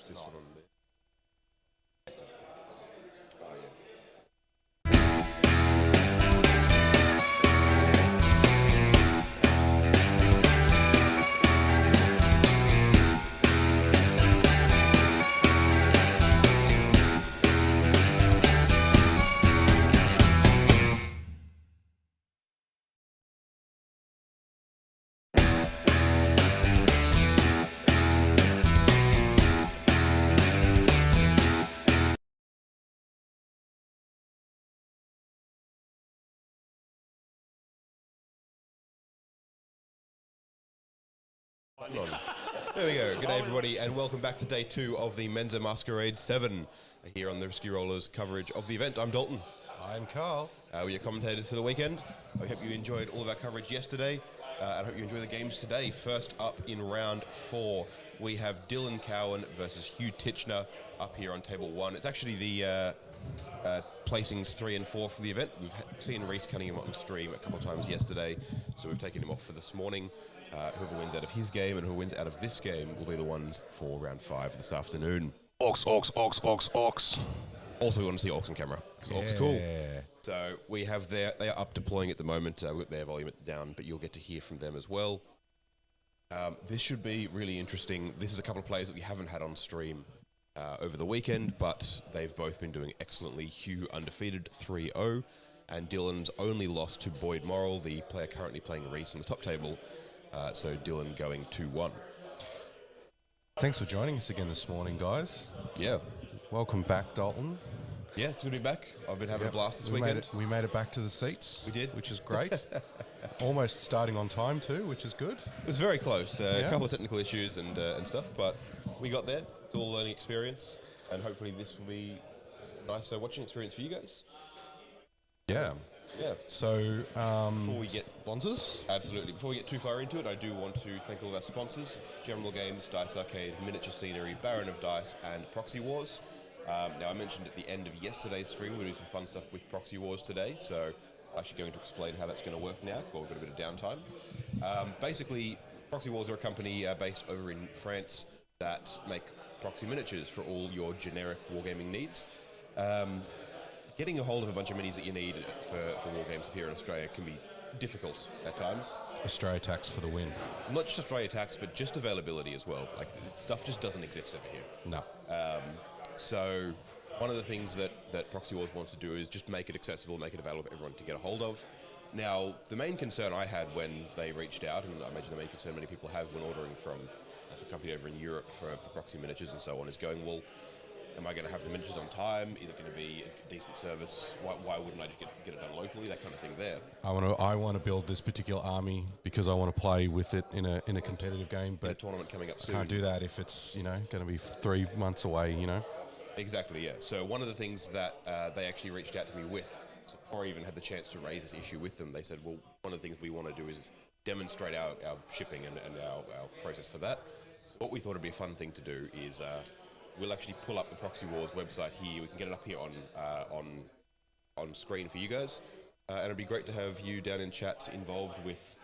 this one on there. Oh, yeah. There we go. Good day, everybody, and welcome back to day 2 of the Menza Masquerade VII here on the Risky Rollers coverage of the event. I'm Dalton. I'm Carl. We're your commentators for the weekend. I hope you enjoyed all of our coverage yesterday, and I hope you enjoy the games today. First up in round 4, we have Dylan Cowan versus Hugh Titchener up here on table 1. It's actually the placings 3 and 4 for the event. We've seen Rhys Cunningham on stream a couple of times yesterday, so we've taken him off for this morning. Whoever wins out of his game and who wins out of this game will be the ones for round 5 this afternoon. Orcs. Also, we want to see Orcs on camera, because Orcs are cool. So we have they are up deploying at the moment. We've got their volume down, but you'll get to hear from them as well. This should be really interesting. This is a couple of players that we haven't had on stream over the weekend, but they've both been doing excellently. Hugh undefeated 3-0, and Dylan's only lost to Boyd Morrill, the player currently playing Rhys on the top table. So Dylan going 2-1. Thanks for joining us again this morning, guys. Yeah. Welcome back, Dalton. Yeah, it's good to be back. I've been having a blast this weekend. We made it back to the seats. We did. Which is great. Almost starting on time too, which is good. It was very close. A couple of technical issues and stuff, but we got there. Cool learning experience, and hopefully this will be a nice watching experience for you guys. Yeah. Yeah. So, before we get sponsors? Absolutely. Before we get too far into it, I do want to thank all of our sponsors: General Games, Dice Arcade, Miniature Scenery, Baron of Dice, and Proxy Wars. Now, I mentioned at the end of yesterday's stream, we're doing some fun stuff with Proxy Wars today, so I'm actually going to explain how that's going to work now, while we've got a bit of downtime. Basically, Proxy Wars are a company based over in France that make proxy miniatures for all your generic wargaming needs. Getting a hold of a bunch of minis that you need for war games here in Australia can be difficult at times. Australia tax for the win. Not just Australia tax, but just availability as well. Like, stuff just doesn't exist over here. No. So one of the things that Proxy Wars wants to do is just make it accessible, make it available for everyone to get a hold of. Now, the main concern I had when they reached out, and I imagine the main concern many people have when ordering from a company over in Europe for proxy miniatures and so on, is going, well, am I going to have the miniatures on time? Is it going to be a decent service? Why wouldn't I just get it done locally? That kind of thing there. I want to build this particular army because I want to play with it in a competitive game, but a tournament coming up soon. Can't do that if it's going to be 3 months away. Exactly, yeah. So one of the things that they actually reached out to me with, so before I even had the chance to raise this issue with them, they said, well, one of the things we want to do is demonstrate our shipping and our process for that. So what we thought would be a fun thing to do is we'll actually pull up the Proxy Wars website here. We can get it up here on screen for you guys. And it'd be great to have you down in chat involved with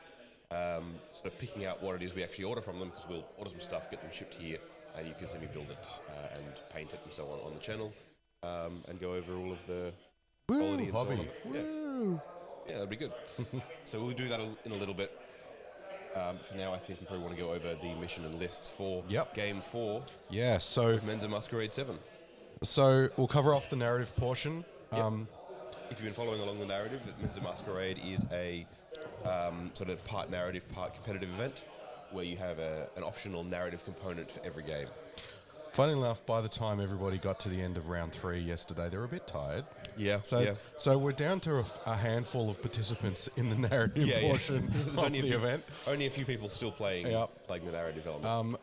sort of picking out what it is we actually order from them, because we'll order some stuff, get them shipped here, and you can see me build it and paint it and so on the channel, and go over all of the quality and hobby. So on. Yeah, that'd be good. So we'll do that in a little bit. For now, I think we probably want to go over the mission and lists for Game 4 of Menza Masquerade VII. So we'll cover off the narrative portion. If you've been following along the narrative, Menza Masquerade is a sort of part narrative, part competitive event where you have an optional narrative component for every game. Funny enough, by the time everybody got to the end of round 3 yesterday, they were a bit tired. Yeah. So we're down to a handful of participants in the narrative portion of the event. Only a few people still playing the narrative element.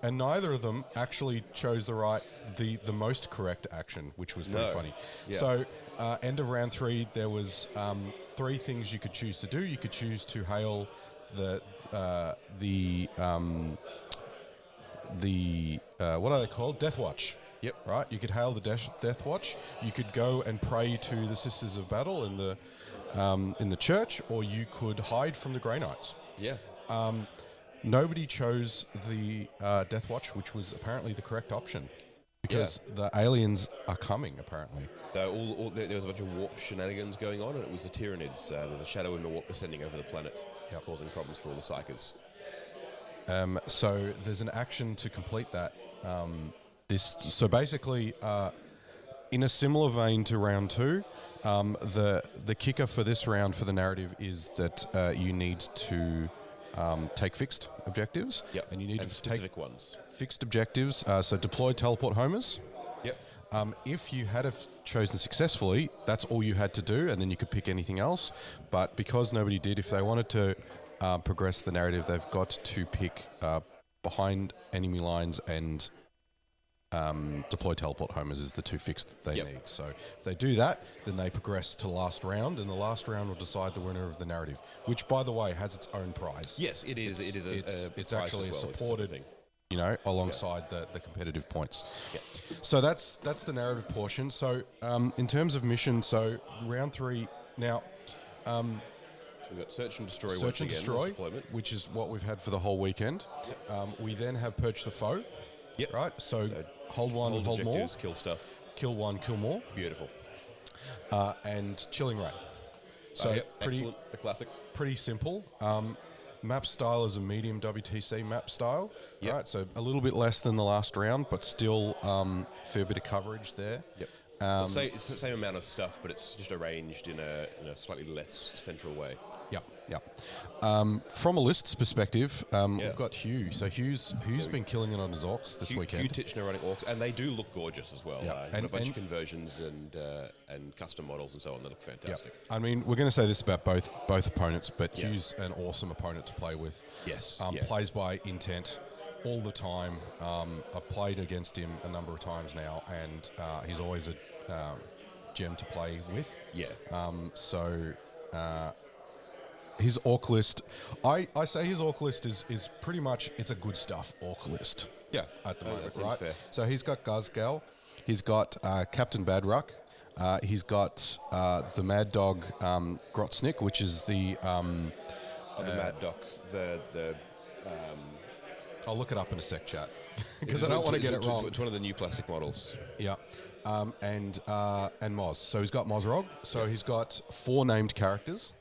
And neither of them actually chose the most correct action, which was pretty funny. Yeah. So end of round 3, there was 3 things you could choose to do. You could choose to hail the what are they called? Death Watch. Yep. Right. You could hail the Death Watch. You could go and pray to the Sisters of Battle in the church, or you could hide from the Grey Knights. Yeah. nobody chose the Death Watch, which was apparently the correct option. Because the aliens are coming, apparently. So there was a bunch of warp shenanigans going on, and it was the Tyranids. There's a shadow in the warp descending over the planet, causing problems for all the Psychers. So there's an action to complete that. So basically, in a similar vein to round 2, the kicker for this round for the narrative is that you need to take fixed objectives. Yep. And you need to specific take ones. Fixed objectives. So deploy teleport homers. Yep. If you had chosen successfully, that's all you had to do, and then you could pick anything else. But because nobody did, if they wanted to progress the narrative, they've got to pick behind enemy lines and deploy teleport homers is the 2 fixed they need. So if they do that, then they progress to the last round, and the last round will decide the winner of the narrative, which, by the way, has its own prize. Yes, it is. It's actually a supported thing, alongside the competitive points. Yep. So that's the narrative portion. So in terms of mission, so round 3 now. So we've got Search and Destroy. Search and Destroy, which is what we've had for the whole weekend. Yep. We then have Purge the Foe. Yep. Right. So hold one, hold more. Kill stuff. Kill one, kill more. Beautiful. And Chilling Ray. So excellent. The classic. Pretty simple. Map style is a medium WTC map style. Yep. Right. So a little bit less than the last round, but still fair bit of coverage there. Yep. It's the same amount of stuff, but it's just arranged in a slightly less central way. Yep. From a lists perspective, we've got Hugh. So Hugh's been killing it on his orcs this weekend. Hugh Titchener running orcs, and they do look gorgeous as well. Yep. And a bunch of conversions and custom models and so on that look fantastic. Yep. I mean, we're going to say this about both opponents, but Hugh's an awesome opponent to play with. Yes. Plays by intent all the time. I've played against him a number of times now, and he's always a gem to play with. Yeah. His orc list, I say his orc list is pretty much, it's a good stuff orc list. Yeah. At the moment, right? Fair. So he's got Guzgal, he's got Captain Badruck, he's got the Mad Dog Grotsnick, which is the Mad Dog, I'll look it up in a sec, chat, because I don't want to get it wrong. It's one of the new plastic models. Yeah. And Moz. So he's got Mozrog. So he's got 4 named characters.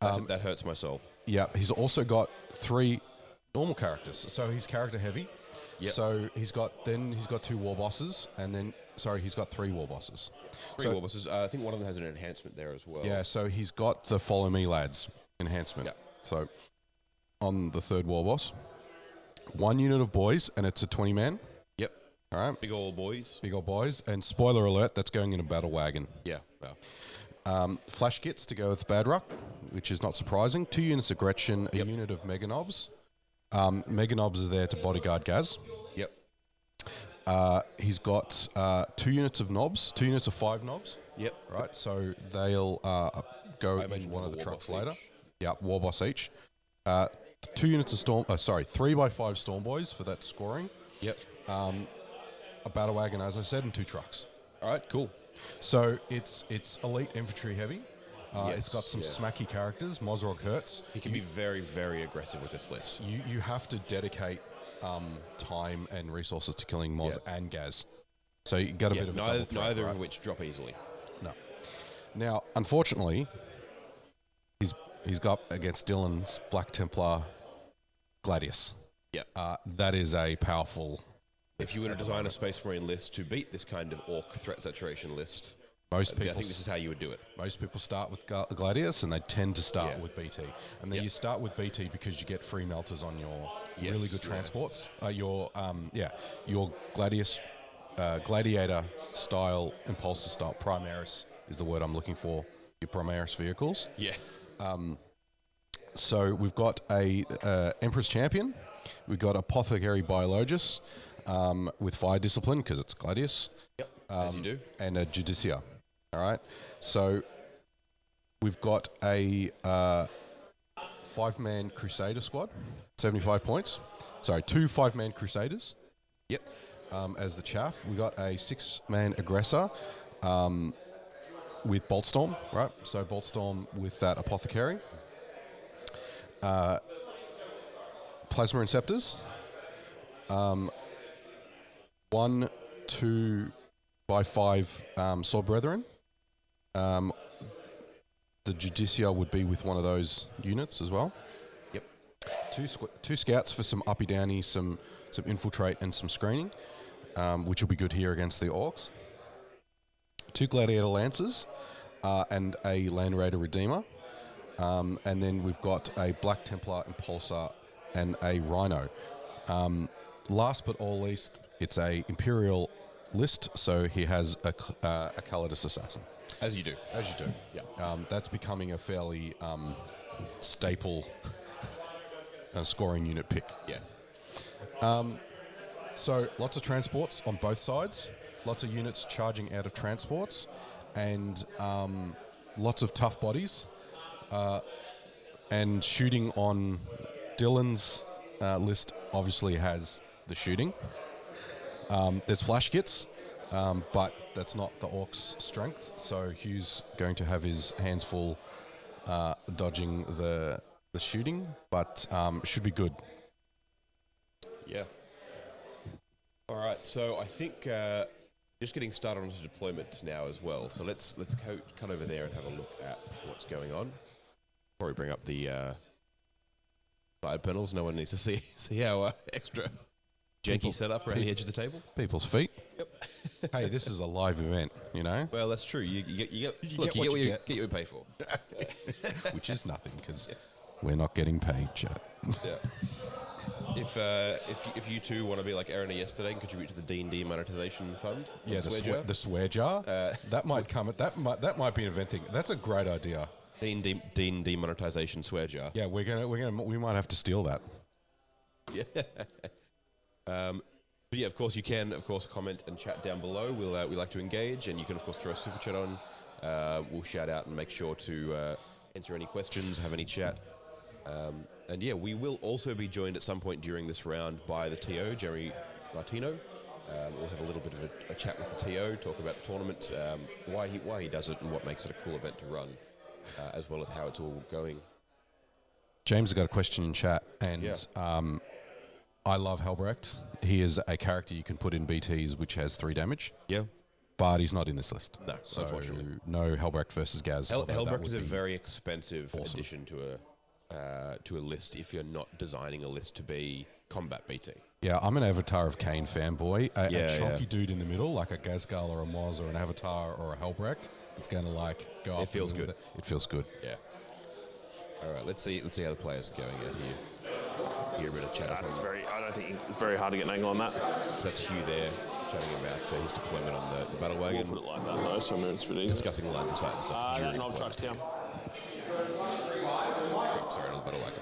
That hurts my soul. Yeah. He's also got 3 normal characters. So he's character heavy. Yep. So he's got 2 war bosses, and then he's got 3 war bosses. War bosses. I think one of them has an enhancement there as well. Yeah. So he's got the Follow Me Lads enhancement. Yep. So on the 3rd war boss, 1 unit of boys, and it's a 20-man. Yep. All right. Big old boys. And spoiler alert, that's going in a battle wagon. Yeah. Wow. Flash kits to go with Badruck, which is not surprising. 2 units of Gretchen, a unit of Meganobs. Meganobs are there to bodyguard Gaz. Yep. He's got 2 units of Knobs, 2 units of 5 Knobs. Yep. Right, so they'll go in one of the trucks later. Yeah, war boss each. 2 units of 3x5 Storm Boys for that scoring. Yep. A battle wagon, as I said, and 2 trucks. All right, cool. So it's elite infantry heavy. It's got some smacky characters. Mozrog hurts. He can be very, very aggressive with this list. You have to dedicate time and resources to killing Moz and Gaz. So you get a bit of neither of which drop easily. No. Now, unfortunately, he's got against Dylan's Black Templar Gladius. Yeah. That is a powerful. If you were to design a Space Marine list to beat this kind of orc threat saturation list, I think this is how you would do it. Most people start with Gladius, and they tend to start with BT. And then you start with BT because you get free melters on your really good transports. Your Gladius, Gladiator style, Impulsor style, Primaris is the word I'm looking for. Your Primaris vehicles. Yeah. So we've got a Emperor's Champion. We've got Apothecary Biologus with Fire Discipline because it's Gladius. Yep, as you do. And a Judicia. All right. So we've got a 5-man Crusader squad, 75 points. Sorry, 2 5-man Crusaders. Yep. As the chaff. We got a 6-man Aggressor with Boltstorm, right? So Boltstorm with that Apothecary. Plasma Inceptors. 1, 2 by 5 Sword Brethren. The Judicia would be with one of those units as well. Yep. Two scouts for some uppy downy, some infiltrate and some screening, which will be good here against the Orcs. 2 Gladiator Lancers and a Land Raider Redeemer. And then we've got a Black Templar Impulsor and a Rhino. Last but all least, it's a Imperial list, so he has a Calidus Assassin. As you do. As you do. Yeah. That's becoming a fairly staple scoring unit pick. Yeah. So lots of transports on both sides, lots of units charging out of transports, and lots of tough bodies, and shooting on Dylan's list obviously has the shooting. There's flash kits, but that's not the Orc's strength, so Hugh's going to have his hands full dodging the shooting, but should be good. Yeah. All right, so I think just getting started on the deployment now as well. So let's cut over there and have a look at what's going on. Before we bring up the side panels, no one needs to see our extra janky setup around the edge of the table. People's feet. Yep. Hey, this is a live event, you know? Well, that's true. You get what you pay for. Which is nothing, because we're not getting paid, chat. Yeah. If you two want to be like Aaron yesterday and contribute to the D&D monetization fund, the swear jar, that might be an event thing. That's a great idea. D&D monetization swear jar. Yeah, we might have to steal that. Yeah. But yeah, of course you can, comment and chat down below. We like to engage, and you can of course throw a super chat on. We'll shout out and make sure to answer any questions, have any chat. And yeah, we will also be joined at some point during this round by the TO, Jerry Martino. We'll have a little bit of a chat with the TO, talk about the tournament, why he does it, and what makes it a cool event to run, as well as how it's all going. James has got a question in chat, and I love Helbrecht. He is a character you can put in BTs which has 3 damage. Yeah. But he's not in this list. No, so unfortunately. No Helbrecht versus Gaz. Helbrecht is a very expensive addition to a list if you're not designing a list to be combat BT. Yeah, I'm an Avatar of Kane fanboy. A chunky dude in the middle, like a Gazgal or a Moz or an Avatar or a Helbrecht, that's going to go up. It feels good. It feels good. Yeah. All right, let's see how the players are going out here. Hear a bit of chatter from them. I don't think it's very hard to get an angle on that. So that's Hugh there, chatting about his deployment on the battle wagon. We'll put it like that though, so it's pretty easy. Discussing lines of sight and stuff during knob truck's down. Sorry, on the battle wagon.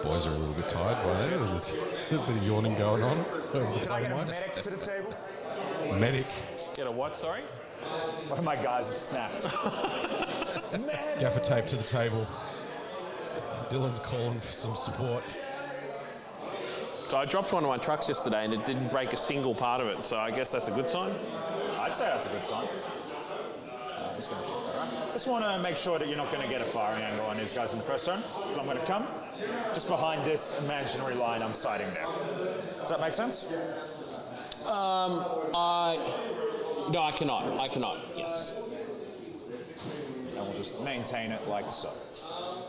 Boys are a little bit tired by there. There's a bit of yawning going on. Can I get a medic to the table? Medic. Get a what, sorry? One of my guys has snapped. Gaffer tape to the table. Dylan's calling for some support. So I dropped one of my trucks yesterday and it didn't break a single part of it, so I guess that's a good sign. I'd say that's a good sign. I'm just going to shift that around. Just want to make sure that you're not going to get a firing angle on these guys in the first turn. So I'm going to come just behind this imaginary line I'm sighting there. Does that make sense? No, I cannot, yes. And we'll just maintain it like so.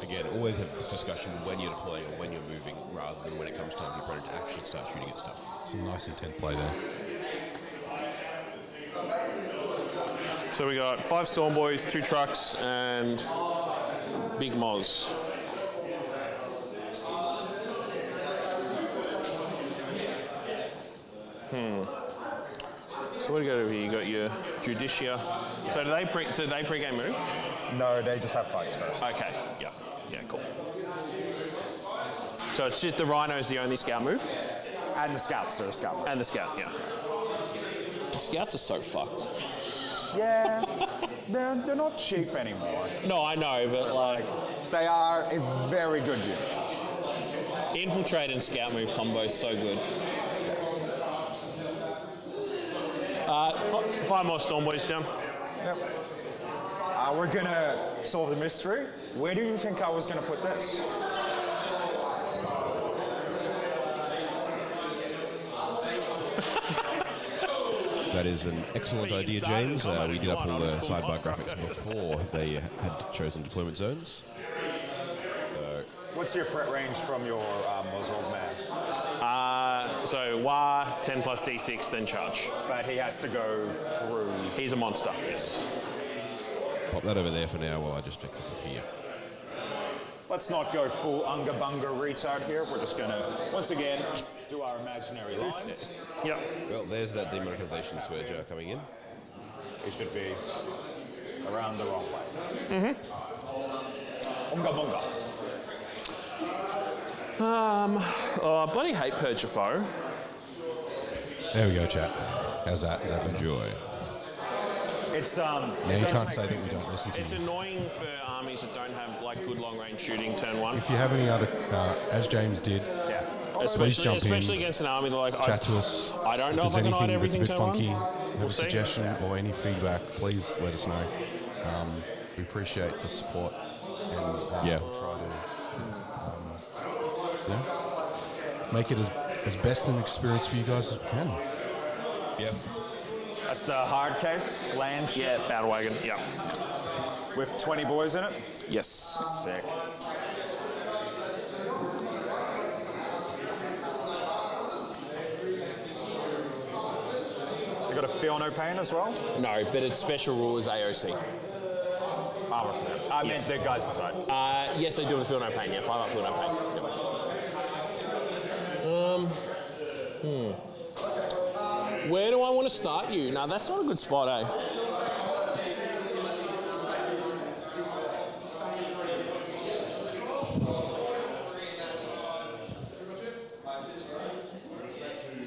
Again, always have this discussion when you're deploying or when you're moving, rather than when it comes time for your opponent to actually start shooting at stuff. Some nice intent play there. So we got 5 Storm Boys, 2 trucks, and Big Moz. So what do you got over here? You got your Judicia. Yeah. So do they pre-game move? No, they just have fights first. Okay. Yeah, cool. So it's just the Rhino is the only scout move? And the scouts, they're a scout move. And the scout, yeah. The scouts are so fucked. Yeah, they're not cheap anymore. No, I know, but like they are a very good unit. Infiltrate and scout move combo is so good. 5 more storm boys down. Yep. We're gonna solve the mystery. Where do you think I was gonna put this? That is an excellent idea, James. We did up all the sidebar graphics before they had chosen deployment zones. What's your threat range from your muzzled man? So War, 10 plus D6, then charge. But he has to go through. He's a monster, yes. Pop that over there for now while I just fix this up here. Let's not go full Unga Bunga retard here. We're just gonna, once again, do our imaginary lines. Yep. Well, there's that demonetization switch coming in. It should be around the wrong way. Unga Bunga. I bloody hate Purge Your Foe. There we go, chat. How's that? Is that Enjoy. It's Now you can't say that we don't listen to It's you. annoying for armies that don't have like good long range shooting turn 1. If you have any other, as James did, yeah. please jump in. Especially against an army that like chat to us. I don't If know if there's I can hide anything that's a everything bit turn 1. funky, have a see. suggestion or any feedback, please let us know. We appreciate the support and Yeah. we'll try to make it as best an experience for you guys as we can. Yep. That's the hard case, land ship Yeah, battle wagon. Yeah. with 20 boys in it. Yes. Sick. You got a feel no pain as well? No, but its special rule is AOC. I meant the guys inside. Yes, they do with feel no pain. Yeah, 5 up feel no pain. Yep. Where do I want to start you? No, that's not a good spot, eh?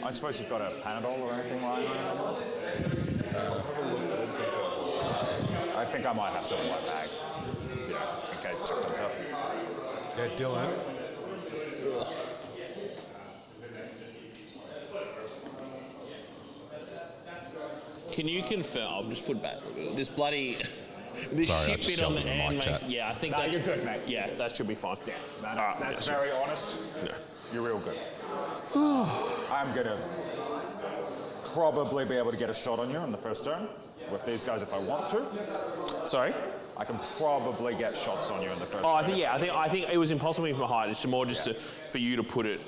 I suppose you've got a Panadol or anything lying around. I think I might have some in my bag. Yeah, in case that comes up. Yeah, Dylan. Can you confirm? I'll just put back. This bloody this Sorry, I shit just bit on yelled the at the end mic makes. chat. Yeah, I think Nah, that's you're good, mate. Yeah, that should be fine. Yeah, Alright, that's yeah, very honest. Yeah. You're real good. I'm gonna probably be able to get a shot on you in the first turn with these guys if I want to. Sorry. I can probably get shots on you in the first Oh, turn. I think it was impossible from height. It's more just for you to put it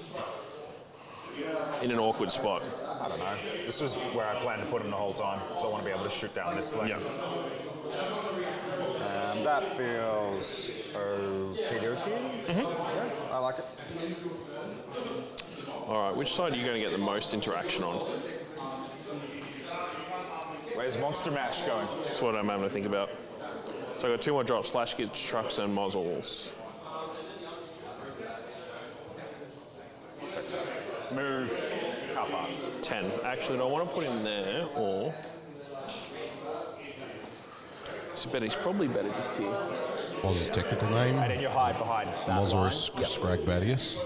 in an awkward spot. I don't know. This is where I plan to put him the whole time, so I want to be able to shoot down this lane. Yeah. That feels okie-dokie. Yeah, I like it. All right. Which side are you going to get the most interaction on? Where's Monster Mash going? That's what I'm having to think about. So I've got 2 more drops: flash kits, trucks, and muzzles. Move. How far? 10. Actually, do I want to put him there or? He's probably better just here. What was his technical name? And then you hide behind that line. Mozzarus Scragbadius.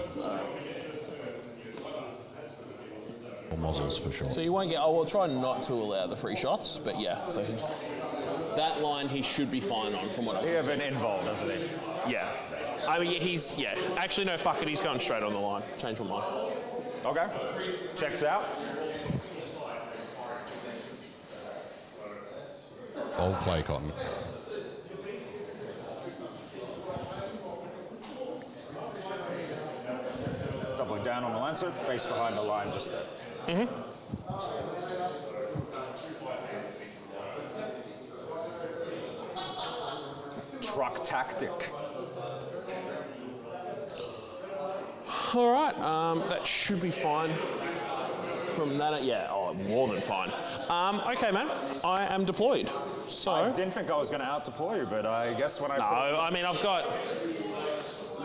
Or Mozzles for sure. So you won't get. Oh, we'll try not to allow the free shots, but yeah. So that line he should be fine on from what I He can have see. an invol, doesn't he? Yeah. I mean, he's Actually, no. Fuck it. He's going straight on the line. Change my mind. Okay. Checks out. Old play, Cotton. Doubling down on the Lancer, base behind the line just there. Truck tactic. All right. That should be fine. From that, yeah. Oh, more than fine. Okay, man. I am deployed. So. I didn't think I was going to out-deploy you, but I guess when I... No, I mean I've got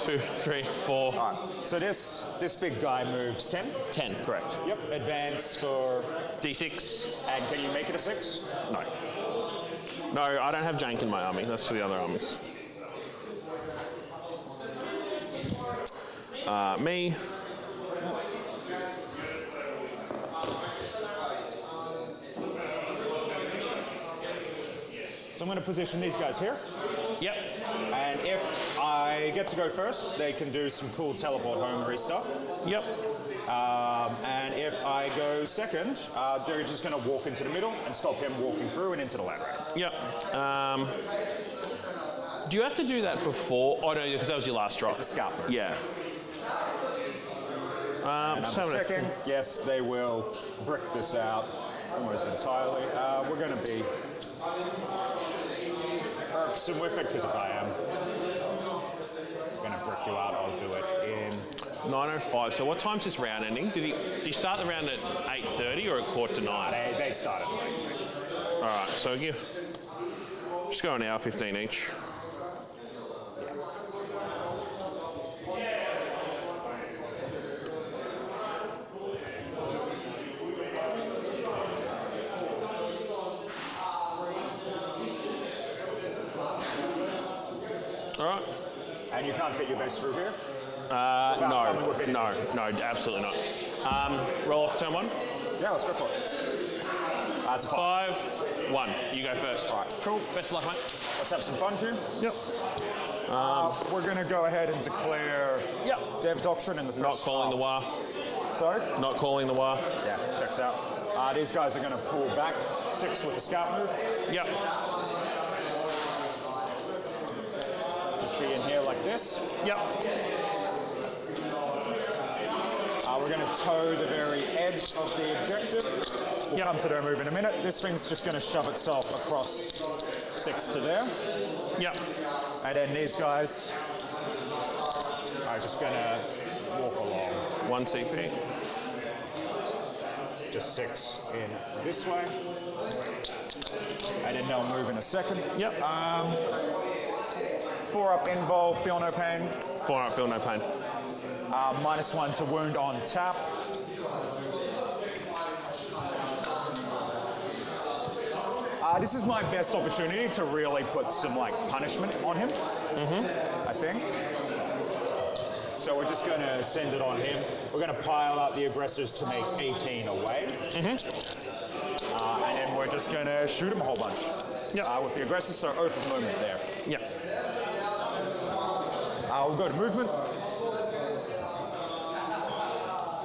2, 3, 4. All right. So this big guy moves 10? 10, correct. Yep. Advance for... D6. And can you make it a 6? No. No, I don't have Jank in my army. That's for the other armies. Me. So I'm going to position these guys here. Yep. And if I get to go first, they can do some cool teleport home stuff. Yep. And if I go second, they're just going to walk into the middle and stop him walking through and into the land raid. Yep. Do you have to do that before? Oh no, because that was your last drop. It's a scout move. Yeah. And I'm just checking. Yes, they will brick this out almost entirely. We're going to be irksome with it, because if I am going to brick you out, I'll do it in 9:05. So what time's this round ending? Did he start the round at 8:30 or at 8:45? They started late. All right. So just go an hour 15 each. All right. And you can't fit your base through here? No, absolutely not. Roll off turn 1. Yeah, let's go for it. That's a 5. 5-1. You go first. All right, cool. Best of luck, mate. Let's have some fun, Hugh. Yep. We're going to go ahead and declare Dev Doctrine in the first... Not calling the war. Sorry? Not calling the war. Yeah, checks out. These guys are going to pull back 6 with a scout move. Yep. Just be in here like this. Yep. We're going to toe the very edge of the objective. We'll come to their move in a minute. This thing's just going to shove itself across 6 to there. Yep. And then these guys are just going to walk along. 1 CP. Just 6 in this way. And then they'll move in a second. Yep. 4 up involve, feel no pain. 4 up, feel no pain. -1 to wound on tap. This is my best opportunity to really put some punishment on him. I think. So we're just going to send it on him. We're going to pile out the aggressors to make 18 away. And then we're just going to shoot him a whole bunch. With the aggressors, so oath of movement there. Yep. We'll go to movement.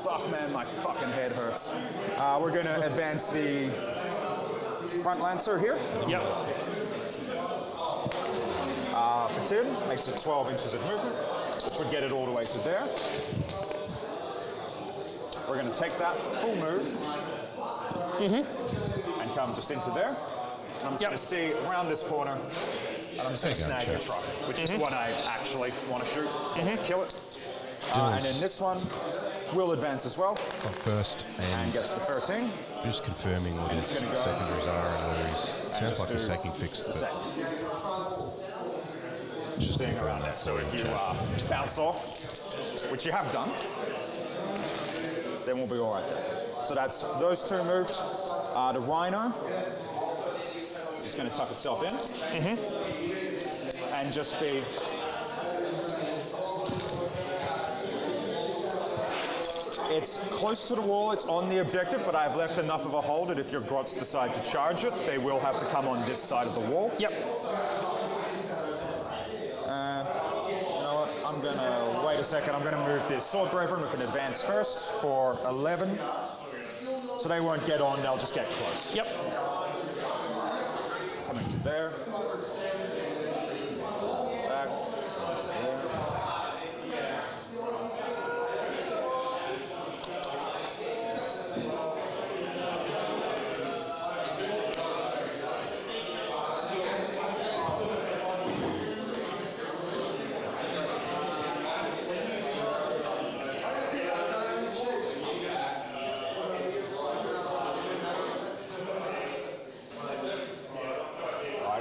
Fuck, man, my fucking head hurts. We're going to advance the front lancer here. Yep. For 10, makes it 12 inches of movement, which would get it all the way to there. We're going to take that full move and come just into there. And I'm just going to see around this corner, and I'm just going to snag your truck, which is what I actually want to shoot. So I'm going to kill it. And then this one will advance as well. Got first and gets the 13. just confirming what his secondaries are and whether he's sounds like he's taking fixed. Just staying around there. So if you bounce off, which you have done, then we'll be all right there. So that's those 2 moved. The Rhino is going to tuck itself in and just be it's close to the wall, it's on the objective, but I've left enough of a hold that if your grots decide to charge it, they will have to come on this side of the wall. Yep. You know what? I'm going to wait a second. I'm going to move this Sword Brethren with an advance first for 11. So they won't get on, they'll just get close. Yep. Coming to there. Back.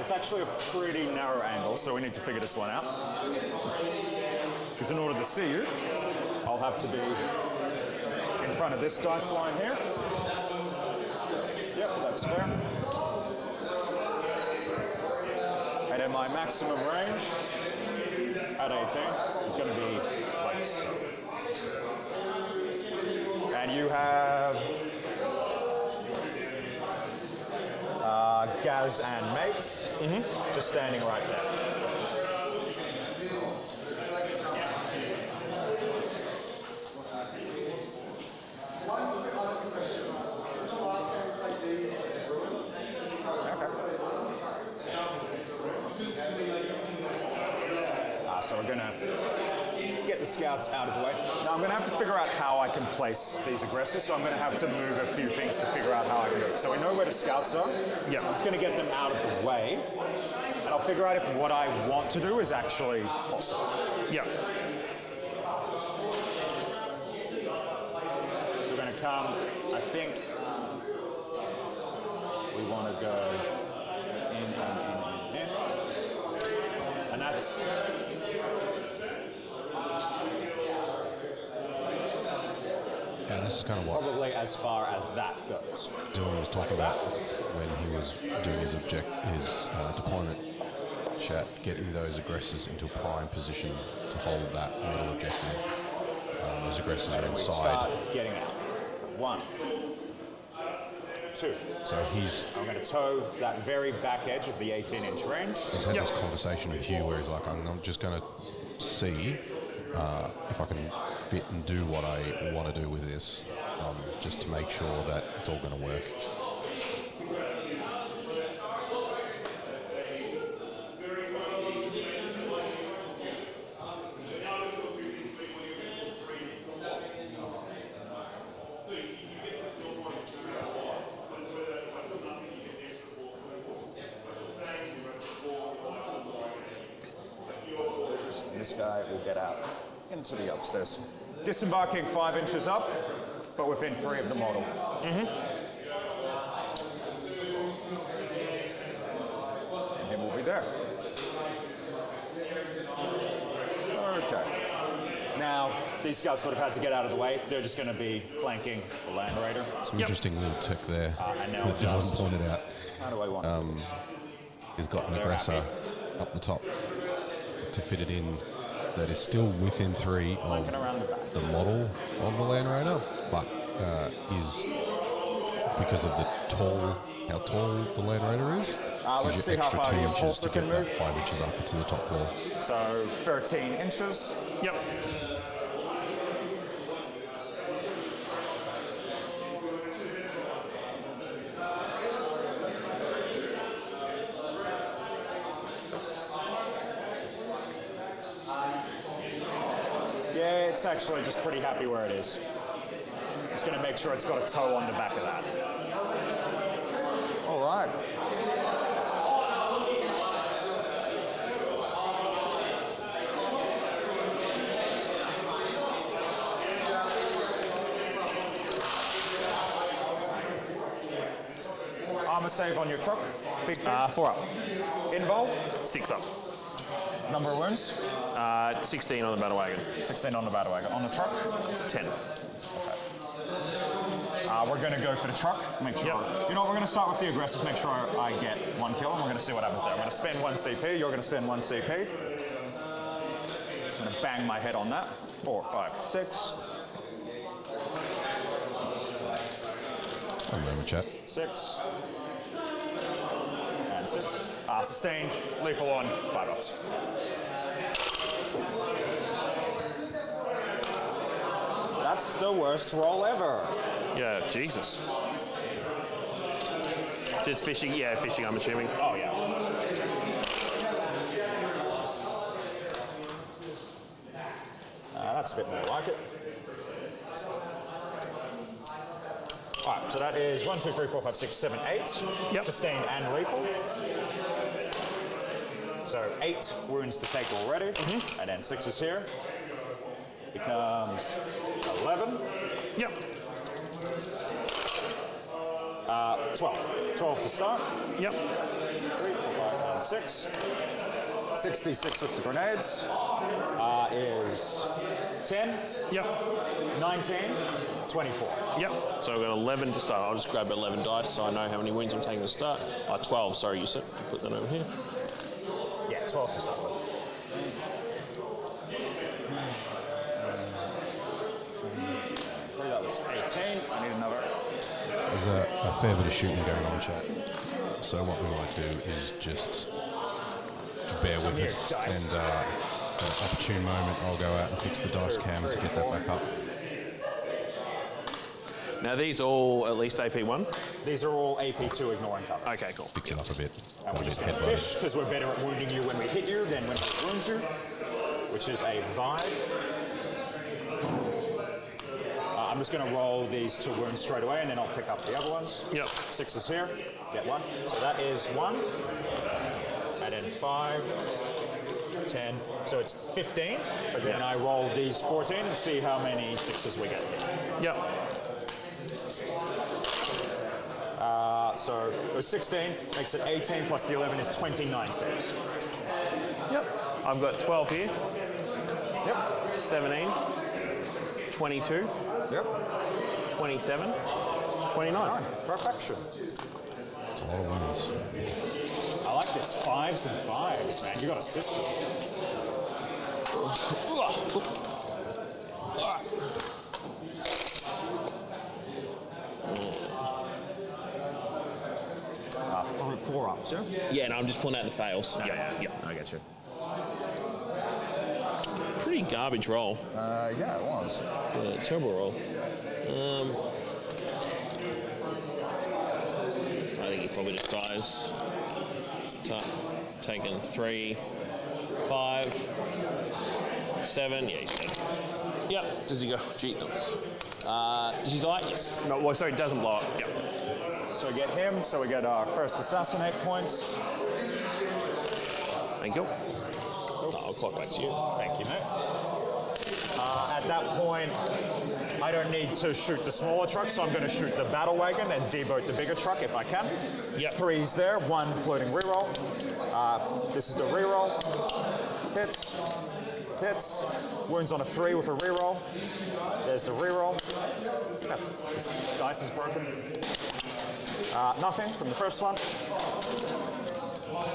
It's actually a pretty narrow angle, so we need to figure this one out. Because in order to see you, I'll have to be in front of this dice line here. Yep, that's fair. And then my maximum range at 18 is going to be like so. And you have Gaz and mates just standing right there. So we're gonna get the scouts out of the way. Now I'm gonna have to figure out how I can place these aggressors, so I'm gonna have to move a few things to figure out how I can do it. So we know where the scouts are. Yeah. I'm just gonna get them out of the way, and I'll figure out if what I want to do is actually possible. Yeah. So we're gonna come, I think we wanna go in. And that's Yeah, this is kind of what probably as far as that goes. Dylan was talking about when he was doing his deployment chat, getting those aggressors into a prime position to hold that middle objective. Those aggressors are inside. Start getting out. 1, 2. So I'm going to tow that very back edge of the 18-inch range. he's had this conversation with Hugh where he's like, I'm just going to see if I can fit and do what I want to do with this, just to make sure that it's all going to work. This guy will get out into the upstairs. Disembarking 5 inches up, but within 3 of the model. And he will be there. Okay. Now, these scouts would have had to get out of the way. They're just going to be flanking the Land Raider. Some interesting little tech there And now that Dylan pointed out. How do I want to do this? He's got an aggressor up the top to fit it in that is still within 3 of the model of the Land Raider, but is because of how tall the Land Raider is. Let's see how far the impulsor can move. 5 inches up into the top floor. So 13 inches. Yep. Yeah, it's actually just pretty happy where it is. Just going to make sure it's got a toe on the back of that. All right. Armor save on your truck. Big feat. 4 up. Invol. 6 up. Number of wounds. 16 on the battle wagon. 16 on the battle wagon. On the truck. 10. We're going to go for the truck. Make sure. Yep. You know what? We're going to start with the aggressors. Make sure I get 1 kill, and we're going to see what happens there. I'm going to spend 1 CP. You're going to spend 1 CP. I'm going to bang my head on that. 4, 5, 6. One moment, chat. 6. And 6. Sustained. Lethal on. 5 ups. That's the worst roll ever. Yeah, Jesus. Just fishing, yeah, fishing, I'm assuming. Oh, yeah. That's a bit more like it. All right, so that is 1, 2, 3, 4, 5, 6, 7, 8. Yep. Sustained and lethal. So 8 wounds to take already. And then 6 is here. Becomes 11. Yep. 12. 12 to start. Yep. 3, 4, 5, and 6. 66 with the grenades is 10. Yep. 19. 24. Yep. So I've got 11 to start. I'll just grab 11 dice so I know how many wounds I'm taking to start. 12, sorry, you said. Put that over here. Yeah, 12 to start with. That was 18. There's a fair bit of shooting going on, chat. So what we might do is just bear with us, and at an opportune moment, I'll go out and fix the dice cam to get that back up. Now these all at least AP1? These are all AP2 ignoring cover. Okay, cool. Fix it up a bit. And we're just going to fish, because we're better at wounding you when we hit you than when we wound you, which is a vibe. I'm just going to roll these 2 wounds straight away, and then I'll pick up the other ones. Yep. 6 is here. Get 1. So that is 1. And then 5, 10. So it's 15. But then I roll these 14 and see how many 6s we get. Yep. So it was 16, makes it 18, plus the 11 is 29 saves. Yep. I've got 12 here. Yep. 17. 22. Yep. 27. 29. Perfection. It's a lot of wins. I like this. 5s and 5s, man. You got a system. 4 ups, yeah? Yeah, no, I'm just pulling out the fails. Yeah. I get you. Pretty garbage roll. Yeah, it was. It's a terrible roll. I think he probably just dies. Taken 3, 5, 7. Yeah, he's dead. Yep. Does he go? Gee, nice. Does he die? Yes. No, well, sorry, it doesn't blow up. Yep. So we get him, so we get our first assassinate points. Thank you. I'll clock back to you. Thank you, mate. At that point, I don't need to shoot the smaller truck, so I'm going to shoot the battle wagon and deboat the bigger truck if I can. Yep. 3's there, 1 floating reroll. This is the reroll. Hits. Hits. Wounds on a 3 with a reroll. There's the reroll. Yeah, this dice is broken. Nothing from the first one.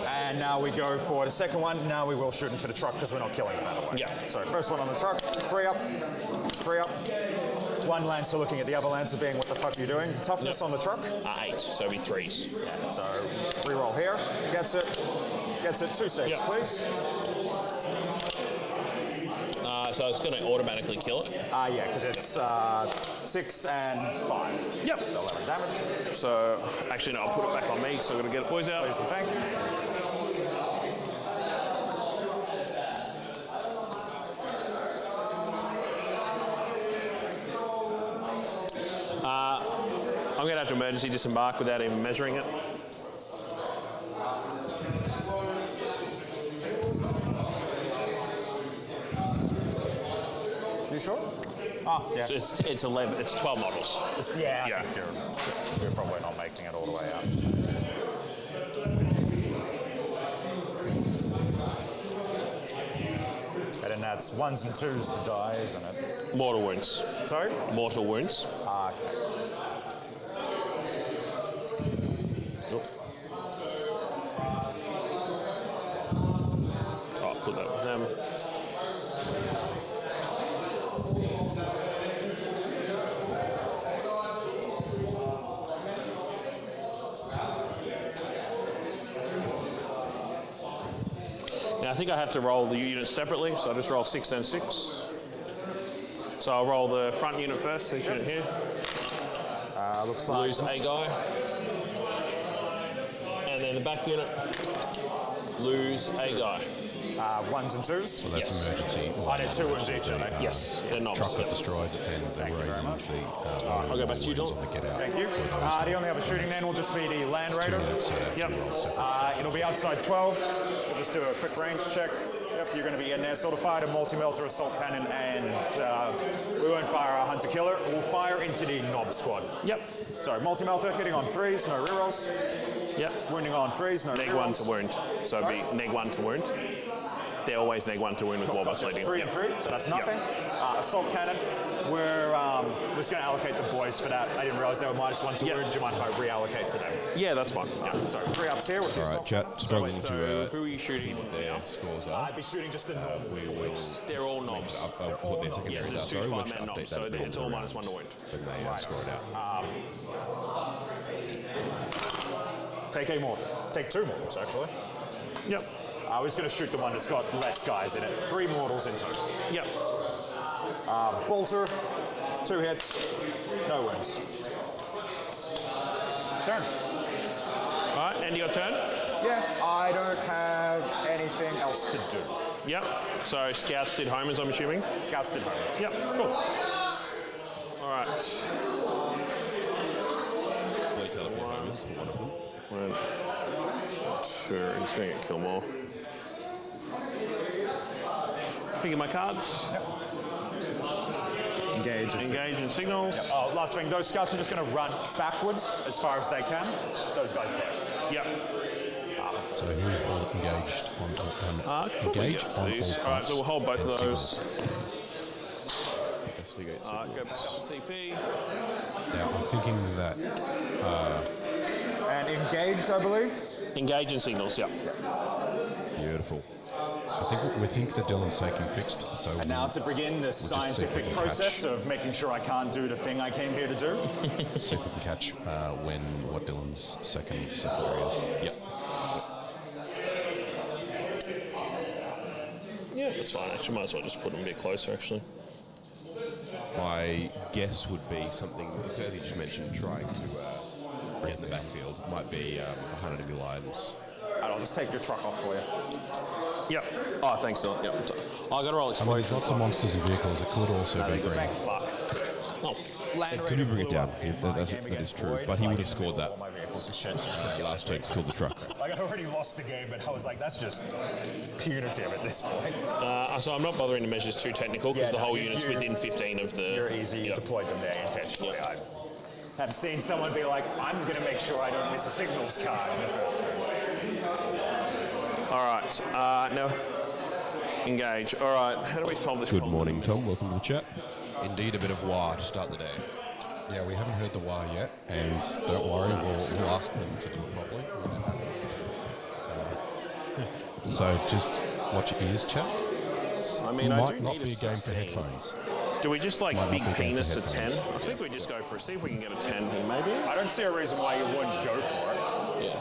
And now we go for the second one. Now we will shoot into the truck because we're not killing it that way. Yeah. So first one on the truck, 3 up, 3 up. 1 Lancer looking at the other Lancer being, what the fuck are you doing? Toughness on the truck. 8, so it'll be 3s. Yeah. So reroll here. Gets it. 2 saves, Yeah. please. So it's going to automatically kill it. Yeah, because it's 6 and 5. Yep. 11 damage. So, actually, no, I'll put it back on me because I've got to get it boys out. Please and thank you. I'm going to have to emergency disembark without even measuring it. You sure? Oh, yeah. So it's 11. It's 12 models. Yeah. Yeah. I think you're probably not making it all the way out. And then that's 1s and 2s to die, isn't it? Mortal wounds. Sorry? Mortal wounds. Okay. Oh, put that with them. Now I think I have to roll the units separately, so I just roll 6 and 6. So I'll roll the front unit first, this unit here. Looks like Lose a guy. And then the back unit, lose a guy. 1s and 2s. So that's Yes. emergency. I did 2 wounds each, I think. Yes, they're not. Truck got destroyed, and they were raising the. I'll go back to you, John. on the get out. Thank you. The only other shooting then will just be the Land 2 Raider. minutes, so they have to Yep. be rolled separate. It'll be outside 12. We'll just do a quick range check. Yep, you're going to be in there. Sort of fired a multi-melter assault cannon, and we won't fire our hunter-killer. We'll fire into the Knob Squad. Yep. So multi-melter, hitting on 3s, no rerolls. Yep. Wounding on 3s, no Neg rerolls. 1 to wound. So it'd be neg 1 to wound. They're always neg 1 to wound with Warboss leading. 3 and 3, so that's nothing. Assault cannon. We're just going to allocate the boys for that. I didn't realize they were -1 to wound. Do you mind if I reallocate to them? Yeah, that's fine. Yeah. So 3 ups here with the All right, assault chat. cannon. Struggling So to who are you see shooting? what their scores are. I'd be shooting just the normal We will. They're all knobs. I'll put their secondary Yes, out. it's Sorry, two we'll 5-man update knobs, that so at the end it's of all the -1 round to wound. when they score it out. Take a mortar. Take 2 mortars, actually. Yep. I was going to shoot the one that's got less guys in it. 3 mortals in total. Yep. Bolter, 2 hits, no wounds. Turn. All right, end of your turn. Yeah, I don't have anything else to do. Yep. So scouts did homers, I'm assuming. Scouts did homers. Yep. Cool. All right. Play teleport homers for one of them. 1, 2. He's going to get kill more. Picking my cards. Engage. Engage and signals. Oh, last thing, those scouts are just going to run backwards as far as they can. Those guys there. Yep. So who's all engaged on Engage on these. all All right, so we'll hold both and of those. signals. Investigate. Go back up to CP. Now I'm thinking that And engage, I believe. Engage and signals, yep. Beautiful. we think that Dylan's taking fixed. So And now to begin the see if we scientific can process of making sure I can't do the thing I came here to do. see if we can catch what Dylan's secondary is. Yep. Yeah, that's fine. Actually, might as well just put them a bit closer, actually. My guess would be something, as you just mentioned, trying to get in the backfield. Might be 100 enemy lines. And I'll just take your truck off for you. Yep. Oh, thanks, Dylan. Yep. I got to roll I mean, explosives. there's lots of monsters and vehicles. It could also be green. Thank fuck. Oh, Could you bring it down? That is true. But he would have scored that All my vehicles and shit. last turn. Scored the truck. Like, I'd already lost the game, but I was like, that's just punitive at this point. so I'm not bothering to measure this too technical because Yeah, the no, whole you- unit's you- within 15 of the... You're easy. You Yep. deployed them there intentionally. I have seen someone be like, I'm going to make sure I don't miss a signals card in the first turn. All right. Now, engage. All right. How do we solve this Good problem? morning, Tom. Welcome to the chat. Indeed, a bit of war to start the day. Yeah, we haven't heard the wah yet, and don't worry, we'll ask them to do it properly. So just watch your ears, chat. I mean, I do Might not need be a game for 16. headphones. Do we just like Might not big be a game for penis at 10? I headphones. think we just go for see if we can get a 10 here, maybe. I don't see a reason why you wouldn't go for it. Yeah.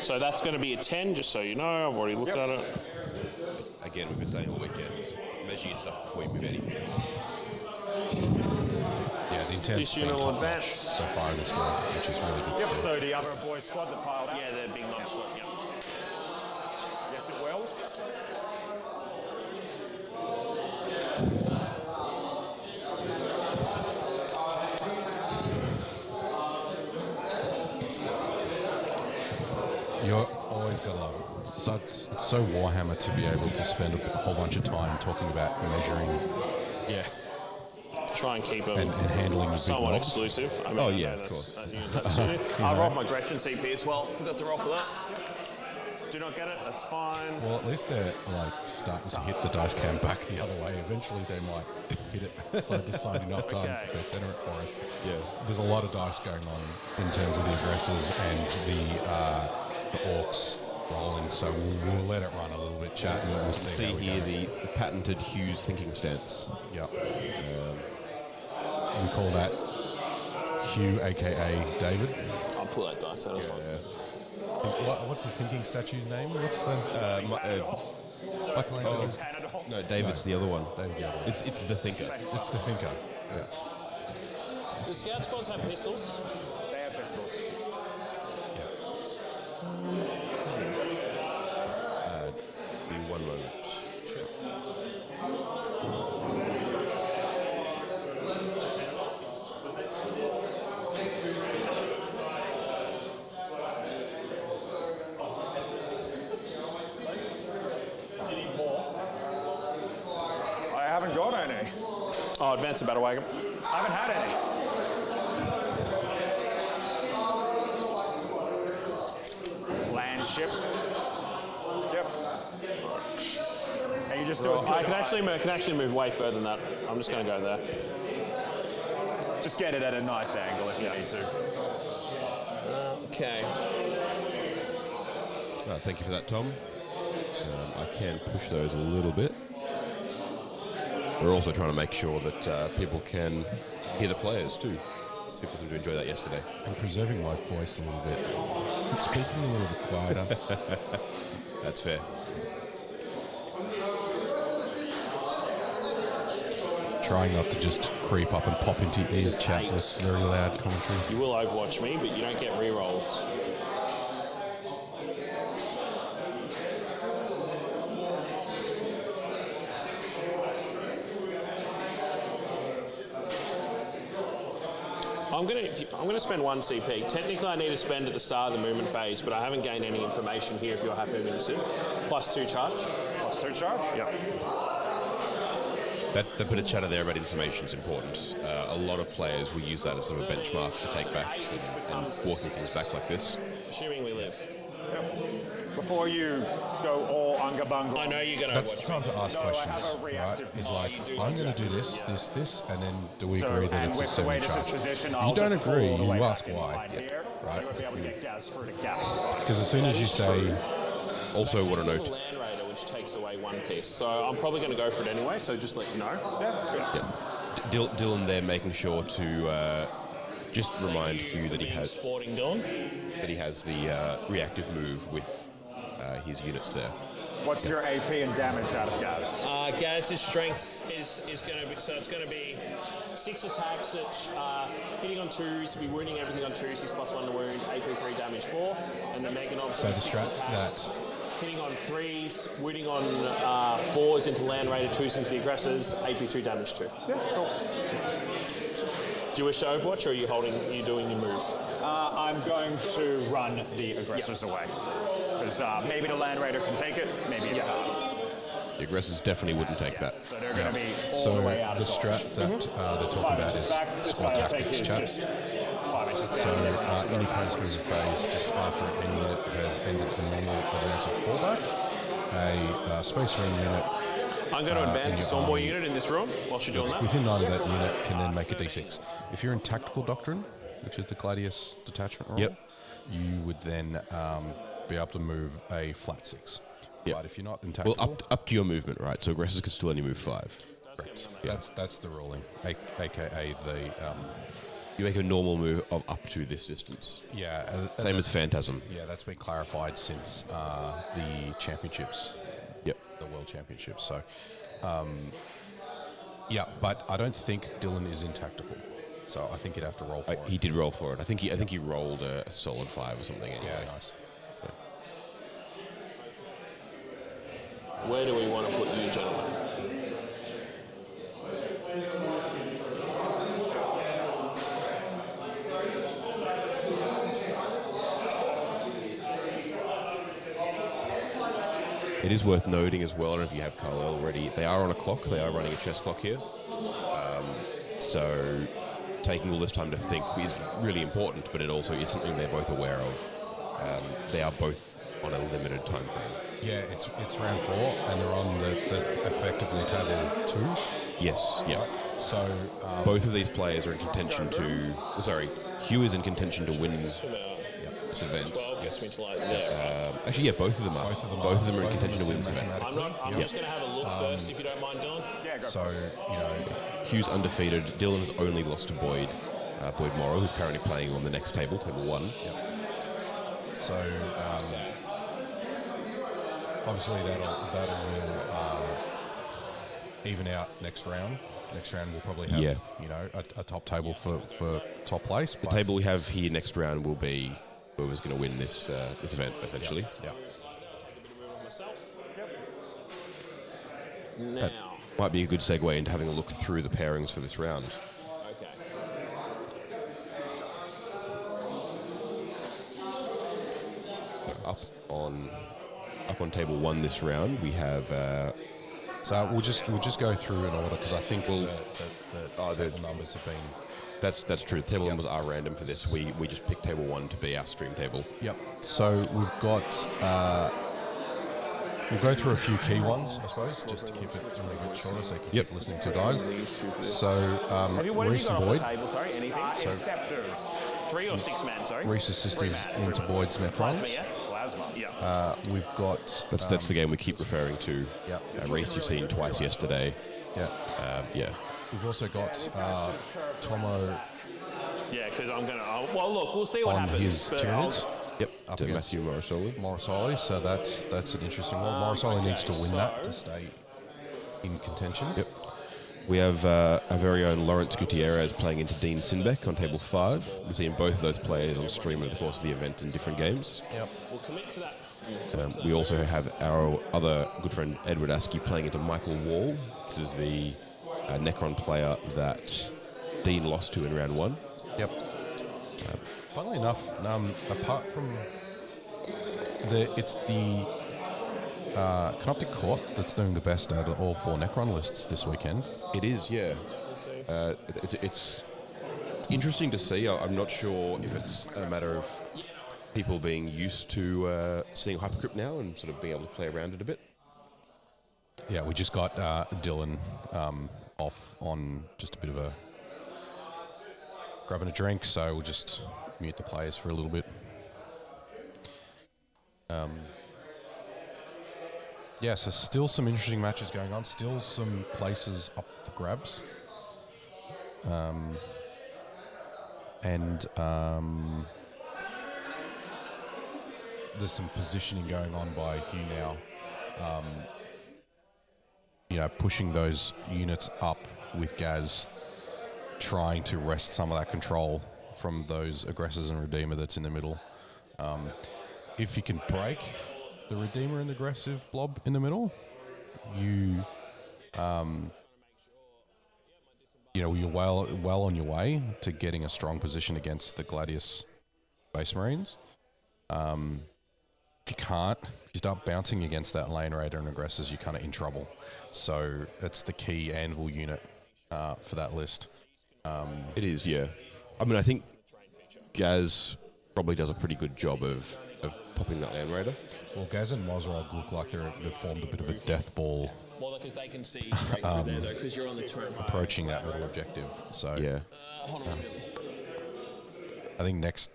So that's going to be a 10, just so you know. I've already looked at it. Again, we've been saying all weekend, measure your stuff before you move anything. Yeah, the intent's This been unit will top notch advance. so far in this game, which is really good to Yep, see. so the other boys' squad that piled out. Yeah, the big mob squad, yeah. Yes, it will. You're always gonna love it. It's so Warhammer to be able to spend a whole bunch of time talking about measuring Yeah. Try and keep them and handling the big somewhat mobs. exclusive. I mean, Oh, I yeah, know of that's- course. I've rolled my Gretchen CP as well. Forgot to roll for that. Do not get it. That's fine. Well, at least they're like starting to hit the dice cam back the other way. Eventually, they might hit it side to side enough times Okay. that they center it for us. Yeah. There's a lot of dice going on in terms of the aggressors and the orcs rolling, so we'll let it run a little bit, chat, and we'll see. See how we here go. the patented Hugh's thinking stance. Yep. We call that Hugh, aka David. I'll pull that dice out as well. What's the thinking statue's name? What's the Michelangelo's? Panadol. No, David's the other one. David's the other one. It's the thinker. It's the thinker. Yeah. The scout squads have pistols. They have pistols. Be 1 moment. I haven't got any. Oh, advance the battle wagon. I haven't had any. Land ship. Yep. you just do a good I can actually move way further than that. I'm just going to go there. Just get it at a nice angle if you need to. Okay. Thank you for that, Tom. I can push those a little bit. We're also trying to make sure that people can hear the players too. So people seem to enjoy that yesterday. I'm preserving my voice a little bit. I'm speaking a little bit quieter. That's fair. Trying not to just creep up and pop into your ears, chat with very loud commentary. You will Overwatch me, but you don't get re-rolls. I'm gonna spend 1 CP. Technically, I need to spend at the start of the movement phase, but I haven't gained any information here. If you're happy with me to sit, +2 charge. +2 charge. Yep. That bit of chatter there about information is important. A lot of players will use that as sort of a benchmark for takebacks and walking things back like this. Assuming we live. Before you go all unga bunga. I know you're going to That's the watch time me. to ask No, I have questions, a right? reactive- Is Oh, like, you do I'm do going to that. do this, and then do we So, agree that and it's a with the way 7 this is charge? positioned, You I'll don't just pull agree, all the way you back ask in why. line here. Right. You won't be able to get gas through the gap. Because as soon as you is say, true. Also, want to The note, Land Raider, which takes away 1 piece. So I'm probably going to go for it anyway, so just let you know. Yeah, that's good. Dylan there making sure to just remind Hugh that he has Sporting Dawn. Uh-huh. the reactive move with his units there. What's your AP and damage out of Gaz? Gaz's strength is going to be, so it's going to be 6 attacks, hitting on 2s, be wounding everything on 2s, 6 +1 to wound, AP 3 damage 4, and the Meganog so 6 distract attacks, that. hitting on 3s, wounding on 4s into Land Raider, 2s into the aggressors, AP 2 damage 2. Yeah, cool. Do you wish to Overwatch, or are you doing your move? I'm going to run the aggressors away. Because maybe the Land Raider can take it, maybe it can't. The aggressors definitely wouldn't take that. So they're going to be all so the way out the of strat dodge. that they're talking 5 about inches is back. This squad guy will take tactics his chat. just 5 inches back. So and everyone else will any take opponent's moving phase just after any unit has ended the normal advance of fallback, a Space Marine unit I'm going to advance the in your Stormboy army unit in this room whilst you're doing that. within 9 of that unit can then make a d6. If you're in Tactical Doctrine, which is the Gladius detachment role, Yep. you would then be able to move a flat 6. Yep. But if you're not in Well, Tactical, up to your movement, right? So aggressors can still only move 5. that's the ruling, aka the You make a normal move of up to this distance. yeah. Same as that's- Phantasm. Yeah, that's been clarified since the championships. Yep. The World Championships. So, yeah, but I don't think Dylan is in Tactical. So I think you'd have to roll for it. He did roll for it. I think he rolled a solid 5 or something. Anyway. Yeah, nice. So. Where do we want to put you, gentlemen? It is worth noting as well, I don't know if you have Carlisle already, they are on a clock, they are running a chess clock here. So taking all this time to think is really important, but it also is something they're both aware of. They are both on a limited time frame. Yeah, it's round 4, and they're on the effectively table 2. Yes, yeah. So Both of these players are in contention to... Sorry, Hugh is in contention to win this event. 12 gets me to like there. Actually, yeah, both of them are. Both of them are in contention to win this event. I'm just going to have a look first, if you don't mind, Dylan. Yeah, go. so you know, Hugh's undefeated. Dylan's only lost to Boyd. Boyd Morrow, who's currently playing on the next table, table 1. so obviously that'll even out next round. Next round we'll probably have you know a top table for top place. The table we have here next round will be whoever's going to win this this event, essentially. Yeah. Now, Might be a good segue into having a look through the pairings for this round. okay. Up on table 1 this round, we have... So we'll just go through in order because I think the the table numbers have been. That's true. The table numbers are random for this. We just picked table 1 to be our stream table. Yep. So we've got We'll go through a few key ones, I suppose, just to keep it a little bit shorter so you can keep listening to guys. So, Rhys and Boyd. Sorry, anything? Scepters. 3 or 6 men, sorry. Rhys' sisters into Boyd's Necrons. Plasma, yeah. We've got... That's the game we keep referring to. Yeah. Rhys you've seen twice yesterday. Yeah. We've also got Tomo Yeah, because I'm going to... Well, look, we'll see what on happens. his Tyranids. Up to Matthew Morosoli, so that's an interesting one. Morosoli needs to win that to stay in contention. Yep. We have our very own Laurence Gutierrez playing into Dean Sinnbeck on table 5. We've seen both of those players on stream over the course of the event in different games. Yep. We'll commit to that. We also have our other good friend Edward Askey playing into Michael Wall. This is the Necron player that Dean lost to in round 1. Yep. Funnily enough, apart from it's the Canoptic Court that's doing the best out of all 4 Necron lists this weekend. It is, yeah. It's interesting to see. I'm not sure if it's a matter of people being used to seeing Hypercrypt now and sort of being able to play around it a bit. Yeah, we just got Dylan off on just a bit of a grabbing a drink, so we'll just mute the players for a little bit. Yeah, so still some interesting matches going on. Still some places up for grabs. There's some positioning going on by Hugh now. Pushing those units up with Gaz, trying to wrest some of that control from those aggressors and Redeemer that's in the middle. If you can break the Redeemer and the aggressive blob in the middle, you're well on your way to getting a strong position against the Gladius Space Marines. If you can't, if you start bouncing against that Lane Raider and aggressors, you're kind of in trouble. So it's the key Anvil unit for that list. It is, yeah. I mean, I think Gaz probably does a pretty good job of popping that Land Raider. Well, Gaz and Mozrog look like they've formed a bit of a death ball. Well, because they can see straight through there, though, because you're on the turn. Approaching that middle objective. So Yeah. I think next...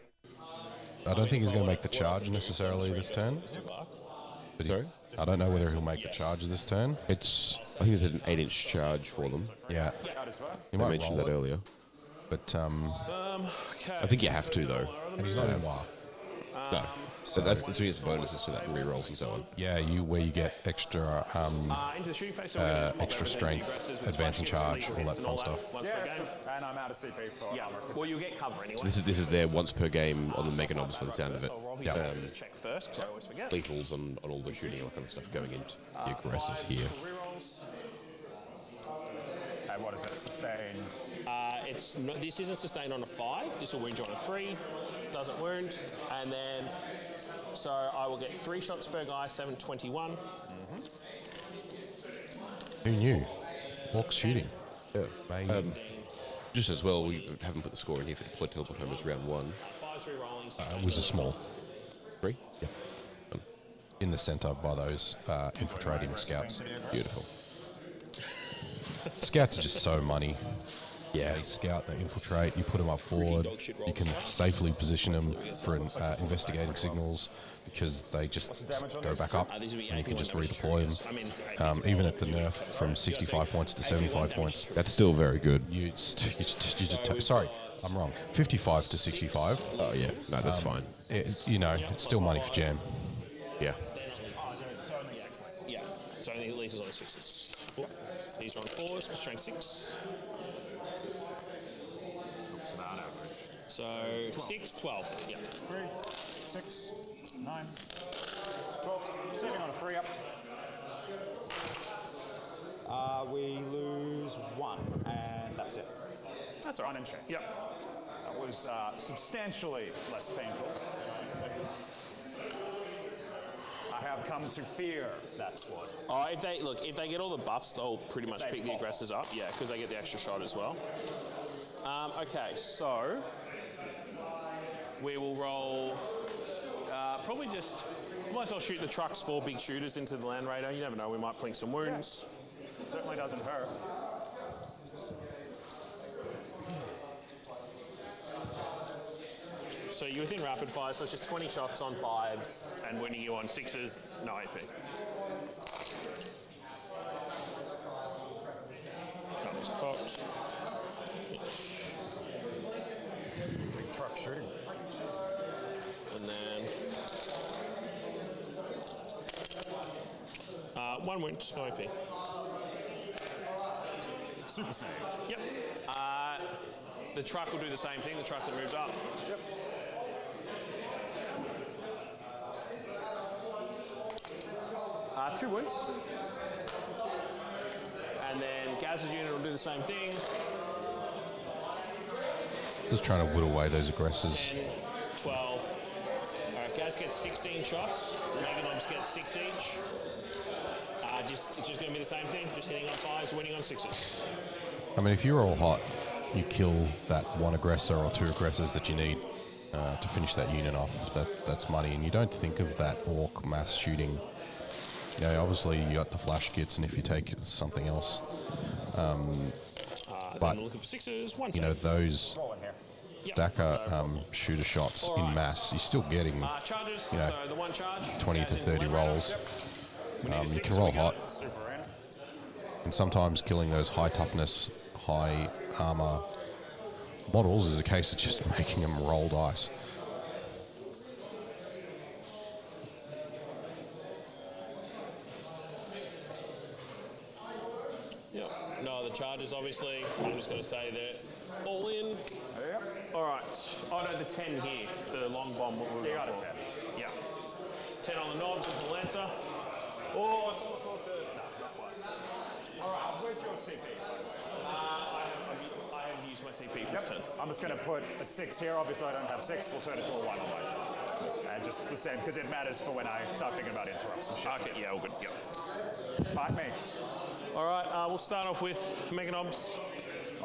I don't think he's going to make the charge necessarily this turn. But Sorry? I don't know whether he'll make the charge this turn. I think it's an 8-inch charge for them. Yeah. I mentioned that earlier. But I think you have to, though. and he's not in WoW. No. So that's it's bonuses to that and rerolls and so on. Yeah, where you get extra extra strength, advance and charge, all that fun stuff. And I'm out of CP for Well, you'll get cover anyway. So this is their once per game on the Mega Knobs by the sound of it. Check first, because I always forget. Lethals on all the shooting and all that kind of stuff going into the aggressors here. And what is it? Sustained. This isn't sustained on a 5. This will wound you on a 3. Doesn't wound, and then so I will get 3 shots per guy, 721. Who knew? Orcs shooting. Yeah. Maybe. Just as well, we haven't put the score in here for deployed teleport home as round 1. 5's rerolling. Was a small. 3? Yep. In the centre by those infiltrating scouts. Beautiful. Scouts are just so money. Yeah. They scout, they infiltrate, you put them up forward, you can safely position them for investigating signals because they just go back up and you can just redeploy them. Even at the nerf from 65 points to 75 points. That's still very good. Sorry, I'm wrong. 55 to 65. Oh, yeah. No, that's fine. It's still money for Jam. Yeah. Yeah, so only these are on 6s. These are on 4s, strength 6. It's about average. So 6, 12. Yeah. 3, 6, 9, 12. Sitting on a 3 up. We lose 1, and that's it. That's all right. 1 inch. Yep. That was substantially less painful. I have come to fear that squad. Oh, if they get all the buffs, they'll pretty much pick the aggressors up. Yeah, because they get the extra shot as well. Okay, so we will roll probably just Might as well shoot the trucks 4 big shooters into the Land Raider. You never know, we might plink some wounds. Yeah. Certainly doesn't hurt. So you're within rapid fire, so it's just 20 shots on 5s and winning you on 6s, no AP. Comes cocked. Big truck shooting. And then 1 wound, no AP. Super saved. Yep. The truck will do the same thing, the truck that moved up. Yep. Two wounds. And then Gaz's unit will do the same thing. Just trying to whittle away those aggressors. 10, 12. All right, Gaz gets 16 shots. Meganobs gets 6 each. It's just going to be the same thing, just hitting on 5s, winning on 6s. I mean, if you're all hot, you kill that one aggressor or 2 aggressors that you need to finish that unit off. That's money, and you don't think of that orc mass shooting. You know, obviously you got the flash kits, and if you take something else, But but looking for 6s, 1 you know those Roll in here. Yep. Dakar shooter shots in mass, you're still getting Charges, you know, so the 1 charge. 20 to Gaz into 30 Land Raider. rolls. We need a You 6, can roll we go. hot, Super in. and sometimes killing those high toughness, high armor models is a case of just making them roll dice. Yep. No, the charges, obviously. I'm just going to say they're all in. Yep. All right. Oh, no, the 10 here. The long bomb. You got a 10. Yeah. 10 on the knobs with the Lancer. Oh, I saw the 4 first. No, not quite. All right, where's your CP? I have used my CP for this turn. I'm just going to put a 6 here. Obviously, I don't have 6. We'll turn it to a 1 on my turn. And just the same, because it matters for when I start thinking about interrupts and shit. Okay, yeah, all good. Yep. Fight me. All right, we'll start off with Meganobs.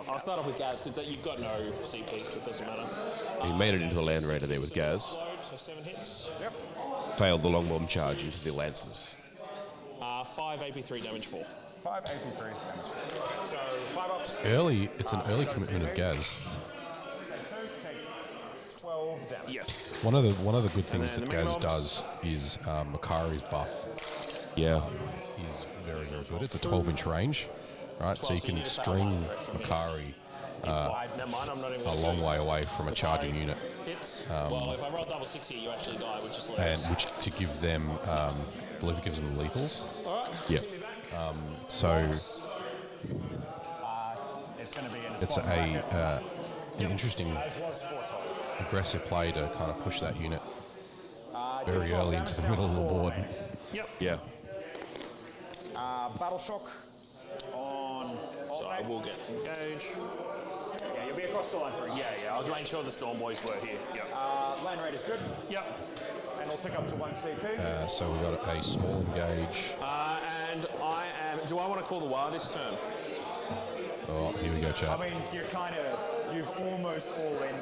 I'll start off with Gaz, because you've got no CP, so it doesn't matter. He made it into the Land Raider there with Gaz. So 7 hits. Yep. Failed the long bomb charge into the Lancers. 5 AP3 damage 4. 5 AP3 damage. So 5 ups. Early, it's an early commitment of Gaz. Save 2, take 12 damage. Yes. One of the good things then that the Gaz Meganobs. does is Makari's buff Yeah. is very, very good. It's a 12-inch range, right? So you can string Makari Never mind, I'm not even a gonna long do way away from a charging unit, hits. Well, if I roll double 6 here, you actually die, which is and hilarious. which to give them, I believe it gives them lethals. All right. Yep. Give me back. So It's going to be in his it's bottom bracket. an interesting As was foretold. aggressive play to kind of push that unit Did very 12 early damage into the down middle of the to 4 board. remain. Yep. Yeah. Battle shock on. So I will get engaged. Yeah, you'll be across the line for a Yeah, I was making sure the Storm Boys were here. Yep. Land rate is good, Yep. and it'll tick up to 1 CP. So we got a small engage. And I am. Do I want to call the wild this turn? Oh, here we go, I chat. mean, you've almost all in me.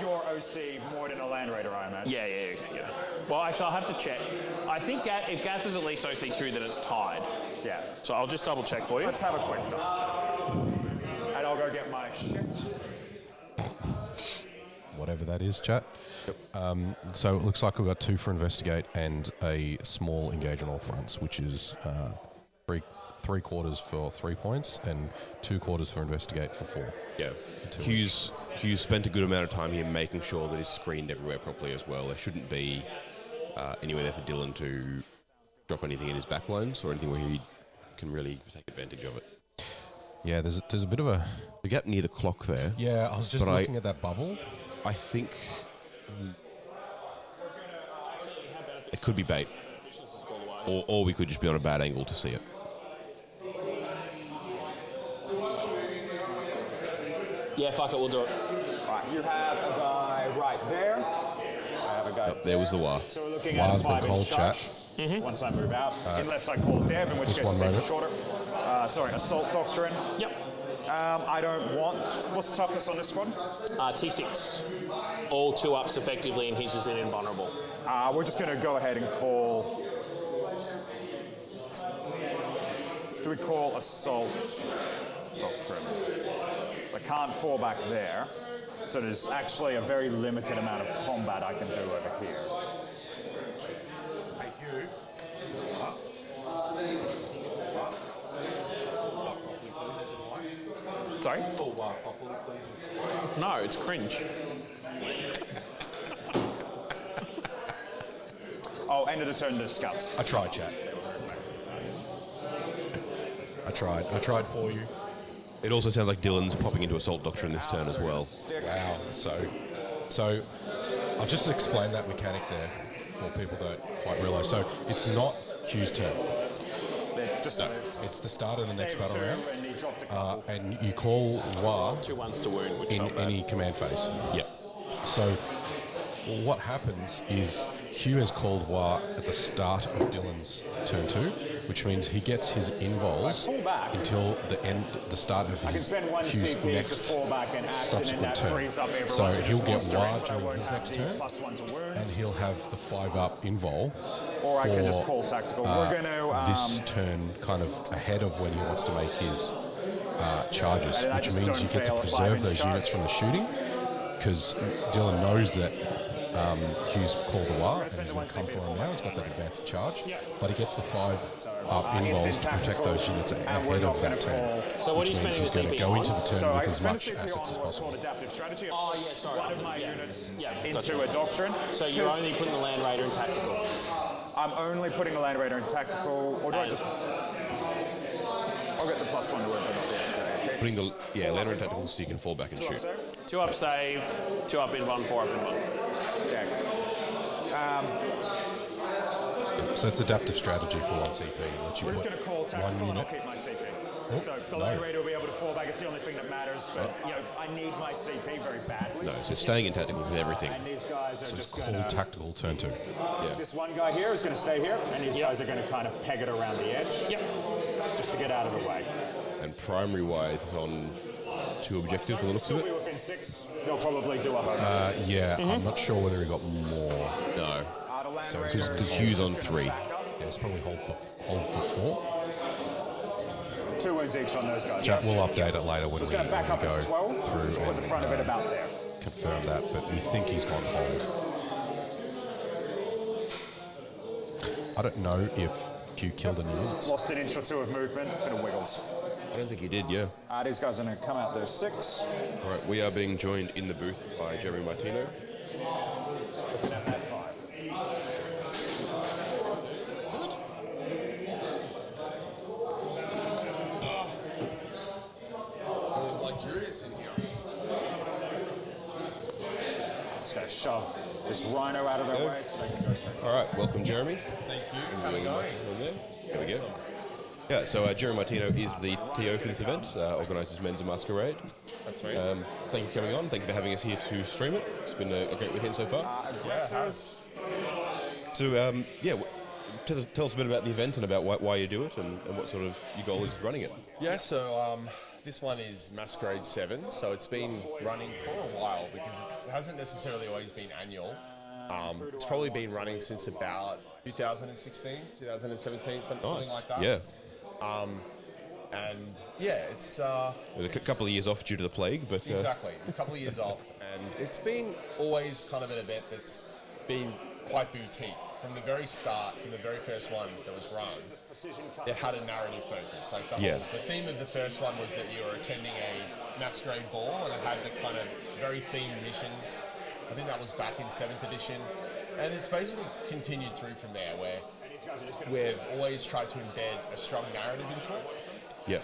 Your OC more than a Land Raider, I imagine. Yeah. Well, actually, I'll have to check. I think if Gaz is at least OC2, then it's tied. Yeah. So I'll just double check for you. Let's have a quick touch. And I'll go get my shit. Whatever that is, chat. So it looks like we've got 2 for investigate and a small engage on all fronts, which is 3 quarters for 3 points and 2 quarters for investigate for 4. Yeah. Hughes spent a good amount of time here making sure that he's screened everywhere properly as well. There shouldn't be anywhere there for Dylan to drop anything in his backlines or anything where he can really take advantage of it. Yeah, there's a bit of a... The gap near the clock there, Yeah, I was just But looking at that bubble. I think it could be bait. Or we could just be on a bad angle to see it. Yeah, fuck it, we'll do it. Right, you have a guy right there. I have a guy. There was the wire. So we're looking Wire's at a been 5-inch cold, charge. chat. Once I move out, unless I call Dev, in which Just case it's one even moment. shorter. Sorry, Assault Doctrine. Yep. I don't want. What's the toughness on this squad? T6. All 2 ups effectively, and his is an invulnerable. We're just going to go ahead and call... Do we call assault doctrine? I can't fall back there, so there's actually a very limited amount of combat I can do over here. Hey, Hugh. Sorry? No, it's cringe. Oh, end of the turn to scouts. I tried, chat. I tried for you. It also sounds like Dylan's popping into Assault Doctrine this turn as well. Wow. So I'll just explain that mechanic there for people who don't quite realise. So it's not Hugh's turn. Just It's the start of the next save battle two, round. and he dropped a couple. And you call War 2 ones to wound, which in not bad. any command phase. Yep. So what happens is Hugh has called War at the start of Dylan's turn 2, which means he gets his invols Pull back. until the start of I can his spend one Hugh's CP to next fall back and act, and then subsequent that turn. frees up everyone So to he'll just get monster War in, but I during won't his have next the turn, +1 to wound. and he'll have the 5-up invol. Or I can just for, call tactical. We're going to... this turn kind of ahead of when he wants to make his charges, And I which just means don't you get to fail a preserve 5-inch those charge. units from the shooting, because Dylan knows that Hugh's called the War, and he's going to come for him now. He's got that advanced charge, but he gets the 5-up invols to protect those units ahead of that turn. So what are which you means spending he's the going to CP go on? into the turn So I with as spend much a CP assets on as what's possible. called adaptive strategy. Oh, yeah, sorry. One of my Yeah. units Yeah, into gotcha. a doctrine. So you're only putting the Land Raider in tactical. I'm only putting the Land Raider in tactical, or do I just... I'll get the +1 to work. Putting the Land Raider tactical so you can fall back and shoot. 2 up save, 2 up in 1, 4 up in 1. Okay. So it's adaptive strategy for 1 CP. Let you We're just put going to call one tactical and I'll unit. keep my CP. Oh, So the no. Land Raider will be able to fall back. It's the only thing that matters, but you know, I need my CP very badly. No, so staying in tactical with everything. And these guys are It's just called going to... tactical turn 2. This one guy here is going to stay here, and these guys are going to kind of peg it around the edge. Yep. Just to get out of the way. And primary wise, it's on 2 objectives, the looks of Still it. be within 6. They'll probably do a home. Yeah, I'm not sure whether he got more. No. So Because Hugh's on 3. Yeah, it's probably hold for 4. 2 wounds each on those guys. Chat, we'll update it later when It's we going to back up go as 12. through Just put the front of it about there. confirm that, but we think he's gone hold. I don't know if Hugh killed any units. Lost an inch or 2 of movement for the Wiggles. I don't think he did, yeah. These guys are going to come out there 6. All right, we are being joined in the booth by Jeremy Martino. Looking at that 5. Some luxurious in here. Just going to shove this rhino out of their way so they can go straight. All right, welcome, Jeremy. Thank you. How are we going? There we go. Yeah, so Jeremy Martino is the TO for this event, organises Menza Masquerade. That's right. Thank you for coming on. Thank you for having us here to stream it. It's been a great weekend so far. Aggressors. So, tell us a bit about the event and about why you do it and what sort of your goal is running it. Yeah, so this one is Masquerade 7, so it's been running for a while because it hasn't necessarily always been annual. It's probably been running since about 2016, 2017, something like that. Yeah. And yeah, it's... It was a couple of years off due to the plague, but... Exactly, a couple of years off, and it's been always kind of an event that's been quite boutique. From the very start, from the very first one that was run, it had a narrative focus. Like the theme of the first one was that you were attending a masquerade ball, and it had the kind of very themed missions. I think that was back in 7th edition, and it's basically continued through from there, where we've always tried to embed a strong narrative into it. Yeah.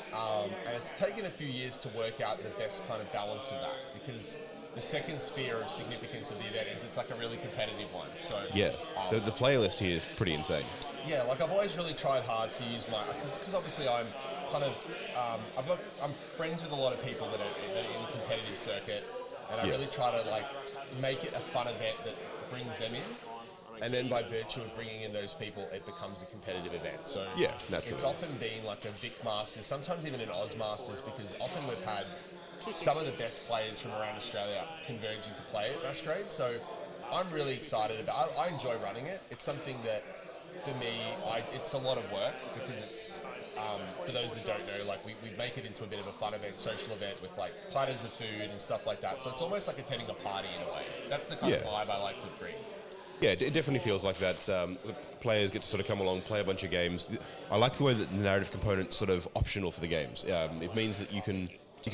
And it's taken a few years to work out the best kind of balance of that, because the second sphere of significance of the event is it's like a really competitive one. So Yeah. The playlist here is pretty insane. yeah, like I've always really tried hard to use my, because obviously I'm kind of I'm friends with a lot of people that are in the competitive circuit, and I really try to like make it a fun event that brings them in. And then by virtue of bringing in those people, it becomes a competitive event. So Yeah, naturally. it's often been like a Vic Masters, sometimes even an Oz Masters, because often we've had some of the best players from around Australia converging to play at Masquerade. So I'm really excited about. I enjoy running it. It's something that, for me, it's a lot of work because it's. For those that don't know, like we make it into a bit of a fun event, social event with like platters of food and stuff like that. So it's almost like attending a party in a way. That's the kind of vibe I like to bring. Yeah, it definitely feels like that. The players get to sort of come along, play a bunch of games. I like the way that the narrative component's sort of optional for the games. It means that you can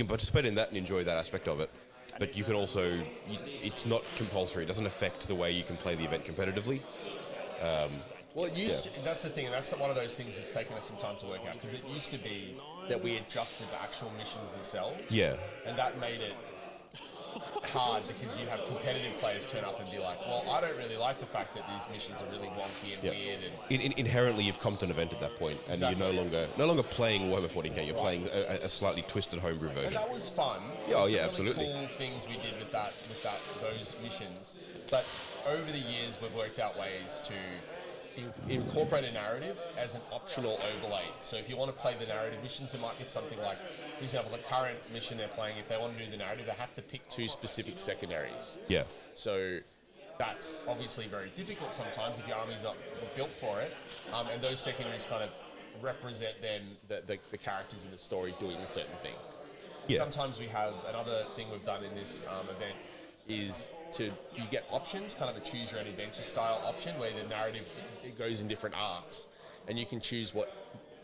participate in that and enjoy that aspect of it. But you can also, it's not compulsory. It doesn't affect the way you can play the event competitively. Well, it used to, that's the thing, and that's one of those things that's taken us some time to work out, because it used to be that we adjusted the actual missions themselves. Yeah. And that made it hard because you have competitive players turn up and be like, well, I don't really like the fact that these missions are really wonky and weird. And inherently, you've come to an event at that point, and you're no longer playing Warhammer 40k. You're playing a slightly twisted homebrew version. And that was fun. Yeah, really absolutely. Cool things we did with those missions. But over the years, we've worked out ways to incorporate a narrative as an optional overlay. So if you want to play the narrative missions, it might be something like, for example, the current mission they're playing, if they want to do the narrative, they have to pick 2 specific secondaries. Yeah. So that's obviously very difficult sometimes if your army's not built for it. And those secondaries kind of represent then the characters in the story doing a certain thing. Yeah. Sometimes we have another thing we've done in this event is you get options, kind of a choose your own adventure style option where the narrative it goes in different arcs, and you can choose what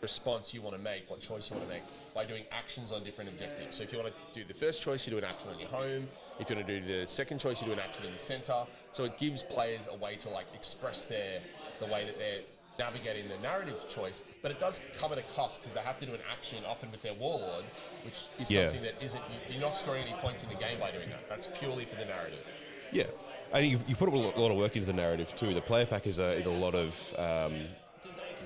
response you want to make, what choice you want to make by doing actions on different objectives. So if you want to do the first choice, you do an action on your home. If you want to do the second choice, you do an action in the center. So it gives players a way to like express the way that they're navigating the narrative choice, but it does come at a cost because they have to do an action often with their warlord, which is something that isn't, you're not scoring any points in the game by doing that. That's purely for the narrative. Yeah, and you put a lot of work into the narrative too. The player pack is a lot of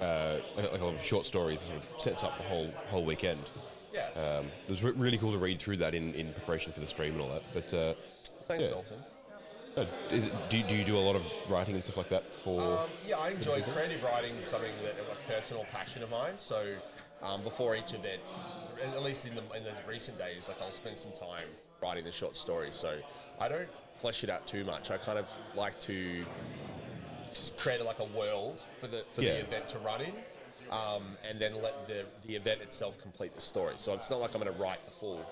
like a lot of short stories that sort of sets up the whole weekend. Yeah. It was really cool to read through that in preparation for the stream and all that. But thanks, Dalton. Do you do a lot of writing and stuff like that for? Yeah, I enjoy creative writing. Is something that a personal passion of mine. So before each event, at least in the recent days, like I'll spend some time writing the short stories. So I don't flesh it out too much. I kind of like to create like a world for the event to run in, and then let the event itself complete the story. So it's not like I'm going to write the full.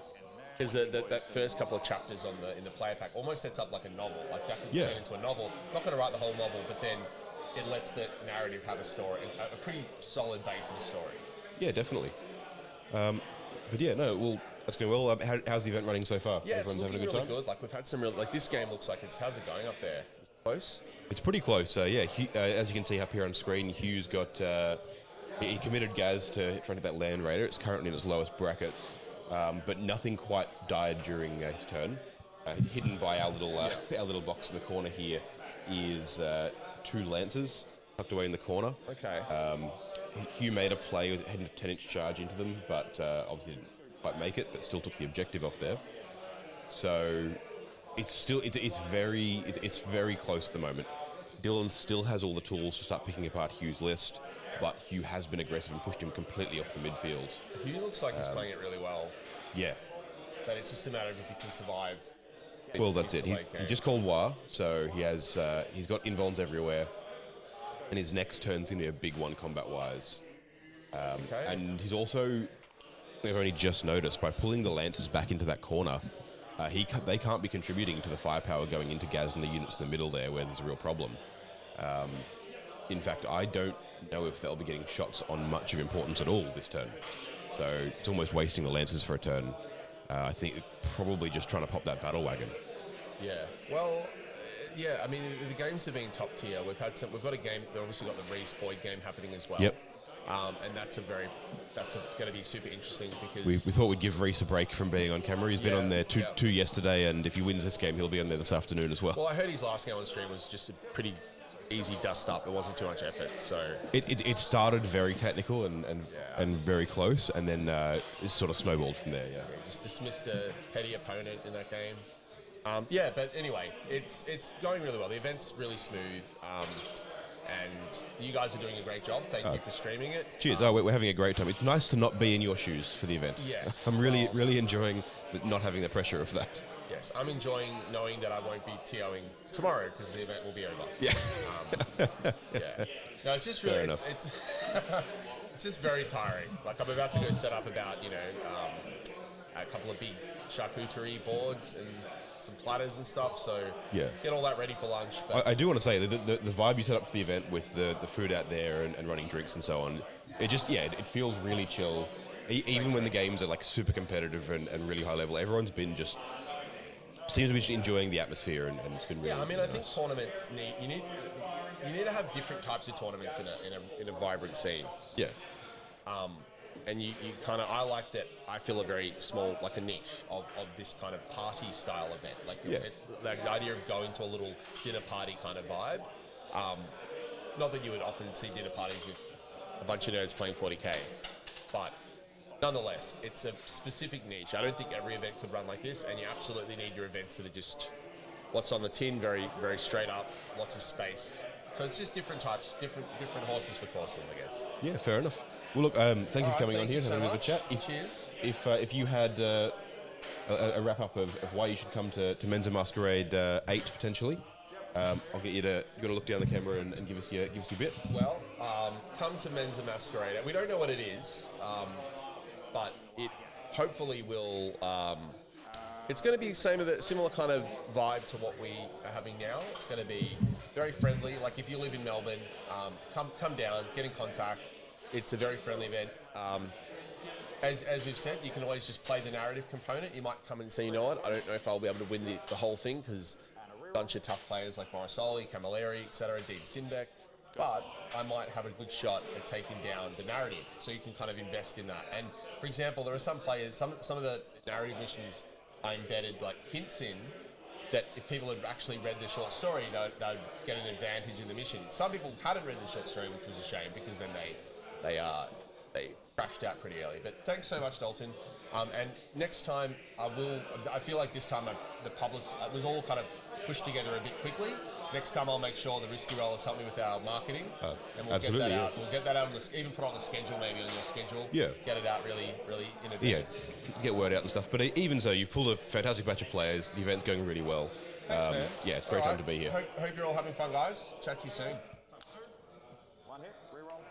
Because that first couple of chapters in the player pack almost sets up like a novel. Like that can turn into a novel. I'm not going to write the whole novel, but then it lets the narrative have a story, a pretty solid base of a story. Yeah, definitely. But yeah, no, well, that's going well. How's the event running so far? Yeah, Everyone's it's looking having a good really time? good. Like we've had some real, like this game looks like how's it going up there? Is it close? It's pretty close. Yeah, as you can see up here on screen, Hugh's got, he committed Gaz to trying to get that Land Raider. It's currently in its lowest bracket. But nothing quite died during his turn. Hidden by our little box in the corner here is 2 Lancers tucked away in the corner. Okay. Hugh made a play with heading a 10-inch charge into them, but obviously didn't quite make it, but still took the objective off there. So it's very close at the moment. Dylan still has all the tools to start picking apart Hugh's list, but Hugh has been aggressive and pushed him completely off the midfield. Hugh looks like he's playing it really well. Yeah. But it's just a matter of if he can survive. Well, that's it. He just called War, so he's got invulns everywhere, and his next turn's going to be a big one combat-wise. Okay. And he's also, they've only just noticed, by pulling the Lancers back into that corner, they can't be contributing to the firepower going into Gaz and the units in the middle there where there's a real problem. In fact, I don't know if they'll be getting shots on much of importance at all this turn. So it's almost wasting the Lancers for a turn. I think probably just trying to pop that battle wagon. Yeah. Well, yeah. I mean, the games have been top tier. We've got a game. They've obviously got the Rhys Boyd game happening as well. Yep. And that's going to be super interesting because we thought we'd give Rhys a break from being on camera. He's been on there two yesterday, and if he wins this game, he'll be on there this afternoon as well. Well, I heard his last game on stream was just a pretty easy dust up. It wasn't too much effort. So it started very technical and very close, and then it sort of snowballed from there. Yeah. Just dismissed a petty opponent in that game. But anyway, it's going really well. The event's really smooth. And you guys are doing a great job. Thank you for streaming it. Cheers. We're having a great time. It's nice to not be in your shoes for the event. Yes. I'm really enjoying not having the pressure of that. Yes, I'm enjoying knowing that I won't be TOing tomorrow because the event will be over. Yeah. Yeah. No, it's just really, it's it's just very tiring. Like I'm about to go set up about, a couple of big charcuterie boards and some platters and stuff. So get all that ready for lunch. But I do want to say that the vibe you set up for the event with the food out there and running drinks and so on, it just, it feels really chill. Even when the games are like super competitive and really high level, everyone's been just seems to be just enjoying the atmosphere and it's been really. Yeah, I mean, I think tournaments you need to have different types of tournaments in a vibrant scene. Yeah. And you kind of, I like that. I feel a very small, like a niche of this kind of party style event. Like it's like the idea of going to a little dinner party kind of vibe. Not that you would often see dinner parties with a bunch of nerds playing 40k, but nonetheless, it's a specific niche. I don't think every event could run like this, and you absolutely need your events that are just what's on the tin, very, very straight up, lots of space. So it's just different types, different horses for courses, I guess. Yeah, fair enough. Well, look, thank you for coming on here and having a good chat. Cheers. If you had a wrap up of why you should come to Menza Masquerade 8 potentially, I'll get you to look down the camera and give us your bit. Well, come to Menza Masquerade. We don't know what it is, but it hopefully will. It's going to be similar kind of vibe to what we are having now. It's going to be very friendly. Like if you live in Melbourne, come down, get in contact. It's a very friendly event. As we've said, you can always just play the narrative component. You might come and say, you know what, I don't know if I'll be able to win the whole thing because a bunch of tough players like Morosoli, Camilleri, etc., Dean Sinnbeck. But I might have a good shot at taking down the narrative, so you can kind of invest in that. And for example, there are some players, some of the narrative missions are embedded like hints in that if people had actually read the short story, they'd get an advantage in the mission. Some people hadn't read the short story, which was a shame because then they crashed out pretty early. But thanks so much, Dalton. And next time I feel like this time it was all kind of pushed together a bit quickly. Next time I'll make sure the Risky Rollers help me with our marketing. And we'll get that out. We'll get that out even put on the schedule, maybe on your schedule. Yeah. Get it out really, really in advance. Yeah, get word out and stuff. But even so, you've pulled a fantastic batch of players. The event's going really well. Thanks, man. Yeah, it's a great time to be here. Hope you're all having fun, guys. Chat to you soon. 1 hit, reroll.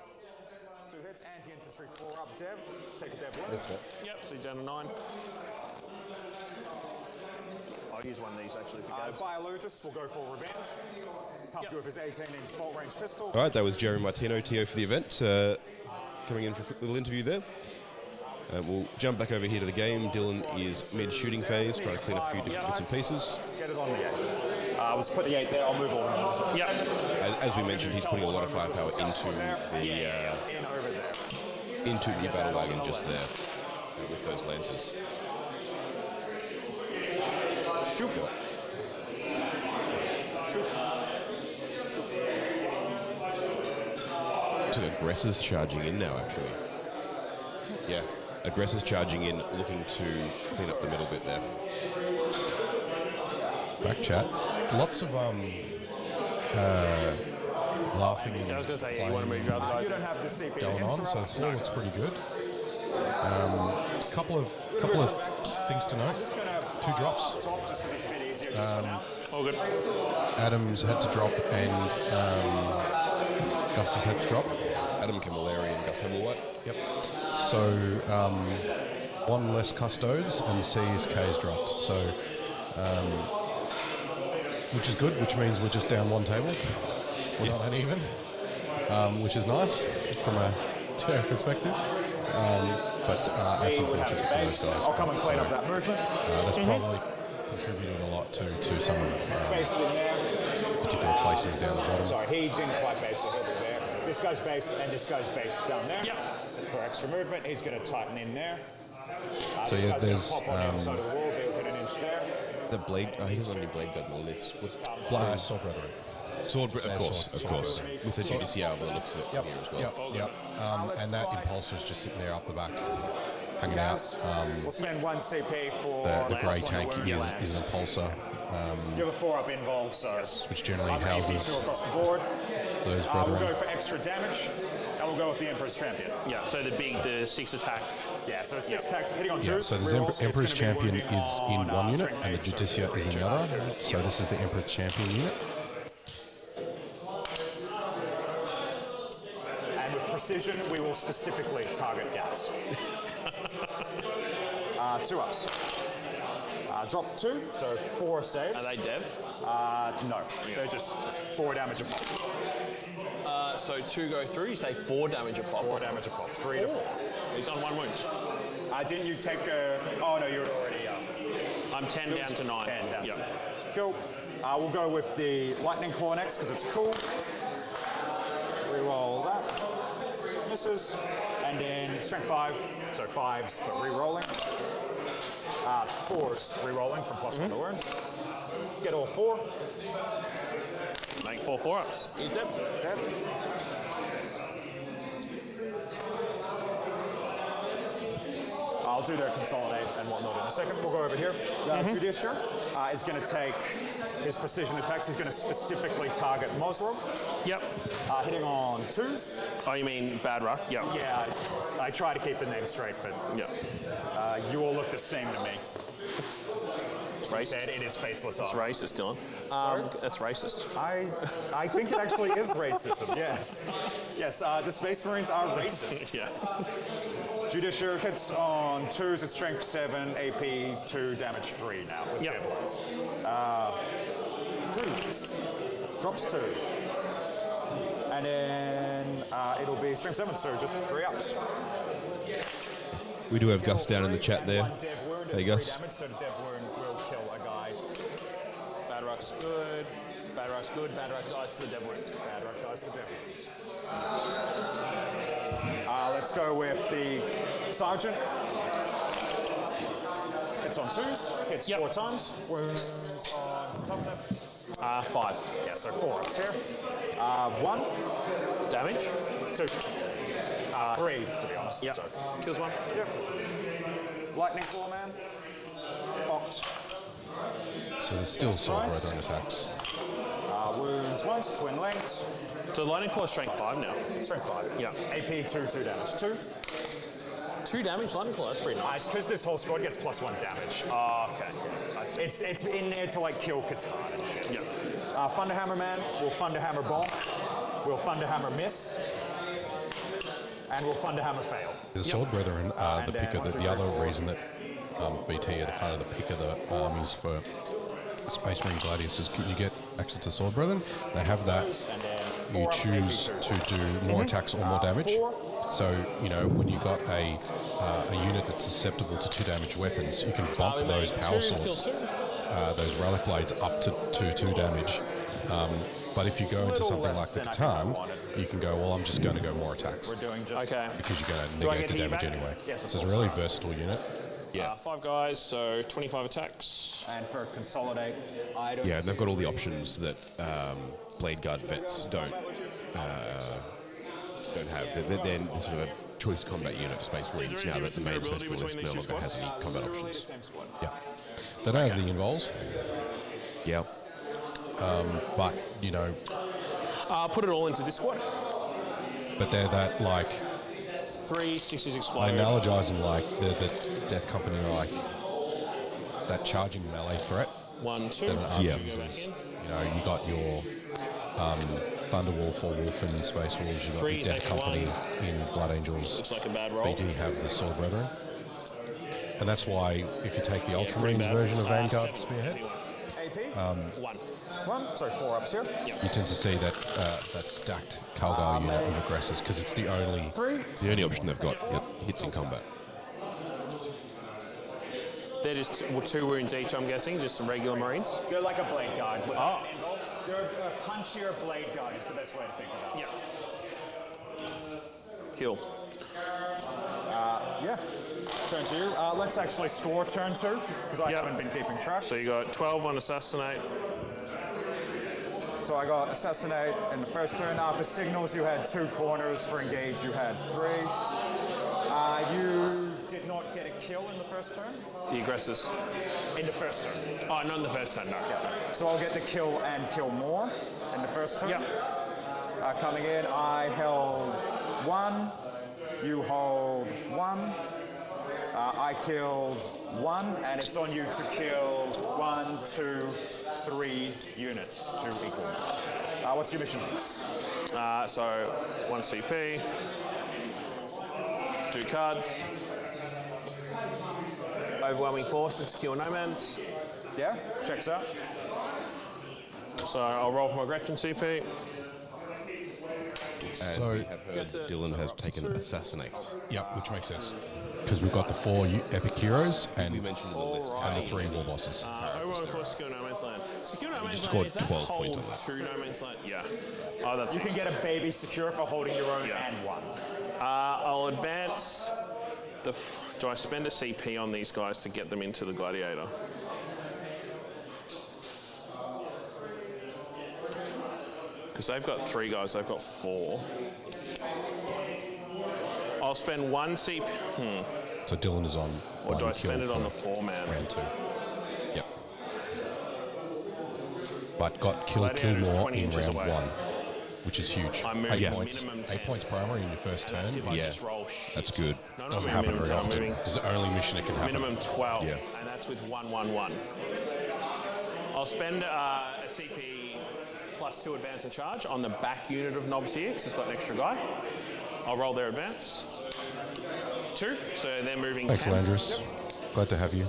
2 hits, anti-infantry, 4 up, Dev. Take a Dev left. Thanks, man. Yep, so he's down to 9. I'll use one of these actually if it goes. Biologist will go for revenge. Pump you with his 18-inch bolt range pistol. All right, that was Jeremy Martino, TO for the event, coming in for a quick little interview there. We'll jump back over here to the game. Dylan is mid-shooting phase, trying to clean up a few different bits and pieces. Get it on the 8. I'll just put the 8 there, I'll move all the numbers. Yep. As we mentioned, he's putting a lot of firepower into the battle wagon just there with those lances. Shoot. So aggressors charging in now, actually. Yeah, aggressors charging in, looking to clean up the middle bit there. Back chat. Lots of laughing and I was going to say, you want to move your other guys? You don't have the CPU going on, so the floor looks pretty good. Couple of things to note. 2 drops. All good. Adam's had to drop and Gus has had to drop. Adam Camilleri and Gus Hemmelwhite. Yep. So 1 less custodes and CSK's dropped. So which is good, which means we're just down 1 table. We're not uneven, which is nice from a TO perspective. But that's unfortunate for those guys. I'll come and clean up that movement. That's probably contributed a lot to some of particular places down the bottom. Sorry, he didn't quite base it over there. This guy's based and this guy's based down there. Yep. For extra movement, he's going to tighten in there. So yeah, there's pop on the other side of the wall, be within an inch there. The blade, he doesn't have any blade gun on the list. Sword Brethren. Of course. With the GDCR by the looks of it here as well. Yep. And that impulsor's just sitting there up the back, hanging out. We'll spend 1 CP for The grey tank is an impulsor, you have a 4-up involved, so which generally I'm aiming houses 2 across the board. those We'll brethren. go for extra damage, and we'll go with the Emperor's Champion. Yeah, so the 6 attack. Yeah, so 6 attacks hitting on Yeah, 2s. so the rerolls, Emperor's it's gonna be Champion wounding is on, in one unit, strength and the 8, so Judicia is in the 3 other. to 2. So this is the Emperor's Champion unit. And with precision, we will specifically target gas. 2 ups. Drop 2, so 4 saves. Are they dev? No, they're just 4 damage a pop. So 2 go through, you say 4 damage a pop. 4 damage a pop. 3 to 4. He's on 1 wound. Didn't you take a... Oh, no, you're already... I'm 10 down to 9. 10 down. Yeah. Cool. We'll go with the Lightning Claw next because it's cool. Reroll that. Misses. And then strength 5. So 5s for rerolling. 4s rerolling from +1 to wound. Get all 4. Make 4 4-ups. He's dead. Dead. I'll do the consolidate and whatnot in a second. We'll go over here. Judiciary is going to take his precision attacks. He's going to specifically target Mosrob, Yep. hitting on 2s. Oh, you mean Bad Ruck? Yep. Yeah, I try to keep the name straight, but Yep. you all look the same to me. It's He said racist. it is faceless It's art. racist, Dylan. That's racist. I think it actually is racism, yes. Yes, the Space Marines are racist. Yeah. Judiciary hits on 2s, it's strength 7, AP 2, damage 3 now with Yep. Devils. 2s, drops 2. And then it'll be strength 7, so just 3 ups. We do have Gus down in the chat there. One dev wound Hey, and Gus. 3 damage, so dev wound will kill a guy. Bad Ruck's good. Bad Ruck's good. Bad Ruck dies to the Dev Wound. Bad Rock dies to dev wounds. Let's go with the Sergeant. It's on 2s, hits Yep. 4 times. Wounds on toughness. 5. Yeah, so 4 ups here. 1, Damage? 2, 3 to be honest. Yep. So, Kills 1. yep. Lightning Claw Man. Popped. So there's still Sword Brethren attacks. Wounds once, twin linked. So Lightning Claw strength 5 now. Strength 5. Yeah. AP 2, 2 damage. 2. 2 damage Lightning Claw, that's pretty nice. It's because this whole squad gets +1 damage. Oh, okay. It's in there to like kill Catan and shit. Yeah. Thunderhammer Man will Thunderhammer bonk. We'll Thunderhammer miss. And we'll Thunderhammer fail. The Sword Brethren are And the then pick of 1, 2, the 3, other 4. reason that BT are the kind of the pick of the armies for Space Marine Gladius is you get access to Sword Brethren. They have that. And then You 4 ups, choose AP 2. to do more attacks or more damage. 4. So, you know, when you got a unit that's susceptible to 2 damage weapons, you can bump those power swords, those relic blades up to 2 damage. But if you go into Little something less like the than I think I Catan, wanted. you can go, well, I'm just going to go more attacks We're doing just Okay. because you're going to Do I negate get the to damage get back? anyway. Yes, of So it's a course. really versatile unit. Yeah. 5 guys, so 25 attacks. And for consolidate, I don't Yeah, and see they've got all the a options that Blade Guard vets don't have. They're sort of a choice combat unit for Space Marines now that the main Space Marine list no longer has any combat options. same squad. Yeah. They don't have the invols, Yeah. but, you know, Put it all into this squad. but they're that, like, 3 60s I explode. analogize them like the Death Company are like that charging melee threat. 1 2. That an Yeah. archer uses. You know, you got your Thunderwolf or Wolf in Space Wolves, you got 3 your is Death Company 81. in Blood Angels. Looks like a bad roll. BT have the Sword Brethren. And that's why if you take the Pretty Ultramarines bad. version of Vanguard 7. Spearhead, Anyway, AP? 1. 1. So 4 ups here. you tend to see that that stacked Calgar unit of aggressors because it's the only 3. It's the only option they've got that hits in combat. They're just 2 wounds each, I'm guessing, just some regular Marines. They're like a blade guard. With Ah. an invul. They're a punchier blade guard is the best way to think about it. Yeah. Kill. Yeah. Turn 2. Let's actually score turn 2 because I Yep. haven't been keeping track. So you got 12 on Assassinate. So I got Assassinate in the first turn. For signals, you had 2 corners. For engage, you had 3. You did not get a kill in the first turn. The aggressors. In the first turn. Oh, not in the first turn, no. Yeah. So I'll get the kill and kill more in the first turn. Yep. Coming in, I held 1. You hold 1. I killed 1, and it's on you to kill 1, 2, 3 units to equal. What's your mission? So 1 CP, 2 cards, overwhelming force and secure nomads. Yeah, checks out. So I'll roll for my Gretchen CP. So, We have heard that Dylan has taken assassinate. yep, which makes sense. Because we've got the 4 epic heroes and, We mentioned in the list. and the 3 war bosses. Overwhelming force, secure no man's land. Secure no man's just land, scored is that 12 hold points on that. 2 no man's land? Yeah. Oh, that's You can get a baby secure for holding your own Yeah. and 1. I'll advance the. Do I spend a CP on these guys to get them into the gladiator? Because they've got 3 guys, they've got 4. I'll spend 1 CP. So Dylan is on. Or do I one spend it kill on the for 4-man? round 2? Yep. But got kill Gladiator's more 20 in inches round away. 1, which is huge. I'm 8 moving points. minimum 8 10. points per armor in your first turn. If I Yeah, just roll shit. that's good. No, not Doesn't moving happen minimum very 10, I'm often. moving It's the only mission it can happen. minimum 12, Yeah. and that's with 111. I'll spend a CP plus 2 advance and charge on the back unit of Knobs here, because it's got an extra guy. I'll roll their advance. 2, so they're moving Thanks, 10. Landris. Glad to have you.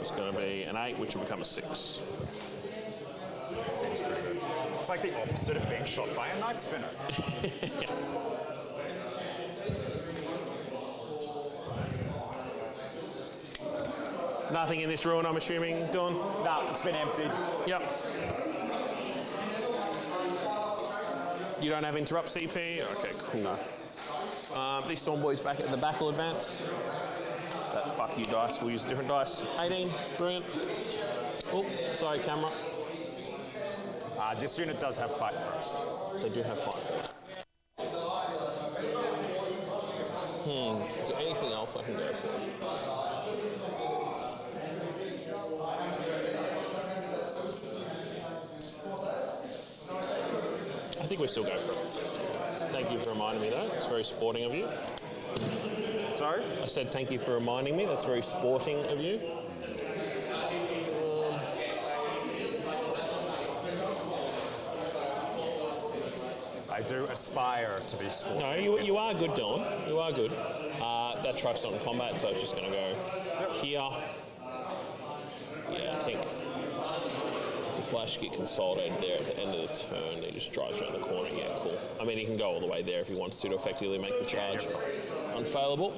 It's going to be an 8, which will become a 6. Seems pretty good. It's like the opposite of being shot by a night spinner. Nothing in this ruin, I'm assuming, Dylan? Nah, it's been emptied. Yep. You don't have interrupt CP? Okay, cool. These Storm Boys back at the back will advance. Fuck you dice, we'll use a different dice. 18, brilliant. Oh, sorry, camera. This unit does have fight first. They do have 5 first. Is there anything else I can go for? I think we still go for it. Thank you for reminding me though. It's very sporting of you. Sorry? I said thank you for reminding me. That's very sporting of you. I do aspire to be sporting. No, you are good, Dylan. You are good. That truck's not in combat, so it's just going to go here. Yeah, I think the flash get consolidated there at the end of the turn. He just drives around the corner. Yeah, cool. I mean, he can go all the way there if he wants to effectively make the charge unfailable.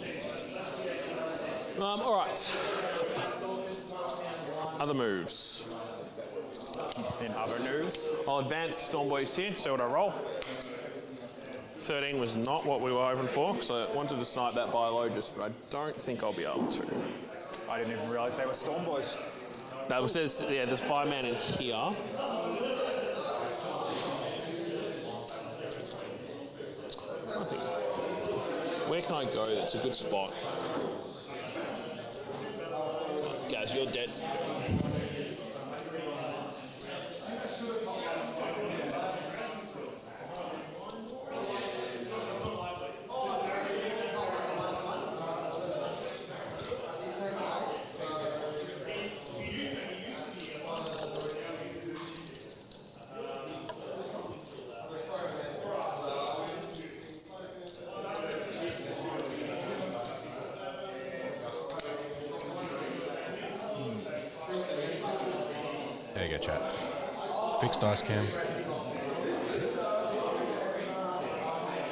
All right. Other moves. In other news, I'll advance Storm Boys here. So what I roll? 13 was not what we were hoping for, because I wanted to snipe that biologist, but I don't think I'll be able to. I didn't even realise they were Storm Boys. No, it says, yeah, there's 5 man in here. I think, where can I go that's a good spot? Guys, you're dead. There you go, chat. Fixed dice cam.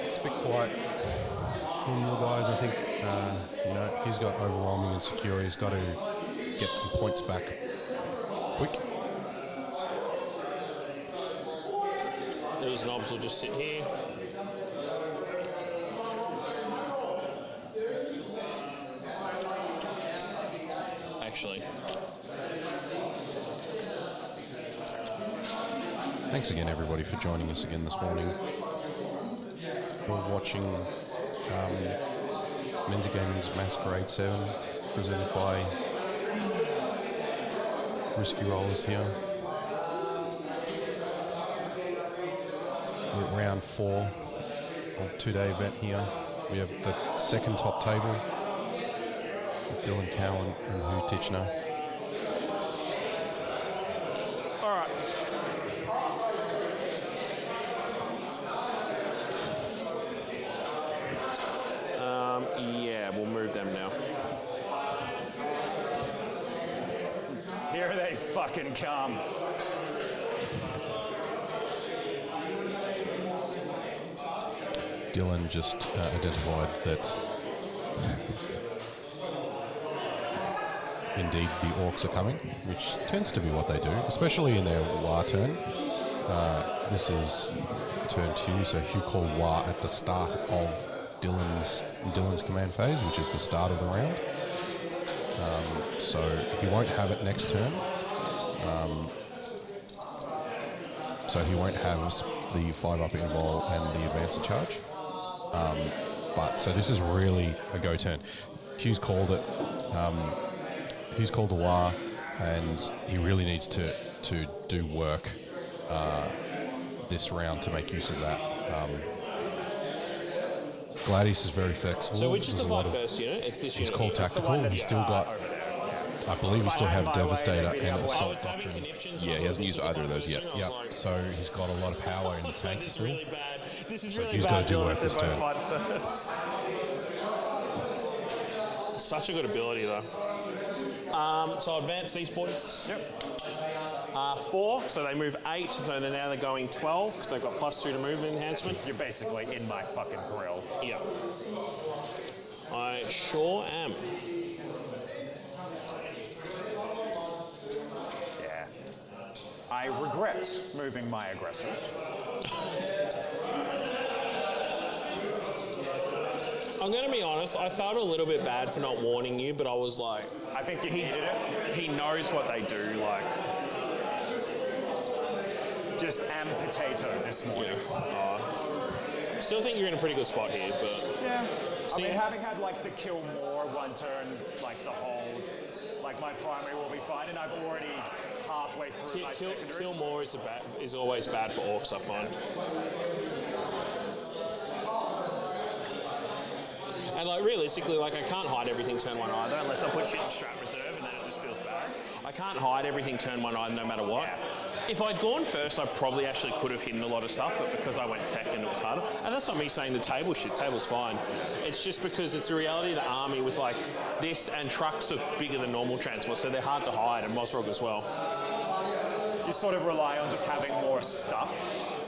It's a bit quiet from the guys. I think, he's got overwhelming and secure. He's got to get some points back quick. These knobs will just sit here. Actually, Thanks again, everybody, for joining us again this morning. We're watching Menza Masquerade VII, presented by Risky Rollers here. We're at round 4 of 2-day event here. We have the second top table with Dylan, Cowan and Hugh Titchener. All right. Yeah, we'll move them now. Here they fucking come. Dylan just identified that indeed the orcs are coming, which tends to be what they do, especially in their war turn. This is turn 2, so Hugh called war at the start of Dylan's command phase, which is the start of the round. So he won't have it next turn. So he won't have the 5-up invul and the advance charge. But so this is really a go turn. Hugh's called it. Hugh's called the war, and he really needs to do work this round to make use of that. Gladius is very flexible. So which is There's the a lot fight of- first unit? It's this He's unit. called here. tactical. He's still got, I believe he's still have Devastator and Assault Doctrine. Yeah, he hasn't used either of those yet. Yep. So he's got a lot of power in the tanks This is still. really bad. This is So really Hugh's bad. got to do Dylan, work if this they both turn. fight first. Such a good ability, though. So I'll advance these boys. Yep. 4, so they move 8, so now they're going 12 because they've got +2 to move enhancement. You're basically in my fucking grill. Yeah. I sure am. Yeah. I regret moving my aggressors. I'm going to be honest, I felt a little bit bad for not warning you, but I was like, I think you needed it. he knows what they do, like. Just am potato this morning. Still think you're in a pretty good spot here, but Yeah. I See- mean, having had like the kill more one turn, like the hold, like my primary will be fine, and I've already halfway through my secondaries. kill more is always bad for orcs, I find. And like realistically, like I can't hide everything turn 1 either, unless I put shit in strat reserve, and then it just feels bad. I can't hide everything turn 1 either, no matter what. If I'd gone first, I probably actually could have hidden a lot of stuff, but because I went second, it was harder. And that's not me saying the table shit. Table's fine. It's just because it's the reality of the army with like this, and trucks are bigger than normal transport, so they're hard to hide, and Mosrog as well. You sort of rely on just having more stuff.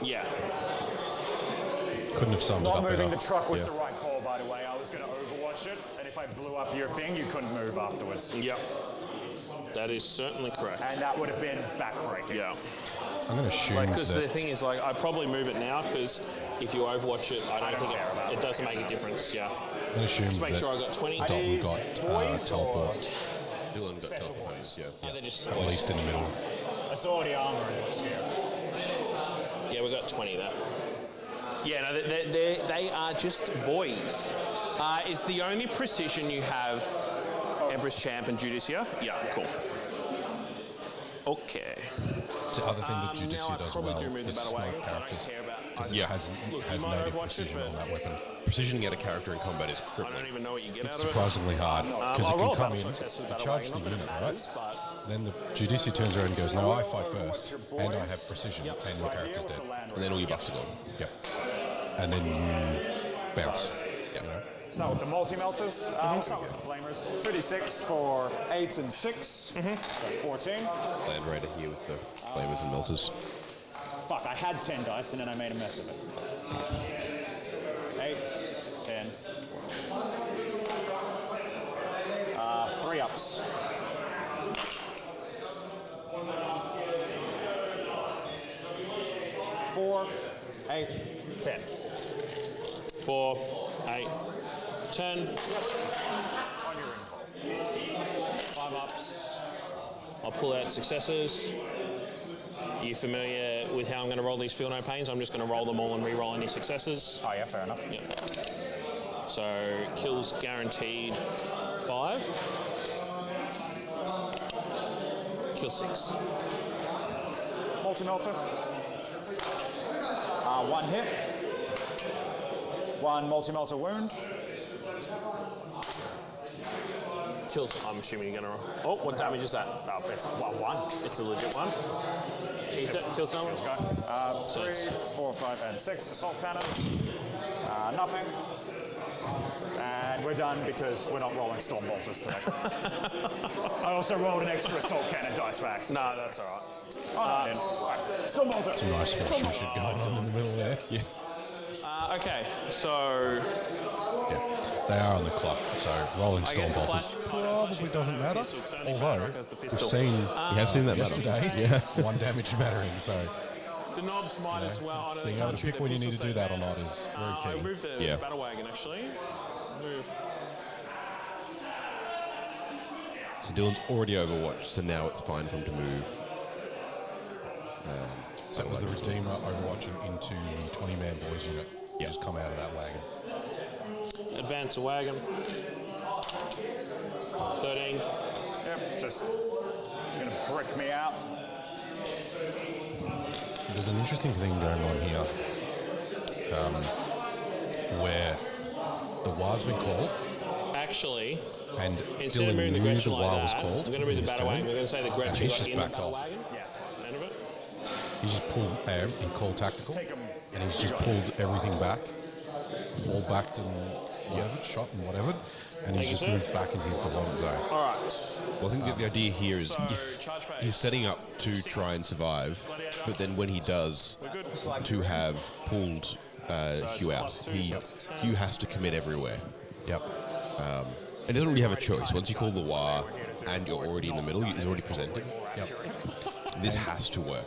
Yeah. Couldn't have summed it Not up moving better. the truck was Yeah. the right call, by the way. I was going to overwatch it, and if I blew up your thing, you couldn't move afterwards. Yep. That is certainly correct. And that would have been backbreaking. Yeah. I'm going to assume Because that the thing is, like, I'd probably move it now because if you overwatch it, I don't think it doesn't make a difference. Yeah. I'm going to assume Just make that sure I got 20. Dalton These got boys teleport Dylan got Special teleported, yeah. Yeah, they're just at least in the middle. I saw the armor in this here. Yeah, we got 20 there. Yeah, no, they are just boys. Is the only precision you have Empress Champ and Judicia? Yeah, cool. Okay. The other thing that Now Judicia I does probably well do move the is battle smoke wagon, so I don't characters. care about. Because Yeah. it has Look, native you might overwatch it, precision on but- that weapon. Precisioning at a character in combat is I crippling. don't even know what you get It's out of it. surprisingly hard because I'll it roll can a come in battle test with and battle charge wagon, the not that it unit, matters, right? but Then the Judicia turns around and goes, no, I fight first, and I have precision, and your Right here character's with dead. the land And then all your buffs are gone. Yep. And then you bounce. Yeah. You know? Start with the multi-melters. I'll start with the flamers. 2d6 for 8 and 6. So 14. Land Raider here with the flamers and melters. Fuck, I had 10 dice and then I made a mess of it. 8, 10. 3 ups. Four, 8, 10. 4, 8, 10. On your info. 5 ups. I'll pull out successes. Are you familiar with how I'm going to roll these Feel No Pains? I'm just going to roll them all and re-roll any successes. Oh yeah, fair enough. Yeah. So kills guaranteed 5. Kill 6. Multi-melter. One hit. One multi-melter wound. Kills. I'm assuming you're gonna. Oh, what damage is that? It's one. It's a legit one. He's dead. Kill someone. So 3, it's 4, 5, and 6. Assault cannon. Nothing. And we're done because we're not rolling storm bolters today. I also rolled an extra assault cannon dice back. no, that's all right. Right. Storm bolter. Some nice sportsmanship going on in the middle there. Yeah. Okay, so Yeah. They are on the clock, so rolling storm guess the bolters flash- probably doesn't matter. Although Because the we've pistol. seen You have seen that battle. yesterday, Yeah. one damage mattering. So the knobs might as well. I know being they able can't to shoot pick their when you need pistols, to do they that or advance. not is very I key. moved the Yeah. battle wagon actually. Move. So Dylan's already overwatched, so now it's fine for him to move. So it was the Redeemer overwatching into the 20-man boys unit. Yeah. Just come out of that wagon. Advance the wagon. 13. Yep, just gonna brick me out. There's an interesting thing going on here where the war's been called Actually, and instead of Dylan moving the knew the Gretchen war like was that, called. I'm going to move the He was battle wagon. going, We're going to say the and Gretchen he's got just in the backed battle off. wagon. Yes. End of it. He's just pulled, he called tactical, Take 'em. and he's just pulled everything back, fall backed and whatever, shot and whatever, and he's Thank you, just sir. moved back into his development zone. All right. Well, I think that the idea here is So, if charge phase. he's setting up to try and survive, but then when he does, We're good. to have pulled Hugh out, +2, so it's a 10. Hugh has to commit everywhere. Yep. And he doesn't really have a choice. Once you call the war and you're already in the middle, he's already presented. Yep. This has to work.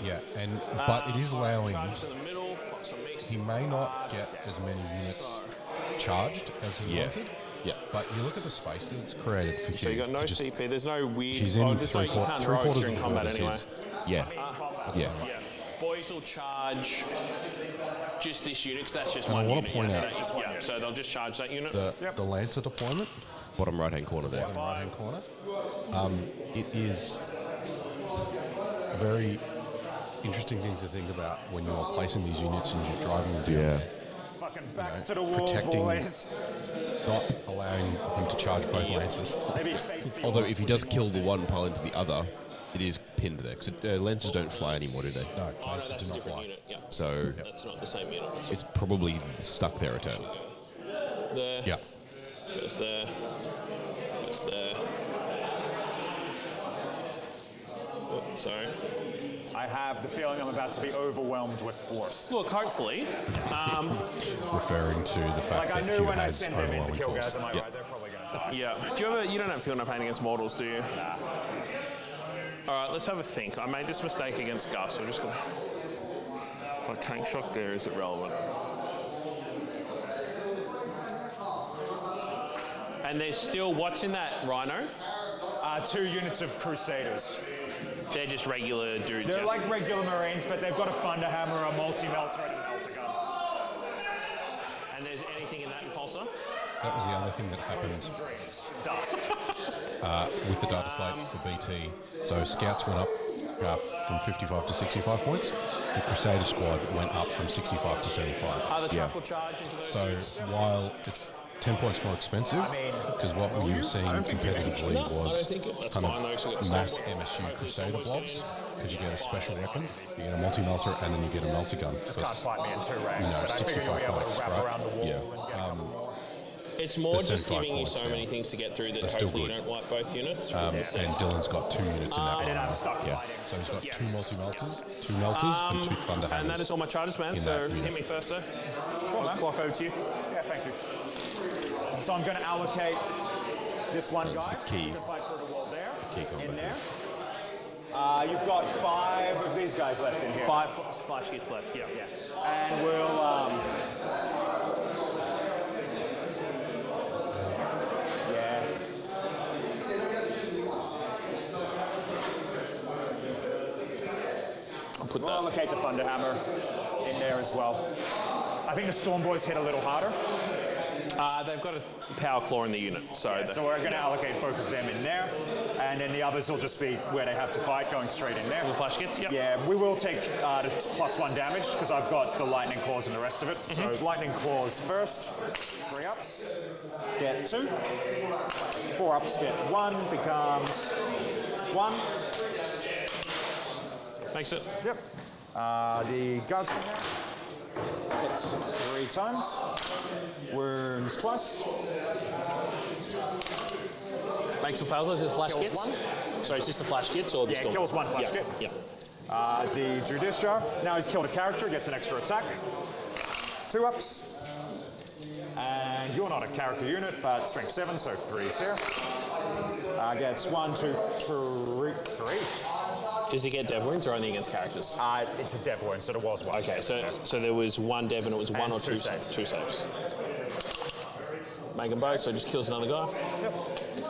Yeah, and but it is allowing. Charge to the middle. Some mix. He may not get as many units charged as he Yeah. wanted. Yeah. But you look at the space that's created for So you Hugh got no to just- CP. There's no weird. She's in there's no, you can't three heroic quarters during of the combat orders anyway. is- Yeah. Yeah. Yeah. Boys will charge just this unit, 'cause that's just And I one wanna unit. point yeah. out- That's just one. So they'll just charge that unit. the Lancer deployment, Bottom right-hand corner there. bottom right-hand corner. It is a very interesting thing to think about when you're placing these units and you're driving them down. Fucking backs to the wall, protecting- boys. Not allowing him to charge both Lancers. Maybe face the Although odds if he would does be kill more the sensible. one pile into the other, it is pinned there. Because Lancers don't fly anymore, do they? No, Oh, no, Lancers that's do a not different fly. unit. Yeah. So That's not the same unit. it's probably stuck there a turn. There. Yeah. Goes there. Goes there. Oh, sorry. I have the feeling I'm about to be overwhelmed with force. Look, hopefully. Referring to the fact Like I that knew Hugh when I has send them in to overwhelming kill force. guys, I'm like, Yeah. right, they're probably gonna die. Yeah. You don't feel no pain against mortals, do you? Nah. All right, let's have a think. I made this mistake against Gus. I'm just gonna. My tank shock there is irrelevant. And there's still what's in that Rhino? 2 units of Crusaders. They're just regular dudes. They're yeah? like regular Marines, but they've got a Thunder Hammer, a multi-melter, and a melter gun. And there's anything in that impulsor? That was the other thing that happened Dust. with the data slate for BT. So scouts went up from 55 to 65 points. The Crusader squad went up from 65 to 75. Are the truck will charge into those So dudes? while it's 10 points more expensive, because what we were seeing competitively was think it- that's kind fine, though, 'cause we've got of the mass stomach. MSU Crusader blobs, because you get a special weapon, you get a multi-melter, and then you get a melter gun. Just can't fight me in 2 ranks, you know, but I figure you'll 65 be able points, to wrap right? around the wall Yeah. and get a couple more. It's more There's just 75 giving you points so down. many things to get through that They're still hopefully you good. don't wipe both units. And Dylan's got 2 units in that And then I'm line. stuck Yeah. fighting. So he's got 2 multi-melters, 2 melters, and 2 thunder hammers. And that is all my charges, man. in So that unit. hit me first, sir. Sure, man. Clock over to you. Yeah, thank you. So I'm going to allocate this one That's guy. the key. You can fight through the wall there. Key combat, in there. You've got 5 of these guys left in here. Five flash hits left. Yeah. And we'll. Yeah. I'll put We'll that. allocate the Thunder Hammer in there as well. I think the Storm Boys hit a little harder. They've got a power claw in the unit, so So we're going to allocate both of them in there, and then the others will just be where they have to fight, going straight in there. the flash kits. Yep. Yeah, we will take the +1 damage because I've got the lightning claws and the rest of it. So lightning claws first, 3 ups, get 2. 4 ups, get 1, becomes 1. Makes it. Yep. The guardsman there hits 3 times, wounds twice. Makes some fails. Is flash Kills kits? 1. So is this the flash kits or the Yeah, storm? kills 1 flash kit. Yeah. The Judicia, now he's killed a character, gets an extra attack. 2 ups. And you're not a character unit, but strength 7, so 3's here. Gets 1, 2, 3. Does he get dev wounds or only against characters? It's a dev wound, so there was 1. Okay, so there was 1 dev and it was 1 And or 2 2 saves. 2 saves. Make them both, so it just kills another guy. Yep.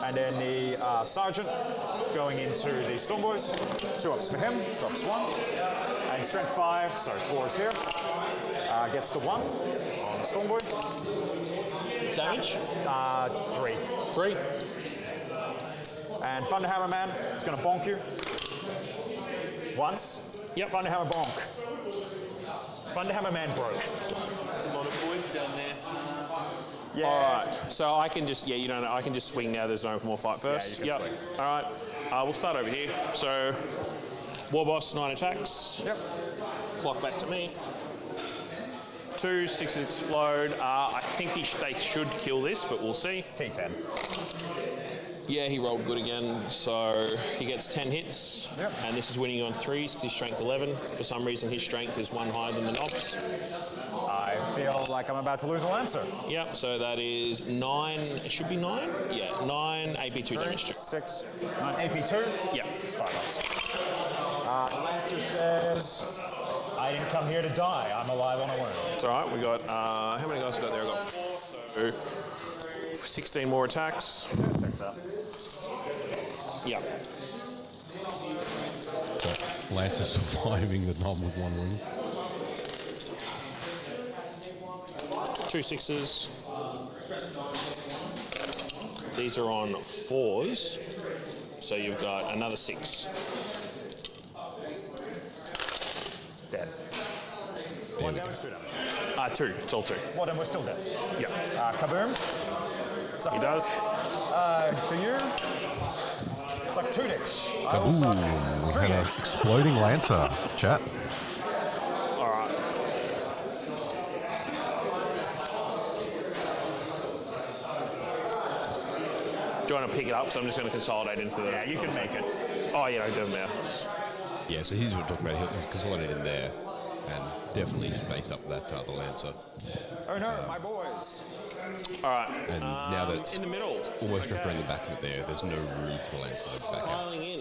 And then the Sergeant going into the Storm Boys. 2 ups for him, drops 1. And strength 5, so 4 is here. Gets the 1 on the Storm Boy. Damage? 3. 3. And Thunderhammer Man is going to bonk you. Once. Yep. Thunderhammer bonk. Thunderhammer Man broke. There's a lot of boys down there. Yeah. All right, so I can just, you don't know, I can just swing now, there's no more fight first. Yeah, you can Yep. All right, we'll start over here. So, War Boss, 9 attacks. Yep. Clock back to me. 2, 6 explode. I think they should kill this, but we'll see. T10. Yeah, he rolled good again, so he gets 10 hits. Yep. And this is winning on 3s, 'cause his strength 11. For some reason, his strength is 1 higher than the knobs. I feel like I'm about to lose a Lancer. Yep, so that is 9, it should be 9? Yeah, 9 AP2 damage to. 6. 9 AP2. Yeah. 5 ups. Lancer says, I didn't come here to die. I'm alive on a wound. It's all right, we got, how many guys we got there? We got 4, so 16 more attacks. Checks out. Yeah. So Lance is surviving the knob with 1 wound. 2 6s. These are on 4s, so you've got another 6. Dead. There 1 we go. damage, 2 damage. 2, it's all 2. Well, then we're still dead. Yeah, Kaboom. he does. For you, suck 2 dicks. I will Ooh, suck we've 3 had an dicks. exploding Lancer, chat. All right. Do you want to pick it up? So I'm just going to consolidate into the... Yeah, you can make it. Oh, yeah, it doesn't matter. Yeah, so here's what we're talking about. He'll consolidate in there and definitely just base up that the Lancer. Oh no, my boys. All right. And now that it's in the middle. almost wrapped around the back of it there's no room for the Lancer to back out. Piling in.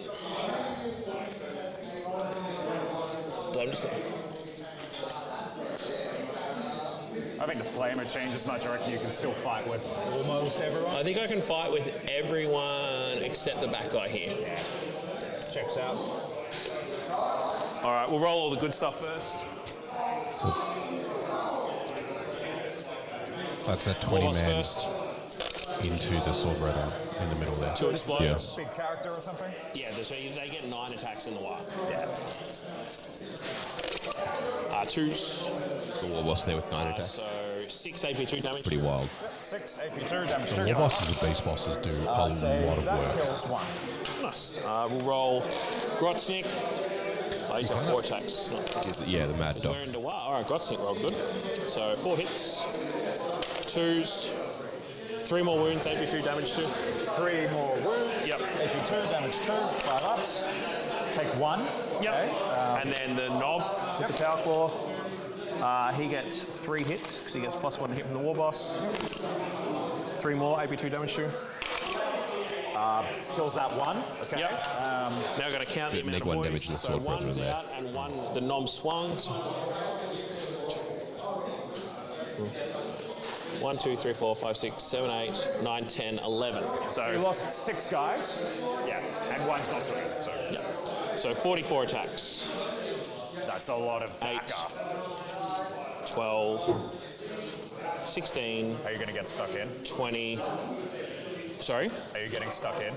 I'm just going I think the flamer changes much. I reckon you can still fight with almost everyone. I think I can fight with everyone except the back guy here. Checks out. All right, we'll roll all the good stuff first. That's that 20 Warboss man first. into the sword rider in the middle there. 2 explodes. Big character or something? Yeah, so they get 9 attacks in the wild. Yeah. 2s. The War Boss there with 9 attacks. So 6 AP2 damage. Pretty wild. 6 AP2 damage. The 2. war bosses and base bosses do a lot of that work. kills 1. Nice. We'll roll Grotznik. Oh, he's got 4 attacks. Yeah, the Mad He's Dog. wearing the wire. All right, Grotznik rolled good. So 4 hits. 2s. 3 more wounds, AP2 damage 2. 3 more wounds. Yep. AP2 damage 2. 5 ups. Take 1. Yep. Okay. And then the knob with the power claw. He gets 3 hits because he gets +1 hit from the war boss. 3 more AP2 damage 2. Kills that 1. Okay. Yep. Now I've got to count the amount neg of 1 boys. damage to the So sword brother 1's in there. out and 1 the knob swung. So 1, 2, 3, 4, 5, 6, 7, 8, 9, 10, 11. So you lost 6 guys. Yeah. And 1's not swinging. So Yeah. So 44 attacks. that's a lot of 8, backup. 12, 16. Are you going to get stuck in? 20. Sorry? Are you getting stuck in?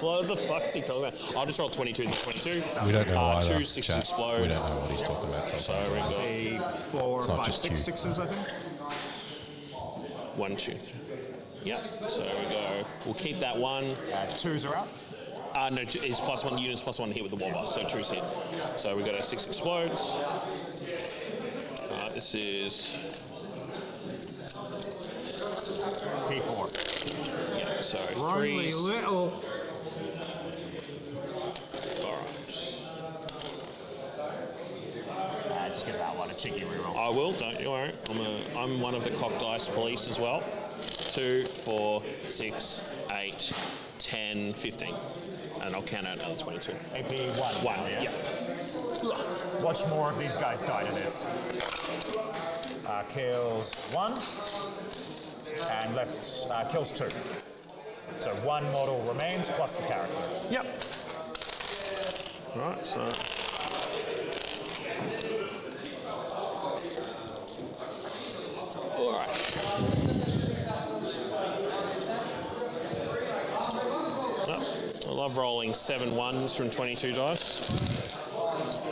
What the fuck is he talking about? I'll just roll 22 to 22. We don't know either. 2 6 Chat. explode. We don't know what he's talking about. So Sometimes. we got 4, not 5, just 6 you. sixes, I think. 1, 2. Yep. So we go. We'll keep that one. 2s are out. No, it's +1 units, +1 hit with the wobber, so 2's hit. So we got our 6 explodes. This is T4. yeah. So Only 3s. little. All right. Just give that one a cheeky reroll. I will. Don't you worry. I'm one of the cocked dice police as well. 2, 4, 6, 8, 10, 15. And I'll count out another 22. AP 1. 1, yeah. Watch more of these guys die to this. Kills 1. And left kills 2. So 1 model remains plus the character. Yep. Right, so. All right. I love rolling 7 1s from 22 dice.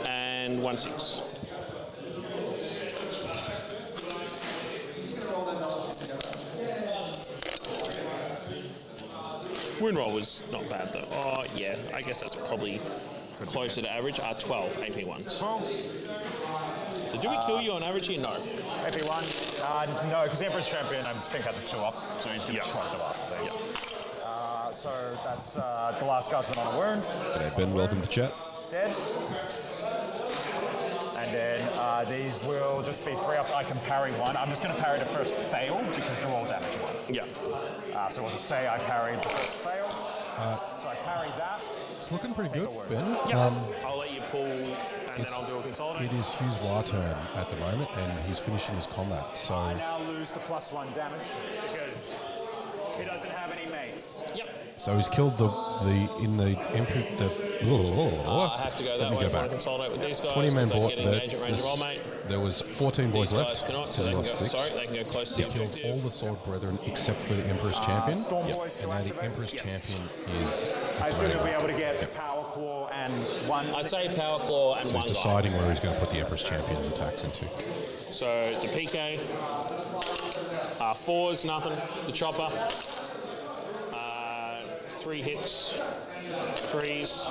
And 1 6. Wound roll was not bad though. Oh yeah, I guess that's probably closer to average. 12 AP ones. 12. So do we kill you on average here? No. AP 1. No, because Emperor's Champion, I think, has a 2-up, so he's going to try the last of these. So that's the last guardsman on a wound. G'day, Ben. Welcome to chat. Dead. And then these will just be 3-ups. I can parry 1. I'm just going to parry the first fail because they're all damage 1. Yeah. So we'll just say I parried the first fail. So I parried that. It's looking pretty Take good, a word. Ben. Yeah. I'll let you pull, and then it's- I'll do a consolidate. It is Hugh's war turn at the moment, and he's finishing his combat. I So now lose the +1 damage because he doesn't have any mates. Yep. he's killed the in the emperor. I have to go that way if I want to consolidate with these guys. 20 men 'cause they bought get engagement range of roll, mate. There was 14 boys These left. guys cannot, so because they he can lost go, 6. sorry, they can go close to He the killed objective. all the sword brethren except for the Emperor's champion. Storm Boys to And now the activate? Emperor's Yes. champion is. I assume he'll be able to get Power Claw and 1. I'd say Power Claw and So one he's guy. deciding where he's going to put the Emperor's champion's attacks into. So the PK, 4's nothing. The chopper, 3 hits, 3s,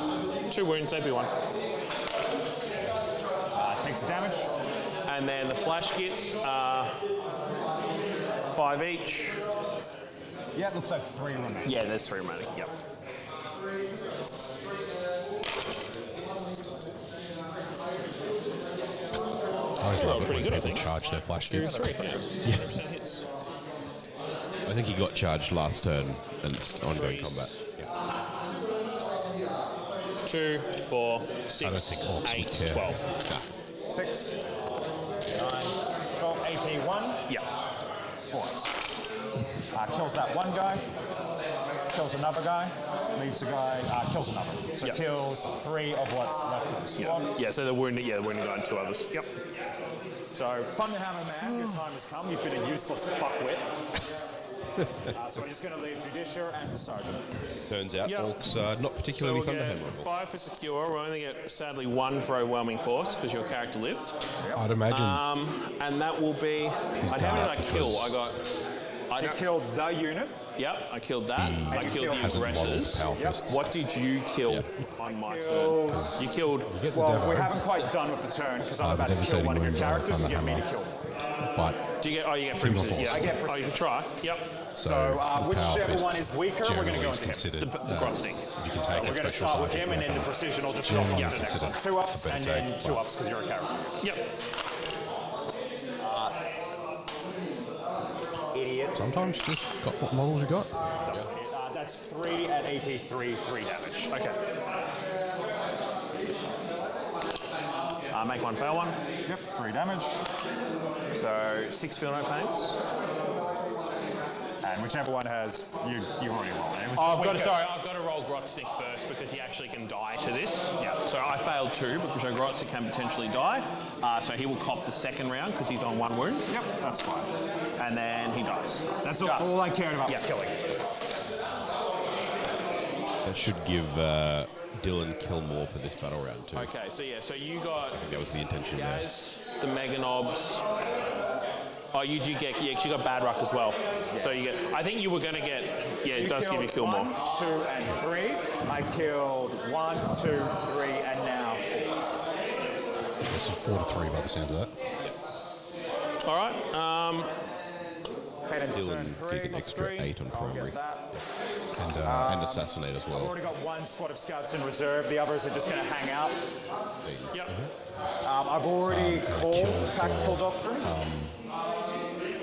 2 wounds, AP1. Takes the damage. And then the flash kits are 5 each. Yeah, it looks like 3 remaining. Yeah, there's 3 remaining. Yep. I always love it pretty when good, I people think. charge their flash kits. 100% hits. I think he got charged last turn and it's ongoing combat. 2, 4, 6, think orcs 8, would care. 12. 6, 9, 12, AP1. Yeah. 4s. Kills that one guy. Kills another guy. Leaves a guy. Kills another. So Yeah. kills 3 of what's left of the squad. Yeah, so the wounded guy and 2 others. Yep. So, Thunderhammer Man, your time has come. You've been a useless fuckwit. So we're just going to leave Judicia and the Sergeant. Turns out Yeah. Orcs not So particularly we'll get Thunderhammer. 5 for secure. We'll only get, sadly, 1 for overwhelming force because your character lived. I'd imagine And that will be... How many did I kill? I You killed the unit. Yep, I killed that. I you killed killed- the hasn't modeled aggressors. power fists. What did you kill on my turn? You killed... Get the Well, Devo, we haven't quite done with the turn because I'm the about to kill devastating one of your wounds on characters and get me to Thunderhammer. kill them. but Do you get... Oh, you get Single precision. force. Yeah, I get Oh, you can try. Yep. So, the power whichever fist one is weaker, we're going to generally go is into him. considered. The Grossi. If you can take We're a going to special start with psychic him, and then the weapon. precision will just Generally drop off the next one. considered 2 ups better and then take, 2 ups because you're a character. Yep. Idiot. Sometimes just got what models you got. That's 3 at AP3, 3 damage. Okay. Make 1 fail 1. Yep, 3 damage. So 6 field note paints. fine. Whichever one has, you already rolled it. I've got to roll Grotznick first because he actually can die to this. Yeah. So I failed 2, but Grotznick can potentially die. So he will cop the second round because he's on 1 wound. Yep, that's fine. And then he dies. That's all I cared about was killing. That should give Dylan kill more for this battle round too. Okay, so you got I think that was the intention Gaz, the Mega Knobs. Oh, you do get, yeah, 'cause you got Bad Ruck as well. So you get, I think you were going to get, yeah, it does give you kill more. 1, 2, and 3. I killed 1, 2, 3, and now 4. This is 4 to 3 by the sounds of that. All right. Dylan keep an extra 8 on primary. And assassinate as I've well. already got 1 squad of scouts in reserve. The others are just going to hang out. Yep. I've already called Tactical Doctrine.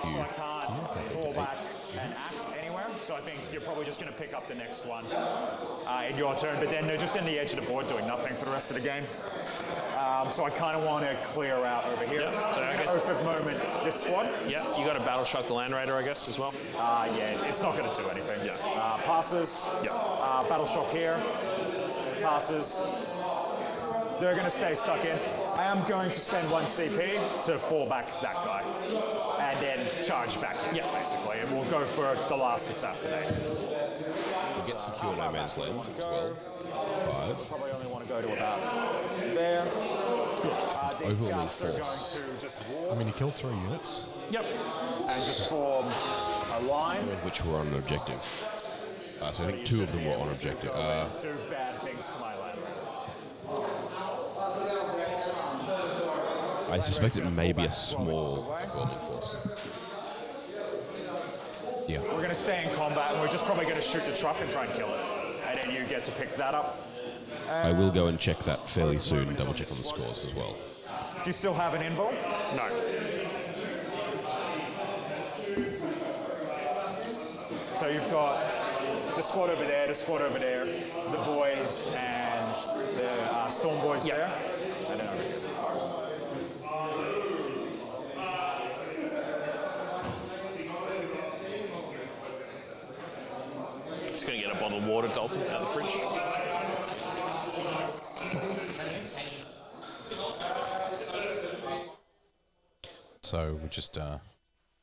So I can't fall back and act anywhere. So I think you're probably just going to pick up the next one in your turn. But then they're just in the edge of the board doing nothing for the rest of the game. So I kind of want to clear out over here. Yep. So I guess Oath of Moment, this squad. Yeah, you got to Battle Shock the Land Raider, I guess, as well. Yeah, it's not going to do anything. Yeah. Passes. Yeah. Battle Shock here. Passes. They're going to stay stuck in. I am going to spend 1 CP to fall back that guy. And then charge back in, basically. And we'll go for the last assassinate. You get secure no man's land as well. 5. Probably only want to go to about there. These Overwhelming scouts are going force. to just walk I mean, he killed 3 units. Yep. and just form a line. Of which were on an objective. So I think 2 of them were on objective. Do bad things to my land. I suspect it may be a small overwhelming force. Yeah. We're going to stay in combat and we're just probably going to shoot the truck and try and kill it. And then you get to pick that up. I will go and check that fairly soon and double check on the scores as well. Do you still have an invul? No. So you've got the squad over there, the squad over there, the boys and the storm boys there. And then over here. Just going to get a bottle of water, Dalton, out of the fridge. So we just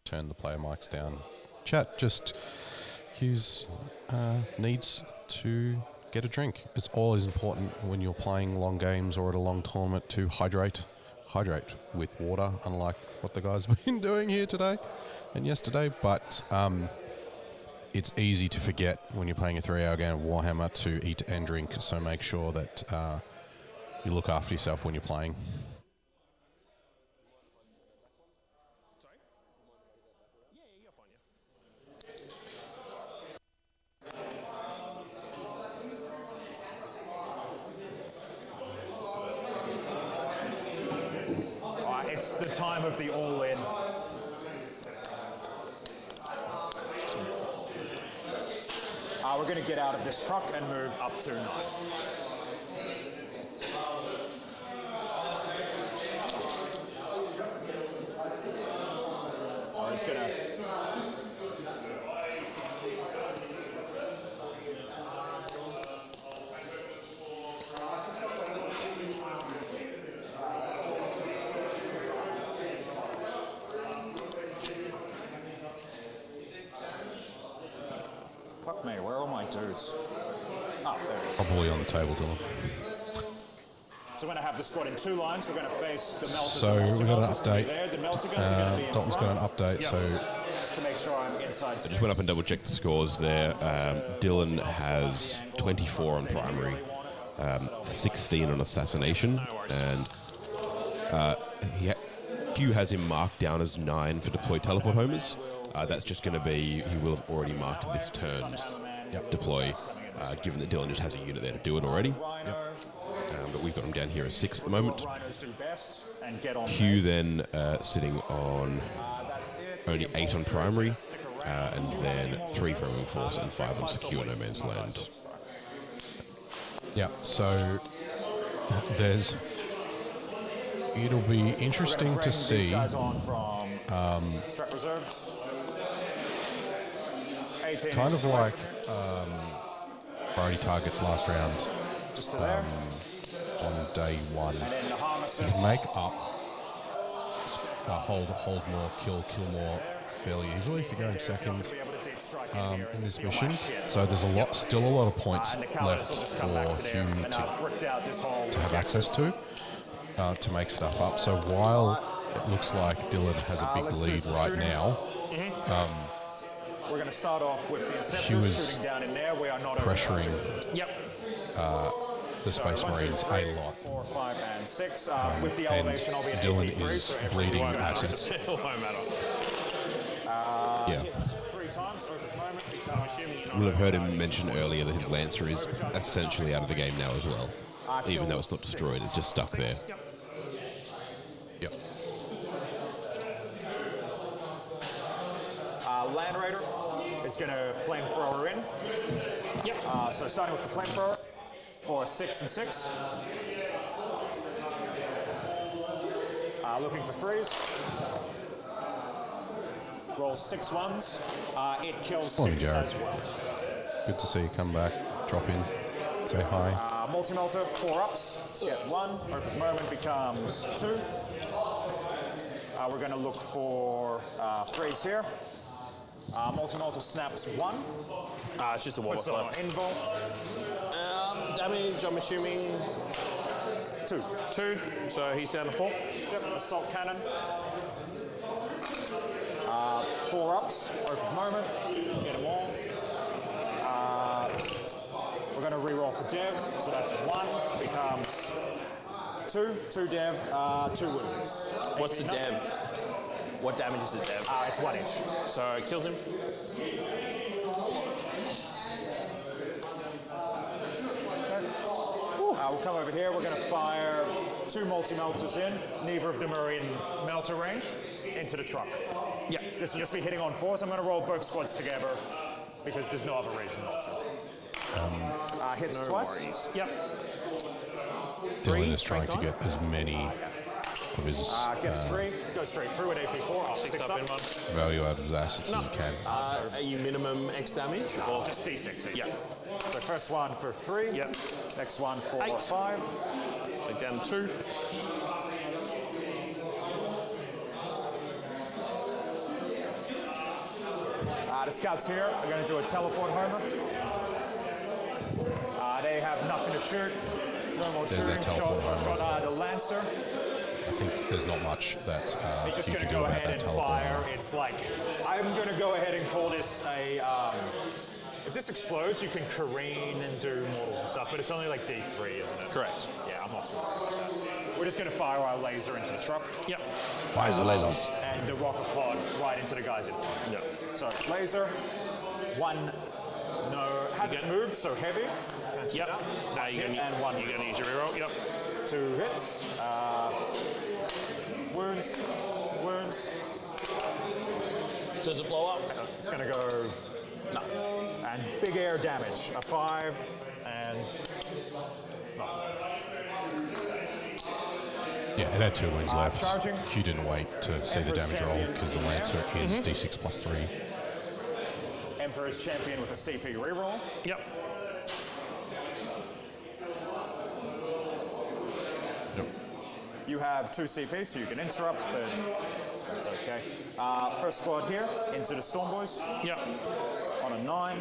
turn the player mics down. Chat, just Hughes needs to get a drink. It's always important when you're playing long games or at a long tournament to hydrate with water, unlike what the guys have been doing here today and yesterday. But it's easy to forget when you're playing a 3-hour game of Warhammer to eat and drink, so make sure that you look after yourself when you're playing. It's the time of the all-in. We're going to get out of this truck and move up to 9. I'm just going to... Fuck me, where are all my dudes? Oh, there it is. Probably on the table, Dylan. So we're going to have the squad in 2 lines. We're going to face the melters. So and we got an melters will be update. there. The melter guns are going to be in Dalton's front. got an update, so Just to make sure I'm inside. I just went up and double checked the scores there. Dylan has 24 on primary, 16 on assassination, and Hugh has him marked down as 9 for deploy teleport homers. That's just going to be, he will have already marked this turn's deploy, given that Dylan just has a unit there to do it already. But we've got him down here as 6 at the moment. Hugh then sitting on only 8 on primary, and then 3 for moving force and 5 on secure no man's land. yeah. So it'll be interesting to see. These guys on from strat reserves. 18 kind inches of away like from you. priority targets last round Just to there. on day 1. And then the harm You assist. can make up, hold more, kill more fairly easily if you're going second in this mission. So there's still a lot of points left for Hugh to have access to make stuff up. So while it looks like Dylan has a big lead right now, we're going to start off with the Hugh Inceptors is shooting down in there. We are not pressuring the So Space 1, 2, Marines 3, a lot. 4, 5, and 6. With the And elevation, I'll be at Dylan 83, is so every bleeding won't matter. assets. It all won't matter. Yeah. Hits 3 times over the moment. I'm assuming you're We'll not have heard him mention earlier that his Lancer is essentially out of the game now as well. Even though it's not destroyed, it's just stuck there. Yep. Land Raider is going to flamethrower in. Yep. So starting with the flamethrower for 6 and 6. Looking for freeze. Rolls 6 ones. It kills Morning, 6 Jared. as well. Good to see you come back, drop in, say hi. Multi-melter, 4 ups. Get 1. Over the moment becomes 2. We're going to look for freeze here. Multi-melter snaps 1. It's just a warlock Puts it on left. invul. Damage, I'm assuming 2. 2, so he's down to 4. Yep, assault cannon. 4 ups, over the moment. Get them all. We're going to reroll for dev, so that's 1. Becomes 2. 2 dev, 2 wounds. What's the dev? What damage is the dev? It's 1 inch. So it kills him. We'll come over here. We're going to fire 2 multi-melters in. Neither of them are in melter range. Into the truck. Yeah. This will just be hitting on 4, so I'm going to roll both squads together because there's no other reason not to. Hits No twice. worries. Yep. Dylan is straight trying to get as many of his Gets 3. Goes straight through at AP4. 6 up in one. value out of his assets as he can. Are you minimum X damage? Or Just D6. yeah. So first one for 3. Yep. Next one for 8. 5. So down 2. The scouts here are going to do a teleport homer. They have nothing to shoot. No more There's shooting. that teleport homer. Shot the Lancer. I think there's not much that They're just you going can to do go about ahead that and teleport. fire. It's like, I'm going to go ahead and call this a, if this explodes, you can careen and do mortals and stuff, but it's only like D3, isn't it? Correct. Yeah, I'm not too worried about that. We're just going to fire our laser into the truck. Yep. Fires the lasers. And the rocket pod right into the guys in front. Yep. So, laser. 1, no, hasn't moved, so heavy. Yep. Now you're going And 1 to use your reroll. Yep. 2 hits. Wounds. Wounds. Does it blow up? It's going to go. No. And big air damage. A 5 and. No. Yeah, it had 2 wounds left. charging. Hugh didn't wait to see the Emperor's damage roll champion. because the Lancer is D6 plus 3. Emperor's champion with a CP reroll. Yep. Yep. You have 2 CP, so you can interrupt, but that's okay. First squad here into the Storm Boys Yep. on a 9.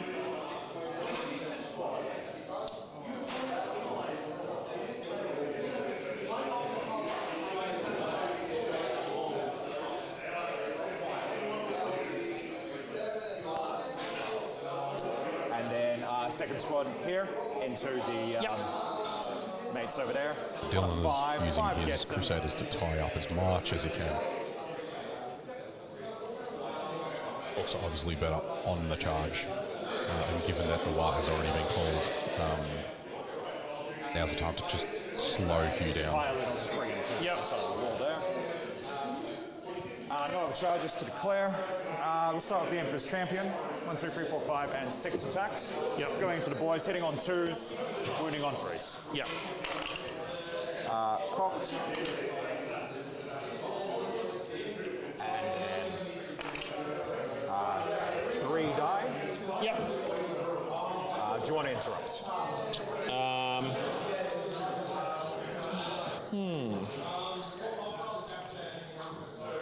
And then second squad here into the mates over there. Dylan On a 5. is using 5 his gets them. Crusaders to tie up as much as he can. Also, obviously better on the charge. And given that the war has already been called, now's the time to just slow Hugh down. Pile it on spring into the side of the wall there. No other charges to declare. We'll start with the Emperor's Champion. 1, 2, 3, 4, 5, and 6 attacks. Yep. Going for the boys, hitting on 2s, wounding on 3s. Yep. Cocked. And then 3 die. Yep. you want to interrupt?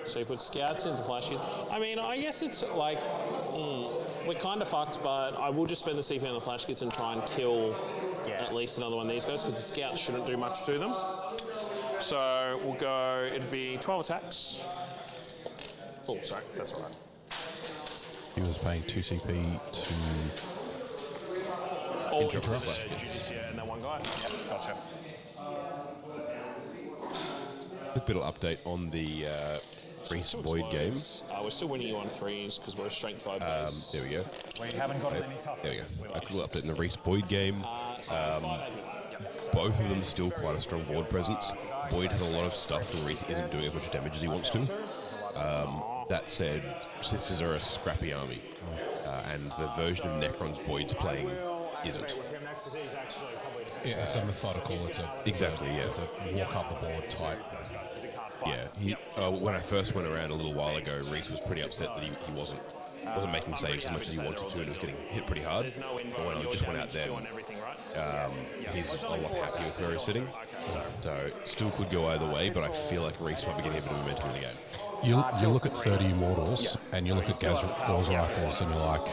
So you put scouts into flash hits. I mean, I guess it's like, we're kind of fucked, but I will just spend the CP on the flash kits and try and kill at least another one of these guys, because the scouts shouldn't do much to them. So we'll go, it'd be 12 attacks. Oh, sorry, that's all right. He was paying 2 CP to Interrupt flash kits. Yeah, and that one guy. Yep, gotcha. A bit of update on the Rhys Boyd game. We're still winning you on 3s because we're a strength 5 base. There we go. We haven't gotten any tough. There we go. A little update in the Rhys Boyd game. Both of them still quite a strong board presence. Boyd has a lot of stuff and Rhys isn't doing as much damage as he wants to. That said, Sisters are a scrappy army. And the version of Necrons Boyd's playing isn't. Yeah, it's a methodical. It's a Exactly, yeah. It's a walk up the board type. Yeah, when I first went around a little while ago, Rhys was pretty upset that he wasn't making saves as much as he wanted to and was getting hit pretty hard. But when he just went out there, he's a lot happier with where he's sitting. So still could go either way, but I feel like Rhys might be getting a bit of momentum in the game. You look at 30 Immortals and you look at Gauss rifles and you're like,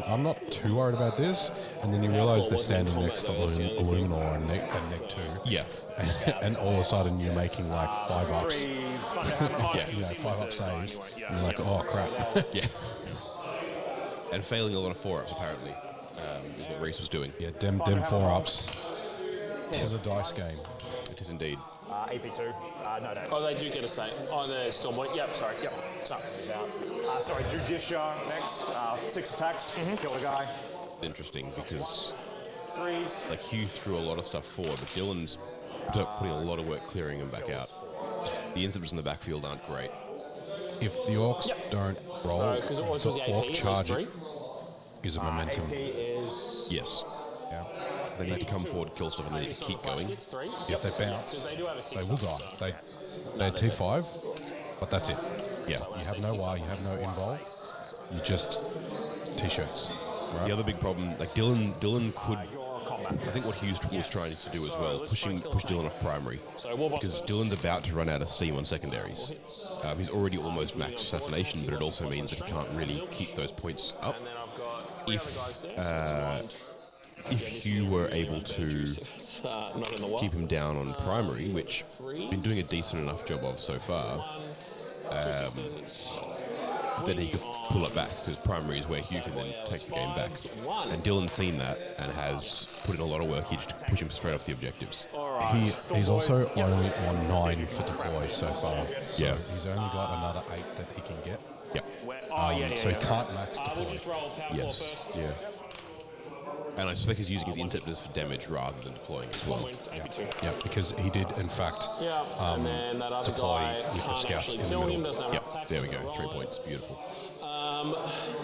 I'm not too worried about this. And then you realise they're standing next to Illuminor and Neg 2. Yeah. And all of a sudden you're making like 5 ups. Yeah, 5 up saves. And you're like, oh crap. Yeah. And failing a lot of 4-ups apparently, is what Rhys was doing. Yeah, dem 4-ups. It is a dice game. It is indeed. AP2. No. Oh, they do get a save. Oh, no, Stormboy. Yep, sorry. Yep. Sorry, Judicia next. 6 attacks. Kill the guy. Interesting because 3s. like Hugh threw a lot of stuff forward, but Dylan's putting a lot of work clearing him back out. The interceptors in the backfield aren't great. If the Orcs don't roll, because it was the the Orc AP, charge it was 3. is a momentum. AP is... Yes. Yeah. They need to come forward, kill stuff, and they need to keep going. If they bounce, They do have a 6 they will die. They're T5, but that's it. Yeah. You have no wire, you have no invol. You just T-shirts. Right? The other big problem, like Dylan could. I think what Hugh was trying to do as well, push Dylan off primary, because Dylan's about to run out of steam on secondaries. He's already almost maxed assassination, but it also means that he can't really keep those points up. If Hugh were able to keep him down on primary, which he's been doing a decent enough job of so far, then he could pull it back, because primary is where Hugh can then take the game back. And Dylan's seen that and has put in a lot of work here to push him straight off the objectives. He's also only on 9 for deploy so far. So Yeah. he's only got another 8 that he can get. Yep. So he can't max deploy. Yes. Yeah. And I suspect he's using his Inceptors for damage rather than deploying as well. Yeah, because he did, in fact, and then that other deploy guy with the can't scouts actually in the kill him, middle. doesn't have Yep, attacks there we on the go. 3 roll. points. Beautiful.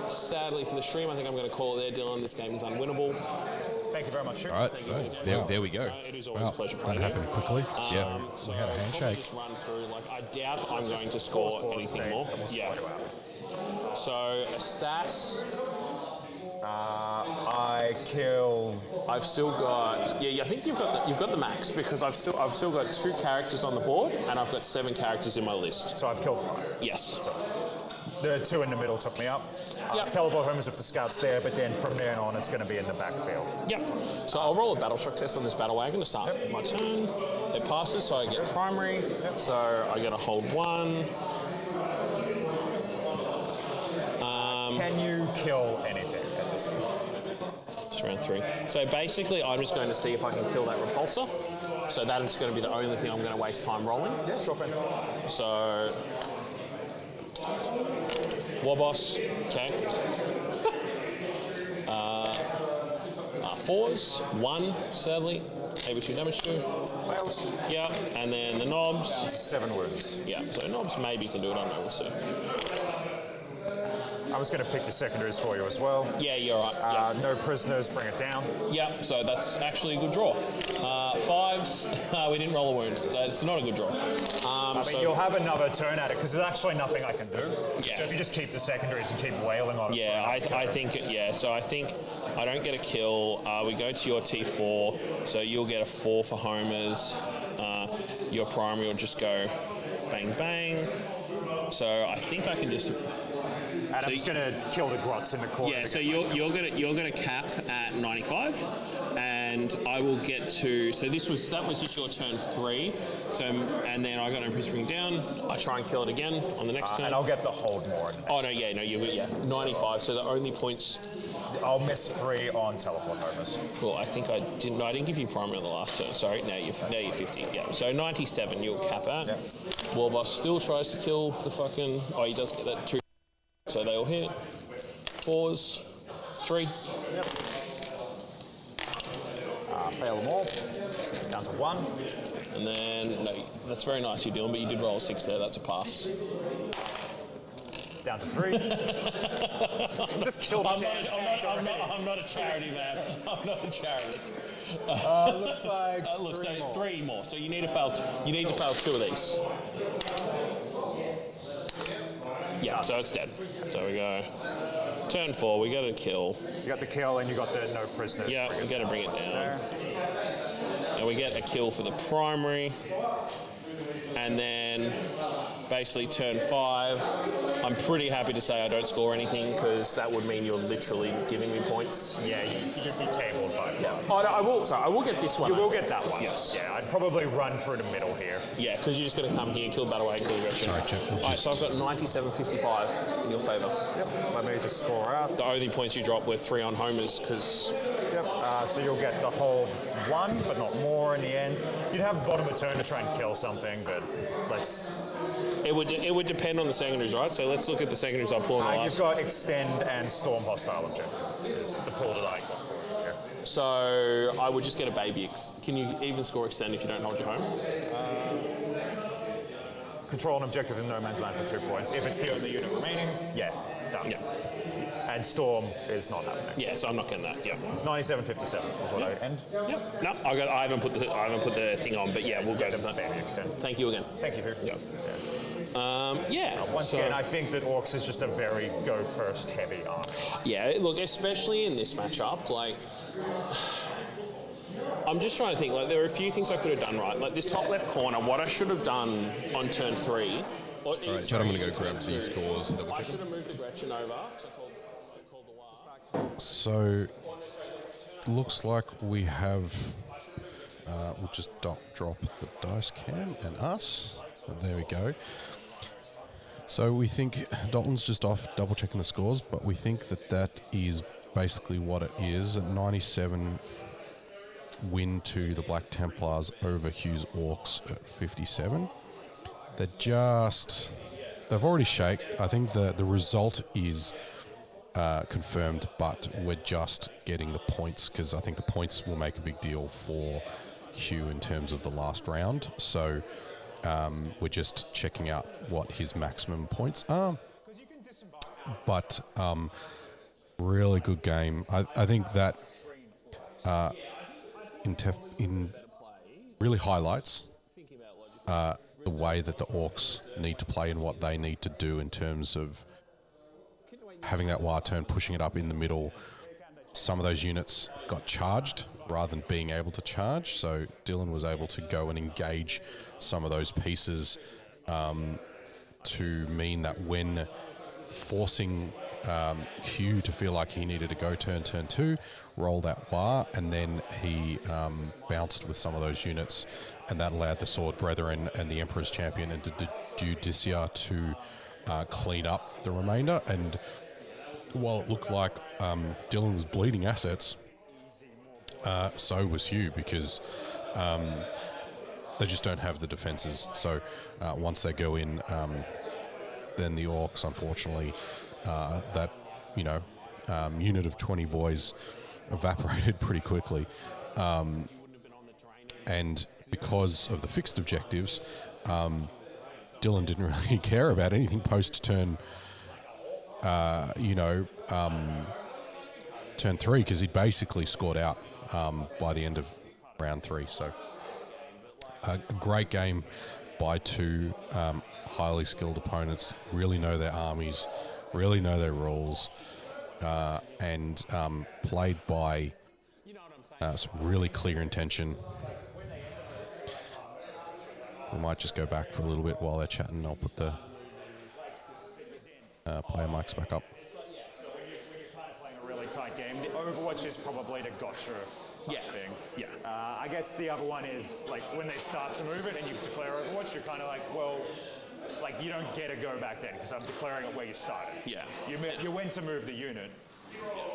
Sadly for the stream, I think I'm going to call it there, Dylan. This game is unwinnable. Thank you very much. All right. There we go. It is always a pleasure That playing. happened quickly. Yeah. So we had a handshake. Just run through, I doubt I'm going to score anything more. Yeah. So, Assass. I kill. I've still got. Yeah, I think you've got the max, because I've still got 2 characters on the board and I've got 7 characters in my list. So I've killed 5. Yes. The 2 in the middle took me up. Teleport home as if the scout's there, but then from there on, it's going to be in the backfield. Yep. So I'll roll a battle shock test on this battle wagon to start my turn. It passes, so I get primary. So I get a hold 1. Can you kill anything at this point? It's round 3. So basically, I'm just going to see if I can kill that repulsor. So that is going to be the only thing I'm going to waste time rolling. Yeah, sure thing. So, Warboss, okay. 4s, 1, sadly. Maybe 2 damage to. Fails. Yeah, and then the knobs. 7 wounds. Yeah, so knobs maybe can do it, I don't know, we'll see. I was going to pick your secondaries for you as well. Yeah, you're right. No prisoners, bring it down. Yep, so that's actually a good draw. Fives, we didn't roll a wound. That's not a good draw. I mean, you'll have another turn at it, because there's actually nothing I can do. Yeah. So if you just keep the secondaries and keep wailing on it. Yeah, I think, so I think I don't get a kill. We go to your T4, so you'll get a 4 for homers. Your primary will just go bang, bang. So I think I can just... And I'm just going to kill the grots in the corner. Yeah, so you're gonna cap at 95, and I will get to. So that was just your turn 3. So and then I got no prisoners down. I try and kill it again on the next turn. And I'll get the hold more. Oh no, you 95. So the only points. I'll miss 3 on teleport homers. Well, I think I didn't. No, I didn't give you primary on the last turn. Sorry, now you're 50. Yeah. So 97, you'll cap at. Yeah. Warboss still tries to kill the fucking. Oh, he does get that 2. So they all hit. 4s, 3. Yep. Fail them all. Down to 1. And then, no, that's very nice you're doing, but you did roll a 6 there. That's a pass. Down to 3. Just killed I'm not a charity, man. I'm not a charity. Looks like looks like 3 more. So you need to fail. You need to fail 2 of these. Yeah, so it's dead. So we go turn 4. We got a kill. You got the kill and you got the no prisoners. Yeah, we got to bring it down. And we get a kill for the primary. And then basically turn 5. I'm pretty happy to say I don't score anything because that would mean you're literally giving me points. Yeah, you'd be tabled by 5. Oh, no, I will get this one. You will get that one. Yes. Yeah, I'd probably run through the middle here. Yeah, because you're just going to come here, kill Battle Way, kill the rest. Sorry, Jeff. Alright, so I've got 97.55 in your favour. Yep. Let me just score out. The only points you drop were 3 on homers because... Yep. So you'll get the hold 1, but not more in the end. You'd have bottom of turn to try and kill something, but let's... It would depend on the secondaries, right? So let's look at the secondaries I'll pull in the last. You've got extend and storm hostile objective. Is the pull that I got. Yeah. So I would just get a baby. Can you even score extend if you don't hold your home? Control an objective in no man's land for 2 points. If it's the only unit remaining, yeah, done. Yeah. And storm is not happening. Yeah, so I'm not getting that. Yeah. 97.57 is what I end. Yep. No, I haven't put the thing on, but yeah, we'll go to that. Baby extend. Thank you again. Thank you, Hugh. Yeah. Once again, I think that Orcs is just a very go first heavy army. Yeah, look, especially in this matchup, like I'm just trying to think. Like there are a few things I could have done right. Like this top left corner, what I should have done on turn 3. All right, Chad, I'm going to go grab these scores and double I check should them. have moved the Gretchen over. So I called the War. So, looks like we have. We'll just drop the dice cam and us. So there we go. So we think Dalton's just off double checking the scores, but we think that is basically what it is. A 97 win to the Black Templars over Hugh's Orcs at 57. They've already shaked. I think the result is confirmed, but we're just getting the points because I think the points will make a big deal for Hugh in terms of the last round. So we're just checking out what his maximum points are. But really good game. I think that really highlights the way that the Orcs need to play and what they need to do in terms of having that wire turn, pushing it up in the middle. Some of those units got charged rather than being able to charge, so Dylan was able to go and engage some of those pieces to mean that when forcing Hugh to feel like he needed to go turn 2, roll that wire, and then he bounced with some of those units, and that allowed the Sword Brethren and the Emperor's Champion and the Judicia to clean up the remainder. And while it looked like Dylan was bleeding assets, so was Hugh, because they just don't have the defenses. So once they go in, then the Orcs, unfortunately, that unit of 20 boys evaporated pretty quickly. And because of the fixed objectives, Dylan didn't really care about anything post turn turn 3 because he'd basically scored out by the end of round 3. So a great game by two highly skilled opponents, really know their armies, really know their rules, and played by some really clear intention. We might just go back for a little bit while they're chatting. I'll put the player mics back up. Playing a really tight game. The Overwatch is probably the gotcha thing. Yeah. I guess the other one is like when they start to move it and you declare Overwatch, you're kind of like, well, like you don't get to go back then because I'm declaring it where you started. Yeah. You went to move the unit.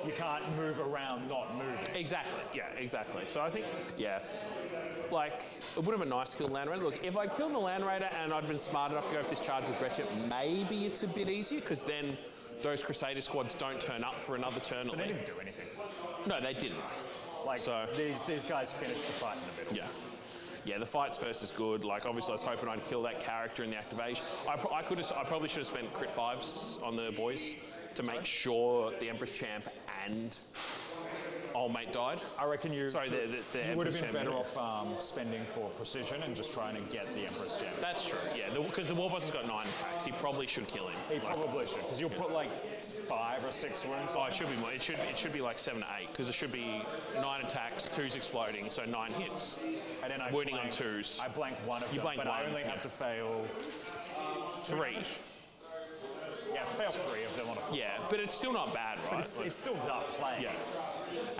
You can't move around not moving. Exactly. Yeah, exactly. So I think, like, it would have been nice to kill the Land Raider. Look, if I killed the Land Raider and I'd been smart enough to go for this charge with Gretchen, maybe it's a bit easier because then those Crusader squads don't turn up for another turn. But they didn't do anything. No, they didn't. Like, so these guys finished the fight in the middle. Yeah. Yeah, the fights first is good. Like, obviously, I was hoping I'd kill that character in the activation. I probably should have spent crit 5s on the boys to make sure the Empress Champ and old mate died. I reckon you. Sorry, the you would have Empress been Champ better off spending for precision and just trying to get the Empress Champ. That's true. Yeah, because the Warboss has got 9 attacks. He probably should kill him. He probably should, because you'll put like 5 or 6 wounds. Oh, it should be more. It should be like 7 to 8, because it should be 9 attacks, 2s exploding, so 9 hits. And then wounding on 2s. I blank one of them, but I only have to fail 3. You have to fail 3 of them on a 4. Yeah, but it's still not bad, right? But it's still not playing. Yeah.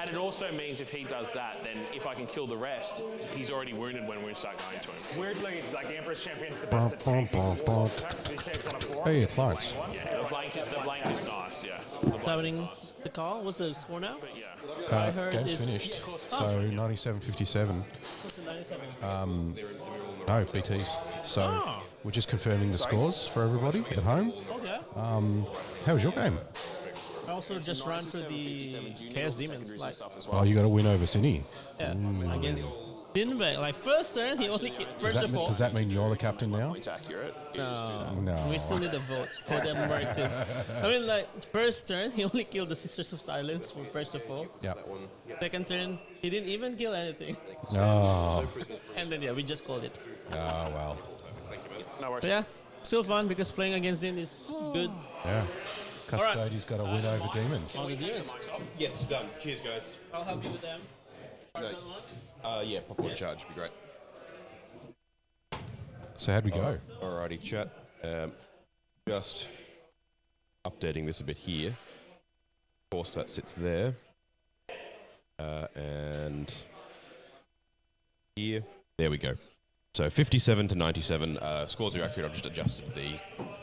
And it also means if he does that, then if I can kill the rest, he's already wounded when we start going to him. Weirdly, like the Empress Champion's the best at taking attacks. He saves on a 4. Hey, it's Laurence. Yeah, the blank is nice, yeah. Happening the call? What's the score now? But yeah. I heard Game's it's finished. So 97-57. What's the 97? No, BTs. So we're just confirming the scores for everybody at home. Okay. How was your game? I also just ran through the Chaos Demons. Like, Oh, you got a win over Sinny. yeah, against Sinnbeck. Like, first turn, he only killed. First of all, Does that mean you're the captain now? It's accurate. No. we still need the votes for them mark too. I mean, like, first turn, he only killed the Sisters of Silence for first of all. Yeah. Second turn, he didn't even kill anything. Oh. And then, yeah, we just called it. Oh, well. No worries. But yeah, still fun because playing against him is good. Yeah. Custodian's got a win over demons. All the demons. Yes, done. Cheers, guys. I'll help you with them. Yeah, pop one charge would be great. So how'd we go? Alrighty, chat. Just updating this a bit here. Of course, that sits there. And here. There we go. So 57 to 97. Scores are accurate. I've just adjusted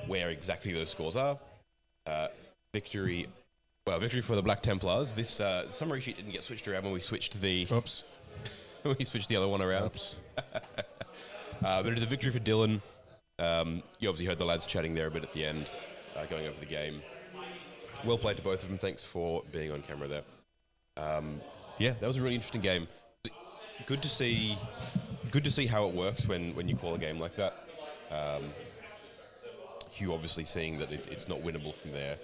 where exactly those scores are. Victory for the Black Templars. This summary sheet didn't get switched around when we switched the... Oops. we switched the other one around. Oops. But it is a victory for Dylan. You obviously heard the lads chatting there a bit at the end, going over the game. Well played to both of them. Thanks for being on camera there. Yeah, that was a really interesting game. Good to see how it works when you call a game like that. Hugh obviously seeing that it's not winnable from there,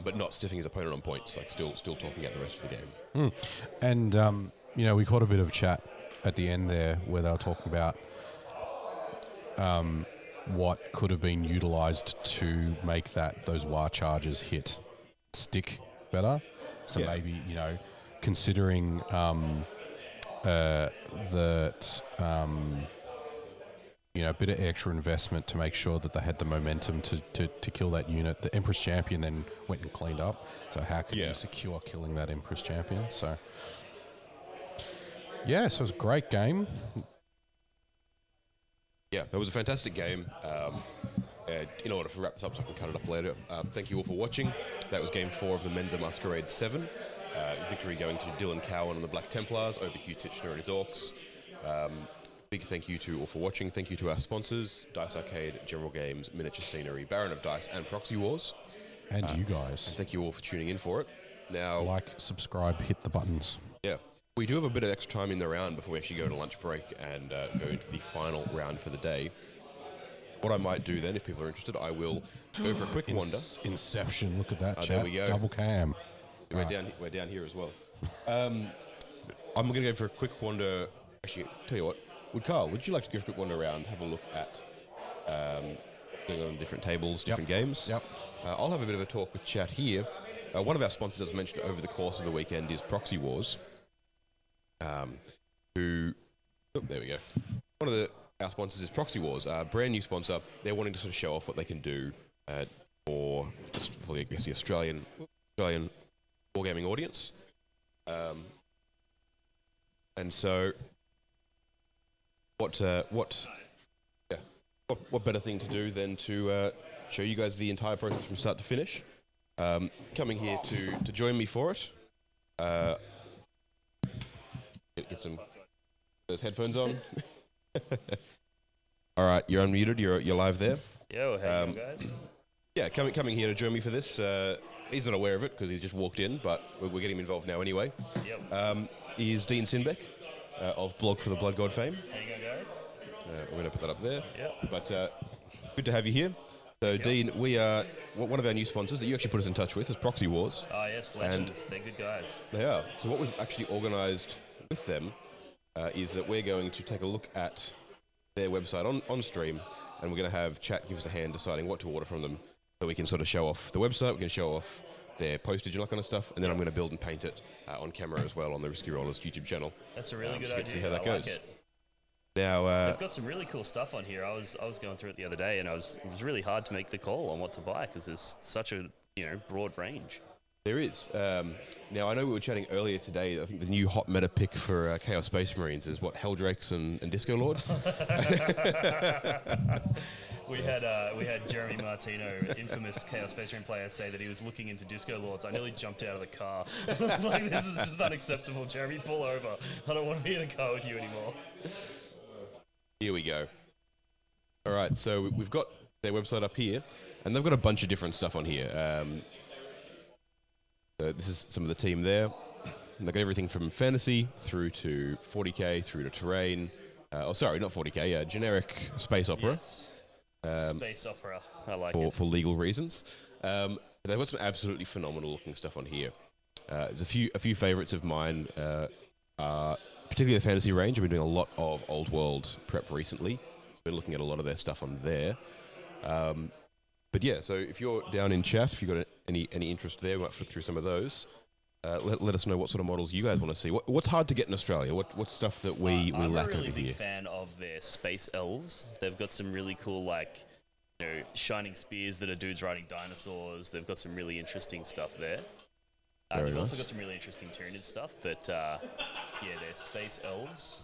but not stiffing his opponent on points, like still talking out the rest of the game. And, we caught a bit of chat at the end there where they were talking about what could have been utilised to make those wire charges stick better. So maybe, considering that... a bit of extra investment to make sure that they had the momentum to kill that unit. The Empress Champion then went and cleaned up. So how could you secure killing that Empress Champion? So, so it was a great game. Yeah, it was a fantastic game. In order to wrap this up so I can cut it up later, thank you all for watching. That was Game 4 of the Menza Masquerade VII. Victory going to Dylan Cowan and the Black Templars over Hugh Titchener and his Orcs. Big thank you to all for watching. Thank you to our sponsors, Dice Arcade, General Games, Miniature Scenery, Baron of Dice, and Proxy Wars. And you guys. And thank you all for tuning in for it. Now, like, subscribe, hit the buttons. Yeah. We do have a bit of extra time in the round before we actually go to lunch break and go into the final round for the day. what I might do then, if people are interested, I will go for a quick wander. Inception, look at that, chat. There we go. Double cam. We're down here as well. I'm going to go for a quick wander. Actually, tell you what, Carl, would you like to go for a quick wander around, have a look at what's going on different tables, different games? Yep. I'll have a bit of a talk with chat here. One of our sponsors, as mentioned over the course of the weekend, is Proxy Wars. There we go. One of our sponsors is Proxy Wars, a brand new sponsor. They're wanting to sort of show off what they can do for I guess, the Australian wargaming audience. And so, what better thing to do than to show you guys the entire process from start to finish? Coming here to join me for it. Get some those headphones on. All right, you're unmuted. You're live there. Yo, how you guys? Yeah, coming here to join me for this. He's not aware of it because he's just walked in, but we're getting him involved now anyway. Yep. Is Dean Sinnbeck of Blog for the Blood God fame. How you go, guys? We're going to put that up there. Yep. But good to have you here. So, Dean, we are one of our new sponsors that you actually put us in touch with is Proxy Wars. Oh, yes, legends. They're good guys. They are. So what we've actually organised with them is that we're going to take a look at their website on stream, and we're going to have chat give us a hand deciding what to order from them, so we can sort of show off the website, we can show off their postage and that kind of stuff, and then I'm going to build and paint it on camera as well on the Risky Rollers YouTube channel. That's a really good to see idea. how that I goes. like it. Now, They've got some really cool stuff on here. I was going through it the other day, and it was really hard to make the call on what to buy because there's such a broad range. there is. Now, I know we were chatting earlier today. I think the new hot meta pick for Chaos Space Marines is what, Helldrakes and Disco Lords. We had Jeremy Martino, infamous Chaos Space Marine player, say that he was looking into Disco Lords. I nearly jumped out of the car. Like, this is just unacceptable. Jeremy, pull over. I don't want to be in a car with you anymore. Here we go. All right, so we've got their website up here, and they've got a bunch of different stuff on here. So this is some of the team there. And they've got everything from fantasy through to 40k, through to terrain. Sorry, not 40k, generic space opera. Yes. Space opera. I like it. For legal reasons. They've got some absolutely phenomenal looking stuff on here. There's a few favourites of mine, particularly the fantasy range. I've been doing a lot of old world prep recently. So been looking at a lot of their stuff on there. But yeah, so if you're down in chat, if you've got any interest there, we might flip through some of those. Let us know what sort of models you guys want to see. What's hard to get in Australia? What's stuff that we lack over here? I'm a really big fan of their space elves. They've got some really cool, shining spears that are dudes riding dinosaurs. They've got some really interesting stuff there. They've also got some really interesting Tyranid stuff, but they're space elves.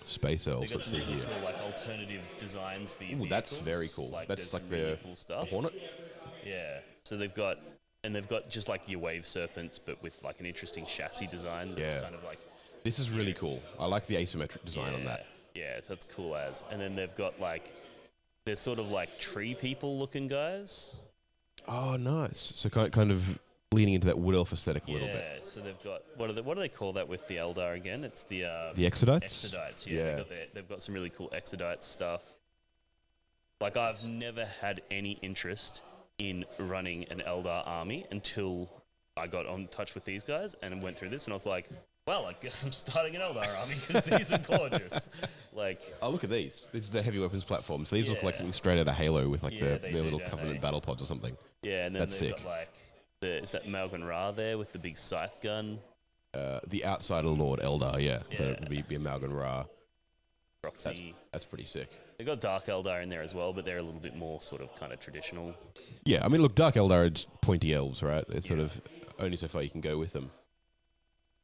Space elves. They've got Let's some see really here. cool, alternative designs for your Ooh, vehicles. that's very cool. Like, That's there's like some really the cool stuff. Hornet. Yeah. So they've got just like your wave serpents, but with like an interesting chassis design. That's kind of like. This is really cool. I like the asymmetric design on that. Yeah, that's cool as. And then they've got they're sort of like tree people looking guys. Oh, nice. So kind of leaning into that wood elf aesthetic a little bit. Yeah. So they've got what do they call that with the Eldar again? It's the Exodites. Exodites. Yeah. They've got some really cool Exodites stuff. Like, I've never had any interest in running an Eldar army until I got on touch with these guys and went through this, and I was like, well, I guess I'm starting an Eldar army because these are gorgeous. Oh, look at these. This is the heavy weapons platform. So these look like something straight out of Halo with their little Covenant battle pods or something. Yeah, and then That's they've sick. got is that Malgan Ra there with the big scythe gun? The Outsider Lord Eldar, yeah. So it would be a Malgan Ra. Proxy. That's pretty sick. They've got Dark Eldar in there as well, but they're a little bit more sort of kind of traditional. Yeah, I mean, look, Dark Eldar are pointy elves, right? They're sort of only so far you can go with them.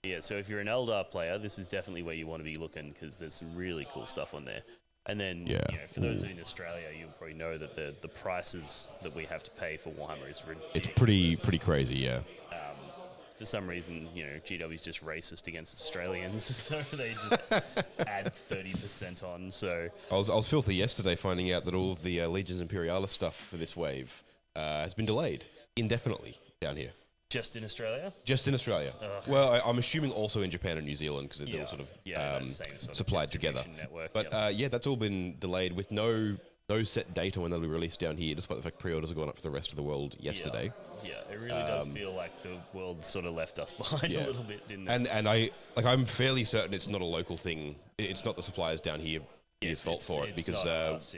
Yeah, so if you're an Eldar player, this is definitely where you want to be looking because there's some really cool stuff on there. And then, for those in Australia, you'll probably know that the prices that we have to pay for Warhammer is ridiculous. It's pretty crazy, yeah. For some reason, GW's just racist against Australians, so they just add 30% on. So I was filthy yesterday finding out that all of the Legions Imperialis stuff for this wave has been delayed indefinitely down here. just in Australia? Just in Australia. Ugh. Well, I'm assuming also in Japan and New Zealand because they're all sort of that same sort of supplied together. distribution network, But that's all been delayed with no no set date on when they'll be released down here, despite the fact pre-orders have gone up for the rest of the world yesterday. Yeah, it really does feel like the world sort of left us behind a little bit, didn't it? And I'm fairly certain it's not a local thing. It's not the suppliers down here fault for it, because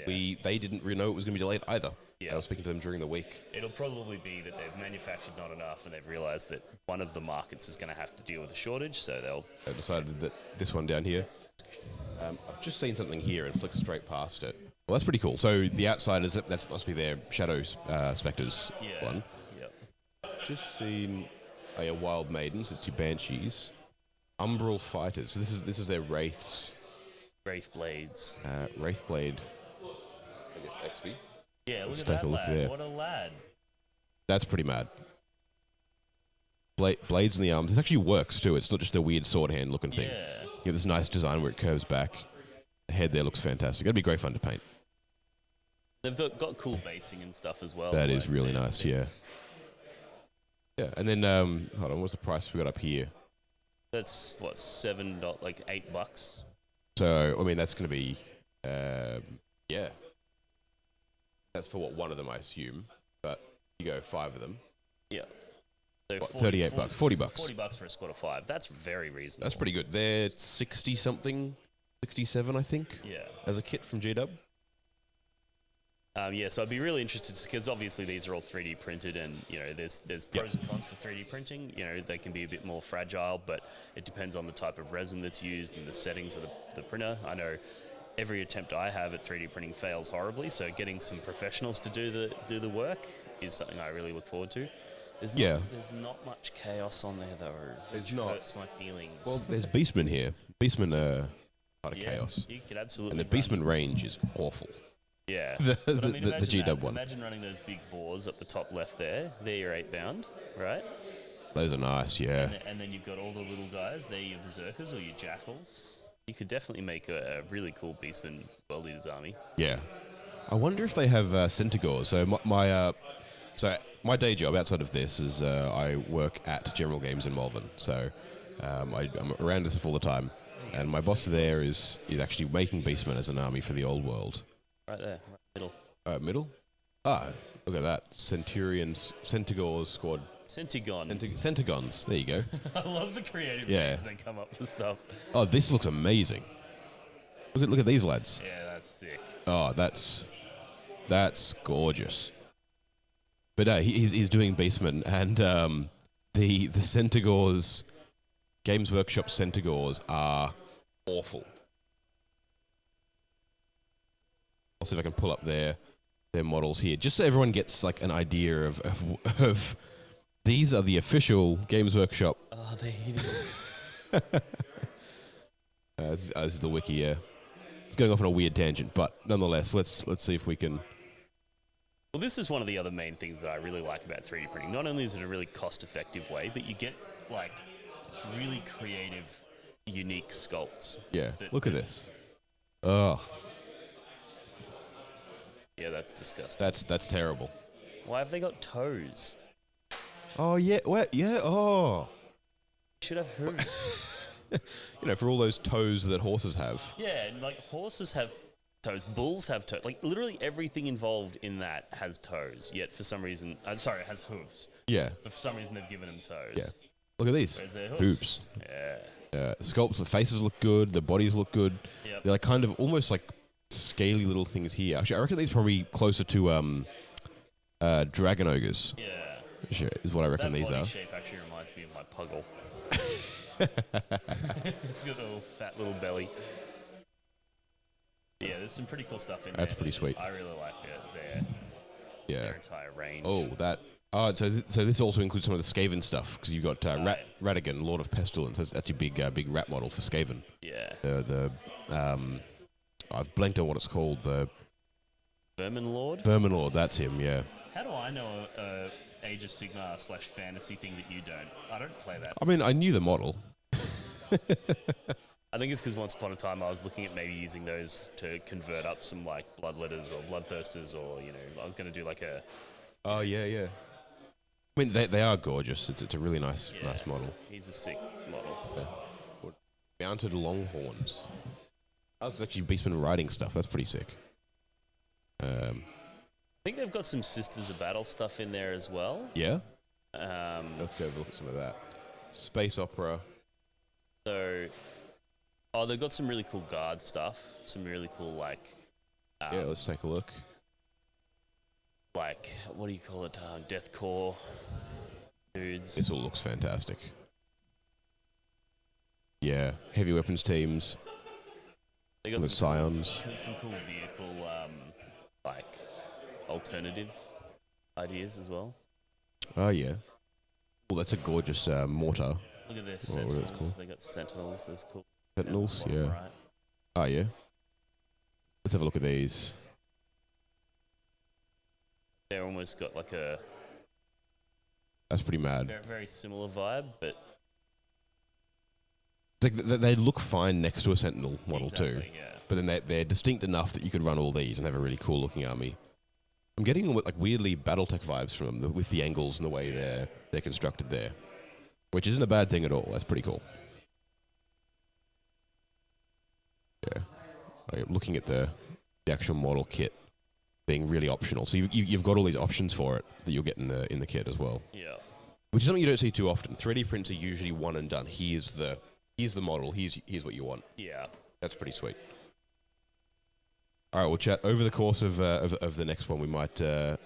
they didn't really know it was going to be delayed either. Yeah. I was speaking to them during the week. It'll probably be that they've manufactured not enough and they've realised that one of the markets is going to have to deal with a shortage, so They've decided that this one down here. I've just seen something here and flicked straight past it. Well, that's pretty cool. So the Outsiders, that must be their Shadow Spectres one. Yep. Just seen Wild Maidens, it's your Banshees. Umbral Fighters, so this is their Wraiths. Wraith Blades. Wraithblade, I guess XP. Yeah, Let's look take at a that look lad. there. What a lad. That's pretty mad. Blades in the arms. This actually works too. It's not just a weird sword hand looking thing. Yeah. You have this nice design where it curves back. The head there looks fantastic. It'd be great fun to paint. They've got cool basing and stuff as well. That is really nice, yeah. Yeah, and then, hold on, what's the price we got up here? That's, what, $7, like $8? So, I mean, that's going to be, yeah. That's for one of them, I assume. But you go 5 of them. Yeah. So what, 38 bucks, 40 bucks. 40 bucks for a squad of 5. That's very reasonable. That's pretty good. They're 60 something, 67, I think. Yeah. As a kit from G-Dub. Yeah, so I'd be really interested because obviously these are all 3D printed, and there's pros and cons to 3D printing. They can be a bit more fragile, but it depends on the type of resin that's used and the settings of the printer. I know every attempt I have at 3D printing fails horribly, so getting some professionals to do the work is something I really look forward to. There's not much chaos on there though. There's not. Hurts my feelings. Well, there's Beastmen here. Beastmen are part of chaos. You could absolutely. And the Beastman range is awful. Yeah. The G-Dub one. Imagine running those big bores up the top left there. They're your 8-bound, right? Those are nice, yeah. And then you've got all the little guys. They're your berserkers or your jackals. You could definitely make a really cool Beastman World Eaters army. Yeah. I wonder if they have Centaurs. So my day job outside of this is I work at General Games in Malvern. So I'm around this all the time. And my boss there is actually making Beastmen as an army for the old world. Right there, right middle. Middle? Ah, look at that. Centaurs squad. Centigons. There you go. I love the creative names they come up with stuff. Oh, this looks amazing. Look at these lads. Yeah, that's sick. Oh, that's gorgeous. But he's doing Beastmen, and the Centaurs, Games Workshop Centaurs are awful. I'll see if I can pull up their models here, just so everyone gets like an idea of these are the official Games Workshop. Oh, they're hideous. This is the wiki, yeah. It's going off on a weird tangent, but nonetheless, let's see if we can. Well, this is one of the other main things that I really like about 3D printing. Not only is it a really cost-effective way, but you get like really creative, unique sculpts. Yeah, look at this. Oh. Yeah, that's disgusting. That's terrible. Why have they got toes? Oh yeah, what? Yeah. Oh. Should have hooves. For all those toes that horses have. Yeah, like horses have toes, bulls have toes. Like literally everything involved in that has toes. Yet for some reason, has hooves. Yeah. But for some reason they've given them toes. Yeah. Look at these. Where's their hooves. Yeah. Sculpts. The faces look good. The bodies look good. Yep. They're like kind of almost like scaly little things here. Actually, I reckon these are probably closer to dragon ogres. Yeah. Is what I reckon that these body are. shape actually reminds me of my puggle. It's got a little fat little belly. Yeah, there's some pretty cool stuff in there. That's pretty sweet. I really like their entire range. Oh, that. Oh, so this also includes some of the Skaven stuff because you've got Radigan, Lord of Pestilence. That's your big rat model for Skaven. Yeah. I've blanked on what it's called. The Vermin Lord. Vermin Lord. That's him. Yeah. How do I know a Age of Sigmar / fantasy thing that you don't? I don't play that. I mean, I knew the model. I think it's because once upon a time I was looking at maybe using those to convert up some like bloodletters or bloodthirsters, or I was going to do like a. Oh yeah. I mean, they are gorgeous. It's a really nice model. He's a sick model. Yeah. Mounted Longhorns. That's actually Beastman riding stuff. That's pretty sick. I think they've got some Sisters of Battle stuff in there as well. Yeah. Let's go have a look at some of that. Space opera. So, they've got some really cool guard stuff. Some really cool, like... Yeah, let's take a look. Like, what do you call it? Deathcore dudes. This all looks fantastic. Yeah, heavy weapons teams. They got the Scions. Some cool vehicle, like, alternative ideas as well. Oh, yeah. Well, that's a gorgeous mortar. Look at this. What Sentinels. it's called? They got Sentinels. That's cool. Sentinels, Bottom yeah. right. Oh, yeah. Let's have a look at these. They're almost got like a That's pretty mad. very similar vibe, but It's like they look fine next to a Sentinel model too, exactly, yeah. but then they're distinct enough that you could run all these and have a really cool looking army. I'm getting like weirdly BattleTech vibes from them with the angles and the way they're constructed there, which isn't a bad thing at all. That's pretty cool. Yeah, like, looking at the actual model kit being really optional, so you've got all these options for it that you'll get in the kit as well. Yeah. Which is something you don't see too often. 3D prints are usually one and done. Here's the model. Here's what you want. Yeah. That's pretty sweet. All right, we'll chat over the course of the next one. We might the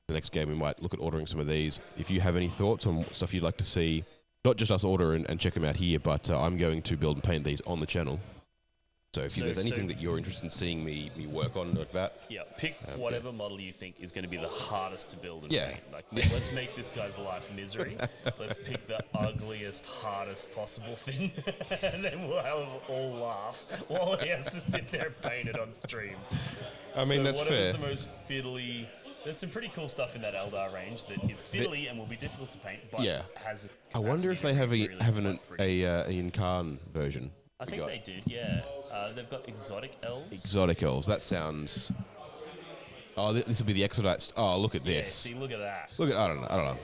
next game we might look at ordering some of these. If you have any thoughts on stuff you'd like to see, not just us order and check them out here, but I'm going to build and paint these on the channel. So if there's anything that you're interested in seeing me work on like that, Yeah, pick whatever model you think is going to be the hardest to build and Yeah. paint. Like, let's make this guy's life misery. Let's pick the ugliest, hardest possible thing, and then we'll have all laugh while he has to sit there and paint it on stream. I mean, So that's whatever's fair. the most fiddly. There's some pretty cool stuff in that Eldar range that is fiddly and will be difficult to paint, but Yeah. has. I wonder if they have really an pretty. Incarn version. I think they did. Yeah, they've got exotic elves. Exotic elves. That sounds. Oh, this will be the Exodites. Oh, look at Yeah, this. see, look at that. Look at I don't know.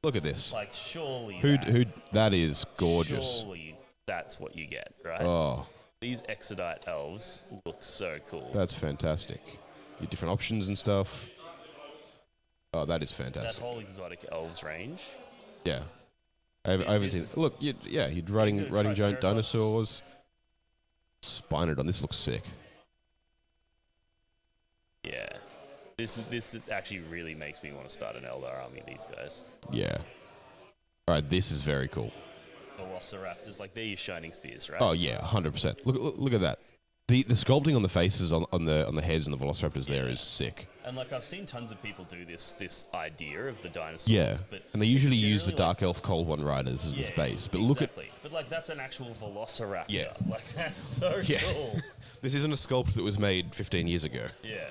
Look at this. Like, surely. That is gorgeous. Surely that's what you get, right? Oh, These Exodite elves look so cool. that's fantastic. Your different options and stuff. Oh, that is That fantastic. whole exotic elves range. Yeah. I haven't this seen. is- Look, you're riding You're gonna giant Triceratops? dinosaurs. Spinodon. This looks sick. Yeah. This actually really makes me want to start an Eldar army, these guys. Yeah. All right, this is very cool. Velociraptors, like, they're your shining spears, right? Oh yeah, 100%. Look at that. The sculpting on the faces on the heads and the velociraptors there is sick. And, like, I've seen tons of people do this idea of the dinosaurs. Yeah, But and they usually it's use the generally, Dark Elf Cold One Riders as like, this base. But exactly. But, like, that's an actual Velociraptor. Yeah. Like, that's so Yeah. cool. this isn't a sculpt that was made 15 years ago. Yeah.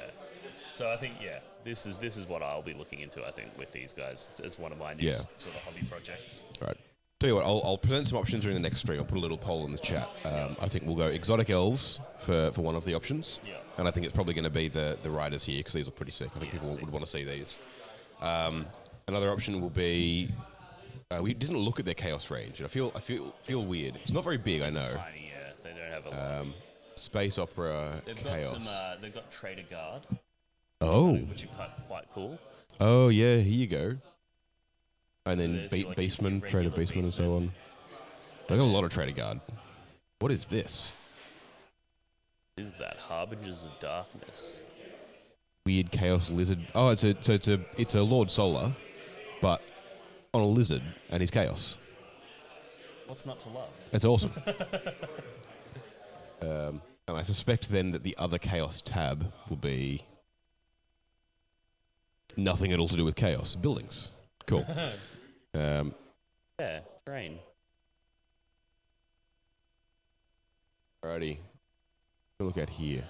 So I think, yeah, this is what I'll be looking into, I think, with these guys as one of my new Yeah. sort of hobby projects. All right. Tell you what, I'll present some options during the next stream. I'll put a little poll in the chat. I think we'll go exotic elves for one of the options. Yeah. And I think it's probably going to be the riders here because these are pretty sick. I think people sick. would want to see these. Another option will be we didn't look at their chaos range. And I feel weird. It's not very big, I know. Tiny, yeah. They don't have a lot. Space opera They've chaos. got some. They've got Trader Guard, Oh, which are quite cool. oh yeah. Here you go. And So then there's your, like, Beastman, your Trader regular Beastman, and so on. They got a lot of Trader Guard. What is this? Is that Harbingers of Darkness? Weird chaos lizard. Oh, it's a Lord Solar, but on a lizard, and he's chaos. What's not to love? It's awesome. And I suspect then that the other chaos tab will be nothing at all to do with chaos. Buildings. Cool. Yeah, terrain. Alrighty. Look at here.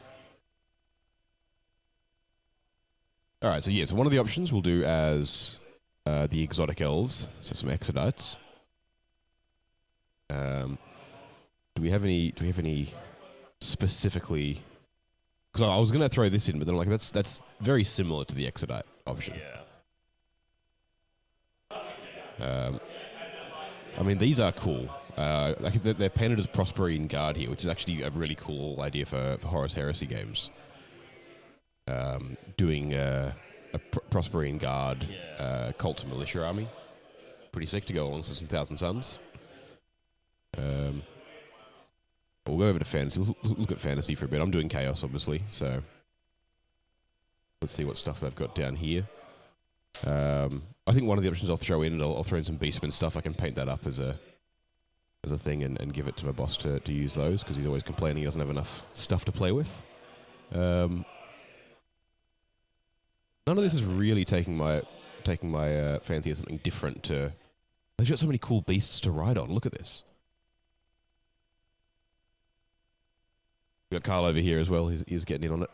Alright, so yeah, so one of the options we'll do as the exotic elves, so some exodites. Do we have any specifically? Because I was going to throw this in, but then I'm like, that's very similar to the exodite option. Yeah. I mean, these are cool. Like they're painted as Prosperine Guard here, which is actually a really cool idea for Horus Heresy games. doing a Prosperine Guard cult militia army. Pretty sick to go along with some Thousand Suns. We'll go over to fantasy. Look at fantasy for a bit. I'm doing chaos, obviously, so let's see what stuff they've got down here. I think one of the options I'll throw in, I'll throw in some Beastman stuff. I can paint that up as a thing and give it to my boss to use those, because he's always complaining he doesn't have enough stuff to play with. None of this is really taking my fancy as something different. They've got so many cool beasts to ride on. Look at this. We got Carl over here as well. He's getting in on it.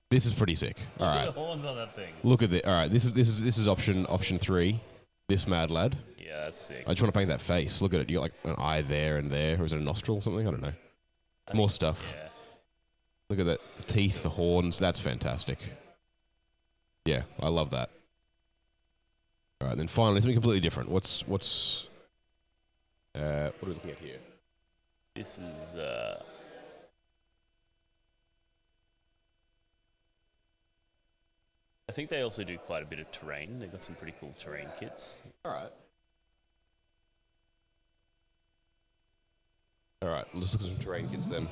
This is pretty sick. All right. Look at the horns on that thing. Look at this. All right. This is option 3. This mad lad. Yeah, that's sick. I just want to paint that face. Look at it. You got like an eye there and there, or is it a nostril or something? I don't know. More stuff. Yeah. Look at that. The teeth, the horns. That's fantastic. Yeah, I love that. All right. Then finally, something completely different. What are we looking at here? This is I think they also do quite a bit of terrain. They've got some pretty cool terrain kits. All right. Let's look at some terrain kits then.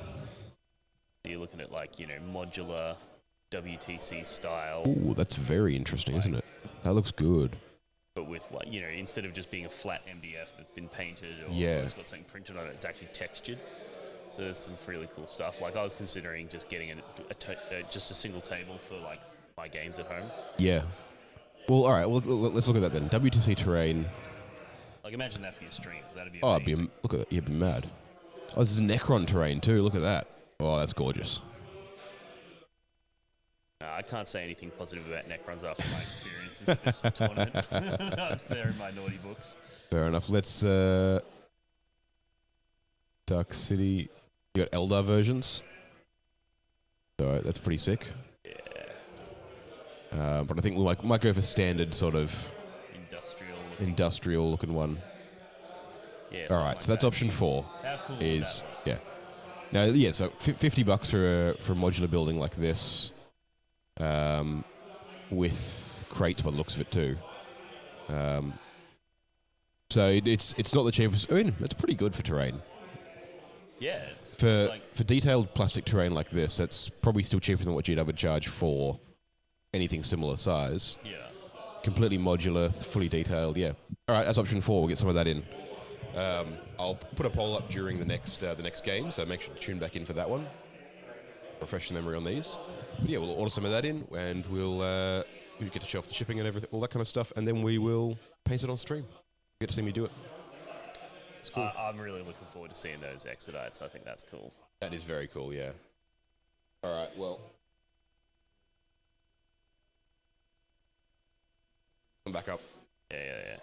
You're looking at like, modular WTC style. Ooh, that's very interesting, isn't it? That looks good. But with like, instead of just being a flat MDF that's been painted or it's got something printed on it, it's actually textured. So there's some really cool stuff. Like I was considering just getting just a single table for like my games at home. Yeah. Well, all right. Well, let's look at that then. WTC terrain. Like imagine that for your streams. That'd be amazing. Look at that. You'd be mad. Oh, this is Necron terrain too. Look at that. Oh, that's gorgeous. I can't say anything positive about Necrons after my experiences at this tournament. They're in my naughty books. Fair enough. Let's Dark City. You got Eldar versions. All right, that's pretty sick. Yeah. But I think we might go for standard sort of industrial looking one. Yeah. All right, so that's option 4. How cool is that? Now, yeah, so $50 for a modular building like this, with crates by the looks of it too. So it's not the cheapest. I mean, it's pretty good for terrain. Yeah, it's for detailed plastic terrain like this. That's probably still cheaper than what GW would charge for anything similar size. Yeah. Completely modular, fully detailed. Yeah. All right, that's option 4. We'll get some of that in. I'll put a poll up during the next game, so make sure to tune back in for that one. Refresh the memory on these. But yeah, we'll order some of that in, and we'll get to show off the shipping and everything, all that kind of stuff, and then we will paint it on stream. You get to see me do it. It's cool. I'm really looking forward to seeing those Exodites. I think that's cool. That is very cool, yeah. All right, well. Come back up. Yeah.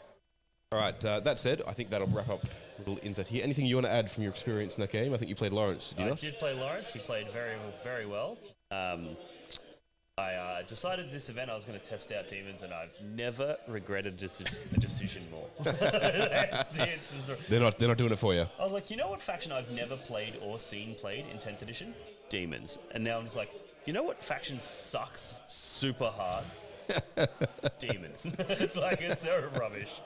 All right, that said, I think that'll wrap up a little insight here. Anything you want to add from your experience in that game? I think you played Laurence, did you not? I did play Laurence. He played very, very well. I decided this event I was going to test out demons, and I've never regretted a decision more. They're not doing it for you. I was like, you know what faction I've never played or seen played in 10th edition? Demons. And now I'm just like, you know what faction sucks super hard? Demons. It's so rubbish.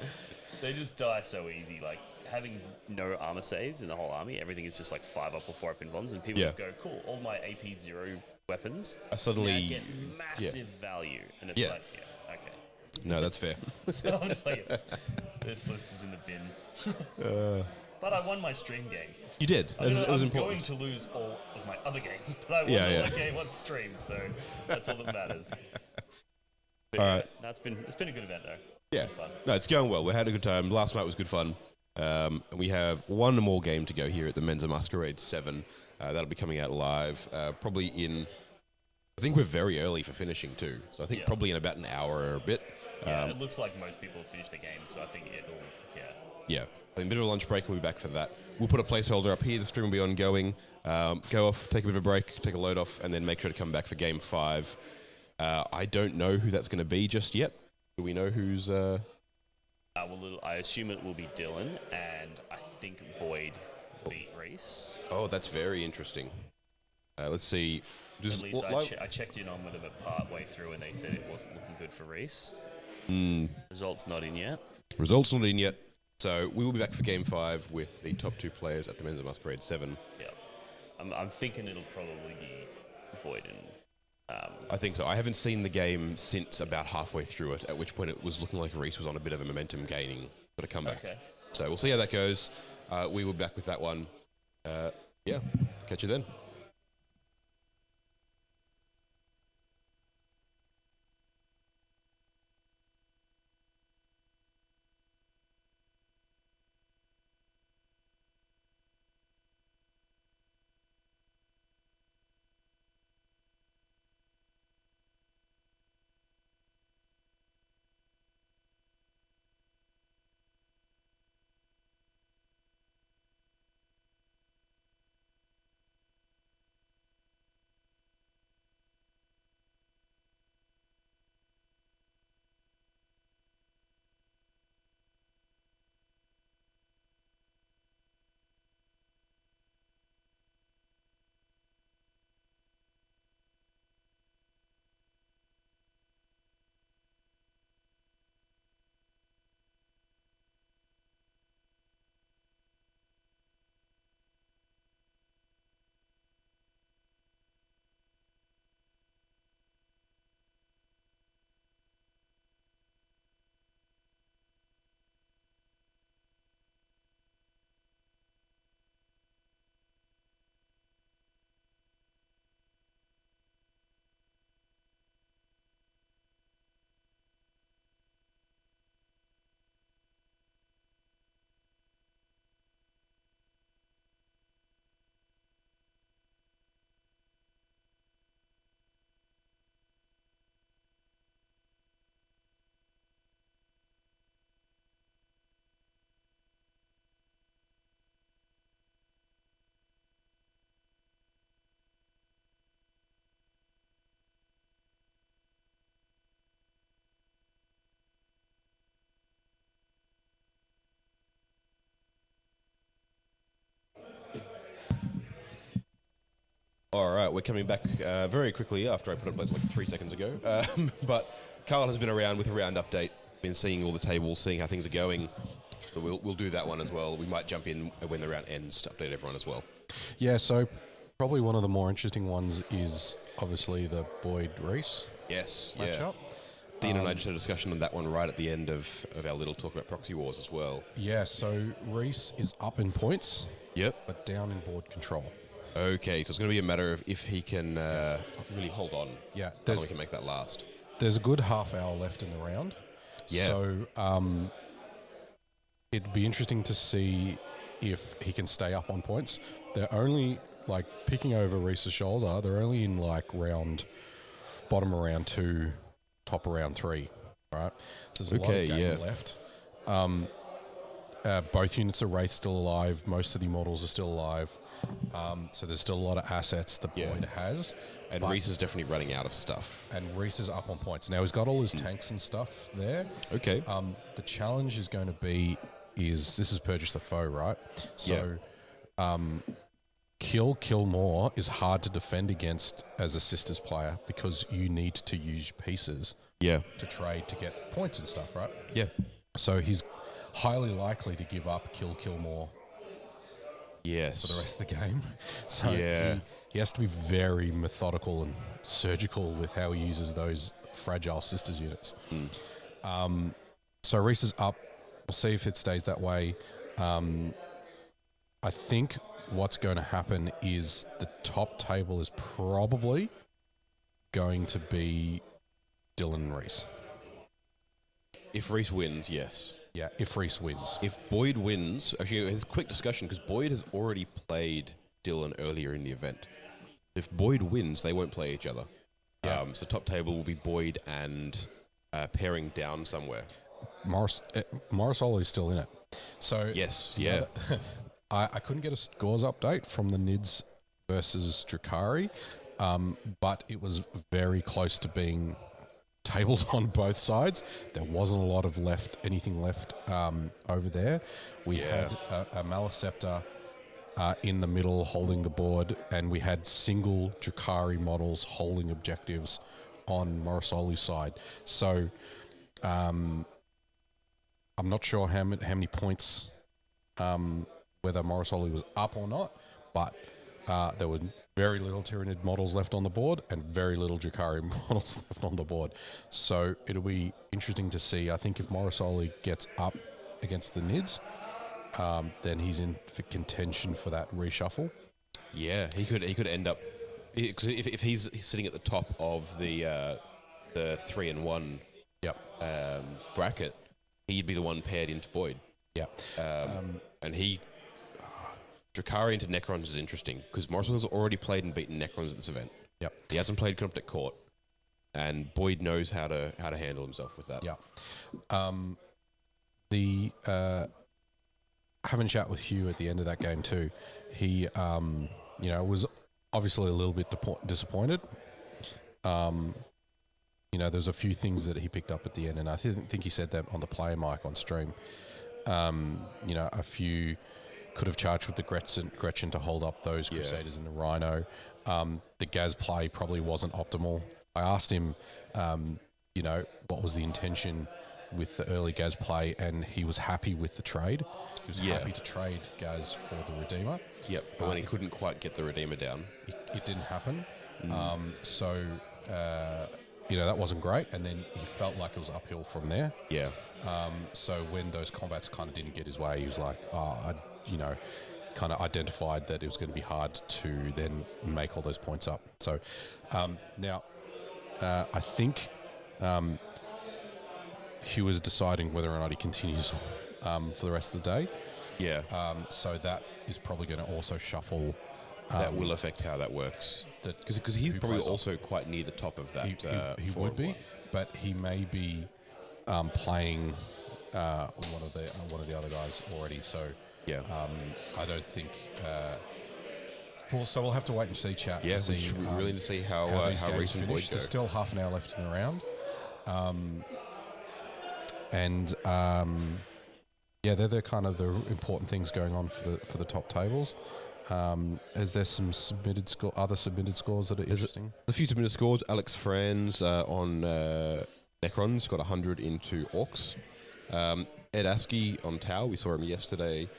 They just die so easy. Like, having no armor saves in the whole army, everything is just like 5 up or 4 up in bonds, and people just go, cool, all my AP 0 weapons suddenly get massive value. And it's like, okay. No, that's fair. So I'm just like, this list is in the bin. But I won my stream game. You did. I'm important. going to lose all of my other games, but I won the game on stream, so that's all that matters. But all right. No, it's been a good event though. Yeah. Fun. No, it's going well. We had a good time. Last night was good fun. And we have one more game to go here at the Menza Masquerade VII. That'll be coming out live probably in... I think we're very early for finishing too. So I think probably in about an hour or a bit. Yeah, it looks like most people have finished the game, so I think it'll... Yeah. I think a bit of a lunch break and we'll be back for that. We'll put a placeholder up here. The stream will be ongoing. Go off, take a bit of a break, take a load off, and then make sure to come back for Game 5. I don't know who that's going to be just yet. Do we know who's... I assume it will be Dylan, and I think Boyd beat Rhys. Oh, that's very interesting. Let's see. At least I checked in on with them at part way through, and they said it wasn't looking good for Rhys. Results not in yet. Results not in yet. So we will be back for Game 5 with the top 2 players at the Menza Masquerade VII. Yeah. I'm thinking it'll probably be Boyd and... I think so. I haven't seen the game since about halfway through it, at which point it was looking like Rhys was on a bit of a momentum gaining sort of comeback. Okay. So we'll see how that goes. We will be back with that one. Yeah, catch you then. All right, we're coming back very quickly after I put it like 3 seconds ago. But Carl has been around with a round update, been seeing all the tables, seeing how things are going. So we'll do that one as well. We might jump in when the round ends to update everyone as well. Yeah, so probably one of the more interesting ones is obviously the Boyd-Rhys matchup. Dean and I just had a discussion on that one right at the end of our little talk about proxy wars as well. Yeah, so Rhys is up in points, but down in board control. Okay, so it's going to be a matter of if he can really hold on. Yeah, how long he can make that last. There's a good half hour left in the round. Yeah. So it'd be interesting to see if he can stay up on points. They're only, like, picking over Rhys's shoulder, they're only in, like, bottom of round 2, top of round 3, right? So there's a lot of game left. Both units of Wraith still alive. Most of the models are still alive. So there's still a lot of assets that Boyd has. And Rhys is definitely running out of stuff. And Rhys is up on points. Now, he's got all his tanks and stuff there. Okay. The challenge is going to be this is Purge the Foe, right? So kill more is hard to defend against as a Sisters player because you need to use pieces to trade to get points and stuff, right? Yeah. So he's highly likely to give up kill more. Yes. For the rest of the game. So he has to be very methodical and surgical with how he uses those fragile Sisters units. So Rhys is up. We'll see if it stays that way. I think what's going to happen is the top table is probably going to be Dylan and Rhys. If Rhys wins, yes. Yeah, if Rhys wins. If Boyd wins, actually, there's a quick discussion because Boyd has already played Dylan earlier in the event. If Boyd wins, they won't play each other. Yeah. So top table will be Boyd and pairing down somewhere. Morosoli is still in it. So yes, I couldn't get a scores update from the Nids versus Drakari, but it was very close to being tabled on both sides. There wasn't a lot of anything left over there. We had a Maliceptor in the middle holding the board, and we had single Drakari models holding objectives on Morosoli's side. So I'm not sure how many points, whether Morosoli was up or not, but there were very little Tyranid models left on the board and very little Drakari models left on the board. So it'll be interesting to see. I think if Morosoli gets up against the Nids, then he's in for contention for that reshuffle. Yeah, he could end up, because if he's sitting at the top of the 3-1 bracket, he'd be the one paired into Boyd. Yeah, and Drakari into Necrons is interesting because Morosoli's already played and beaten Necrons at this event. Yep. He hasn't played Canoptic Court, and Boyd knows how to handle himself with that. Yeah. Having a chat with Hugh at the end of that game too, he was obviously a little bit disappointed. There's a few things that he picked up at the end, and I think he said that on the player mic on stream. A few could have charged with the Gretchen to hold up those Crusaders and the Rhino. The Gaz play probably wasn't optimal. I asked him, what was the intention with the early Gaz play, and he was happy with the trade. He was happy to trade Gaz for the Redeemer. Yep, but when he couldn't quite get the Redeemer down, it didn't happen. That wasn't great, and then he felt like it was uphill from there. Yeah. So when those combats kind of didn't get his way, he was like, kind of identified that it was going to be hard to then make all those points up. So now I think Hugh is deciding whether or not he continues for the rest of the day. Yeah. So that is probably going to also shuffle. That will affect how that works. Because he's probably also quite near the top of that. He would be, but he may be playing one of the other guys already. So yeah, I don't think. So we'll have to wait and see, chat. Yeah, to see, we really need to see how Rhys and Boyd go. There's still half an hour left in the round, they're kind of the important things going on for the top tables. Is there some other submitted scores that are interesting? A few submitted scores. Alex Franz on Necrons got 100 into Orcs. Ed Askey on Tau, we saw him yesterday.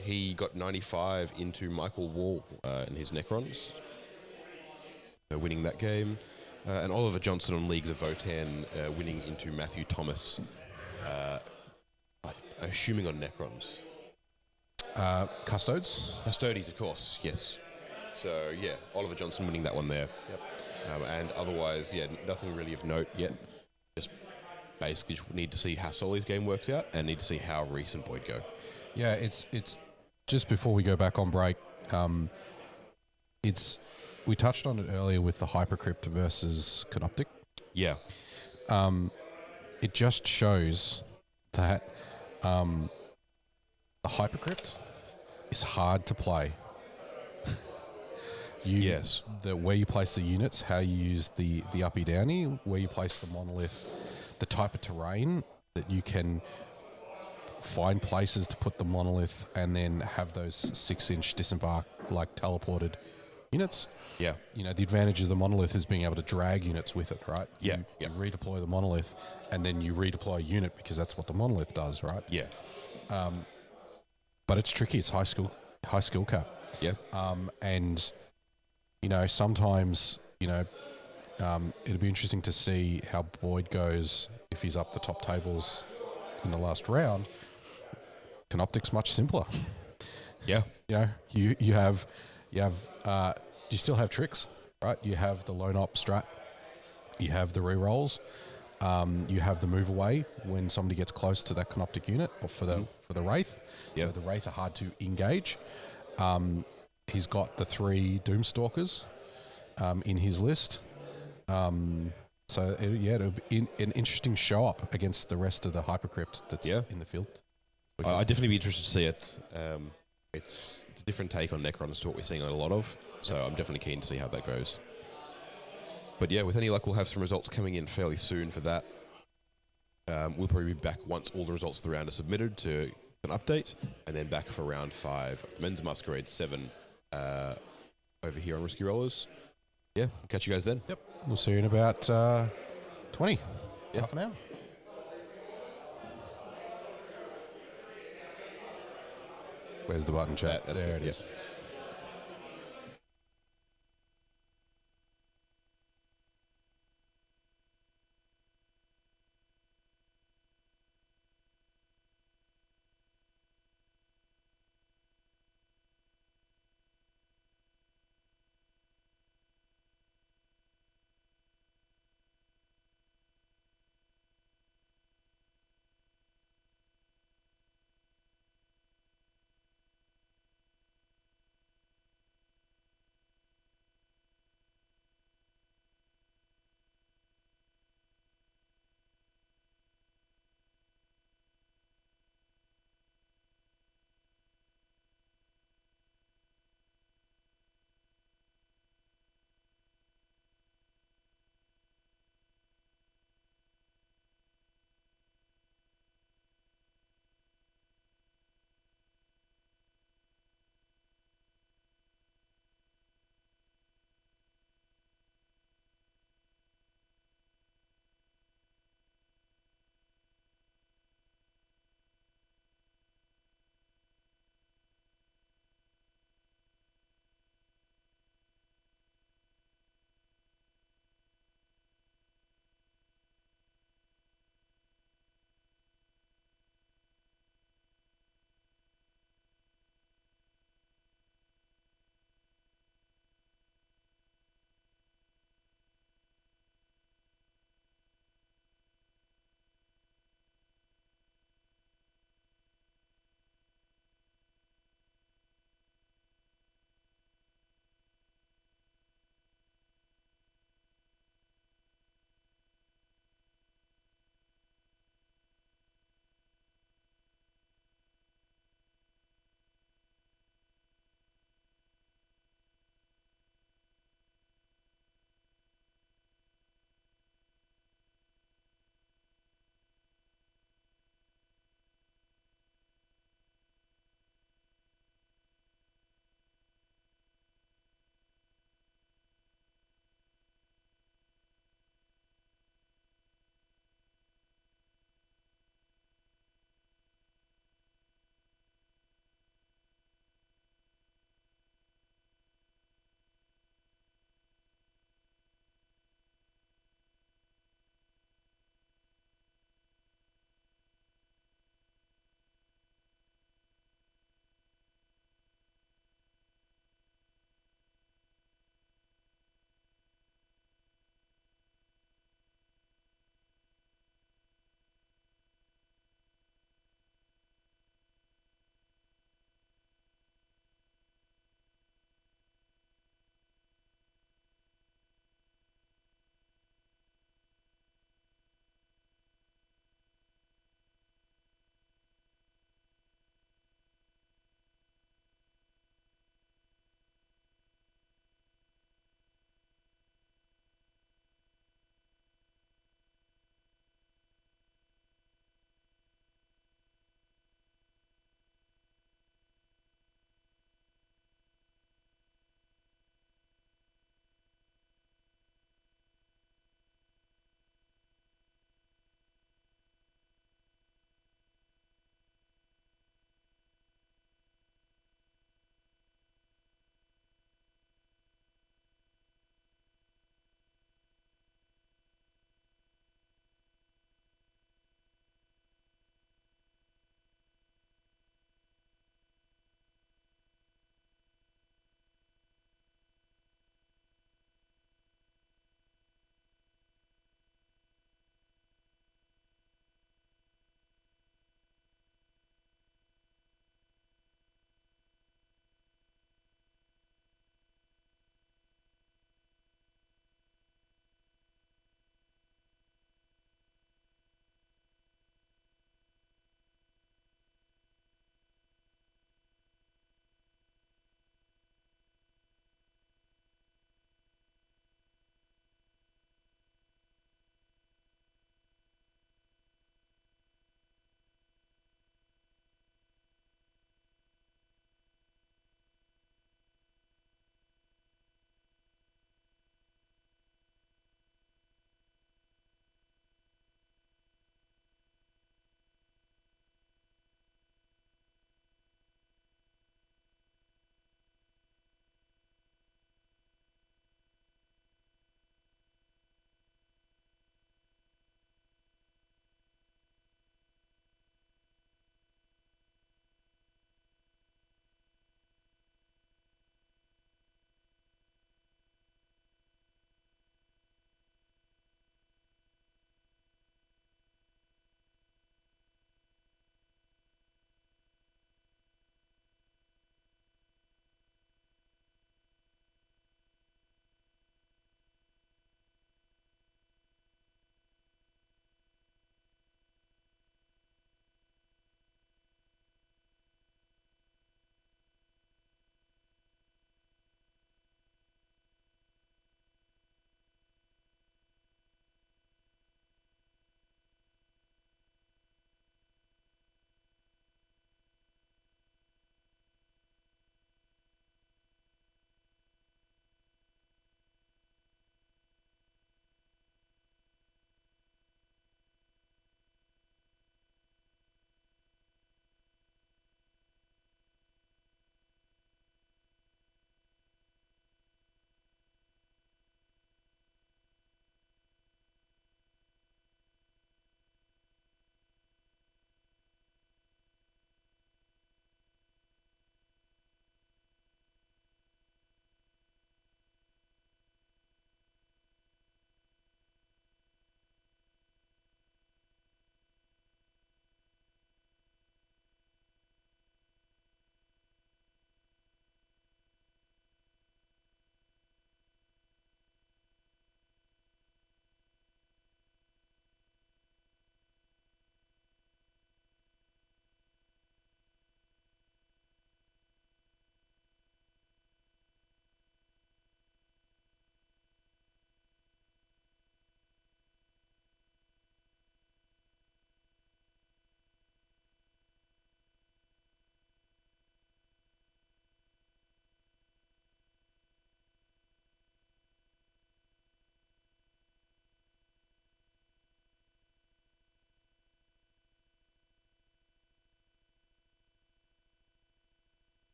He got 95 into Michael Wall in his Necrons, winning that game. And Oliver Johnson on Leagues of Votan winning into Matthew Thomas, assuming on Necrons. Custodes, of course, yes. So, yeah, Oliver Johnson winning that one there. Yep. And otherwise, nothing really of note yet. Just basically need to see how Soli's game works out and need to see how Rhys and Boyd go. Yeah, it's just before we go back on break, we touched on it earlier with the Hypercrypt versus Canoptic. Yeah. It just shows that the Hypercrypt is hard to play. Where you place the units, how you use the uppy downy, where you place the monolith, the type of terrain that you can find places to put the monolith and then have those 6-inch disembark like teleported units. Yeah. The advantage of the monolith is being able to drag units with it, right? Yeah. You redeploy the monolith and then you redeploy a unit because that's what the monolith does, right? Yeah. But it's tricky. It's high skill cap. Yeah. And sometimes it'll be interesting to see how Boyd goes if he's up the top tables in the last round. Canoptic's much simpler. Yeah. You still have tricks, right? You have the lone op strat. You have the rerolls. You have the move away when somebody gets close to that Canoptic unit, or for the Wraith. Yeah. So the Wraith are hard to engage. He's got the 3 Doomstalkers in his list. It'll be an interesting show up against the rest of the Hypercrypt that's in the field. I'd definitely be interested to see it. It's a different take on Necrons to what we're seeing a lot of, so I'm definitely keen to see how that goes. But yeah, with any luck, we'll have some results coming in fairly soon for that. We'll probably be back once all the results of the round are submitted to an update, and then back for round 5 of the Menza Masquerade VII over here on Risky Rollers. Yeah, catch you guys then. Yep. We'll see you in about 20. Yeah. Half an hour. Where's the button, chat? That's there it yes. is.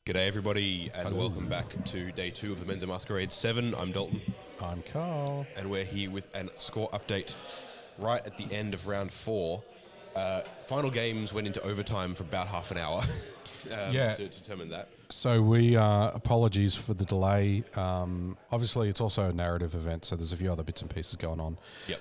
G'day everybody, and welcome back to day 2 of the Menza Masquerade VII. I'm Dalton. I'm Carl. And we're here with a score update right at the end of round 4. Final games went into overtime for about half an hour to determine that. So we apologies for the delay. Obviously, it's also a narrative event, so there's a few other bits and pieces going on. Yep.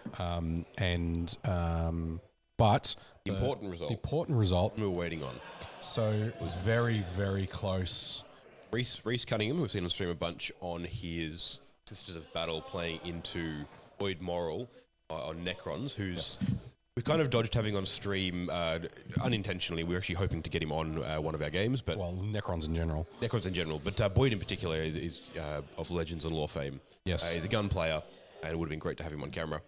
But The important result we were waiting on. So it was very, very close. Rhys Cunningham, we've seen on stream a bunch on his Sisters of Battle playing into Boyd Moral on Necrons, who's... We've kind of dodged having on stream unintentionally. We're actually hoping to get him on one of our games, but Necrons in general. But Boyd in particular is of Legends and Lore fame. Yes, he's a gun player, and it would have been great to have him on camera.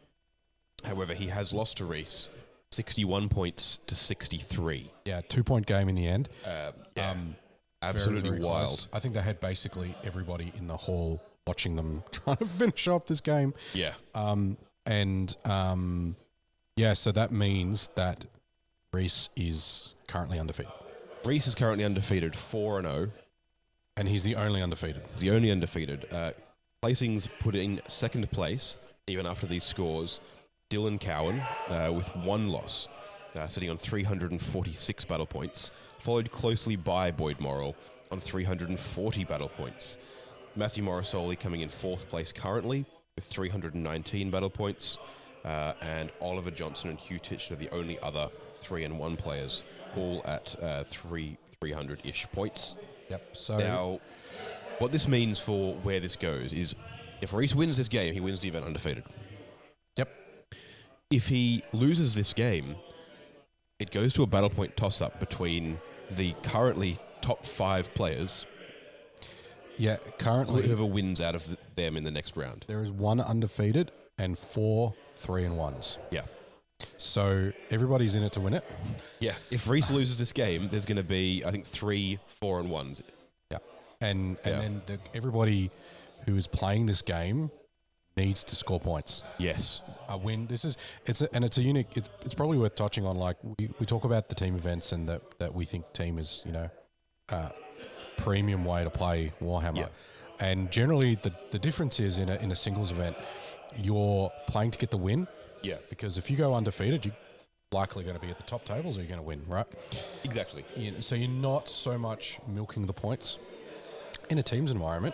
However, he has lost to Rhys, 61 points to 63. Yeah, 2-point game in the end. Absolutely very wild. Close. I think they had basically everybody in the hall watching them trying to finish off this game. Yeah. So that means that Rhys is currently undefeated. Rhys is currently undefeated, 4-0. And he's the only undefeated. Placings put in second place, even after these scores, Dylan Cowan with 1 loss, sitting on 346 battle points, followed closely by Boyd Moral on 340 battle points. Matthew Morosoli coming in 4th place currently with 319 battle points. And Oliver Johnson and Hugh Titchener, the only other 3-1 players, all at 300-ish points. Yep. So now, what this means for where this goes is, if Rhys wins this game, he wins the event undefeated. Yep. If he loses this game, it goes to a battle point toss-up between the currently top 5 players. Yeah, currently whoever wins out of them in the next round. There is 1 undefeated and 4 3-1s. Yeah. So everybody's in it to win it. Yeah. If Rhys loses this game, there's going to be, I think, 3 4-1s. Yeah. And then everybody who is playing this game needs to score points. Yes. A win. It's a unique. It's probably worth touching on. Like we talk about the team events and that we think team is premium way to play Warhammer. Yeah. And generally the difference is in a singles event, you're playing to get the win. Yeah. Because if you go undefeated, you're likely going to be at the top tables or you're going to win, right? Exactly. So you're not so much milking the points. In a team's environment,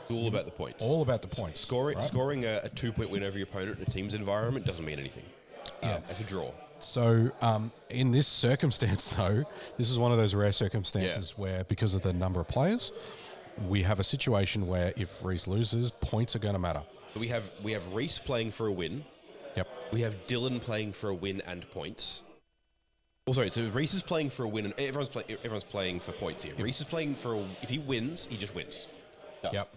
it's all about the points. All about the points. Scoring a 2-point win over your opponent in a team's environment doesn't mean anything. As a draw. So in this circumstance, though, this is one of those rare circumstances where, because of the number of players, we have a situation where if Rhys loses, points are going to matter. So we have Rhys playing for a win. Yep. We have Dylan playing for a win and points. Oh, sorry. So Rhys is playing for a win, and everyone's playing for points here. Rhys is playing for if he wins, he just wins. Done. Yep.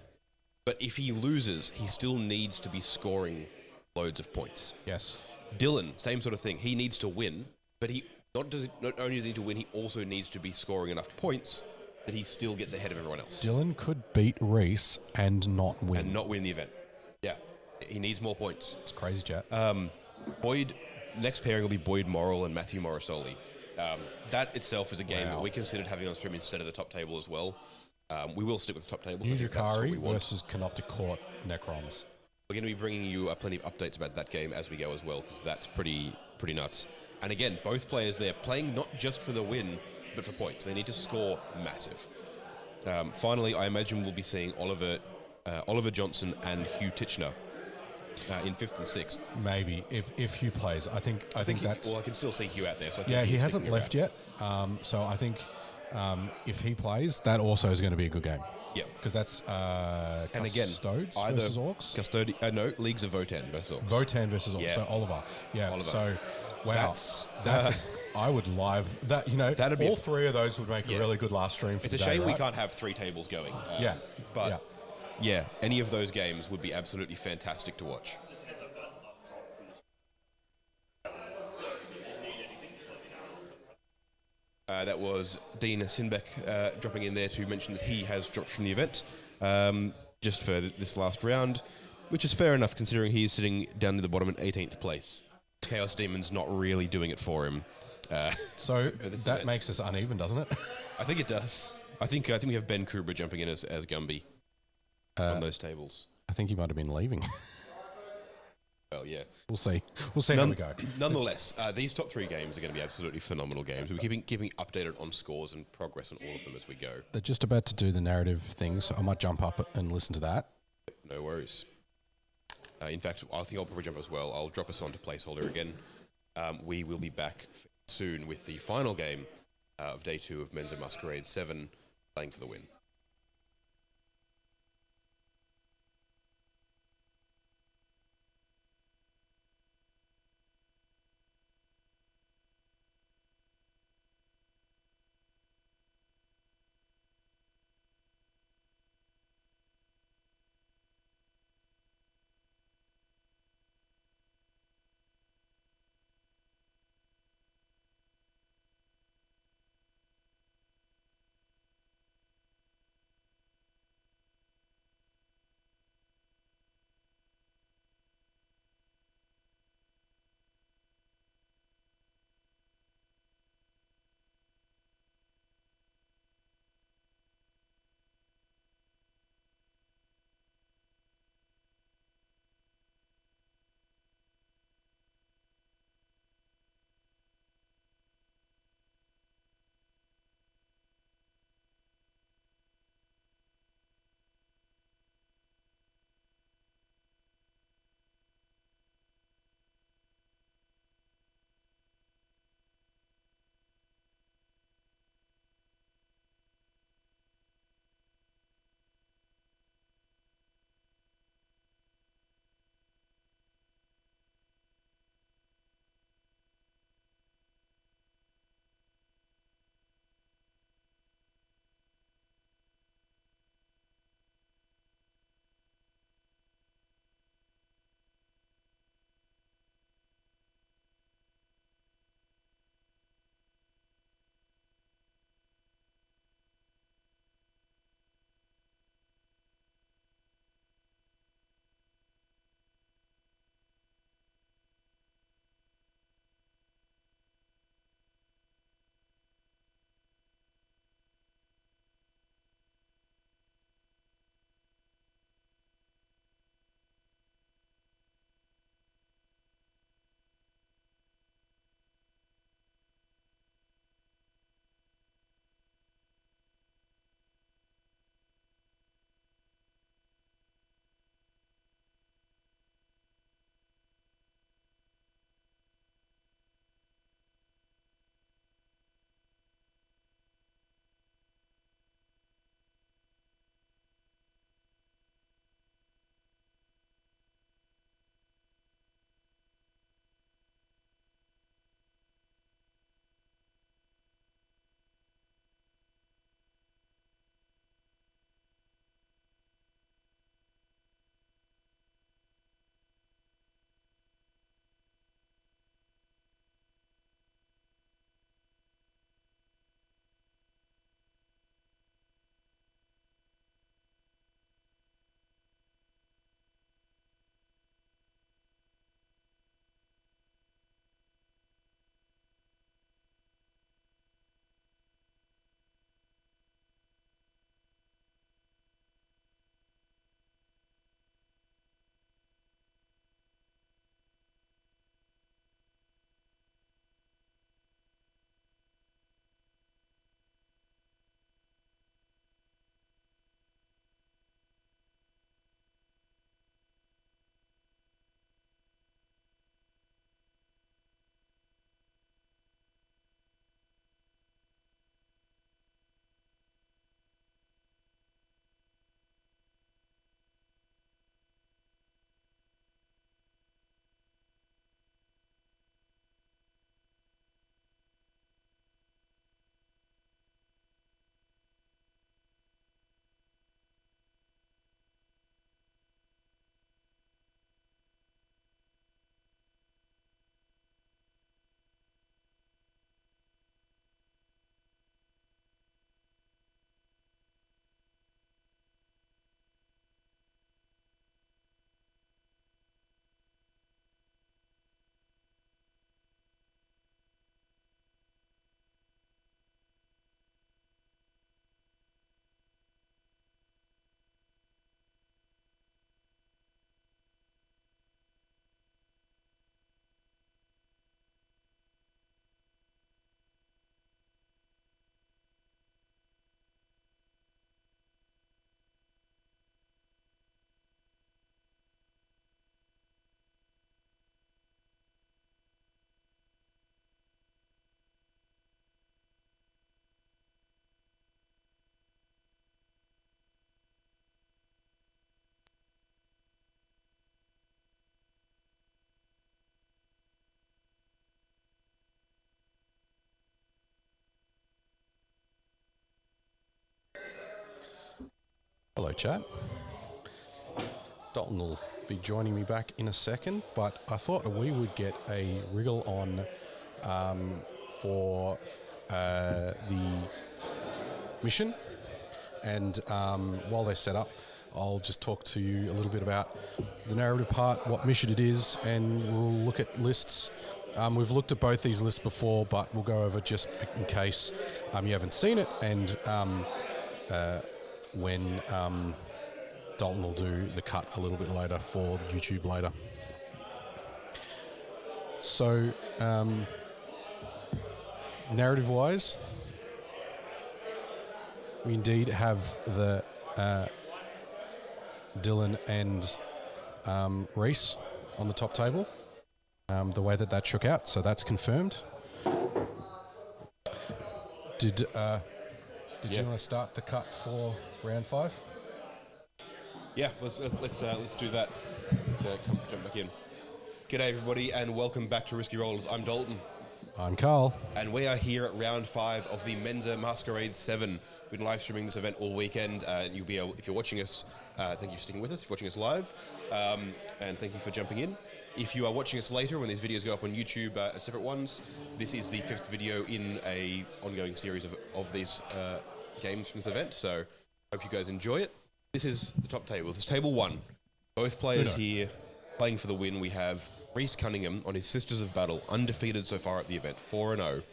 But if he loses, he still needs to be scoring loads of points. Yes. Dylan, same sort of thing. He needs to win, but not only does he need to win, he also needs to be scoring enough points that he still gets ahead of everyone else. Dylan could beat Rhys and not win. And not win the event. Yeah. He needs more points. It's crazy, chat. Boyd, next pairing will be Boyd Moral and Matthew Morosoli. That itself is a game that we considered having on stream instead of the top table as well. We will stick with the top table. Yuzukari versus Canoptic Court Necrons. We're going to be bringing you plenty of updates about that game as we go as well, because that's pretty nuts. And again, both players there playing not just for the win, but for points. They need to score massive. Finally, I imagine we'll be seeing Oliver Johnson and Hugh Titchener in 5th and 6th. Maybe if Hugh plays, I think that's. Well, I can still see Hugh out there. So I think he hasn't left yet. So I think if he plays, that also is going to be a good game. Yeah, because that's and again, Custodes either versus Orcs. No, Leagues of Votan versus Orcs. Votan versus Orcs. Yeah. So Oliver. Yeah. Oliver. So wow, that's I would live that. That'd be all 3 of those would make a really good last stream. It's a shame we can't have 3 tables going. But any of those games would be absolutely fantastic to watch. That was Dean Sinnbeck dropping in there to mention that he has dropped from the event just for this last round, which is fair enough considering he is sitting down near the bottom in 18th place. Chaos Demon's not really doing it for him. So that makes us uneven, doesn't it? I think it does. I think we have Ben Kruber jumping in as Gumby on those tables. I think he might have been leaving. Well, yeah. We'll see. We'll see how we go. Nonetheless, these top 3 games are going to be absolutely phenomenal games. We're keeping updated on scores and progress on all of them as we go. They're just about to do the narrative thing, so I might jump up and listen to that. No worries. In fact, I think I'll probably jump as well. I'll drop us onto placeholder again. We will be back soon with the final game of day 2 of Menza Masquerade VII, playing for the win. Hello, chat. Dalton will be joining me back in a second, but I thought we would get a wriggle on for the mission. And while they're set up, I'll just talk to you a little bit about the narrative part, what mission it is, and we'll look at lists. We've looked at both these lists before, but we'll go over just in case you haven't seen it, and when Dalton will do the cut a little bit later for YouTube later. So, narrative-wise, we indeed have the Dylan and Rhys on the top table, the way that shook out, so that's confirmed. Did you want to start the cut for round 5? Yeah, let's do that. Let's jump back in. G'day everybody, and welcome back to Risky Rollers. I'm Dalton. I'm Carl. And we are here at round 5 of the Menza Masquerade VII. We've been live streaming this event all weekend. You'll be able, if you're watching us, thank you for sticking with us, if you're watching us live, and thank you for jumping in. If you are watching us later, when these videos go up on YouTube, separate ones, this is the 5th video in a ongoing series of these games from this event, so hope you guys enjoy it. This is the top table. This is table 1. Both players here playing for the win. We have Rhys Cunningham on his Sisters of Battle, undefeated so far at the event, 4-0,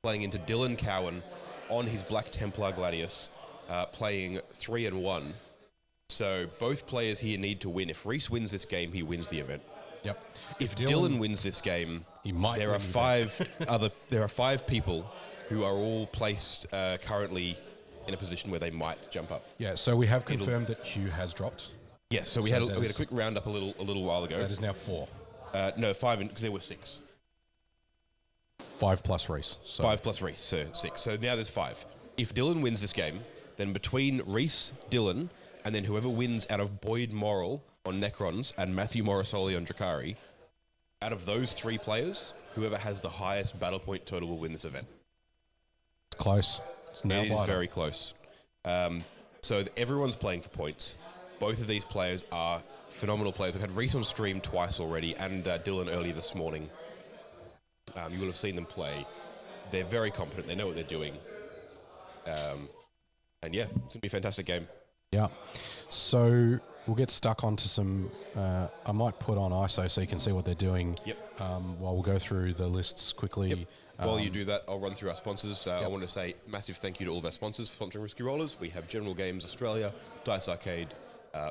playing into Dylan Cowan on his Black Templar Gladius, playing 3-1. So both players here need to win. If Rhys wins this game, he wins the event. Yep. If Dylan wins this game, he might. There are 5 people who are all placed currently in a position where they might jump up. Yeah. So we have confirmed that Hugh has dropped. Yes. So we had a quick roundup a little while ago. That is now 4. No, 5 because there were 6. 5 plus Rhys. So 5 plus Rhys, so 6. So now there's 5. If Dylan wins this game, then between Rhys, Dylan, and then whoever wins out of Boyd Morrill on Necrons and Matthew Morosoli on Drakari, out of those 3 players, whoever has the highest battle point total will win this event. Close. It is very close. So everyone's playing for points. Both of these players are phenomenal players. We've had Rhys on stream twice already, and Dylan earlier this morning. You will have seen them play. They're very competent. They know what they're doing. And yeah, it's going to be a fantastic game. Yeah. So we'll get stuck onto some... I might put on ISO so you can see what they're doing. Yep. While we'll go through the lists quickly. Yep. While you do that, I'll run through our sponsors. I want to say massive thank you to all of our sponsors for sponsoring Risky Rollers. We have General Games Australia, Dice Arcade,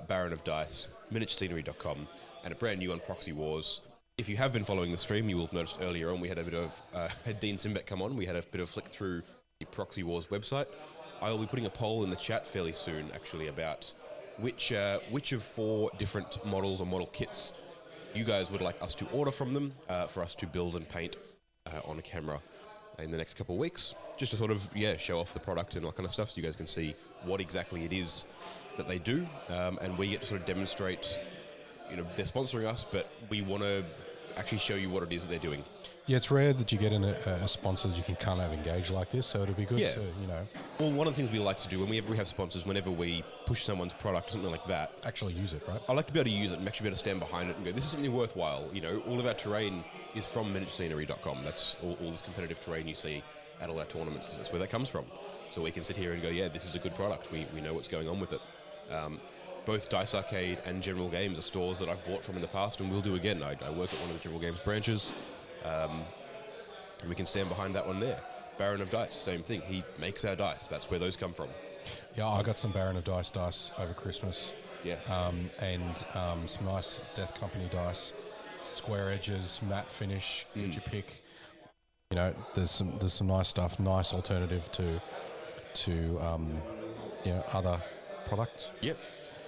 Baron of Dice, miniaturescenery.com, and a brand new one, Proxy Wars. If you have been following the stream, you will have noticed earlier on we had a bit of had Dean Sinnbeck come on. We had a bit of flick through the Proxy Wars website. I will be putting a poll in the chat fairly soon, actually, about which of 4 different models or model kits you guys would like us to order from them for us to build and paint on a camera in the next couple of weeks, just to sort of show off the product and all that kind of stuff, so you guys can see what exactly it is that they do, and we get to sort of demonstrate. They're sponsoring us, but we want to actually show you what it is that they're doing. Yeah, it's rare that you get a sponsor that you can kind of engage like this, so it'll be good to, Well, one of the things we like to do whenever we have sponsors, whenever we push someone's product or something like that, actually use it, right? I like to be able to use it and actually be able to stand behind it and go, this is something worthwhile. All of our terrain is from miniaturescenery.com. That's all this competitive terrain you see at all our tournaments. That's where that comes from. So we can sit here and go, yeah, this is a good product. We know what's going on with it. Both Dice Arcade and General Games are stores that I've bought from in the past and will do again. I work at one of the General Games branches, and we can stand behind that one there. Baron of Dice, same thing. He makes our dice. That's where those come from. Yeah, I got some Baron of Dice over Christmas. Yeah. And some nice Death Company dice, square edges, matte finish, get your pick. There's some nice stuff, nice alternative to other products. Yep.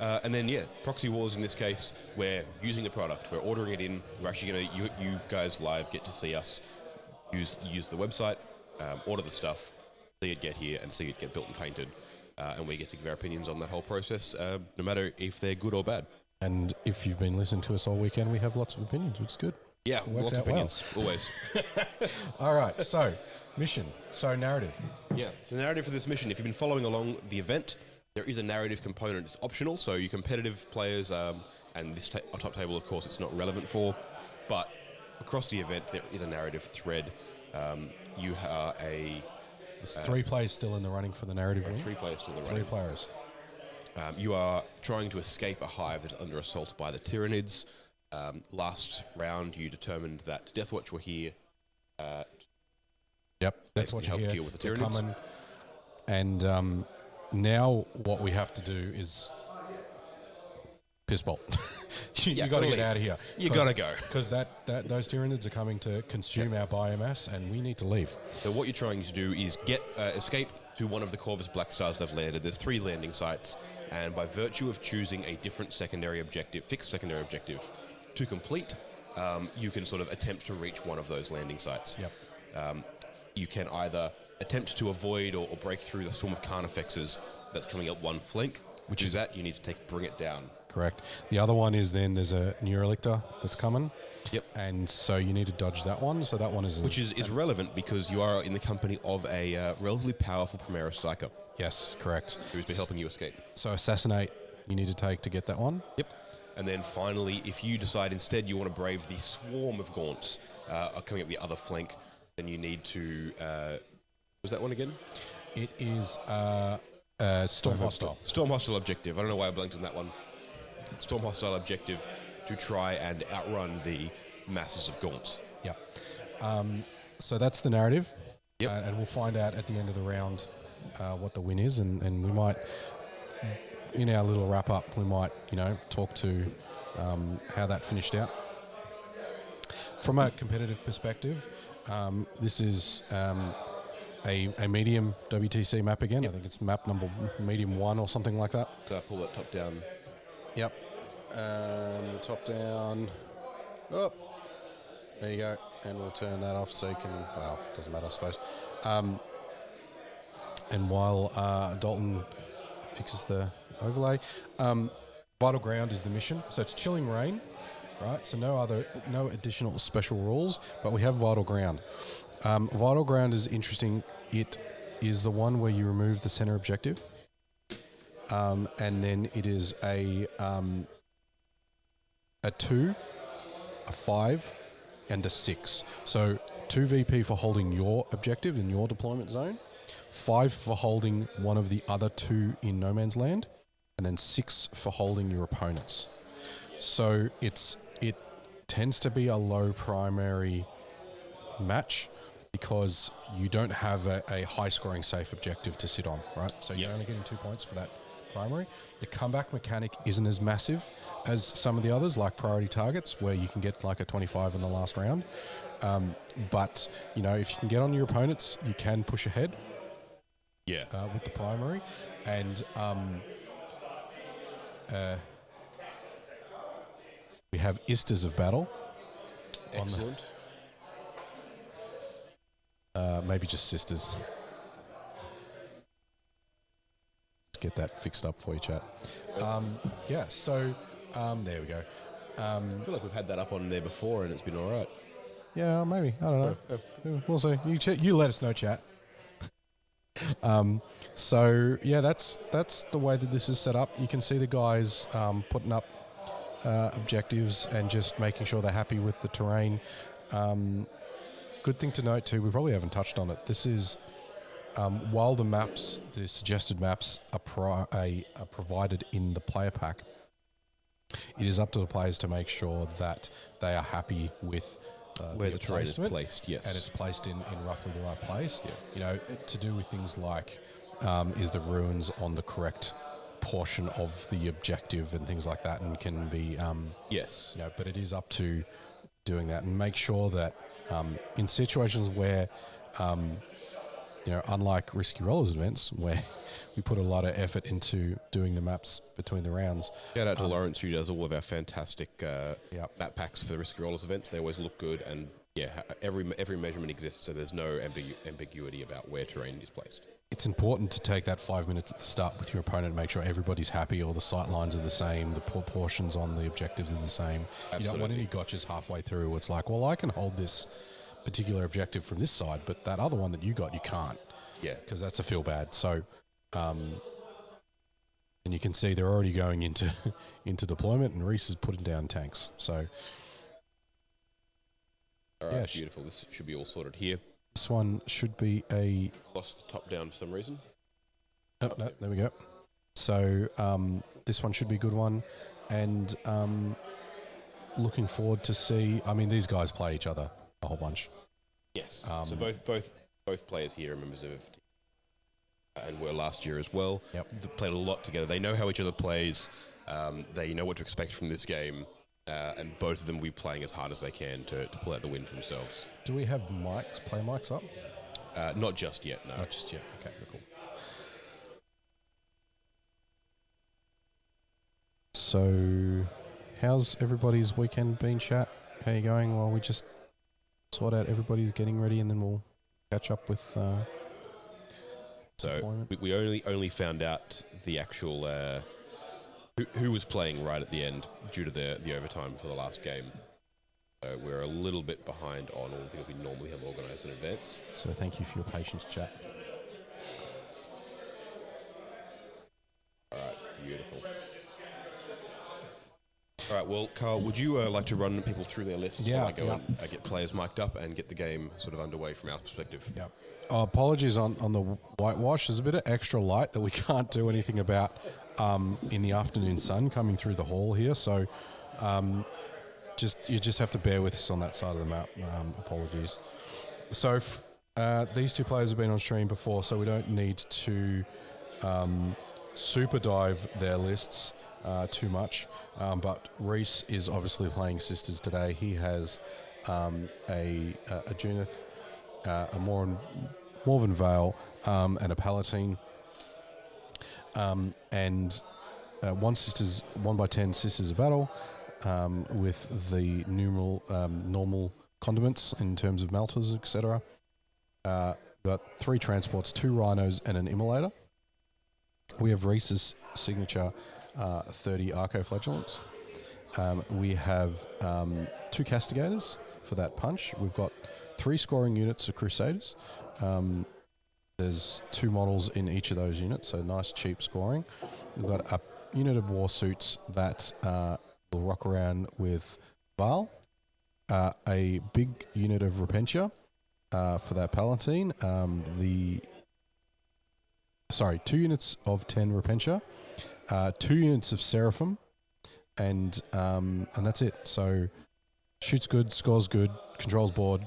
And then, Proxy Wars in this case, we're using the product, we're ordering it in, we're actually going to, you guys live get to see us use the website, order the stuff, see it get here and see it get built and painted, and we get to give our opinions on that whole process, no matter if they're good or bad. And if you've been listening to us all weekend, we have lots of opinions, which is good. Yeah, lots of opinions, always. All right, so mission, narrative. Yeah, so narrative for this mission, if you've been following along the event, there is a narrative component. It's optional, so you competitive players, and this top table, of course, it's not relevant for, but across the event, there is a narrative thread. You are There's 3 players still in the running for the narrative wing. 3 players to the 3 right. players. You are trying to escape a hive that's under assault by the Tyranids. Last round, you determined that Deathwatch were here. Yep, that's Basically what you help hear. deal with the They're Tyranids. coming. And now what we have to do is piss bolt. you Yeah, got to gotta get leave. out of here. You gotta go. Because those Tyranids are coming to consume our biomass, and we need to leave. So what you're trying to do is escape to one of the Corvus Black Stars they've landed. There's 3 landing sites, and by virtue of choosing a different fixed secondary objective to complete, you can sort of attempt to reach one of those landing sites. Yep. You can either attempt to avoid or break through the swarm of Carnifexes that's coming up one flank, which is that you need to bring it down. Correct. The other one is then there's a Neurolictor that's coming. Yep. And so you need to dodge that one. So that one is... Which is relevant because you are in the company of a relatively powerful Primaris Psyker Yes, correct. who's been helping you escape. So Assassinate you need to take to get that one. Yep. And then finally, if you decide instead you want to brave the swarm of Gaunts coming up the other flank, then you need to... was that one again? It is Storm Hostile. Storm Hostile objective. I don't know why I blanked on that one. Storm Hostile objective to try and outrun the masses of Gaunts. Yep. So that's the narrative. Yep. And we'll find out at the end of the round what the win is, and we might, in our little wrap up, we might talk to how that finished out. From a competitive perspective, this is a medium WTC map again. Yep. I think it's map number medium 1 or something like that. So pull that top down. Yep. Top down. Up. There you go. And we'll turn that off so you can, well, doesn't matter, I suppose. And while Dalton fixes the overlay, Vital Ground is the mission. So it's Chilling Rain, right? So no additional special rules, but we have Vital Ground. Vital Ground is interesting. It is the one where you remove the center objective. And then it is a 2, a 5, and a 6. So 2 VP for holding your objective in your deployment zone, 5 for holding one of the other 2 in no man's land, and then 6 for holding your opponents. So it tends to be a low primary match because you don't have a high scoring safe objective to sit on, right? So you're only getting 2 points for that primary. The comeback mechanic isn't as massive as some of the others, like priority targets, where you can get like a 25 in the last round. But if you can get on your opponents, you can push ahead. Yeah. With the primary, and we have Istas of Battle. Excellent. Maybe just Sisters. Let's get that fixed up for you, chat. So there we go. I feel like we've had that up on there before and it's been all right. Yeah, maybe. I don't know. We'll see. You let us know, chat. So yeah, that's the way that this is set up. You can see the guys putting up objectives and just making sure they're happy with the terrain. Good thing to note too, we probably haven't touched on it. This is while the suggested maps are provided in the player pack, it is up to the players to make sure that they are happy with Where the terrain is placement, placed, yes. and it's placed in roughly the right place. Yeah. To do with things like is the ruins on the correct portion of the objective and things like that, and can be Yes. but it is up to doing that, and make sure that in situations where unlike Risky Rollers events where we put a lot of effort into doing the maps between the rounds. Shout out to Laurence, who does all of our fantastic map packs for the Risky Rollers events. They always look good, and every measurement exists, so there's no ambiguity about where terrain is placed. It's important to take that 5 minutes at the start with your opponent, make sure everybody's happy, all the sight lines are the same, the proportions on the objectives are the same. Absolutely. You don't want any gotchas halfway through. It's like, well, I can hold this particular objective from this side, but that other one that you got, you can't. Yeah. Because that's a feel bad. So, And you can see they're already going into into deployment, and Rhys is putting down tanks. So, All right, yeah, beautiful. This should be all sorted here. this one should be a... Lost the top down for some reason. Oh, no, there we go. So this one should be a good one, and looking forward to see. I mean, these guys play each other a whole bunch. Yes. So both players here are members of, and were last year as well. Yep. They played a lot together. They know how each other plays. They know what to expect from this game, and both of them will be playing as hard as they can to pull out the win for themselves. Do we have play mics up? Not just yet. No. Not just yet. Okay, cool. So, how's everybody's weekend been, chat? How you going? While we just sort out everybody's getting ready, and then we'll catch up with. So deployment. we only found out the actual who was playing right at the end due to the overtime for the last game. So we're a little bit behind on all the things we normally have organised in advance. So thank you for your patience, chat. All right, beautiful. All right, well, Carl, would you like to run people through their lists Yeah, while I go yeah. and get players mic'd up and get the game sort of underway from our perspective? Yeah. Apologies on the whitewash. There's a bit of extra light that we can't do anything about in the afternoon sun coming through the hall here. So you just have to bear with us on that side of the map. Apologies. So these two players have been on stream before, so we don't need to super dive their lists too much. But Rhys is obviously playing Sisters today. He has a Junith, a Morven Vale, and a Palatine. And 1x10 Sisters of Battle with the normal condiments in terms of melters, etc. Got 3 transports, 2 rhinos, and an immolator. We have Rhys's signature 30 arco-flagellants. We have 2 castigators for that punch. We've got 3 scoring units of Crusaders. There's 2 models in each of those units, so nice cheap scoring. We've got a unit of war suits that will rock around with Val. A big unit of Repentia for that Palatine. 2 units of 10 Repentia. 2 units of Seraphim, and that's it. So shoots good, scores good, controls board,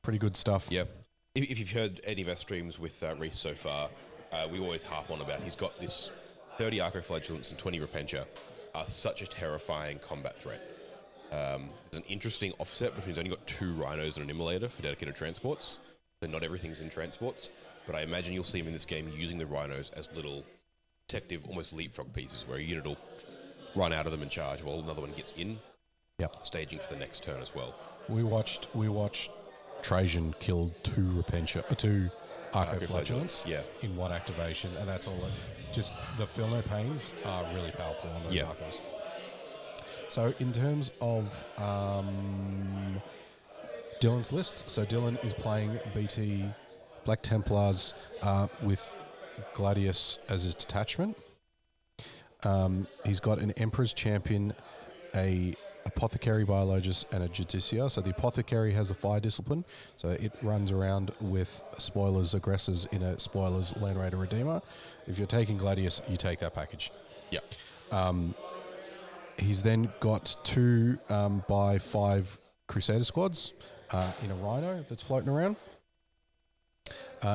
pretty good stuff. Yeah. If you've heard any of our streams with Rhys so far, we always harp on about he's got this 30 arco-flagellants and 20 Repentia are such a terrifying combat threat. There's an interesting offset between he's only got 2 rhinos and an immolator for dedicated transports, so not everything's in transports, but I imagine you'll see him in this game using the rhinos as little protective, almost leapfrog pieces, where a unit will run out of them and charge while another one gets in. Yep. Staging for the next turn as well. We watched Trajan kill 2 Repentia, 2 arco-flagellants in one activation, and that's all. Just the feel no pains are really powerful on those arcos. So in terms of Dylan's list, so Dylan is playing BT Black Templars with Gladius as his detachment. He's got an Emperor's Champion, a Apothecary Biologist, and a Judicia. So the Apothecary has a fire discipline, so it runs around with spoilers, aggressors in a spoilers Land Raider Redeemer. If you're taking Gladius, you take that package. Yeah. He's then got 2 by 5 Crusader squads in a Rhino that's floating around.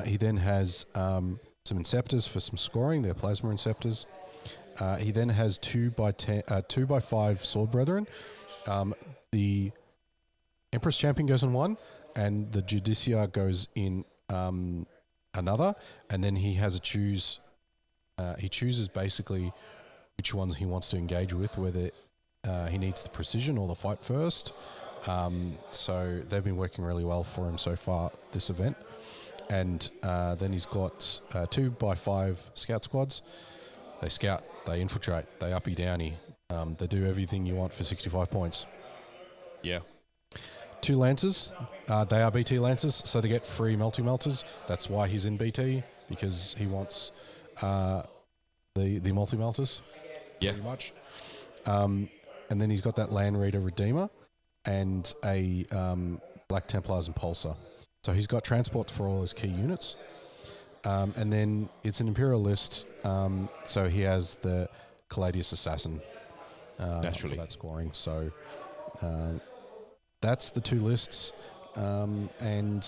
He then has some Inceptors for some scoring. They're Plasma Inceptors. He then has 2 by 5 Sword Brethren. The Empress Champion goes in one, and the Judicia goes in another. And then he has a choose. He chooses basically which ones he wants to engage with, whether he needs the precision or the fight first. So they've been working really well for him so far this event. And then he's got 2 by 5 scout squads. They scout, they infiltrate, they uppy downy. They do everything you want for 65 points. Yeah. 2 Lancers. They are BT Lancers, so they get free multi-melters. That's why he's in BT, because he wants the multi-melters, Yeah. pretty much. And then he's got that Land Reader Redeemer and a Black Templars and Pulsar. So he's got transport for all his key units. And then it's an Imperial list, so he has the Caladius Assassin Naturally. for that scoring. So that's the two lists, and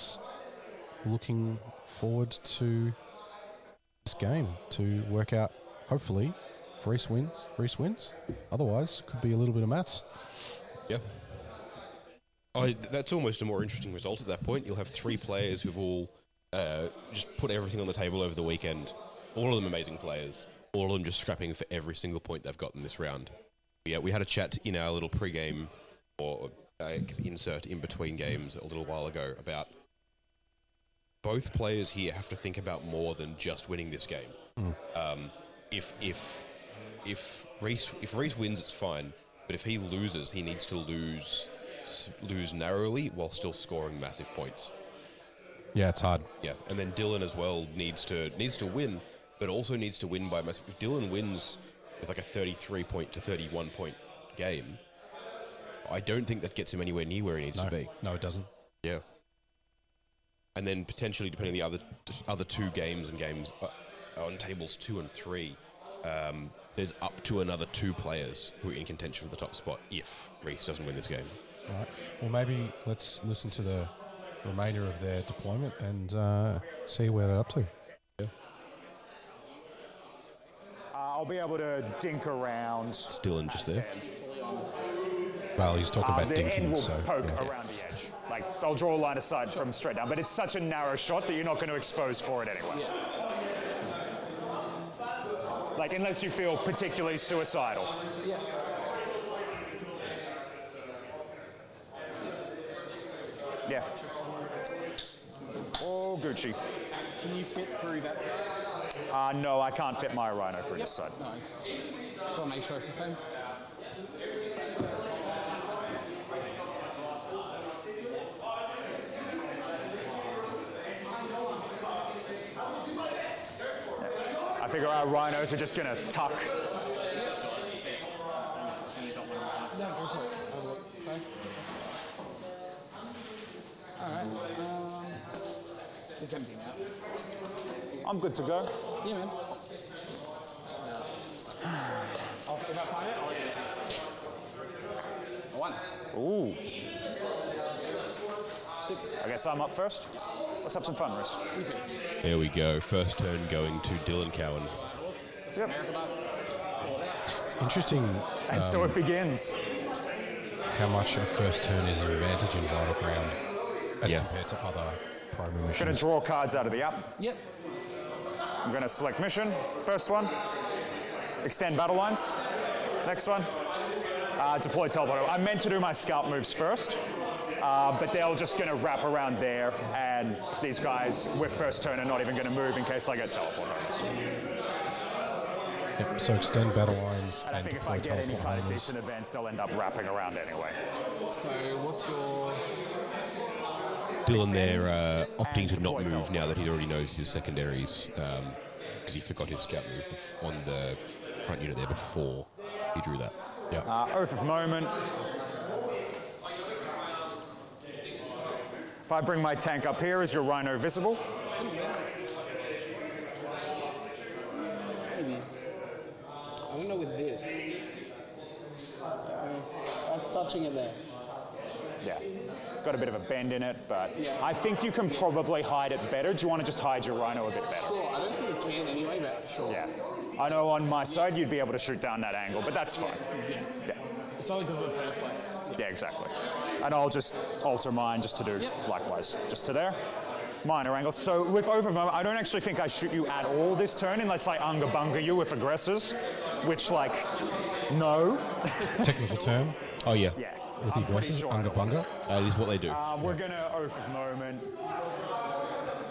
looking forward to this game to work out, hopefully, if Rhys wins. Otherwise, could be a little bit of maths. Yeah. That's almost a more interesting result at that point. You'll have three players who've all just put everything on the table over the weekend. All of them amazing players. All of them just scrapping for every single point they've got in this round. Yeah, we had a chat in our little pre-game or insert in between games a little while ago about both players here have to think about more than just winning this game. If Rhys wins, it's fine. But if he loses, he needs to lose narrowly while still scoring massive points. Yeah, it's hard. Yeah, and then Dylan as well needs to win, but also needs to win by massive. If Dylan wins with like a 33 point to 31 point game, I don't think that gets him anywhere near where he needs to be. No, it doesn't. Yeah. And then potentially, depending on the other two games on tables 2 and 3, there's up to another 2 players who are in contention for the top spot if Rhys doesn't win this game. All right. Well, maybe let's listen to the remainder of their deployment and see where they're up to. Yeah. I'll be able to dink around. It's Dylan just there. Well, he's talking about The end dinking, will so poke yeah. around the edge. Like, I'll draw a line of sight from straight down, but it's such a narrow shot that you're not going to expose for it anyway. Like, unless you feel particularly suicidal. Yeah. Yeah. Oh, Gucci. Can you fit through that side? No, I can't fit my rhino through this side. Nice. So I'll make sure it's the same. I figure our rhinos are just going to tuck. No, go for it. Sorry. Alright. It's empty now. I'm good to go. Yeah, man. If I find it, I'll let you know. 1. Ooh. 6. I guess I'm up first. Let's have some fun, Rhys. There we go. First turn going to Dylan Cowan. Yep. It's interesting And so it begins. how much a first turn is an advantage in Vital Ground as Yeah. compared to other primary Going to missions. draw cards out of the app. Yep. I'm going to select mission. First one. Extend battle lines. Next one. Deploy teleporter. I meant to do my scout moves first, but they're just going to wrap around there, and these guys with first turn are not even going to move in case I get teleported. Yep, so extend battle lines And I think if I deploy get any teleport kind of homers. decent advance, they'll end up wrapping around anyway. So what's your... Dylan there opting to not move now that he already knows his secondaries because he forgot his scout move on the front unit there before he drew that. Yeah. Oath of Moment. If I bring my tank up here, is your rhino visible? Maybe. I don't know with this. So that's touching it there. Yeah. Got a bit of a bend in it, but Yeah. I think you can probably hide it better. Do you want to just hide your rhino a bit better? Sure, I don't think it can anyway, but sure. Yeah. I know on my side you'd be able to shoot down that angle, but that's fine. Yeah. It's only because of the perspex. Yeah, exactly. And I'll just alter mine just to do likewise. Just to there. Minor angles. So with Oath of Moment, I don't actually think I shoot you at all this turn unless I unga bunga you with aggressors, which like, no. Technical term Oh, yeah. Yeah. with the I'm pretty aggressors, sure I Unga don't. Bunga. That is what they do. We're gonna Oath of Moment.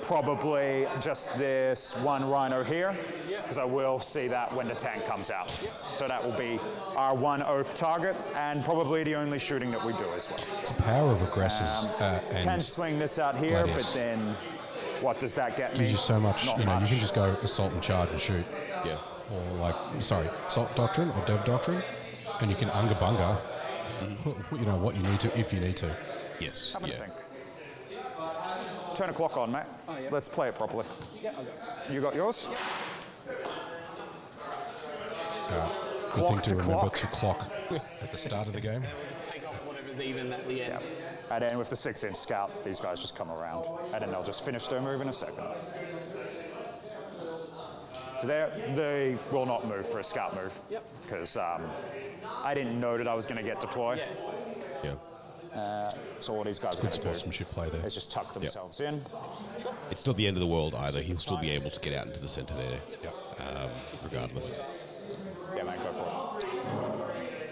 Probably just this one rhino here, because I will see that when the tank comes out. So that will be our one oath target, and probably the only shooting that we do as well. It's the power of aggressors Can and swing this out here, Gladius. but then what does that get me? gives you so much. Not You know, much. you can just go assault and charge and shoot. Yeah. or like, sorry, Salt Doctrine or Dev Doctrine, and you can Unga Bunga, you know, what you need to, if you need to. Yes. Have a Yeah. think. Turn a clock on, mate. Oh, yeah. Let's play it properly. Yeah, I got it. You got yours? Good Clock thing to to remember clock. to clock at the start of the game. We'll just take off whatever's even at the end. And then with the 6-inch scout, these guys just come around, and then they'll just finish their move in a second. So they will not move for a scout move. Yep. Because I didn't know that I was going to get deploy. Yeah. Yeah. So all these guys are Good going to do sportsmanship play there. is just tuck themselves in. It's not the end of the world either. He'll still be able to get out into the centre there, regardless. Yeah, man, go for it.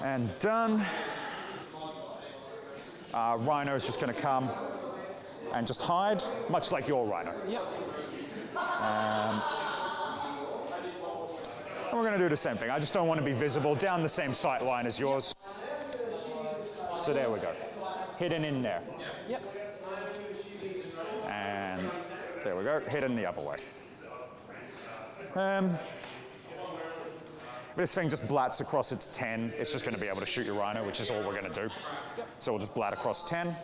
And done. Rhino is just going to come and just hide, much like your Rhino. Yep. And we're going to do the same thing. I just don't want to be visible down the same sight line as yours. So there we go. Hidden in there. Yep. And there we go, hidden the other way. This thing just blats across its 10. It's just going to be able to shoot your Rhino, which is all we're going to do. So we'll just blat across 10.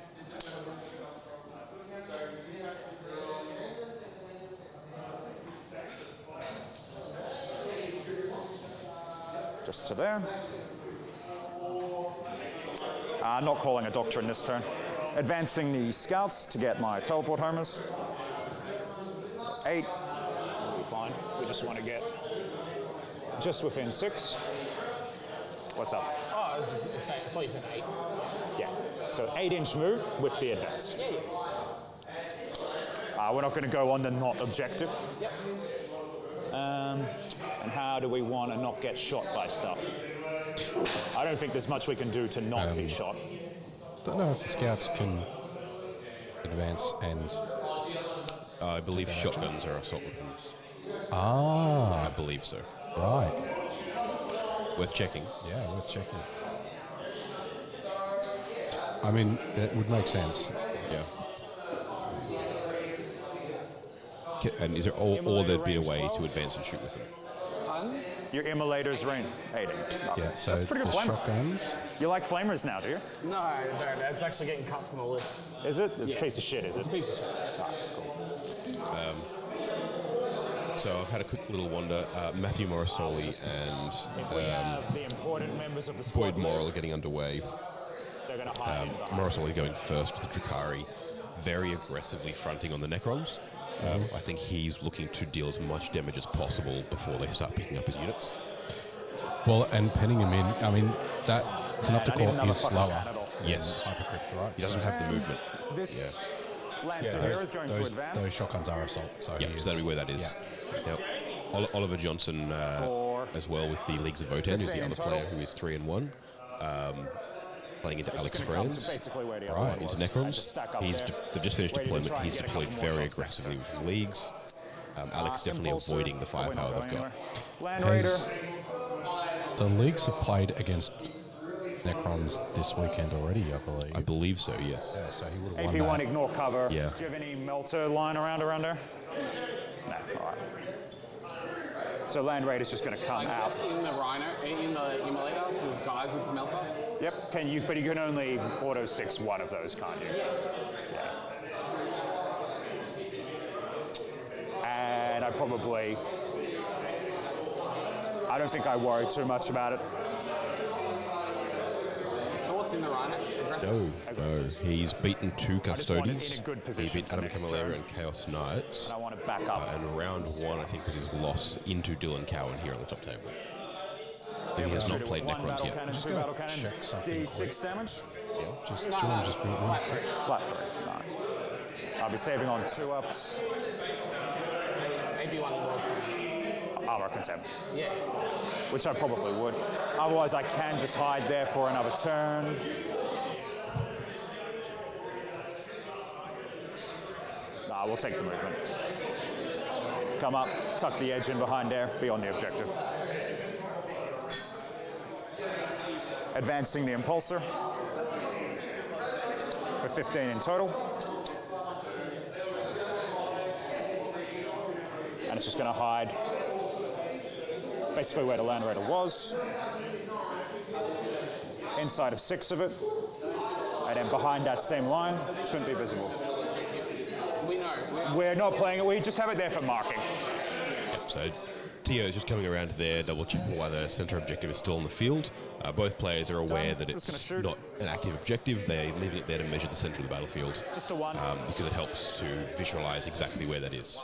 Just to there. Not calling a doctrine this turn. Advancing the scouts to get my teleport homers. 8. We'll be fine. We just want to get just within 6. What's up? Oh, I thought you said 8. Yeah. So 8-inch move with the advance. Yeah, yeah. We're not going to go on the not objective. Yep. And how do we want to not get shot by stuff? I don't think there's much we can do to not be shot. Don't know if the scouts can advance and. I believe shotguns are assault weapons. Ah, I believe so. right. Worth checking. Yeah, worth checking. I mean, it would make sense. Yeah. And is there, or there'd be a way to advance and shoot with them? Your immolators range 8. Yeah, so That's a pretty good the plan. shotguns. You like flamers now, do you? No, I don't. That's actually getting cut from the list. Is it? It's Yeah. a piece of shit, is It's it? a piece of shit. So I've had a quick little wander. Matthew Morosoli and If we have the important members of the squad Boyd Morrill are getting underway. they're going to hide in behind. Morosoli going first with the Drakari, very aggressively fronting on the Necrons. I think he's looking to deal as much damage as possible before they start picking up his units. Well, and penning him in. I mean, that I need Canoptical another is fucking slower. panel. Yes, Hypercrypt, right? he doesn't have the movement. This Yeah, Lancer here is going to advance. those shotguns are assault. So Yeah, he so that'll be where that is. Yep. Oliver Johnson as well with the Leagues of Votan, who's 15 the in other total. player who is 3-1. Playing into Alex Just gonna come to Franz. basically where the other Right, one Into was. And Necrons. just stack up They've just finished Ready to deployment. try and He's get a deployed couple more very shots next aggressively turn. with his leagues. Alex definitely Impulsor, avoiding the probably not firepower they've going got. anywhere. Land Raider. Has the leagues have played against Necrons this weekend already, I believe. I believe so, yes. Yeah, so he would have won AP1 that. ignore cover. Yeah. Do you have any melter line around there? No, all right. So Land Raider's just going to come I out. guess in the Rhino, in the Immolator, there's guys with Melter. Yep. But you can only auto 6 one of those, can't you? Yeah. And I don't think I worry too much about it. So what's in the Rhino? Aggressive. No. He's beaten 2 just want it in Custodies. a good He position beat for Adam next Camilleri turn. and Chaos Knights. And I want to back up. And round 1, I think, was his loss into Dylan Cowan here on the top table. He has not played One Necrons battle yet. cannon, just 2 gonna battle cannon, check something D6 damage. Just, No, do you want no, to just beat flat him? three. Flat 3. No. I'll be saving on 2 ups. AP1 ignores them. Armor contempt. Yeah. Which I probably would. Otherwise, I can just hide there for another turn. Nah, we'll take the movement. Come up, tuck the edge in behind there, be on the objective. advancing the impulsor for 15 in total. And it's just going to hide basically where the Land Raider was. Inside of 6 of it. And then behind that same line, shouldn't be visible. We know. We're not playing it, we just have it there for marking. Yep, so Tio is just coming around there, double checking why the center objective is still on the field. Both players are aware that it's not an active objective. They're leaving it there to measure the center of the battlefield. Just a 1. Because it helps to visualize exactly where that is.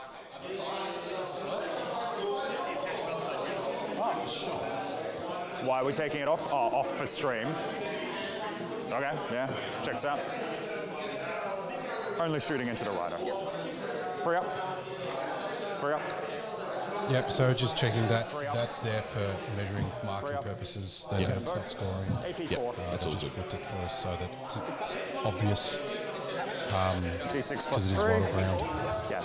Why are we taking it off? Oh, off for stream. Okay, yeah, checks out. Only shooting into the rider. Free up. Free up. Yep, so just checking that that's there for measuring marking purposes, that it's not scoring. AP4. That's all just good. flipped it for us so that it's obvious. D6 because plus it is 3. vital ground. Yeah.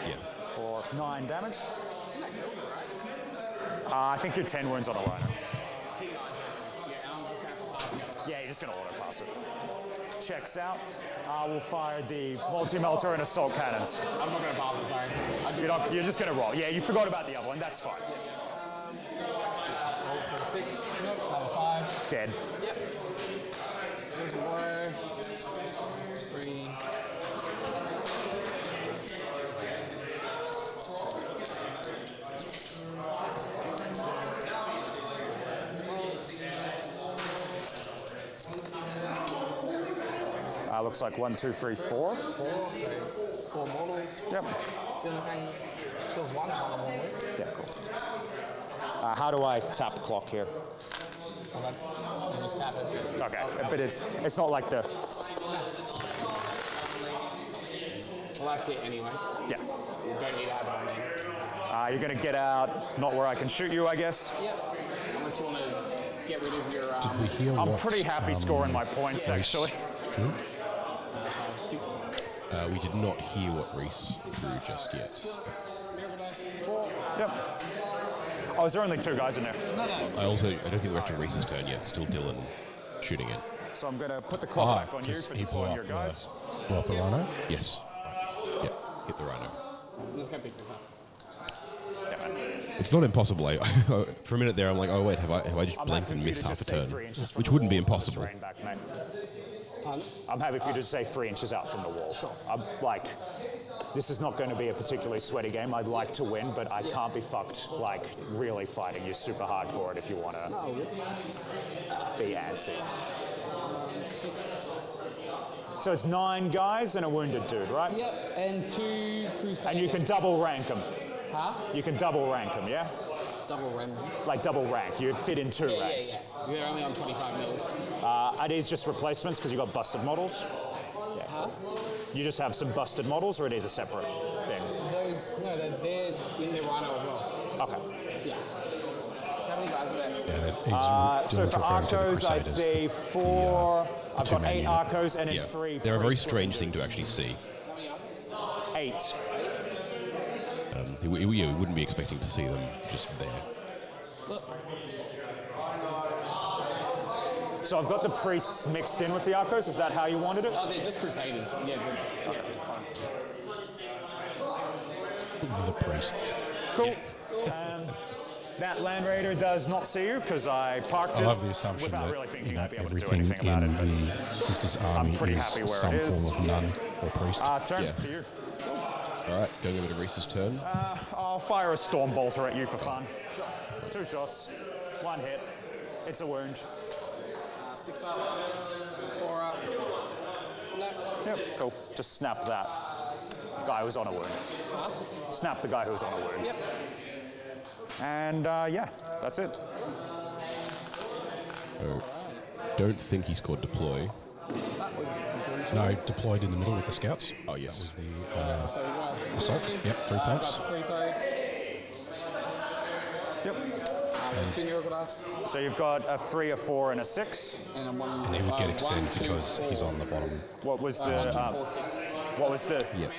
Yeah. For 9 damage. I think you're 10 wounds on a rider. Yeah, you're just going to auto pass it. Checks out. We'll fire the multi-melter and assault cannons. I'm not going to pass it, sorry. You're just going to roll. Yeah, you forgot about the other one. That's fine. Roll for 6. Nope, another 5. Dead. Yep. There's a row. 3. Looks like 1, 2, 3, 4. 4, so 4 models. Yep. Kills 1 on a model. Yeah, cool. How do I tap clock here? Well, that's, you just tap it. Okay, but it's not like the... Well, that's it anyway. Yeah. You don't need to have it on there. You're going to get out, not where I can shoot you, I guess. Yep. Unless you want to get rid of your... Did we hear I'm what, pretty happy scoring my points, actually. drew? We did not hear what Rhys drew just yet. Yep. Oh, is there only 2 guys in there? No. I don't think we're up to Rhys's turn yet. Still Dylan shooting in. So I'm going to put the clock back on you because for he deploying blew your up guys. Blow up the rhino? Yes. Yep. Hit the rhino. I'm just going to pick this up. It's not impossible. For a minute there, I'm like, oh wait, have I just blinked and missed half a turn? Which wouldn't be impossible. I'm happy for you to say 3 inches out from the wall. Sure. I'm like, this is not going to be a particularly sweaty game. I'd like to win, but I can't be fucked, like, really fighting you super hard for it if you want to be antsy. 6. So it's 9 guys and a wounded dude, right? Yep, and 2 Crusaders. And you can double rank them. Huh? You can double rank them, yeah? Double random. Like double rank. You'd fit in 2 ranks. Yeah. They're only on 25 mils. Are these just replacements because you got busted models? Yeah. Huh? You just have some busted models, or it is a separate thing? Those, no, they're in the Rhino as well. Okay. Yeah. How many guys are there? Yeah, So for Arcos, I see 4. I've got 8 Arcos and then 3. They're a very strange thing to actually see. How many others? 8. We wouldn't be expecting to see them just there. Look. So I've got the priests mixed in with the Arcos. Is that how you wanted it? Oh, they're just Crusaders. Yeah, yeah. The priests. Cool. That Land Raider does not see you because I parked it. I love the assumption without that really thinking I'd be able to do everything anything about in it. the Sisters Army pretty is happy where some it is. form of nun or priest. Turn Yeah. to you. All right, going over to Rhys's turn. I'll fire a storm bolter at you for fun. 2 shots, 1 hit. It's a wound. 6 up, 4 up. No. Yep, cool. Just snap that guy who's on a wound. Huh? Snap the guy who's on a wound. Yep. And yeah, that's it. Oh, don't think he scored deploy. That was No, deployed in the middle with the scouts. Oh yes. That was the so we got assault. Yep, 3 points. 3, sorry. Yep. 2 Miracledas. So you've got a 3, a 4, and a 6. And a 1. And he would get extended 1, 2, because 4. he's on the bottom. What was the 4, 6. what was the Yep.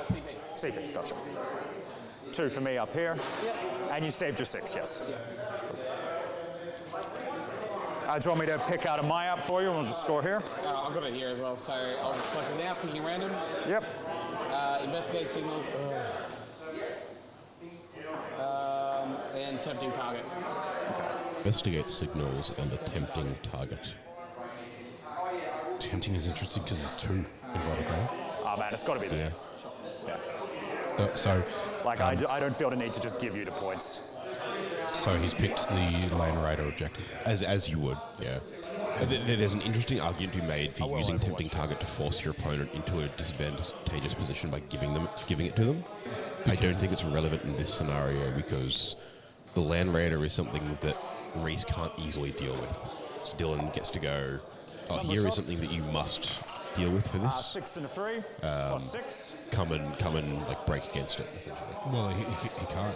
CP. CP? Gotcha. 2 for me up here. Yep. And you saved your 6, yes. Yeah. Do you want me to pick out a my-up for you and we'll just score here? I've got it here as well. So I'll just select it now, picking random. Yep. Investigate signals. And tempting target. Investigate signals and a tempting target. Tempting is interesting because there's 2 invited, right? Oh man, it's got to be there. Yeah. So, like, I don't feel the need to just give you the points. So he's picked the Land Raider objective. As you would, yeah. There's an interesting argument to be made for using tempting target to force your opponent into a disadvantageous position by giving it to them. I don't think it's relevant in this scenario because the Land Raider is something that Rhys can't easily deal with. So Dylan gets to go, here is something that you must deal with for this. 6 and a 3, plus 6. Come and like break against it, essentially. Well, he can't.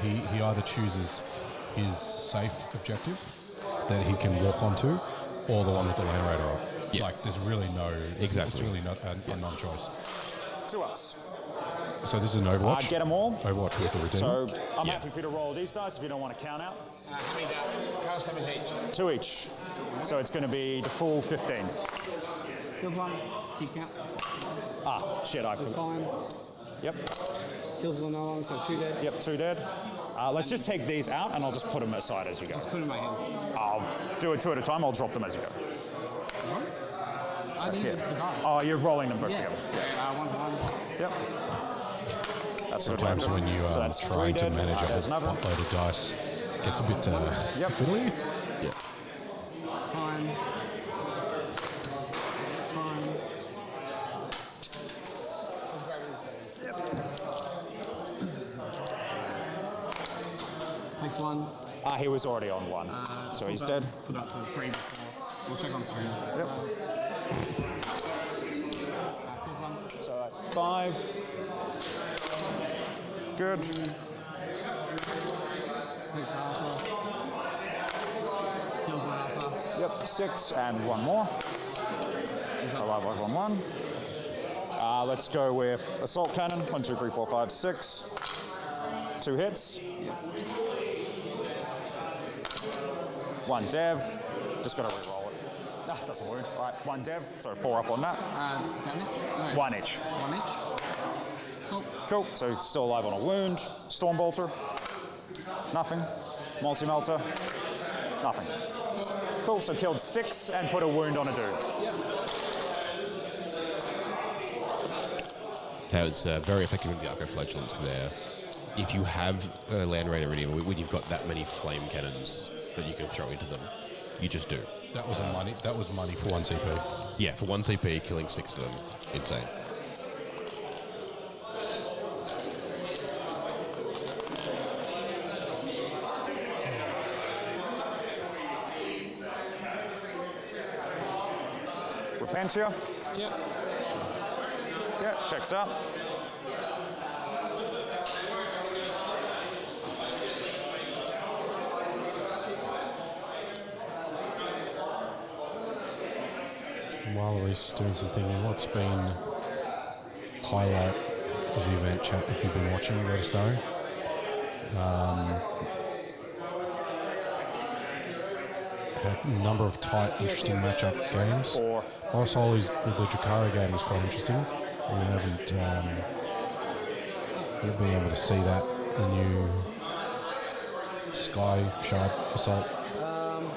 He either chooses his safe objective that he can walk onto, or the one with the Land Raider on. Yeah. Like, there's really no... Exactly. It's really not a non-choice. 2 ups. So this is an Overwatch? Get them all. Overwatch with the Redeemer. So I'm happy for you to roll these dice if you don't want to count out. How many dice? How much each? 2 each. So it's going to be the full 15. Kills 1. Keep count. Shit, I forgot. Fine. Yep. Kills another one, so 2 dead. Yep, 2 dead. Let's just take these out and I'll just put them aside as you go. Just put them in my hand. I'll do it 2 at a time. I'll drop them as you go. I need the dice. Oh, you're rolling them both Yeah. together. So 1 to 1. Yep. That's Sometimes when you so are that's trying 3 to dead. manage a There's whole another. potload of dice, it gets a bit fiddly. Yeah. It's fine. Fine. Takes 1. He was already on 1. So he's dead. Put up to 3 before. We'll check on screen. Yep. Kills 1. So 5. Good. Takes half. Kills the half. Yep, 6 and 1 more. Alive, 1, 1. Let's go with assault cannon. 1, 2, 3, 4, 5, 6. 2 hits. 1 dev. Just got to re-roll it. Doesn't wound. All right, 1 dev. So 4 up on that. Damage? No. 1 each. 1 each. Cool. Cool. So he's still alive on a wound. Stormbolter. Nothing. Multi-melter. Nothing. Cool. So killed 6 and put a wound on a dude. Yep. That was very effective with the Arco Flagellants there. If you have a Land Raider Redeemer, when you've got that many flame cannons that you can throw into them, you just do. That was money for 1 CP. Yeah, for 1 CP, killing 6 of them, insane. Repentia. Yep. Yeah, checks out. While Rhys is doing some thinking, what's been highlight of the event, chat? If you've been watching, let us know. Had a number of tight, interesting matchup games. Morosoli's the Drakari game was quite interesting. We haven't been able to see that. The new Sky Shard Assault,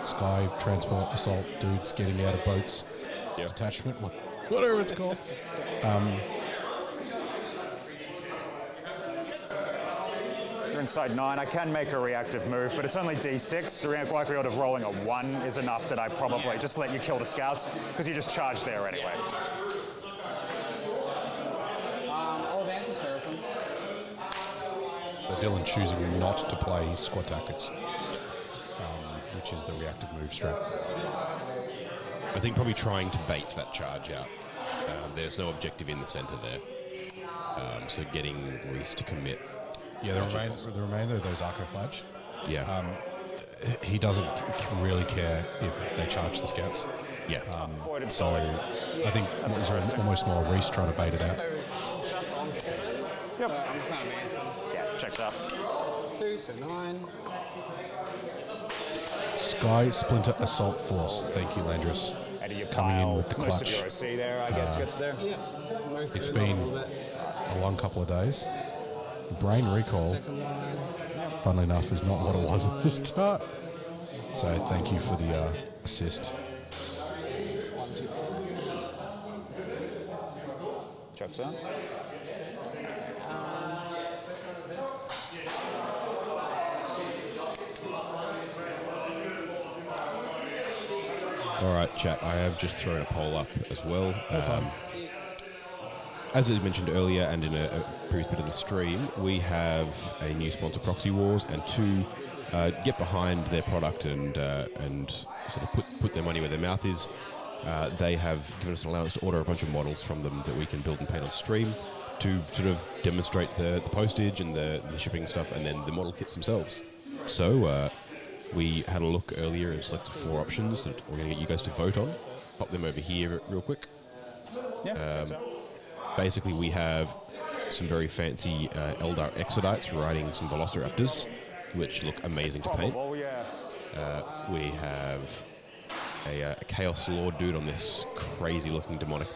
Sky Transport Assault dudes getting out of boats. Detachment, whatever it's called. You're inside 9. I can make a reactive move, but it's only D6. The likelihood of rolling a 1 is enough that I probably just let you kill the scouts, because you just charge there anyway. I'll advance the Seraphim. So Dylan choosing not to play squad tactics, which is the reactive move strat. I think probably trying to bait that charge out. There's no objective in the centre there. So getting Rhys to commit. Yeah, the remainder of those Arco Flash. Yeah. He doesn't really care if they charge the scouts. Yeah. So I think it's almost more Rhys trying to bait it out. Just on 7. Yep. I'm just going to advance them. Yeah, checks out. 2, so 9. Sky Splinter Assault Force. Thank you, Landris. Out of your Coming in pile, with the most of clutch. your OC there, I guess, gets there. Yeah. Most It's of it, been all of it. a long couple of days. Brain recall, Second line. funnily enough, is not what it was at the start. So thank you for the assist. It's 1, 2, 3. Checks out. All right, chat. I have just thrown a poll up as well. 6. As I mentioned earlier, and in a previous bit of the stream, we have a new sponsor, Proxy Wars, and to get behind their product and sort of put their money where their mouth is, they have given us an allowance to order a bunch of models from them that we can build and paint on stream to sort of demonstrate the postage and the shipping stuff, and then the model kits themselves. So we had a look earlier and selected 4 options that we're going to get you guys to vote on. Pop them over here real quick. Yeah. Basically, we have some very fancy Eldar Exodites riding some Velociraptors, which look amazing to paint. Oh, yeah. We have a Chaos Lord dude on this crazy-looking demonic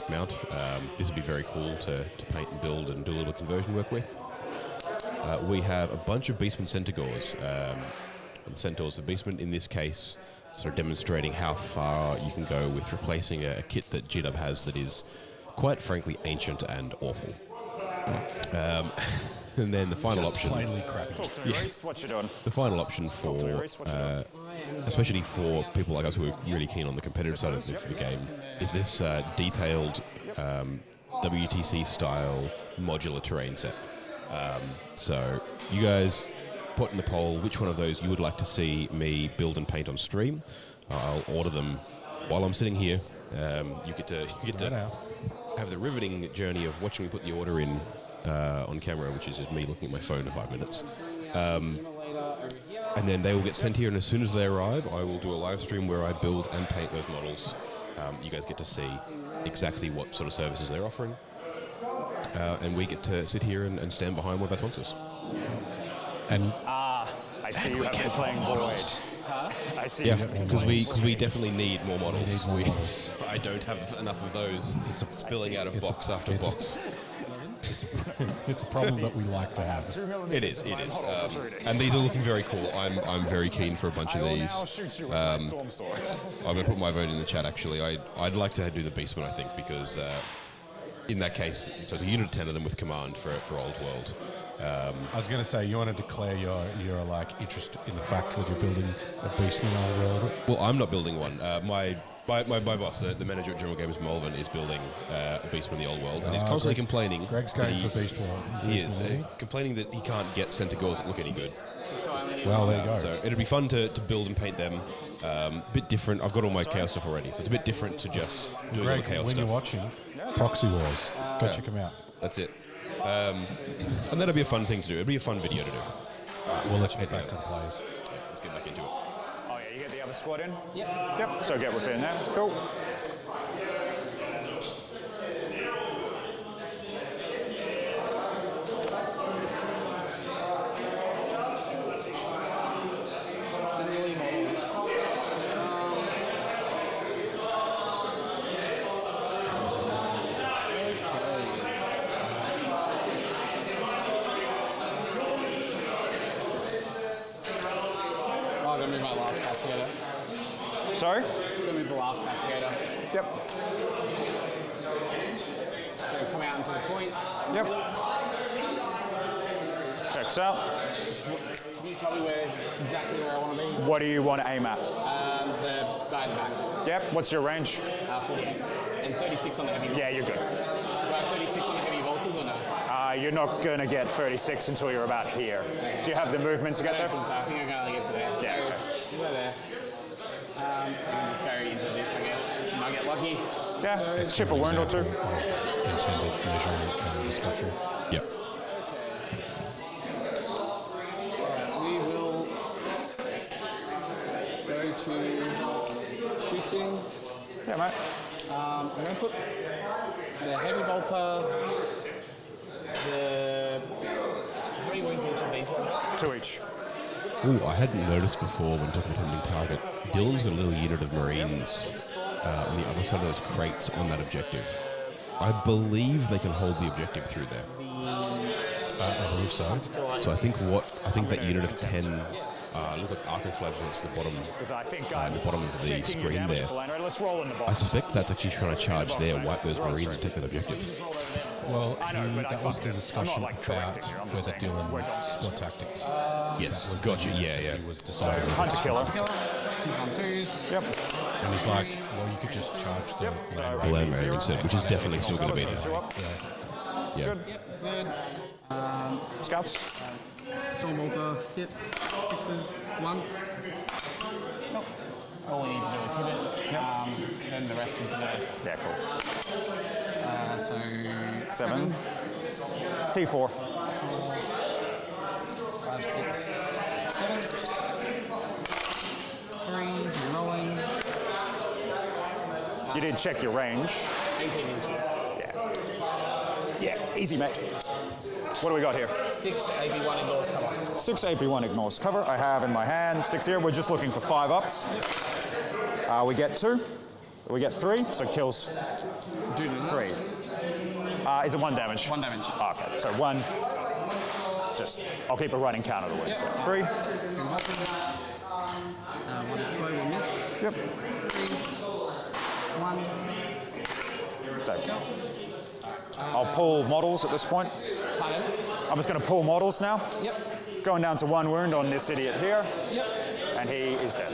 mount. This would be very cool to paint and build and do a little conversion work with. We have a bunch of Beastman Centaurs. The Centaurs of Beastman, in this case, sort of demonstrating how far you can go with replacing a kit that GW has that is, quite frankly, ancient and awful. And then the final option, Plainly crappy. Talk to me, Rhys. What you doing? the final option for, especially for people like us who are really keen on the competitive side of the game, is this detailed WTC-style modular terrain set. So you guys put in the poll which one of those you would like to see me build and paint on stream. I'll order them while I'm sitting here. You get to have the riveting journey of watching me put the order in on camera, which is just me looking at my phone for 5 minutes. And then they will get sent here, and as soon as they arrive, I will do a live stream where I build and paint those models. You guys get to see exactly what sort of services they're offering. And we get to sit here and stand behind one of our sponsors. And I see you have been playing Void. I see. Yeah, because we definitely need more models. I don't have enough of those spilling out of box after box. it's a problem that we like to have. It is. And these are looking very cool. I'm very keen for a bunch of these. I'm going to put my vote in the chat, actually. I'd like to do the Beastman, I think, because in that case, it's a unit of 10 of them with command for Old World. I was going to say, you want to declare your like interest in the fact that you're building a Beastman Old World. Well, I'm not building one. My boss, the manager at General Games Malvern, is building a Beastman the Old World, and he's constantly complaining. Greg's going for Beast World. He is complaining that he can't get Centaurs that look any good. Well, there you go. So it'll be fun to build and paint them. A bit different. I've got all my Chaos stuff already, so it's a bit different to just doing all the Greg, Chaos when stuff. you're watching Proxy Wars, go check them out. That's it. And that'll be a fun thing to do. It'll be a fun video to do. We'll let you get back to the players. Let's get back into it. Oh, yeah, you get the other squad in? Yep. So get within there. Cool. I'm going to move my last castigator. Sorry? Just going to move the last castigator. Yep. It's going to come out into the point. Yep. Checks out. Can you tell me exactly where I want to be? What do you want to aim at? The guide back. Yep. What's your range? 40. And 36 on the heavy. Yeah, you're good. Do I have 36 on the heavy volters or no? You're not going to get 36 until you're about here. Do you have the movement to get I there? don't think so. I think I'm going to get to there. Yeah, So, go there. I can just go into this, I guess. And I'll get lucky. Yeah, chip a wound or two. Of intended measurement and discussion. Yep. We will go to Shoesting. Yeah, mate. I'm going to put the heavy volta, how many wounds each of these was it? 2 each. Ooh, I hadn't noticed before when talking about attempting target. Dylan's got a little unit of Marines on the other side of those crates on that objective. I believe they can hold the objective through there. I believe so. So I think that unit of 10 look like arco flagellants at the bottom, the bottom of the screen there. Let's roll in the box. I suspect that's actually trying to charge there, wipe those Marines and take that objective. Well, that was the discussion about whether Dylan squad tactics. Yes, gotcha. Yeah. He was deciding. Hunter killer. Yep. And he's like, well, you could just charge the The Land Raider instead, which is definitely still going to be there. Yeah. Yep, it's good. Scouts. Storm Bolter hits, 6s, 1. Nope. All we need to do is hit it. Then the rest into the. Yeah, cool. So 7. T4. 5, 6, 7. 3s, rolling. You did check your range. 18 inches. Yeah, easy, mate. What do we got here? 6 AB1 ignores cover. 6 AP1 ignores cover. I have in my hand 6 here. We're just looking for 5 ups. We get 2. We get 3, so kills 3. Is it 1 damage? 1 damage. Okay, so 1. I'll keep a running count of the words. 3. 1 explode, 1 miss. Yep. 3s, 1. Saved. I'll pull models at this point. Pardon? I'm just going to pull models now. Yep. Going down to 1 wound on this idiot here. Yep. And he is dead.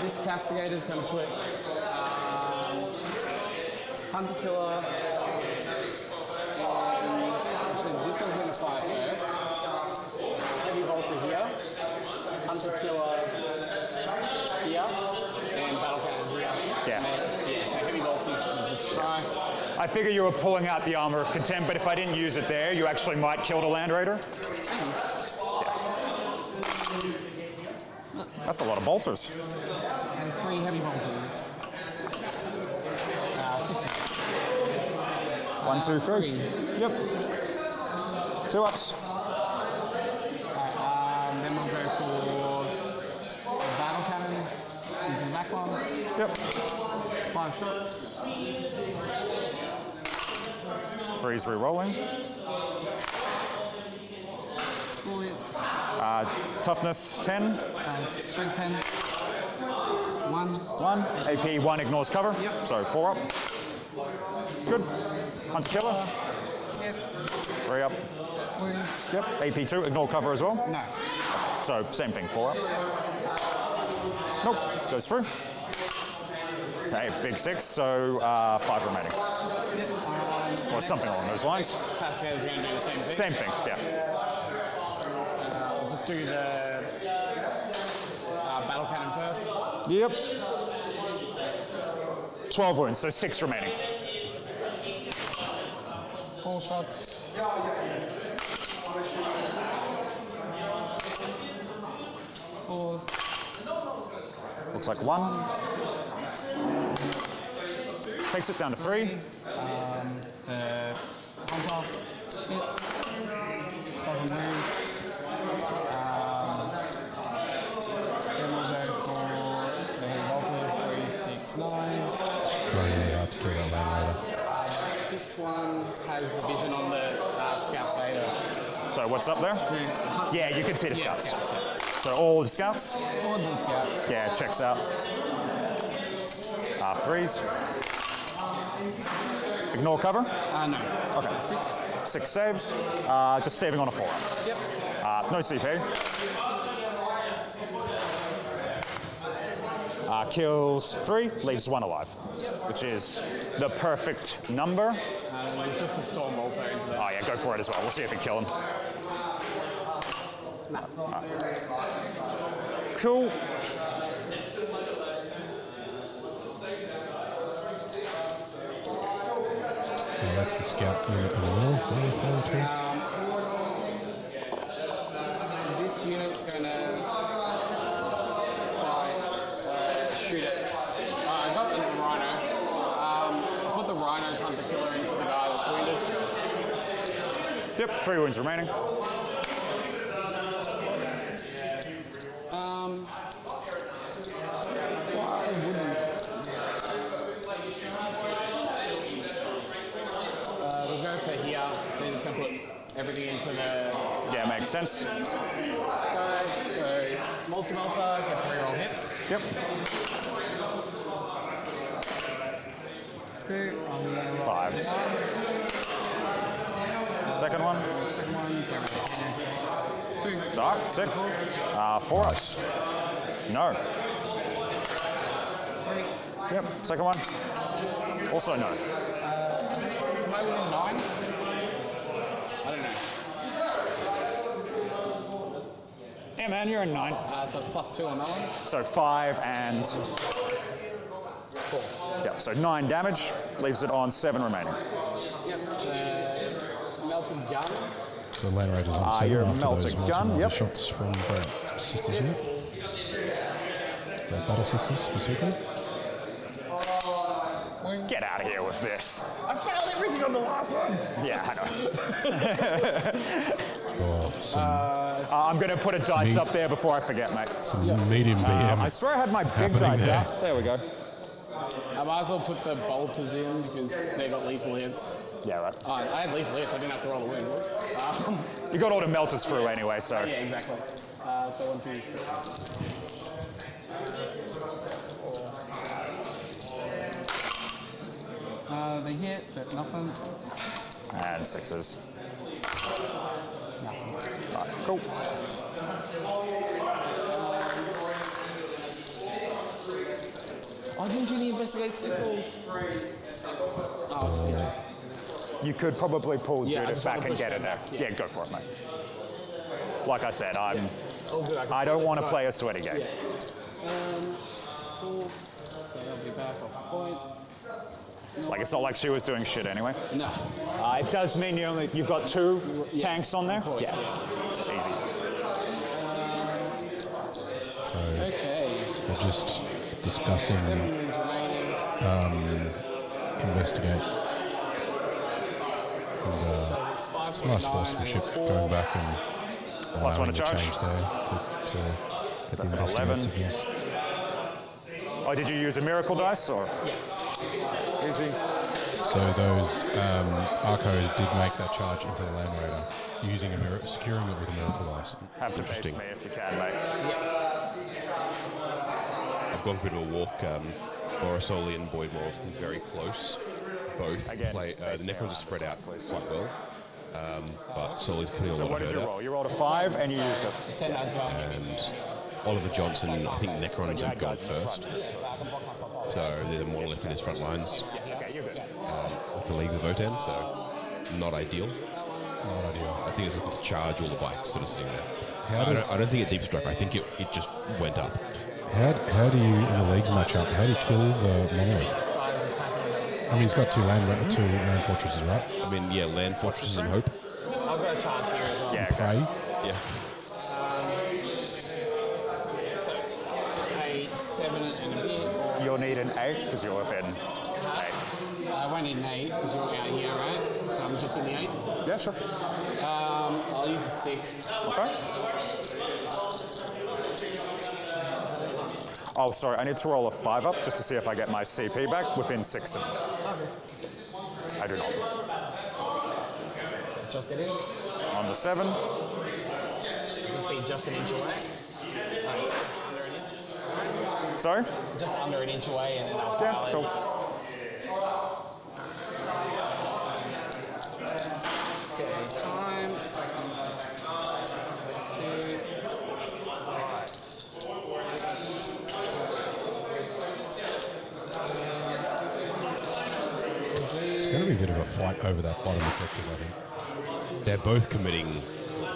This castigator is going to put Hunter Killer. Actually, this one's going to fire first. Heavy Bolter here. Hunter Killer here. And Battle Cannon here. Yeah. So Heavy Bolter, just try. I figure you were pulling out the Armor of Contempt, but if I didn't use it there, you actually might kill the Land Raider. That's a lot of bolters. There's 3 heavy bolters. 6. 1, 2, 3. Yep. 2 ups. Then we'll go for Battle Cannon into the back one. Yep. 5 shots. 3's re-rolling. 4 hits. Toughness 10. Strength 10. 1. 1. AP 1 ignores cover. Yep. So 4 up. Good. Hunter killer. Hits. 3 up. Wounds. Yep. AP 2 ignore cover as well. No. So same thing. 4 up. Nope. Goes through. Save. Big 6. So 5 remaining. Or something along those lines. Castigator's going to do the same thing. Same thing. Yeah. We'll just do the Battle Cannon first. Yep. 12 wounds. So 6 remaining. 4 shots. 4s. Looks like 1. Takes it down to 3. The Hunter hits. Doesn't move. Then we'll go for the heavy bolters. 3, 6, 9. Trying really hard to kill that Land Raider. This one has the vision on the scouts later. So what's up there? Yeah, you can see the scouts. Scouts, yeah. So all the scouts? All the scouts. Yeah, checks out. 3s. Ignore cover. No. Okay. 6 saves. Just saving on a 4. Yep. No CP. Kills 3, leaves 1 alive, which is the perfect number. It's just the Storm Bolter into the... Oh yeah, go for it as well. We'll see if we kill him. Cool. Yeah, that's the scout unit in the middle. This unit's going to shoot it. I got the Rhino. Put the Rhino's Hunter Killer into the guy that's wounded. Yep, 3 wounds remaining. We'll go for here. They're just going to put everything into the... Yeah, makes sense. So, multi-multi, get 3 roll hits. Yep. 2, I'm going to roll 5s. Second one. Second one, go right here. 2. Dark, sick. 4 ups. No. 3. Yep, second one. Also no. Am I winning 9? I don't know. Yeah, man, you're a 9. So it's +2 on that one. So 5 and 4. yep. So 9 damage leaves it on 7 remaining. Yep. Melted gun. So Land Raiders on 7 your after melted those gun, multi-multi yep. shots from the sisters here. The Battle Sisters specifically. Get out of here with this. I failed everything on the last one. Yeah, I know. Oh, some I'm going to put a dice up there before I forget, mate. medium BM. I swear I had my big happening dice there. out. There we go. I might as well put the bolters in because they got lethal hits. Yeah, right. I had lethal hits, I didn't have to roll the wound. Whoops. You got all the melters through anyway, so. Yeah, exactly. So 1, 2, 4. They hit, but nothing. And 6s. Nothing. Right, cool. Why didn't you investigate sickles? You could probably pull Yeah, I Judith just back wanna and push get that it there. back, Yeah. yeah. Go for it, mate. Like I said, All good, I don't want to play a sweaty game. Yeah. Cool. So they'll be back off point. Like it's not like she was doing shit anyway. No. It does mean you've got 2 tanks on there. Point, Yeah, it's easy. So Okay. they're just discussing 7 wounds remaining. investigate. And it's nice sportsmanship going back and Plus 1 allowing to the charge. change there to get That's the an 11. investigate signals. Oh, did you use a miracle dice or? Easy. So those Arcos did make that charge into the Land Raider using securing it with a miracle dice. Have to base Interesting. me if you can, mate. I've gone for a bit of a walk. Morosoli and Boyd Morals been very close. Both Again, play. The base me Necrons are around spread out please. quite well. But Soli's putting a So lot what of did hurt you out. roll? You rolled a 5 and you used it. 10 And Oliver Johnson, I think Necrons have gone guys in the first. I can block myself off. So there's a monolith in his front lines Okay, you're good. with the Leagues of Votan, so not ideal. Not ideal. I think it's looking to charge all the bikes that are sitting there. How does- I don't think it deep struck. I think it just went up. How do you, in the leagues matchup, how do you kill the monolith? I mean, he's got two land fortresses, right? I mean, yeah, land fortresses and hope. I've got a charge here as well. Yeah, okay. Prey. Yeah. So a 7 and a bit. You'll need an 8 because you're within 8. I won't need an 8 because you're out here, right? So I'm just in the 8. Yeah, sure. I'll use the 6. Okay. Oh, sorry, I need to roll a 5 up just to see if I get my CP back within 6 of them. I do not. Just get in. On the 7. Just be just an inch away. Just under an inch. Sorry? Just under an inch away and then I'll Yeah, pile it. cool. Okay, time. 2. It's going to be a bit of a fight over that bottom objective, I think. They're both committing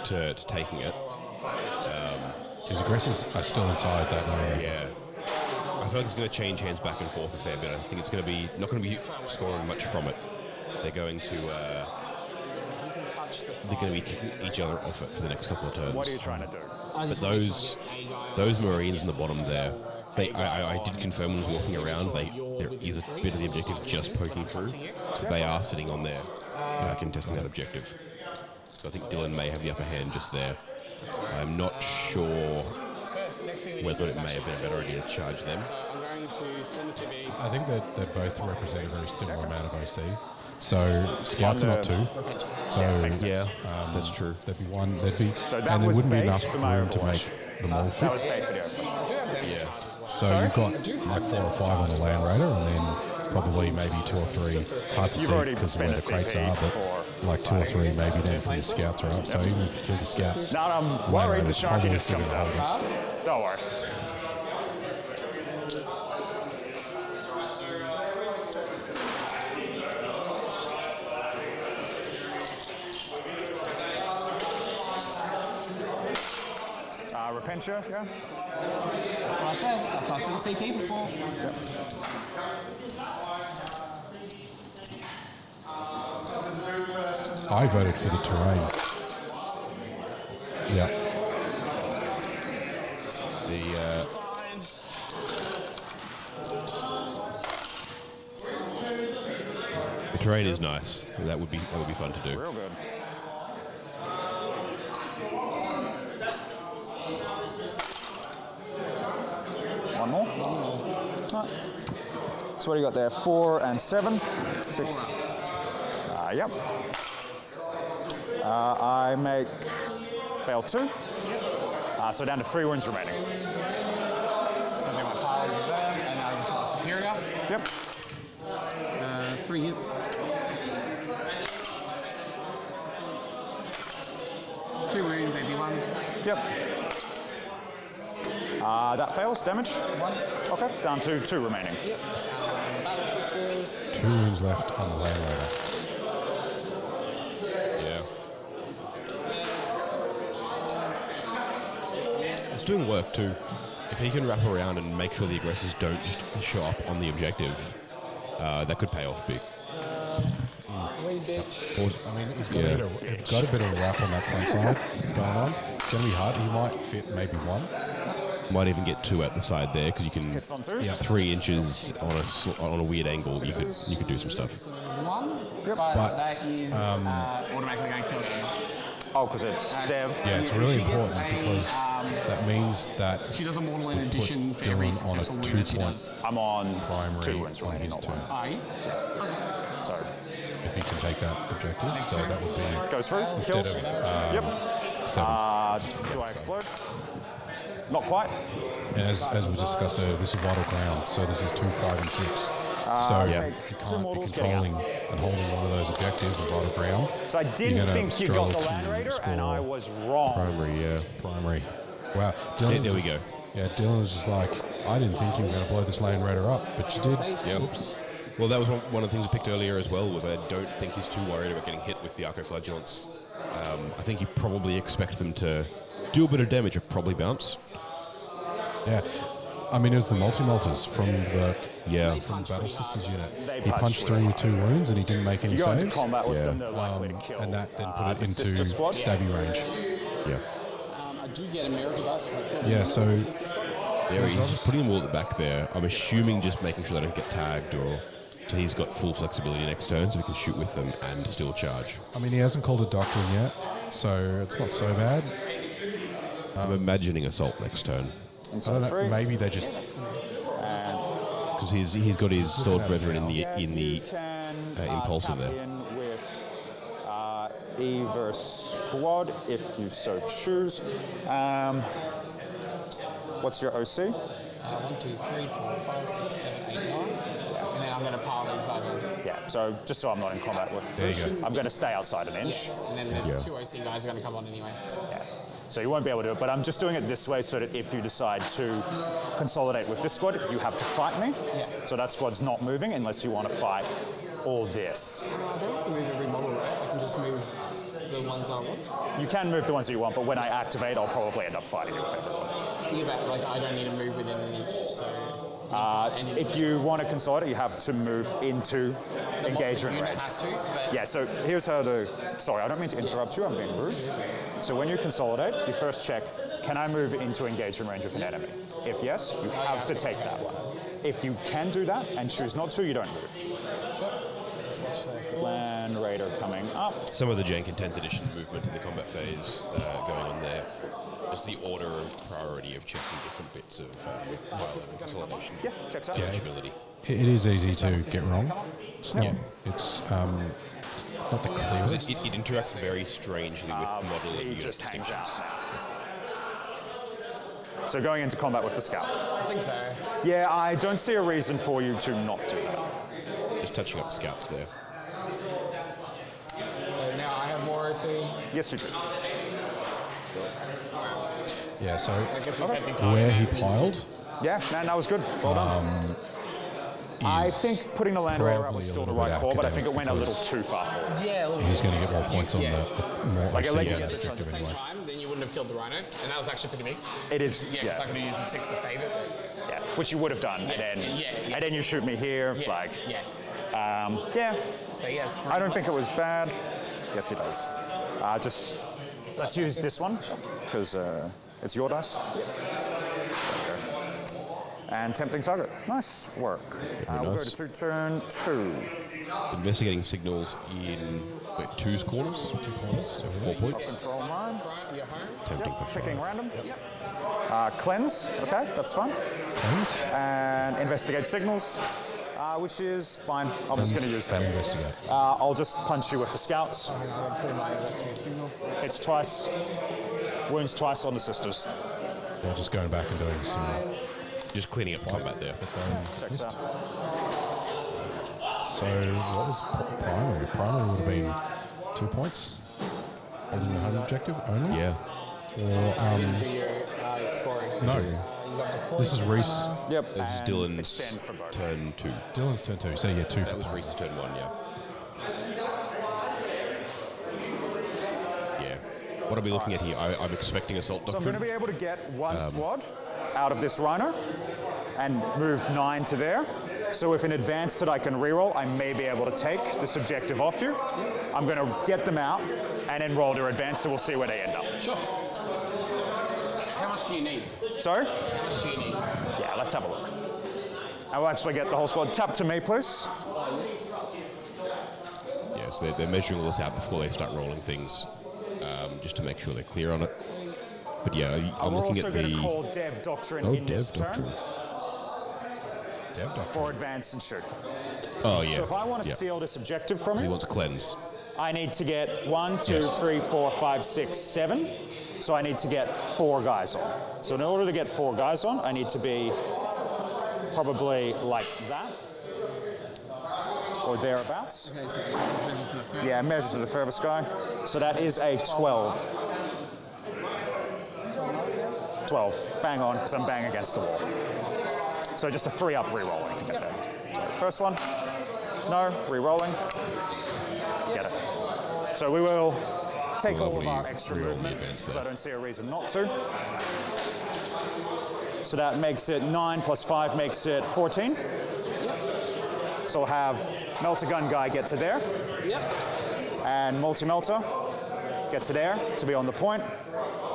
to taking it. His aggressors are still inside that area. Yeah. I feel like it's going to change hands back and forth a fair bit. I think it's going to be not going to be scoring much from it. They're going to be kicking each other off it for the next couple of turns. What are you trying to do? But those Marines in the bottom there, I did confirm when I was walking around, there is a bit of the objective just poking through. So they are sitting on there, contesting that objective. So I think Dylan may have the upper hand just there. I'm not sure whether it may have been a better idea to charge them. So I'm going to spend the CB. I think that they both represent a very similar amount of OC. So scouts are not 2. So Yeah, that's true. there'd be 1. There'd be, So that and there was wouldn't be bait enough for my room to Overwatch. make them all That fit. was bait for the Overwatch. Yeah. So you've got like 4 or 5 on the Land Raider, and then probably maybe 2 or 3. It's hard to You've see already because where spent the a crates CP are, but for like 2 or 3 maybe then from the scouts are up. So even if you kill the scouts, Now I'm Land worried the Raider's sharky probably just still comes gonna out. hold it. Don't worry. Repentia, yeah? That's what I said. That's why I spent the CP before. I voted for the terrain. Yeah. The terrain is nice. That would be fun to do. Real good. One more? Right. So what do you got there? 4 and 7? 6. Yep. I make fail 2. So down to 3 wounds remaining. So I'll do my piles of there, and I'll just got superior. Yep. 3 hits. 2 wounds, maybe 1. Yep. That fails. Damage? 1. Okay. Down to 2 remaining. Yep. Battle Sisters. 2 wounds left on the Land Raider. Yeah. It's doing work too. If he can wrap around and make sure the aggressors don't just show up on the objective, that could pay off big. Wee bitch. I mean, he's got, he's got a bit of a wrap on that front side going on. It's going to be hard. He might fit maybe 1. Might even get 2 at the side there because you can. Hits on 2? 3 inches on a weird angle. You could do some stuff. So 1. Yep. But that is automatically going to kill them. Oh, because it's Dev. Yeah, it's really She gets important a, because that means that she does a mortal in put addition for every Dylan successful on a wound that she 2-point does. I'm on primary 2 wounds on remaining, his not turn. 1. Are you? So If he can take that objective, so that would be goes through. instead Kills. of Yep. 7. Do I explode? Not quite. And as we discussed earlier, this is vital ground, so this is 2, 5, and 6. So take you 2 can't be mortals getting out. controlling and holding one of those objectives of vital ground. So I didn't You're gonna think you got the struggle Land to Raider, score and I was wrong. Primary, yeah. primary. Wow, Dylan. There we go. Yeah, Dylan was just like, I didn't think you were going to blow this Land Raider up, but you did. Yep. Oops. Well, that was one of the things I picked earlier as well. Was I don't think he's too worried about getting hit with the Arcoflagellants. I think he probably expects them to do a bit of damage, but probably bounce. Yeah. I mean, it was the multi-multers from the From Battle Sisters unit. They He punched through with 2 wounds and he didn't make any You go into saves. combat with Yeah. them, they're likely to kill. And that then put it the sister into squad. stabby range. Yeah. I do get a miracle dice because I killed Yeah, them. so Yeah, he's putting them all at the back there. I'm assuming just making sure they don't get tagged or. So he's got full flexibility next turn, so he can shoot with them and still charge. I mean, he hasn't called a doctrine yet, so it's not so bad. I'm imagining assault next turn I don't know. Maybe they just because he's got his sword brethren in the impulsor there. With either squad, if you so choose. What's your OC? 1, 2, 3, 4, 5, 6, 7, 8, 9. And then I'm going to pile these guys on. Yeah, so just so I'm not in combat with. There you go. I'm going to stay outside an inch. Yeah. And then the 2 OC guys are going to come on anyway. Yeah. So you won't be able to do it, but I'm just doing it this way so that if you decide to consolidate with this squad, you have to fight me. Yeah. So that squad's not moving unless you want to fight all this. I don't have to move every model, right? I can just move the ones I want. You can move the ones that you want, but when I activate, I'll probably end up fighting you with everyone. Yeah, but like I don't need to move within an inch, so. If you want to consolidate, you have to move into engagement unit range. has to, but Yeah, so here's how to. Sorry, I don't mean to interrupt you, I'm being rude. So when you consolidate, you first check, can I move into engagement range with an enemy? If yes, you have to take that one. If you can do that and choose not to, you don't move. sure. That's watch this. Land Raider coming up. Some of the jank and 10th edition movement in the combat phase going on there. Just the order of priority of checking different bits of consolidation. Yeah, checks out. Eligibility. It is easy to get wrong. It's not. It's not the clearest. It interacts very strangely with model and unit just hangs distinctions. out. So going into combat with the scout. I think so. Yeah, I don't see a reason for you to not do that. Just touching up the scouts there. So now I have Morosoli. Yes, you do. Yeah. So That gets me tempting target. where he piled, Yeah, man, that was good. Well done. I is think putting the Land Raider out probably was a still the little right bit call, but I think it academic went a little because too far forward. Yeah, a little he's bit. going to get more points on Yeah. the more Like a OC leg- At the objective same anyway. time, then you wouldn't have killed the Rhino, and that was actually pretty big. It is, Yeah, because I could have used the 6 to save it. yeah, which you would have done, Yeah, and then you shoot me here, Yeah, like, yeah. yeah. So yes, I don't think it was bad. Yes, it does. Just let's use this one because it's your dice. And tempting target. Nice work. We'll go to turn 2. Investigating signals in two's corners. 2 corners. So 4 points. Control line. you're home. Tempting for 5. Picking random. Cleanse. Okay, that's fine. Cleanse. And investigate signals, which is fine. I'm just going to use them. Investigate. I'll just punch you with the scouts. I'm going to put in my investigate signal. It's twice. Wounds twice on the sisters. Yeah, just going back and doing some. Just cleaning up combat there. Checks out. So what was primary? Primary would have been 2 points on the home objective only. Yeah. Or For your scoring. no, You got the this is Rhys. Yep. This is and Dylan's extend for both. turn 2. Dylan's turn 2. So yeah, 2 That for was primary. Rhys' turn 1, yeah. Yeah. What are we looking at here? I'm expecting assault So I'm doctrine. going to be able to get one squad out of this rhino and move 9 to there. So if in advance that I can reroll, I may be able to take this objective off you. I'm going to get them out and then roll their advance, so we'll see where they end up. Sure. How much do you need? Sorry? How much do you need? Yeah, let's have a look. I will actually get the whole squad. Tap to me, please. Yes, they're measuring all this out before they start rolling things, just to make sure they're clear on it. But yeah, I'm We're looking also at going to the call Dev Doctrine in Dev this Doctrine. turn for advance and shoot. Oh yeah. So if I want to yeah. steal this objective from He you, wants cleanse. I need to get 1, 2, Yes. 3, 4, 5, 6, 7. So I need to get 4 guys on. So in order to get 4 guys on, I need to be probably like that or thereabouts. Okay, so this is measured to the first. Yeah, measure to the furthest guy. So that is a 12. 12. Bang on, because I'm bang against the wall. So just a free up re-rolling to get there. So first one. No, re-rolling. Get it. So we will take We'll all of lovely our extra re-roll the movement, advance because there. I don't see a reason not to. So that makes it 9 plus 5 makes it 14. So we'll have melter gun guy get to there, Yep. and multi-melter get to there to be on the point.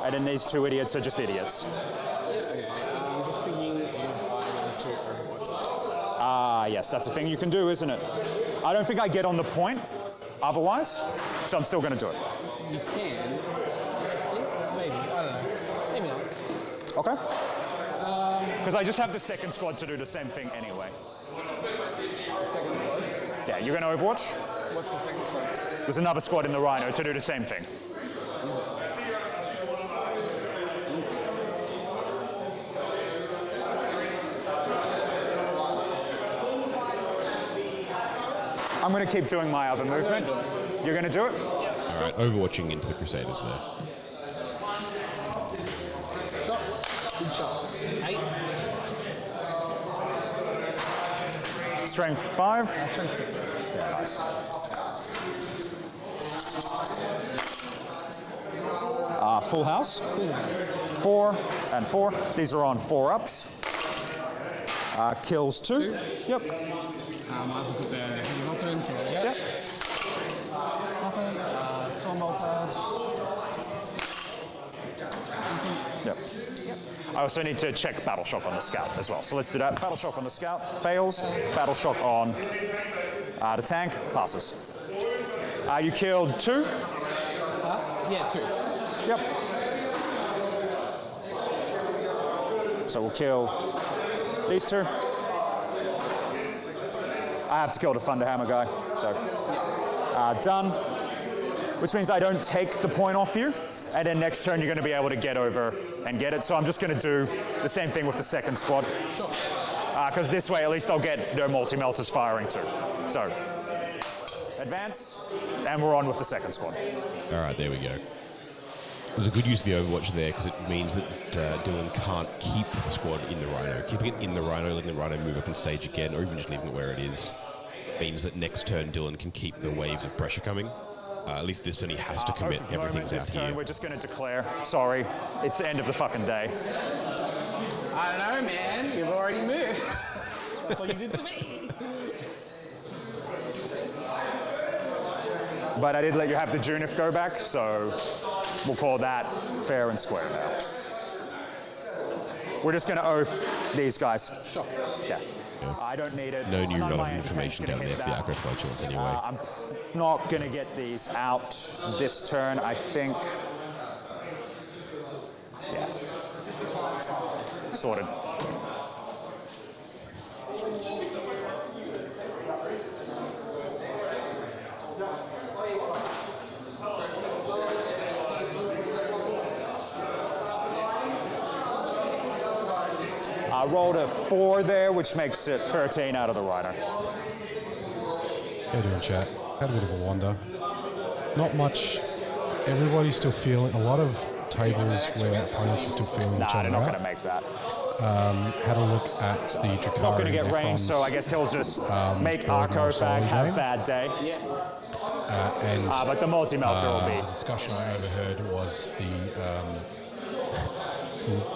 And then these 2 idiots are just idiots. Okay. I'm just thinking if I want to overwatch. Ah, yes, that's a thing you can do, isn't it? I don't think I get on the point otherwise, so I'm still going to do it. You can. Maybe. I don't know. Maybe not. Okay? Because I just have the second squad to do the same thing anyway. The second squad. Yeah, you're going to Overwatch? What's the second squad? There's another squad in the Rhino to do the same thing. I'm going to keep doing my other movement. You're going to do it? All right, overwatching into the Crusaders there. Shots. Good shots. 8. Strength 5. Strength 6. Yeah, nice. Full house. 4 and 4. These are on 4 ups. Kills 2. Yep. I might as well put the heavy melter in, see what I get. Yep. Nothing. Storm melter. Yep. I also need to check Battle Shock on the Scout as well. So let's do that. Battle Shock on the Scout, fails. Battle Shock on the tank, passes. You killed 2? Yeah, 2. Yep. So we'll kill these 2. I have to kill the Thunderhammer guy, so done. Which means I don't take the point off you, and then next turn you're going to be able to get over and get it. So I'm just going to do the same thing with the second squad. Sure. Because this way at least I'll get their multi-melters firing too. So, advance, and we're on with the second squad. All right, there we go. It was a good use of the Overwatch there because it means that Dylan can't keep the squad in the Rhino. Keeping it in the Rhino, letting the Rhino move up in stage again, or even just leaving it where it is, means that next turn Dylan can keep the waves of pressure coming. At least this turn he has to commit. Everything's out here. We're just going to declare, sorry, it's the end of the fucking day. I don't know, man. You've already moved. That's what you did to me. But I did let you have the Junif go back, so we'll call that fair and square now. We're just going to oath these guys. Sure. Yeah. I don't need it. No new None of my relevant information down there for the Acro Flatulence anyway. I'm not going to get these out this turn, I think. Yeah. Sorted. I rolled a 4 there, which makes it 13 out of the Rhino. How you doing, chat? Had a bit of a wander. Not much. Everybody's still feeling. A lot of tables where opponents are still feeling each Nah, other they're not out. going to make that. Had a look at the Drakari. Not going to get range, so I guess he'll just make Arco Fag have a bad day. Yeah. But the multi-melter will be. The discussion I overheard was the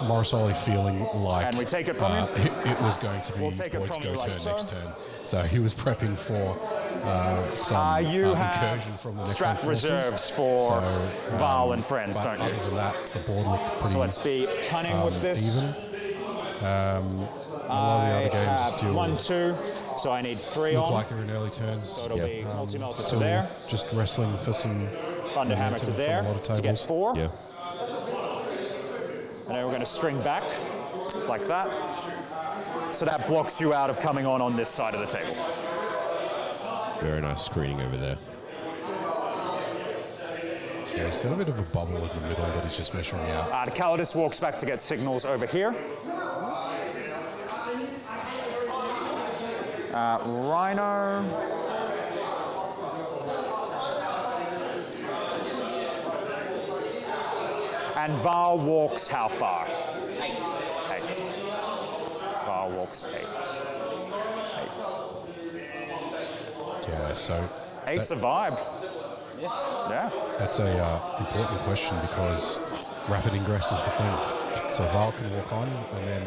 Morosoli feeling like And we take it from you? it was going to be We'll take it Boyd's from you go like turn so. next turn. So he was prepping for some You incursion from the have strat Necron forces. reserves for Val and friends, but don't you? other than that, the board looked pretty So let's be cunning with this. even. A lot of the other games have still 1, 2, so I need 3 look on. like they're in early turns. So it'll be multi-melter to Still there. just wrestling for some Thunderhammer momentum to from there a lot of to get tables. 4. Yeah. And then we're going to string back like that. So that blocks you out of coming on this side of the table. Very nice screening over there. Yeah, he's got a bit of a bubble in the middle that he's just measuring out. The Calidus walks back to get signals over here. Rhino. And Val walks how far? 8. Val walks 8. Yeah, so 8's a vibe. Yeah. that's a important question because rapid ingress is the thing. So Val can walk on and then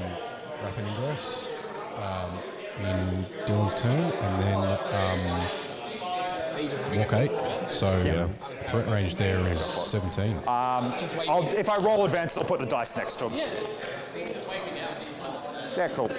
rapid ingress in Dylan's turn and then walk 8. So threat range there is 17. If I roll advanced, I'll put the dice next to him. Yeah. Just wait me now. Yeah, cool.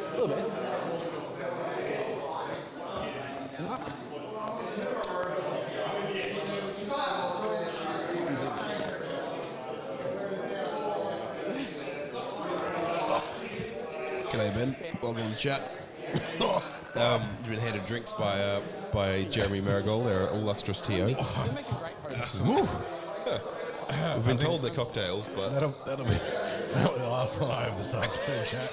A little bit. G'day, Ben. Welcome to the chat. You've been handed drinks by Jeremy Marigold, our illustrious TO. You make a great host. We've been told they're cocktails, but That'll be the last one I have this afternoon, chat.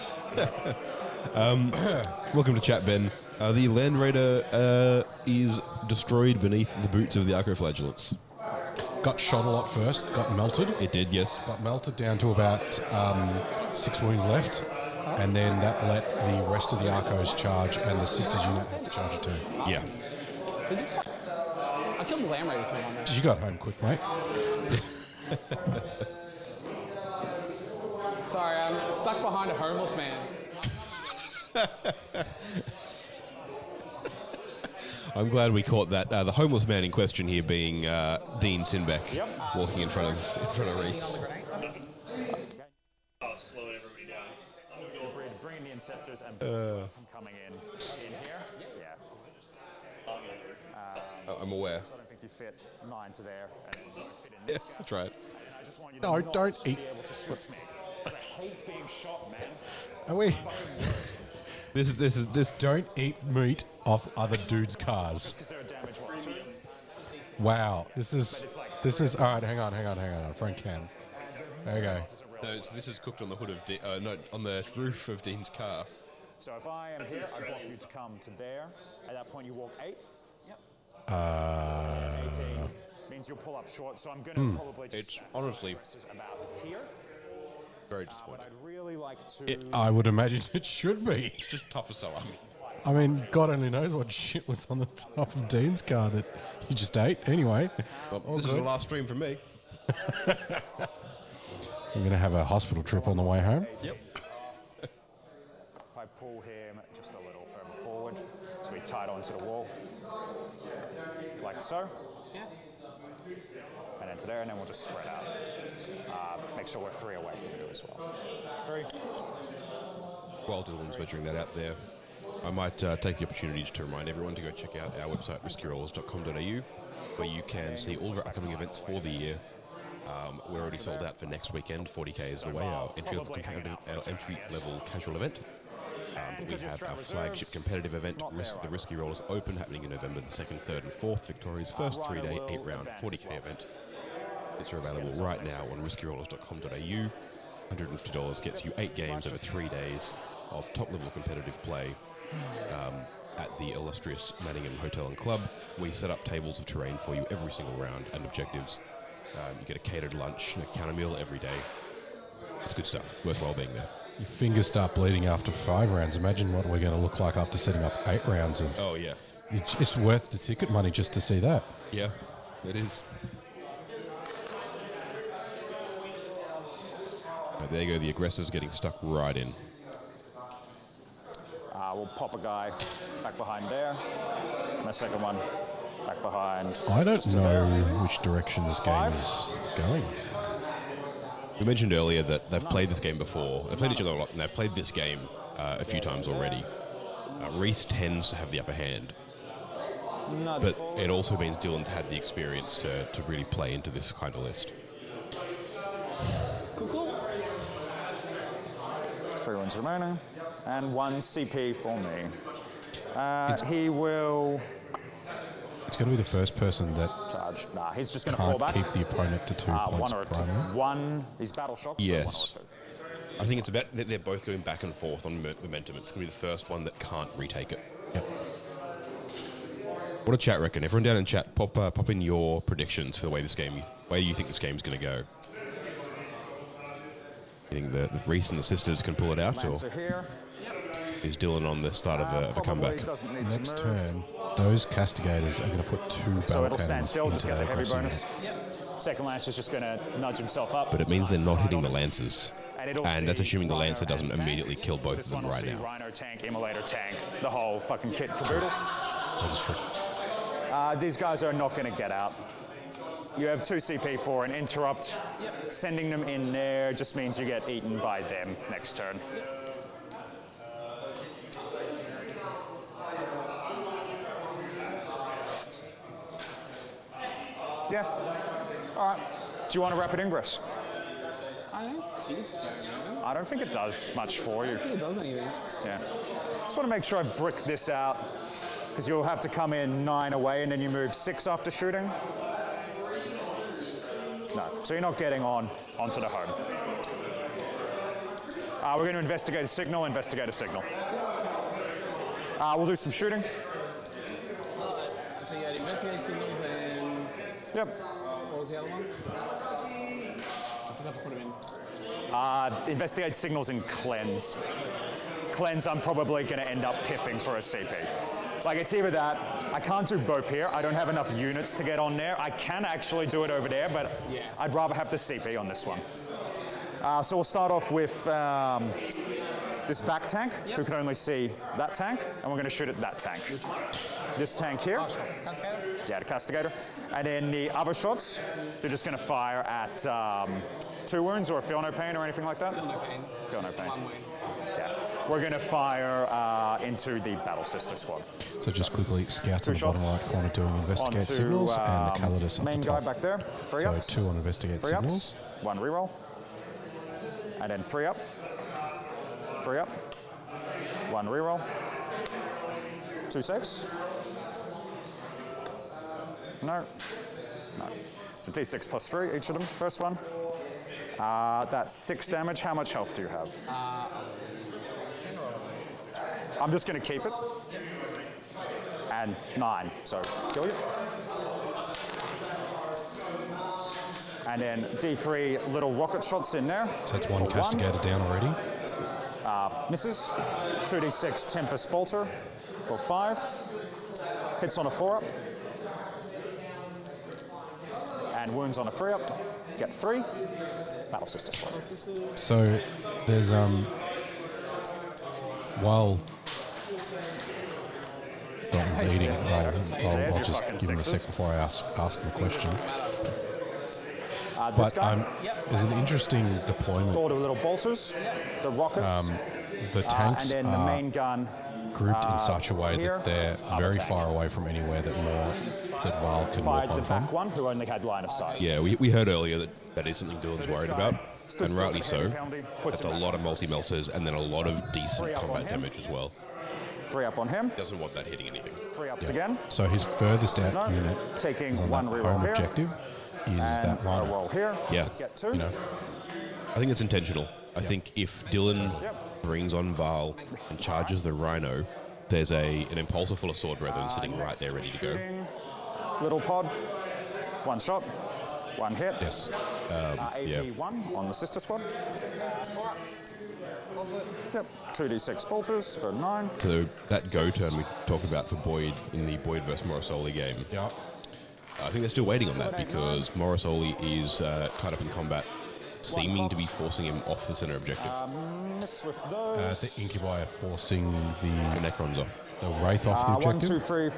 welcome to chat, Ben. The Land Raider is destroyed beneath the boots of the Arcoflagellants. Got shot a lot first, got melted. It did, yes. Got melted down to about 6 wounds left. And then that let the rest of the Arcos charge and the Sisters unit had to charge it too. Yeah. I killed the Lamb Raiders for one. You got home quick, mate. Sorry, I'm stuck behind a homeless man. I'm glad we caught that. The homeless man in question here being Dean Sinnbeck, walking in front of Rhys. Oh, slowing everybody down. Bringing the inceptors and from coming in here. Yeah. I'm aware. I don't think you fit 9 to there. And it doesn't fit in this guy. That's right. I just want you No, to don't eat. be able to shoot me. 'Cause I hate being shot, man. Are we? This. Don't eat meat off other dudes' cars. Is there a damage roll too? Wow. This is. All right. Hang on. Front cam. There you go. So this is cooked on the hood of on the roof of Dean's car. So if I am here, I want you to come to there. At that point, you walk 8. Yep. 18 means you'll pull up short. So I'm going to probably just. It's honestly about here. very disappointing. But I'd really like to. I would imagine it should be. It's just tough as salami. I mean, God only knows what shit was on the top of Dean's car that he just ate. Anyway. Well, this is the last stream from me. We're going to have a hospital trip on the way home. Yep. If I pull him just a little further forward, so we tie it onto the wall, like so. Yeah. And then to there, and then we'll just spread out. Make sure we're 3 away from you as well. 3. While Dylan's measuring that out there, I might take the opportunity just to remind everyone to go check out our website, riskyrollers.com.au, where you can see all of our upcoming events for the year. We're already sold out for next weekend. 40k is away, our entry-level casual event. But we have our flagship competitive event, the Risky Rollers Open, happening in November the 2nd, 3rd and 4th. Victoria's first 3-day, 8-round 40k event. It's available right now on riskyrollers.com.au. $150 gets you 8 games over 3 days of top-level competitive play at the illustrious Manningham Hotel and Club. We set up tables of terrain for you every single round and objectives. You get a catered lunch and a counter meal every day. It's good stuff. Worthwhile being there. Your fingers start bleeding after 5 rounds. Imagine what we're going to look like after setting up 8 rounds of. Oh, yeah. It's worth the ticket money just to see that. Yeah, it is. Right, there you go. The aggressor's getting stuck right in. We'll pop a guy back behind there. And the second one back behind. I don't know which direction this game is going. We mentioned earlier that they've played this game before. They've played each other a lot, and they've played this game a few times already. Rhys tends to have the upper hand. But it also means Dylan's had the experience to really play into this kind of list. Cool. 3 ones remaining. And 1 CP for me. He will It's going to be the first person that charge. Nah, he's just going to fall can't back. keep the opponent to 2 points 1 or 2. primary. 1, he's battle shocked. Yes. So 1 or 2. I think it's about that they're both going back and forth on momentum. It's going to be the first one that can't retake it. Yep. What do chat reckon? Everyone down in chat, pop in your predictions for the way you think this game's going to go. You think the Rhys and the sisters can pull it out, or Here. is Dylan on the start of a comeback? Doesn't need to Next move. turn, those castigators are going to put 2 So battle it'll stand cannons still, just into get the that heavy aggressor. bonus. Second lance is just going to nudge himself up. But it means they're not hitting the lancers. it'll And that's see assuming the Rhino Lancer doesn't and tank. immediately kill both This of them one will right see now. Rhino tank, immolator tank, the whole fucking kit caboodle. That is true. These guys are not going to get out. You have 2 CP for an interrupt. Sending them in there just means you get eaten by them next turn. Yeah. All right. Do you want a rapid ingress? I don't think so, man. I don't think it does much for you. I don't think it does anything. Yeah. Just want to make sure I brick this out, because you'll have to come in 9 away and then you move 6 after shooting. No, so you're not getting onto the home. We're going to investigate a signal. We'll do some shooting. So you had investigate signals and Yep. what was the other one? I forgot to put them in. Investigate signals and cleanse. Cleanse, I'm probably going to end up piffing for a CP. Like, it's either that, I can't do both here. I don't have enough units to get on there. I can actually do it over there, but Yeah. I'd rather have the CP on this one. So we'll start off with this back tank, who can only see that tank, and we're going to shoot at that tank. This tank here. Oh, sure. Castigator? Yeah, the castigator. And then the other shots, you're just going to fire at 2 wounds or feel no pain or anything like that? Feel no pain. Feel no pain. 1 wound. Yeah. We're going to fire into the Battle Sister squad. So just quickly, scouts in the 2 bottom shots. right corner doing investigate Onto, signals, and the Calidus at main the guy top. back there. 3 So ups. 2 on investigate 3 signals. ups. 1 reroll. And then 3 up. 3 up. 1 reroll. 2 saves. No. No. So D6 plus 3, each of them. First one. That's 6 damage. How much health do you have? I'm just going to keep it. And 9. So kill you. And then D3 little rocket shots in there. So that's 1 For castigator down already. Misses. 2d6 Tempest Bolter for 5. Hits on a 4-up. And wounds on a 3-up. Get 3. Battle Sister squad. So there's while Dalton's eating, I'll your just fucking give him a sec sixes. before I ask him a question. This But guy, there's an interesting deployment. all the little bolters, the rockets, The tanks and then the are main gun. grouped in such a way here, that they're other very tank. far away from anywhere that Val can Fired walk the on from. back one, who only had line of sight. Yeah, we heard earlier that is something Dylan's this worried guy about, stood and still rightly with the heavy so. penalty, puts That's him a back lot on. of multi-melters and then a lot of decent 3 up on combat him. damage as well. 3 up on him. Doesn't want that hitting anything. 3 ups again. So his furthest out No. unit Taking is on 1 that reroll home here. objective is And that a one. roll here. Yeah. To get 2. You know, I think it's intentional. I think if Dylan Yep. brings on Val and charges the Rhino, there's an impulsor full of sword brethren sitting right there ready to go. Shooting. Little pod. 1 shot. 1 hit. yes. AP yeah. 1 on the sister squad. Yep. 2d6 bolters for 9. So that go turn we talked about for Boyd in the Boyd versus Morosoli game, Yeah. I think they're still waiting on that because Morosoli is tied up in combat, seeming to be forcing him off the center objective. Miss with those. The Incubi are forcing The the Necron's off. Wraith off the 1, 2, objective. 3.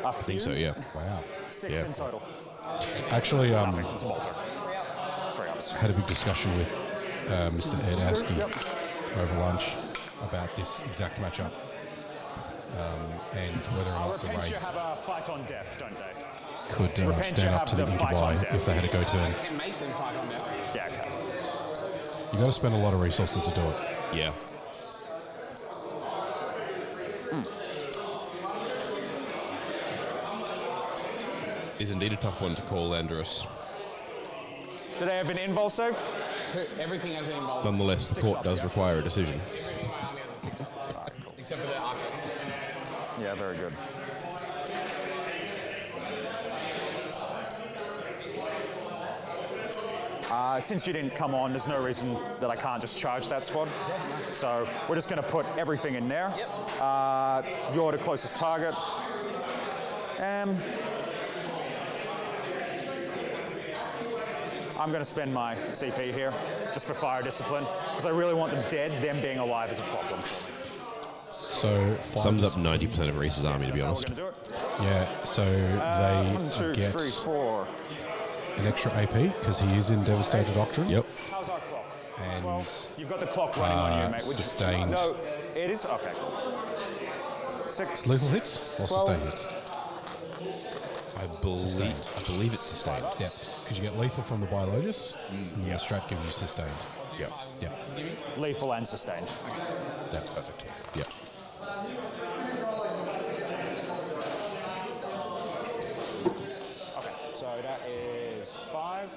I I think so, yeah. Wow. 6 Yeah. in total. Actually, It's a bolter. 3 ups. had a big discussion with Mr. Ed Askey Yep. over lunch about this exact matchup and whether or not the Repent you Wraith have a fight on death, don't they? could Repent stand you up have to the the fight on Incubi death. if they had a go turn. Can make them fight on now. Yeah, okay. You got to spend a lot of resources to do it. Yeah. Is indeed a tough one to call, Andros. Do they have an invul save? Everything has an involved. Nonetheless, the court does require a decision. Except for the archers. Yeah, very good. Since you didn't come on, there's no reason that I can't just charge that squad. So we're just going to put everything in there. You're the closest target. I'm going to spend my CP here just for fire discipline because I really want them dead. Them being alive is a problem for me. So Sums up 90% of Rhys's army, to be That's honest. how we're going to do it. Yeah, so they 1, 2, get 3, 4. an extra AP because he is in Devastator Doctrine. Yep. How's our clock? And 12. You've got the clock running on you, mate. Would you- sustained. No, it is? Okay. 6. lethal hits or 12. sustained hits? I believe it's sustained. Yeah, because you get lethal from the Biologus, and your strat gives you sustained. Yep. Yeah. Lethal and sustained. That's perfect. Yep. Okay, so that is 5,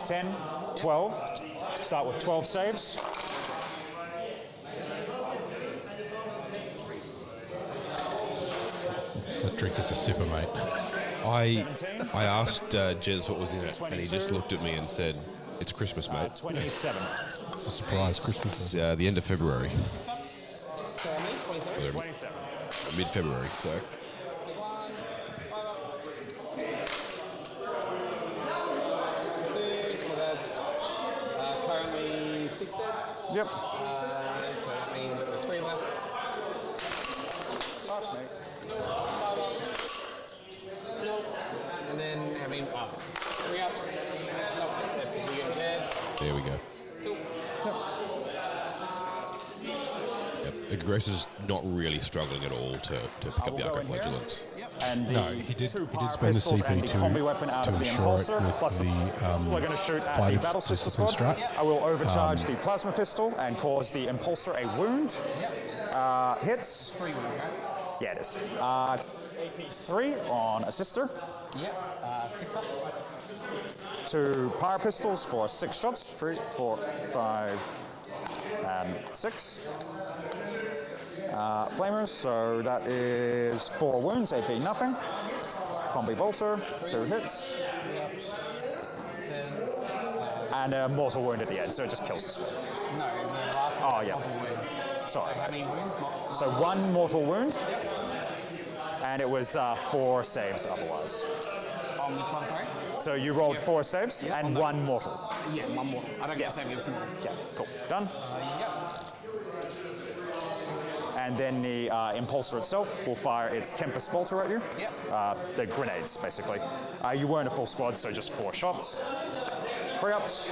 10, 12. Start with 12 saves. That drink is a sipper, mate. I 17. asked Jez what was in it, and he just 22. looked at me and said, "It's Christmas, mate. 27. It's a surprise Christmas. It's the end of February, So I mean, 27. 27. mid-February." So So that's Yep. So that means it was 3 left. Nope. And then having 3 ups. Nope. That's the unit there. There we go. Yep. Aggressor's not really struggling at all to pick up the Arco Flagellants. And No, he did spend the CP to combi weapon out to of the ensure it impulsor, plus with the we're going to shoot at flight the of battle sister discipline squad. strat. I will overcharge the plasma pistol and cause the impulsor a wound. Hits. 3 wounds, right? Yeah, it is. 3 on a sister. Yep. 6 up. 2 power pistols for 6 shots. 3, 4, 5, and 6. Flamers, so that is 4 wounds, AP nothing. Combi bolter, 2 hits. And a mortal wound at the end, so it just kills the squad. No, the last one was multiple wounds. Sorry. So how many wounds? So 1 mortal wound, and it was 4 saves otherwise. On which one, sorry? So you rolled 4 saves and 1 mortal. Yeah, 1 more. I don't get a save against mortal. Yeah, cool. Done. Yep. And then the impulsor itself will fire its Tempest bolter at you. Yep. They're grenades, basically. You weren't a full squad, so just 4 shots. 3 ups.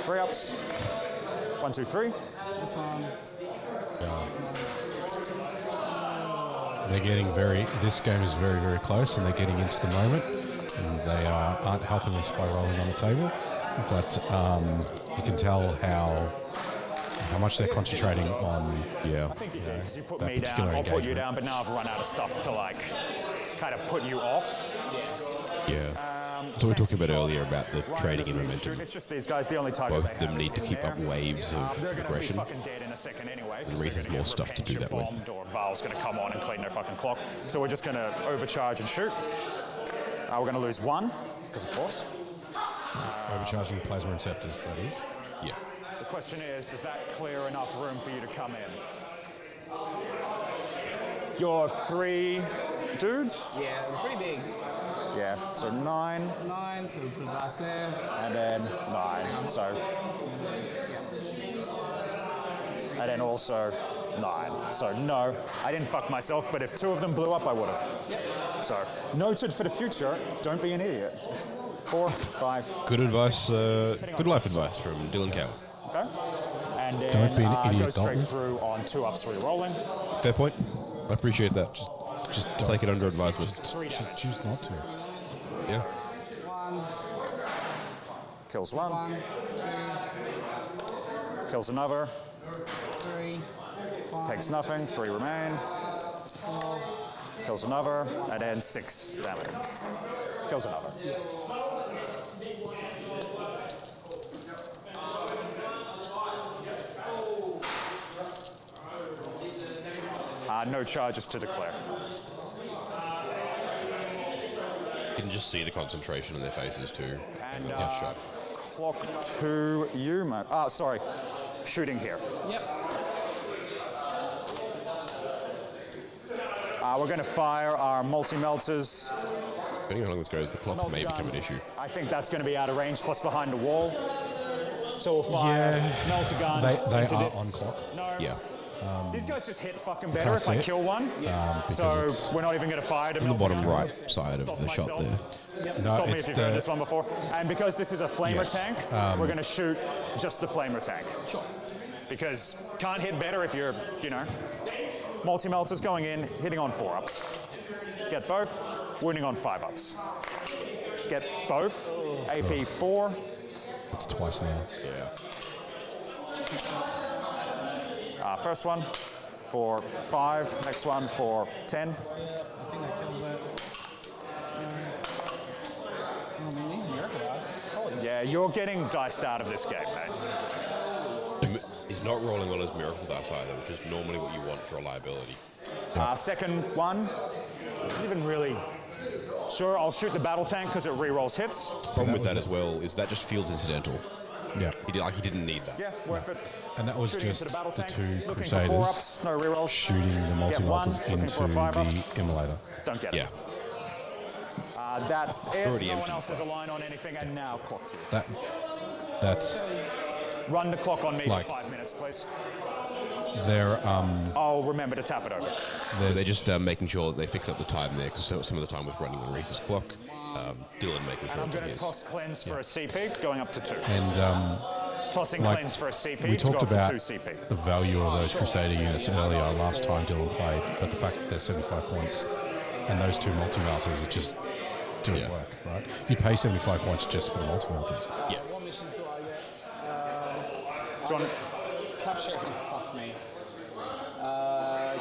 3 ups. 1, 2, 3. This one. They're getting this game is very, very close, and they're getting into the moment. And they aren't helping us by rolling on the table, but you can tell how much they're concentrating on I think you did, because you put that me down, particular I'll put you engagement. down, but now I've run out of stuff to, like, kind of put you off. Yeah. So we were talking about earlier about the trading in momentum. It's just these guys, the only target Both of them need to keep up waves of They're going to be aggression. fucking dead in a second anyway. And Rhys has more stuff to do that with. Or Val's going to come on and clean their fucking clock. So we're just going to overcharge and shoot. We're going to lose 1, because of course. Overcharging the plasma receptors, that is. Yeah. The question is, does that clear enough room for you to come in? Your 3 dudes? Yeah, they're pretty big. Yeah, so 9. 9, so we put a glass there. And then 9, so. And then also 9. So no, I didn't fuck myself, but if 2 of them blew up, I would have. Yep. So, noted for the future, don't be an idiot. 4, 5. Good advice, good life advice from Dylan Cowan. Okay. And then Don't be an idiot, go straight Dalton. through on 2 ups re-rolling. Fair point. I appreciate that. Just take it under advisement. Just choose not to. Yeah. 1, Kills 1. 1, 2, Kills another. 3, 5, Takes nothing. 3 remain. 4. Kills another. And then 6 damage. Kills another. No charges to declare. You can just see the concentration in their faces too. And Yeah, shot. clock to you, mate. Sorry. Shooting here. Yep. We're going to fire our multi-melters. Depending on how long this goes, the clock may become an issue. I think that's going to be out of range, plus behind the wall. So we'll fire melter gun. They into are this. on clock. No. Yeah. These guys just hit fucking better can't if I see it. kill one. So it's we're not even going to fire the On the melter bottom gun. right side of the shot there. No, Stop me it's if you've heard the this one before. And because this is a flamer Yes, tank, we're going to shoot just the flamer tank. Sure. Because can't hit better if you're, multi-melters going in, hitting on 4 ups. Get both, wounding on 5 ups. Get both, AP 4. It's twice now. Yeah. First one for 5, next one for 10. I think that kills it. I mean, these miracle dice. Holy Yeah, you're getting diced out of this game, mate. He's not rolling on his miracle dice either, which is normally what you want for a liability. Second one, not even really sure. I'll shoot the battle tank because it re-rolls hits. Problem with that as well is that just feels incidental. Yeah. He didn't need that. Yeah, worth it. And that was Shooting just into the battle the tank, 2 looking for 4 Crusaders ups, no re-rolls. shooting the multi-melters Get 1, looking into for a 5 up. the immolator. Don't get Yeah. it. That's it. Already No one empty. else has a line on anything, and now clock to you. That's Run the clock on me Like- for 5 minutes, please. They're I'll remember to tap it over. They're just making sure that they fix up the time there, because some of the time was running on Rhys's clock. Dylan making And sure I'm it going to his. toss cleanse for a CP, going up to 2. and Tossing like, cleanse for a CP we to go talked up to about 2 CP. the value of those Crusader units earlier last time Dylan played, but the fact that they're 75 points and those two multi-melters are just doing work, right? You pay 75 points just for the multi-melters. Yeah. What missions do I get? John, Capture and fuck me.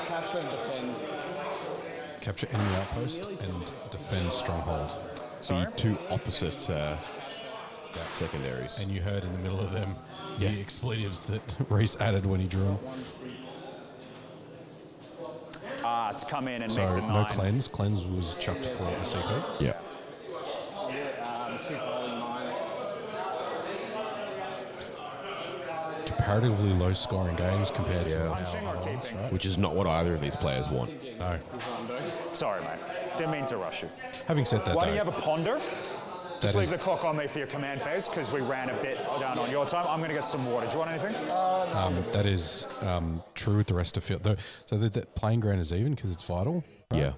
Capture and defend. Capture enemy outpost and defend stronghold. The two opposite secondaries. And you heard in the middle of them the expletives that Rhys added when he drew them. to come in and So make the no 9. cleanse. Cleanse was chucked for the CP. Yeah. 2 following 9. Comparatively low scoring games compared to Punching or keeping? right? Which is not what either of these players want. No. Sorry, mate. Didn't mean to rush you. Having said that, Why do though, you have a ponder? Just that leave is- the clock on me for your command phase because we ran a bit down on your time. I'm going to get some water. Do you want anything? that is true with the rest of field. So the playing ground is even because it's vital. Right?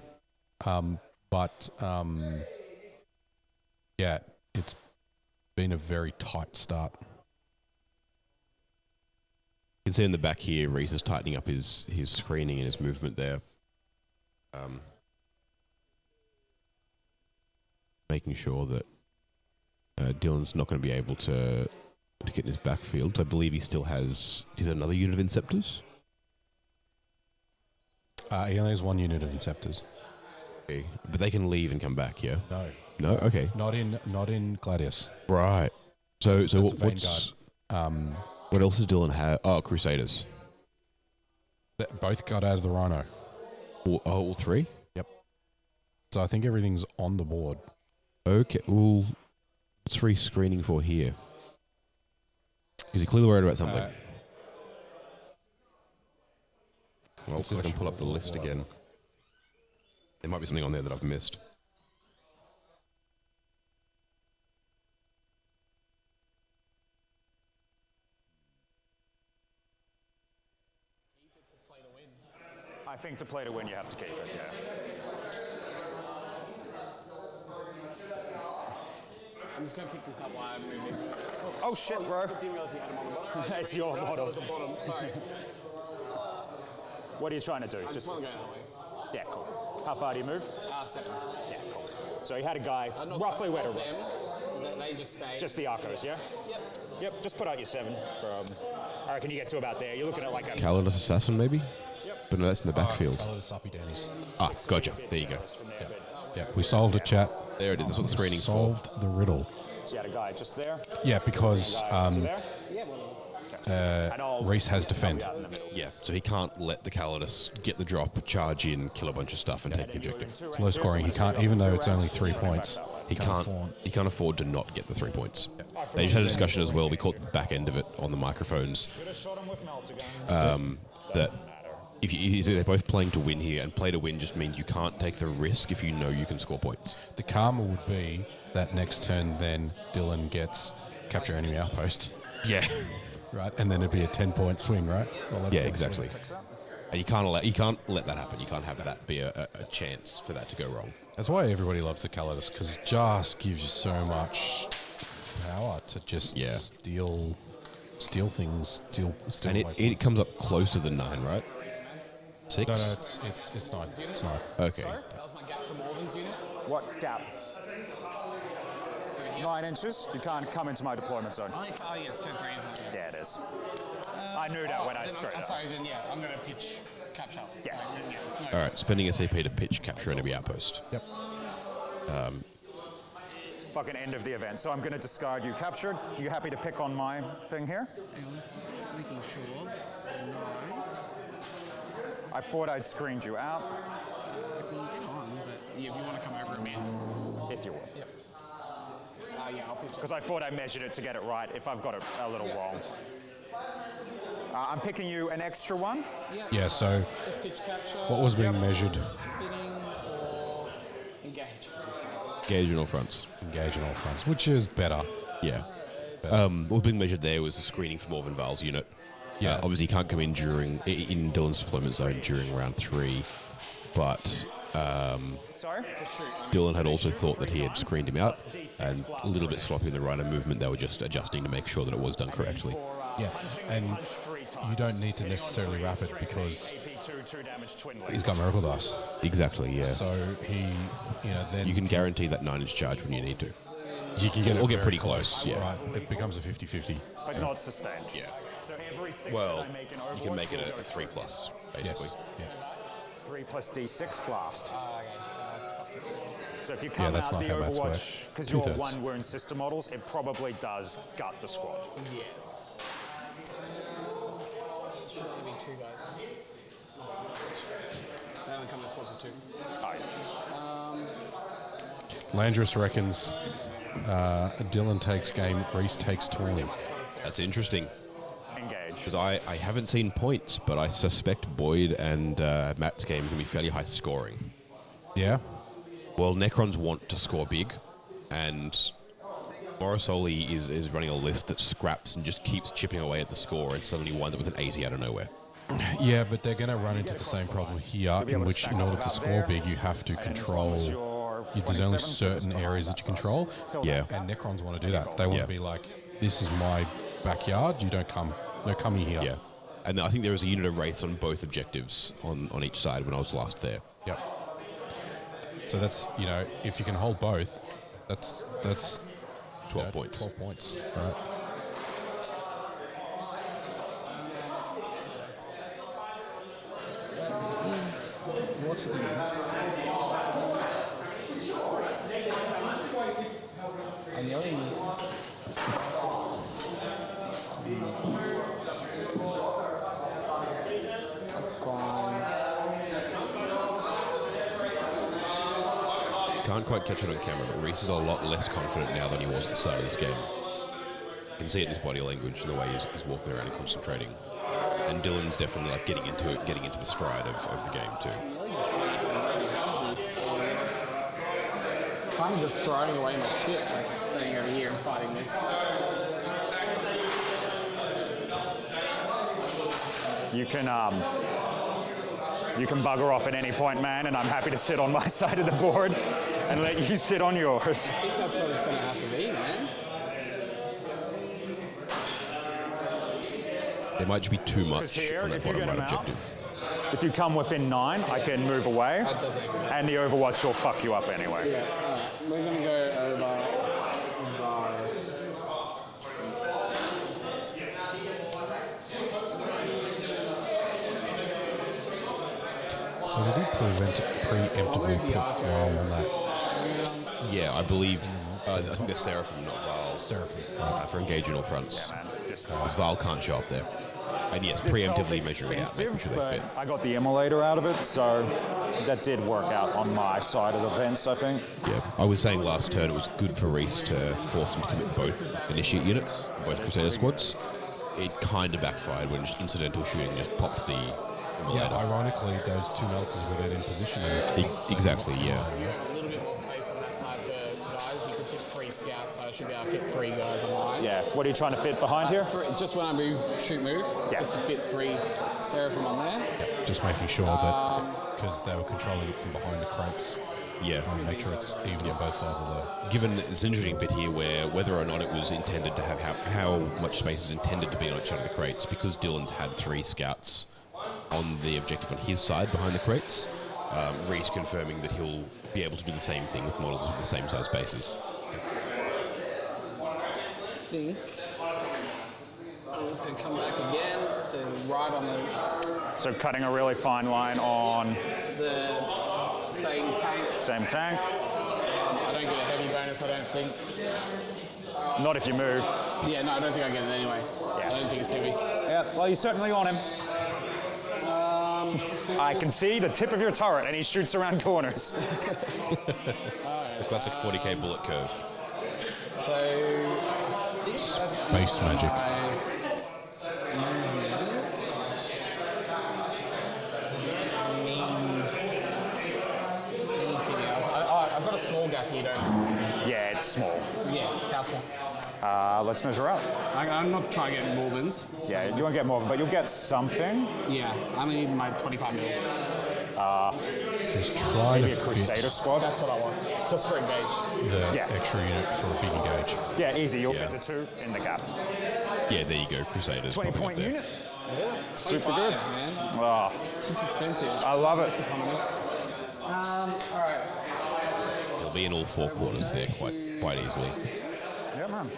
Yeah. But yeah, it's been a very tight start. You can see in the back here, Rhys is tightening up his screening and his movement there. Making sure that Dylan's not going to be able to get in his backfield. I believe he still has another unit of Inceptors. He only has one unit of Inceptors. Okay. But they can leave and come back, yeah? No, No? Okay. not in Gladius. Right. So That's what's... Vanguard. What else does Dylan have? Oh, Crusaders. That both got out of the Rhino. All three? Yep. So I think everything's on the board. Okay. Well, what's Rhys screening for here? Is he clearly worried about something? Well, see if I can pull up the list again. There might be something on there that I've missed. I think to play to win, you have to keep it, yeah. I'm just going to pick this up while I'm moving. Oh, shit, bro. Didn't realize you had them on the bottom. It's your Realised model. it was a bottom. Sorry. What are you trying to do? I just want to go that way. Yeah, cool. How far do you move? 7. Yeah, cool. So you had a guy Not roughly where to them. run. They just stay. Just the Arcos, yeah? Yep. Yep, just put out your 7 from... I reckon you get to about there. You're looking at like a... Calidus Assassin, maybe? Yep. But no, that's in the backfield. Colour the Suppy Dannies. Ah, gotcha. There you go. From there, but- Yeah, we solved it, chat. There it is. That's what the screening's for. Solved the riddle. So you had a guy just there. Yeah, because Guy to there. And I'll Rhys has defend. out in the middle. Yeah, so he can't let the Calidus get the drop, charge in, kill a bunch of stuff, and take the objective. It's low scoring. He can't, even though it's only 3 points. He can't afford to not get the 3 points. They just had a discussion as well. We caught the back end of it on the microphones. Should have shot him with Meltagun. That if they're both playing to win here, and play to win just means you can't take the risk if you know you can score points. The karma would be that next turn, then Dylan gets capture enemy outpost. Yeah. Right, and then it'd be a 10-point swing, right? Or 11 Yeah, point exactly. swing. And you can't let that happen. You can't have that be a chance for that to go wrong. That's why everybody loves the Calidus, because it just gives you so much power to just steal things, steal And away it points. comes up closer than 9, right? 6? No, it's 9. It's 9. Okay. That was my gap from Orvan's unit. What gap? 9 inches. You can't come into my deployment zone. Oh, yes, so great. Yeah, it is. I knew that when I then screwed I'm up. sorry, then yeah, I'm going to pitch capture. Yeah. It's no All right, spending a CP to pitch capture enemy outpost. Yep. Fucking end of the event. So I'm going to discard you captured. You happy to pick on my thing here? making sure. So 9. I thought I'd screened you out. I can get on, but yeah, if you want to come over a man. If you will. Yep. Yeah, I'll pitch it. Because I thought I measured it to get it right if I've got it a little wrong. I'm picking you an extra one. Yeah, so Just pitch capture. what was being measured? Spinning for engage. Gauge on all fronts. Engage on all fronts, which is better. Yeah. What was being measured there was the screening for Morven Val's unit. Yeah. Obviously, he can't come in in Dylan's deployment zone during round 3, but Dylan had also thought that he had screened him out, and a little bit sloppy in the rhino movement. They were just adjusting to make sure that it was done correctly. Yeah, and you don't need to necessarily wrap it because he's got Miracle Dice. Exactly, yeah. So he, then You can guarantee that 9-inch charge when you need to. you can get Or get very pretty close, yeah. Right, it becomes a 50-50. But not sustained. Yeah. So every 6 Well, that I make in you can Overwatch make it will a go 3+, basically. Yes. Yeah. 3 plus D6 blast. So if you come that's out not the how maths work. Overwatch, because you're Two-thirds. one wound sister models, it probably does gut the squad. Yes. Should only be 2 guys. They only come in a squad for 2. Oh, yeah. Landris reckons Dylan takes game, Rhys takes tourney. That's interesting. Engage. Because I haven't seen points, but I suspect Boyd and Matt's game can be fairly high scoring. Yeah? Well, Necrons want to score big, and Morosoli is running a list that scraps and just keeps chipping away at the score and suddenly winds up with an 80 out of nowhere. Yeah, but they're going to run into the same problem here, in which in order to score big, you have to control. There's only certain areas that you control. Yeah. And Necrons want to do that. They want Yeah. to be like, this is my backyard, you don't come. No, come here. Yeah. And I think there was a unit of Wraiths on both objectives on each side when I was last there. Yep. So that's, if you can hold both, that's 12 points. 12 points, right? What it is. And the only... That's fine. Can't quite catch it on camera, but Rhys is a lot less confident now than he was at the start of this game. You can see it in his body language and the way he's walking around and concentrating. And Dylan's definitely like getting into the stride of the game too. Kind of just throwing away my shit, like staying over here and fighting this. You can bugger off at any point, man, and I'm happy to sit on my side of the board and let you sit on yours. I think that's what it's going to have to be, man. There might just be too much here, on that if you bottom get right him out- objective. If you come within 9, I can move away, That doesn't even matter. and the Overwatch will fuck you up anyway. Yeah, alright. We're going to go over... So did he preemptively put Val on that? Yeah, I believe. I think they're Seraphim, not Val. Seraphim. For engaging all fronts. Man, just, Val can't show up there. And yes, this felt preemptively measuring it out, making expensive, sure they but fit. I got the immolator out of it, so that did work out on my side of the fence, I think. Yeah, I was saying last turn it was good for Rhys to force him to commit both initiate units, both Crusader squads. It kind of backfired when just incidental shooting just popped the Yeah, immolator. ironically, those two melters were then in position. Exactly, yeah. A little bit more space on that side for guys. You could fit 3 scouts, so I should be able to fit 3 guys on mine. Yeah, what are you trying to fit behind here? Just when I move, move, Yeah. just to fit 3 Seraphim on there. Just making sure that, because they were controlling it from behind the crates, Yeah. make sure it's even on both sides of the... Given this interesting bit here where whether or not it was intended to have how much space is intended to be on each side of the crates, because Dylan's had 3 scouts on the objective on his side behind the crates, Rhys confirming that he'll be able to do the same thing with models of the same size bases. I think I'm just going to come back again to ride on So cutting a really fine line on the same tank. same tank. I don't get a heavy bonus, I don't think. Not if you move. Yeah, no, I don't think I get it anyway. Yeah. I don't think it's heavy. Yeah, well, you're certainly on him. I can see the tip of your turret, and he shoots around corners. The classic 40k bullet curve. So, I think that's Space magic. Anything else? I've got a small gap here, don't I? Yeah, it's small. Yeah, how small? Let's measure out. I'm not trying to get more wins. Yeah, you won't get more of them, but you'll get something. Yeah, I'm gonna need my 25 mils. So he's trying Maybe to a Crusader fit squad. That's what I want. Just for engage. the Yeah. extra unit for a big engage. Yeah, easy. You'll fit the 2 in the gap. Yeah, there you go. Crusaders. 20-point probably up unit. Yeah. Super 25, good. man. Oh, It's expensive. I love it. It's economy. All right. there. He'll be in all 4 quarters there quite easily. Yeah, man.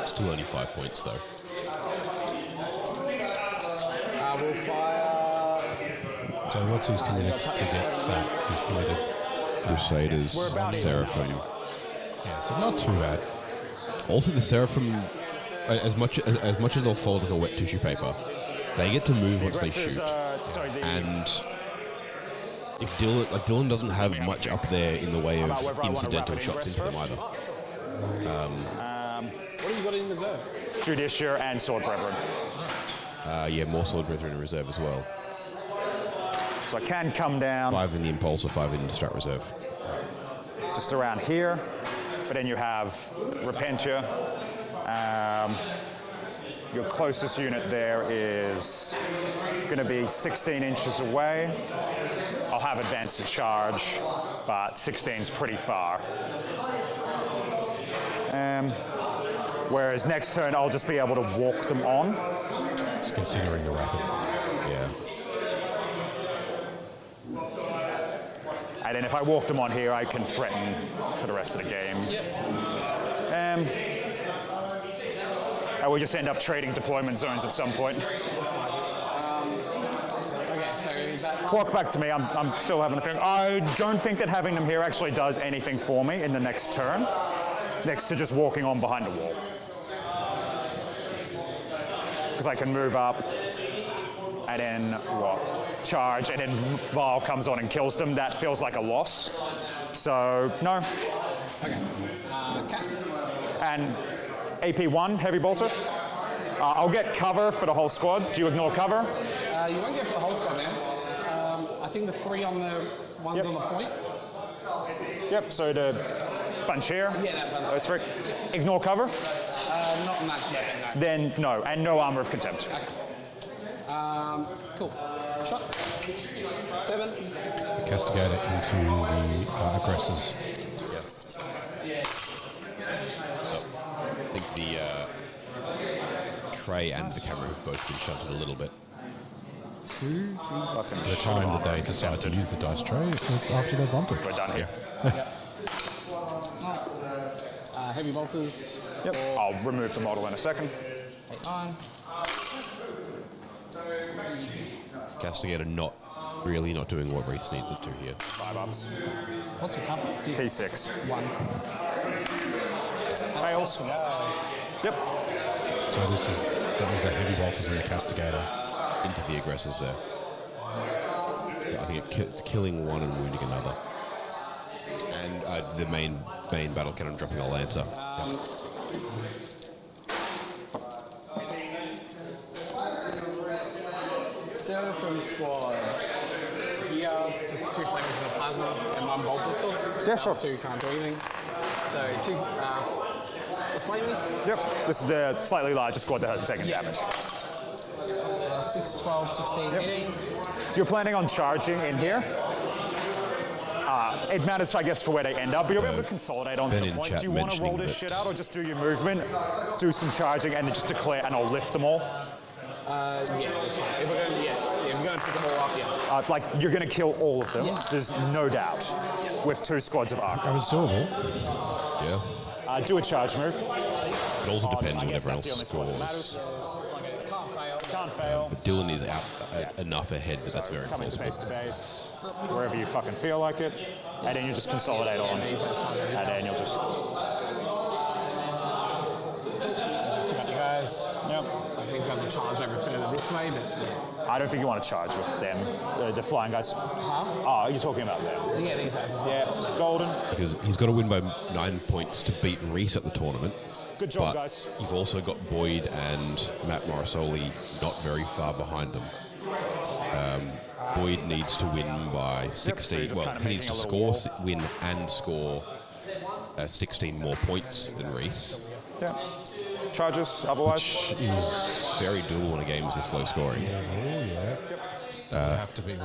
Still only 5 points though. We'll fire. So what's he's committed to get that? He's committed. Crusaders, Seraphim. Yeah, so not too bad. Also, the Seraphim, as much as they'll fold like a wet tissue paper, they get to move once they shoot. And if Dylan doesn't have much up there in the way of incidental shots into them either. What do you got in reserve? Judicia and Sword Brethren. Yeah, more Sword Brethren in reserve as well. So I can come down 5 in the Impulsor, 5 in the Strat Reserve. just around here, but then you have Repentia. Your closest unit there is going to be 16 inches away. I'll have advanced to charge, but 16 is pretty far. Whereas next turn, I'll just be able to walk them on. Just considering the rapid. Yeah. And then if I walk them on here, I can threaten for the rest of the game. And we'll just end up trading deployment zones at some point. Okay, so that Clock back to me. I'm still having a thing. I don't think that having them here actually does anything for me in the next turn, next to just walking on behind a wall. Because I can move up and then what? Charge, and then Val comes on and kills them. That feels like a loss. So, no. Okay. Cap. And AP1, Heavy Bolter. I'll get cover for the whole squad. Do you ignore cover? You won't get for the whole squad, man. I think the 3 on the ones on the point. Yep, so the bunch here. Yeah, that bunch. Those 3. Ignore cover? Not in that weapon, no. Then no, and no Armor of Contempt. Cool. Shots. 7. Castigator into the aggressors. I think the tray and the camera have both been shunted a little bit. The time that they decide to use the dice tray, it's after they've wanted. We're done here. Heavy bolters. Yep. I'll remove the model in a second. 8, 9. Castigator not doing what Rhys needs it to here. 5 ups. What's your toughness? 6. T6. 1. Fails. Yep. So that was the heavy bolters and the castigator. Into the aggressors there. I think it's killing one and wounding another. And the main battle cannon dropping a lancer. Seraphim squad. Here, just 2 flames in the plasma and 1 bolt pistol. Yeah, sure. 2 can't do anything. So 2 flamers. Yep. This is the slightly larger squad that hasn't taken damage. 6, 12, 16, 18. You're planning on charging in here? It matters, I guess, for where they end up, but you'll be able to consolidate onto Ben the in point. chat Do you want to roll mentioning this that- shit out, or just do your movement, do some charging, and then just declare, and I'll lift them all? Yeah, that's fine. If we're going to pick them all up, yeah. Like, you're going to kill all of them, Yes. there's no doubt, with 2 squads of arc. That was doable. Yeah. Do a charge move. It also depends I on guess what everyone that's the only else squad that scores. matters. It's like a can't fail. Can't fail. But Dylan is out enough ahead that that's very Come into plausible. base to base, wherever you fucking feel like it, and then you just consolidate on, and then you'll just... Just pick up you guys. Yep. Like these guys will charge over further this way, but I don't think you want to charge with them, the flying guys. Oh, you're talking about them. yeah, these guys as well. Yeah, golden. Because he's got to win by 9 points to beat Rhys at the tournament. Good job, But guys. you've also got Boyd and Matt Morosoli not very far behind them. Boyd needs to win by 16. just Well, kind of he needs making to a little score, win, and score 16 more points than Rhys. Yeah. Charges otherwise. Which is Very doable in a game this low scoring. Rhys would have to be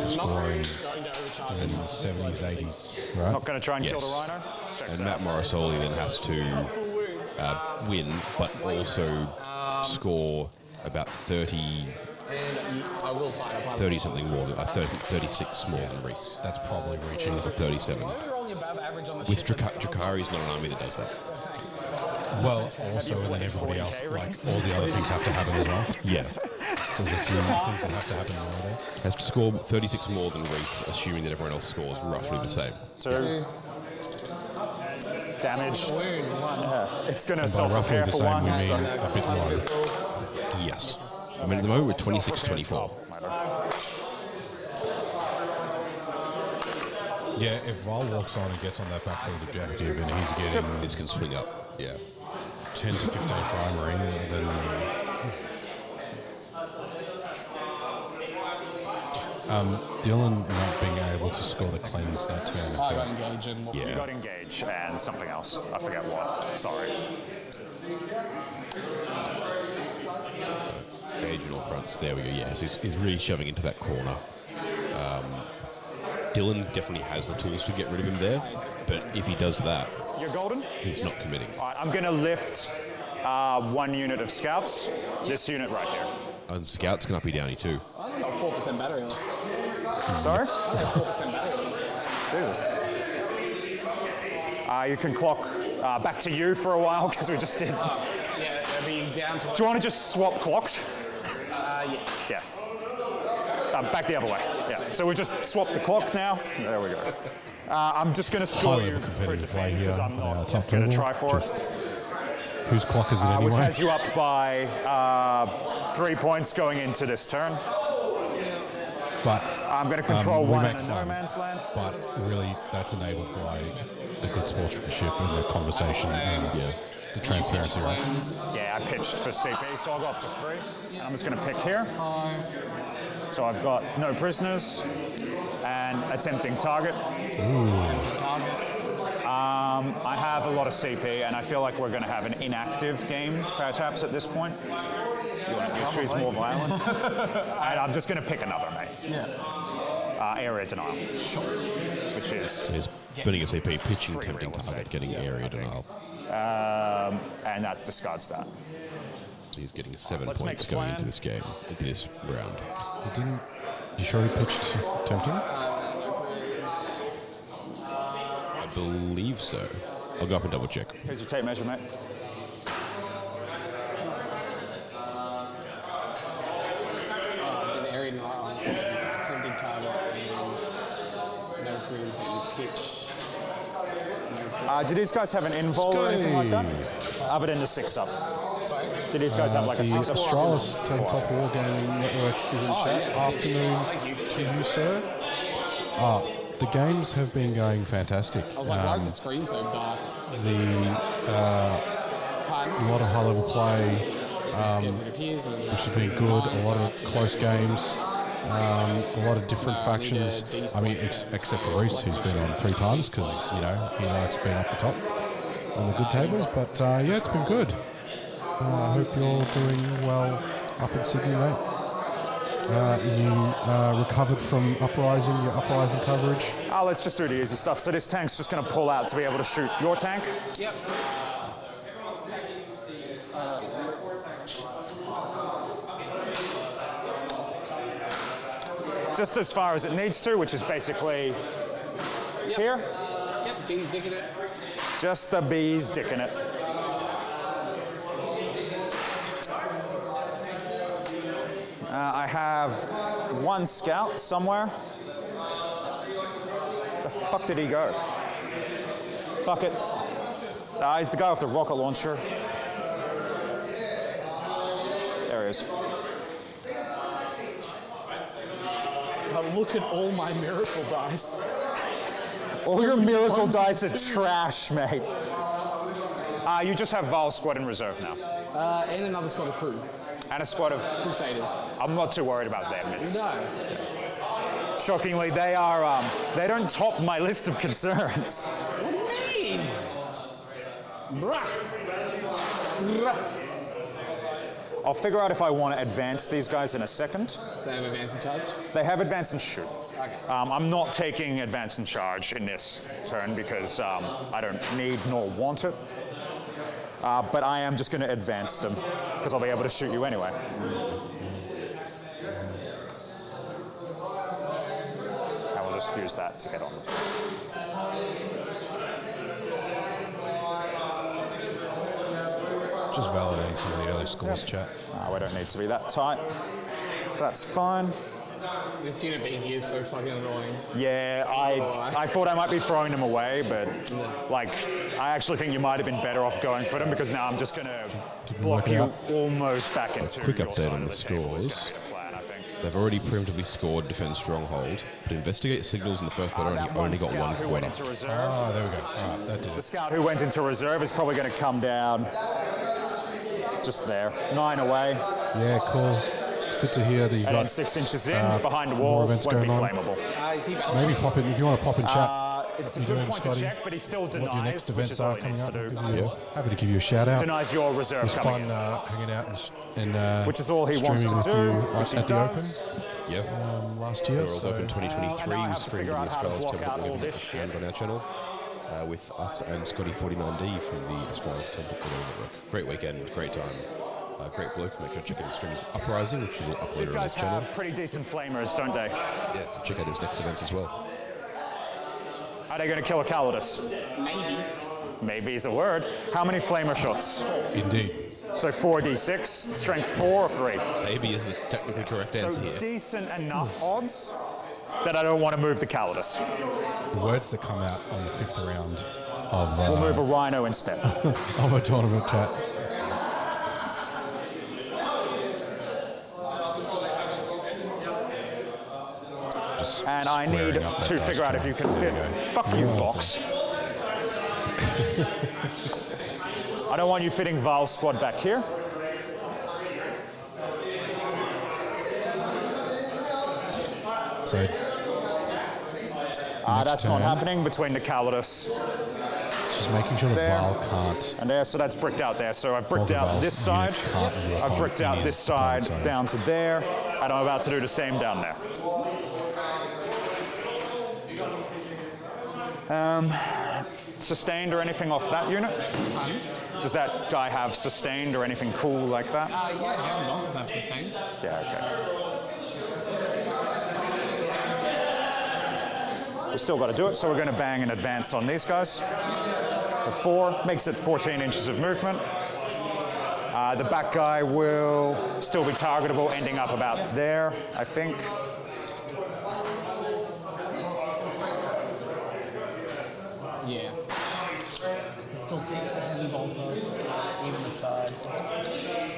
scoring in the 70s, 80s, right? Not going to try and kill Yes. the Rhino. Checks And out. Matt Morosoli then has to win, but also score about 30 something more than 36 more than Rhys. That's probably reaching For 37. With Drakari's not an army that does that. well, also, and then everybody else, like all the other things have to happen as well. Yeah. So there's a few things that have to happen already. Has to score 36 more than Rhys, assuming that everyone else scores roughly the same. 2. Damage. Yeah. It's going to By roughly self-repair the for same, 1. we mean so- a bit low. Yes. I mean, at the moment we're 26-24. Yeah, if Val walks on and gets on that backfield objective and he's getting This can swing up. Yeah. 10 to 15 primary, then Dylan not being able to score the cleanse that turn. I got engaged and You Yeah. got engage and something else. I forget what. Sorry. Engage in all fronts. There we go. Yeah, so he's really shoving into that corner. Dylan definitely has the tools to get rid of him there, but if he does that, You're golden? he's not committing. All right, I'm going to lift 1 unit of scouts. This unit right here. And Scout's going to be downy too. I only got 4% battery life. Sorry? 4% battery life. Jesus. You can clock back to you for a while because we just did. Yeah, they'll be down to. Do you want to just swap clocks? Yeah. Yeah. Back the other way. Yeah. So we just swapped the clock now. There we go. I'm just going to score High you level for competitive play defend because here I'm on our not top going to table. try for it. Just whose clock is it Which anyway? has you up by 3 points going into this turn. But I'm going to control we 1 make in a no fun, man's land. but really that's enabled by the good sportsmanship and the conversation and the transparency, right? Yeah, I pitched for CP, so I'll go up to 3. And I'm just going to pick here. So I've got no prisoners and attempting target. I have a lot of CP, and I feel like we're going to have an inactive game, perhaps, at this point. You want to choose more violence? And I'm just going to pick another, mate. Yeah. Area denial. Which is... So he's burning a CP, pitching, tempting target, getting area denial. and that discards that. So he's getting 7 Let's make points a going plan. into this game, into this round. He didn't. You sure he pitched tempting? I believe so. I'll go up and double check. Here's your tape measure, mate. An area denial, attempting target, and no queries getting pitched. Do these guys have an invol or anything like that? Other than the 6-up. Sorry? Do these guys have like a The 6-up? Australis Tabletop Wargaming Network is in chat. Afternoon to you, sir. The games have been going fantastic. I was like, why is the screen so dark? A lot of high-level play, Just get rid of his and which has been good. A lot of close games. A lot of different factions. I mean, except for Rhys, who's been on 3 times because he likes being up the top on the good tables. But yeah, it's been good. I hope you're doing well up in Sydney, mate. You recovered from your uprising coverage. Let's just do the easy stuff. So this tank's just going to pull out to be able to shoot your tank. Yep. Just as far as it needs to, which is basically here. Yep, Dean's dicking it. Just the bees dicking it. I have 1 scout somewhere. The fuck did he go? Fuck it. He's the guy with the rocket launcher. There he is. But look at all my miracle dice. All your miracle dice are trash, mate. You just have Val's squad in reserve now. And another squad of crew. And a squad of... Crusaders. I'm not too worried about them. No. Shockingly, they are... they don't top my list of concerns. What do you mean? I'll figure out if I want to advance these guys in a second. They have advance and charge? They have advance and shoot. Okay. I'm not taking advance and charge in this turn because I don't need nor want it. But I am just going to advance them because I'll be able to shoot you anyway. And we'll just use that to get on. Just validating some of the early scores, chat. We don't need to be that tight. That's fine. This unit being here is so fucking annoying. Yeah, I thought I might be throwing them away, but like, I actually think you might have been better off going for them because now I'm just going to block you almost back into Quick your update side on of the table is scores. gonna be the plan, I think. They've already preemptively scored Defend Stronghold, but Investigate signals in the first battle, and That he only got scout one who went quarter. into reserve. Oh, there we go. All right, that did The it. scout who went into reserve is probably going to come down just there. 9 away. Yeah, cool. It's good to hear that you And then got 6 inches in, behind the wall, more events won't be going on. flammable. Is he battle Maybe shock? pop in if you want to pop in chat. It's a You good doing, point Scotty? to check, but he still What your denies, next which events is all are he coming needs up. to do. Happy to give you a shout out. Denies your It reserve was coming fun in. hanging out and Which is all he wants streaming to with do, you which he at the does. Open Yep. last year. World Open 2023 I was have to streamed figure in out the how to Australia's block Temple out all Network this shit. and on our channel with us and Scotty 49D from the Australia's Temple Network. Great weekend, great time. Great bloke. Make sure to check out his streams Uprising, which will upload These on his guys channel. have pretty decent flamers, don't they? Yeah, check out his next events as well. Are they going to kill a Calidus? Maybe. Maybe is a word. How many flamer shots? Indeed. So 4d6, strength 4 or 3. Maybe is the technically correct answer So here. decent enough odds that I don't want to move the Calidus. The words that come out on the 5th round of, We'll move a Rhino instead. of a tournament chat. Just And I need squaring up that to dice figure out if tray. you can fit. There you go. Fuck you, box. I don't want you fitting Val's squad back here. So That's not turn. happening between the Calidus just making sure the There. Val can't. and there, so that's bricked out there. So I've bricked the out Val's this side, unit can't work I've on bricked out any this side opponent's down to there, and I'm about to do the same down there. Sustained or anything off that unit? Does that guy have sustained or anything cool like that? Yeah, heavy bolters have sustained. Yeah, okay. We still got to do it, so we're going to bang an advance on these guys. For 4, makes it 14 inches of movement. The back guy will still be targetable, ending up about there, I think. Yeah. Still see a heavy bolter, even the side.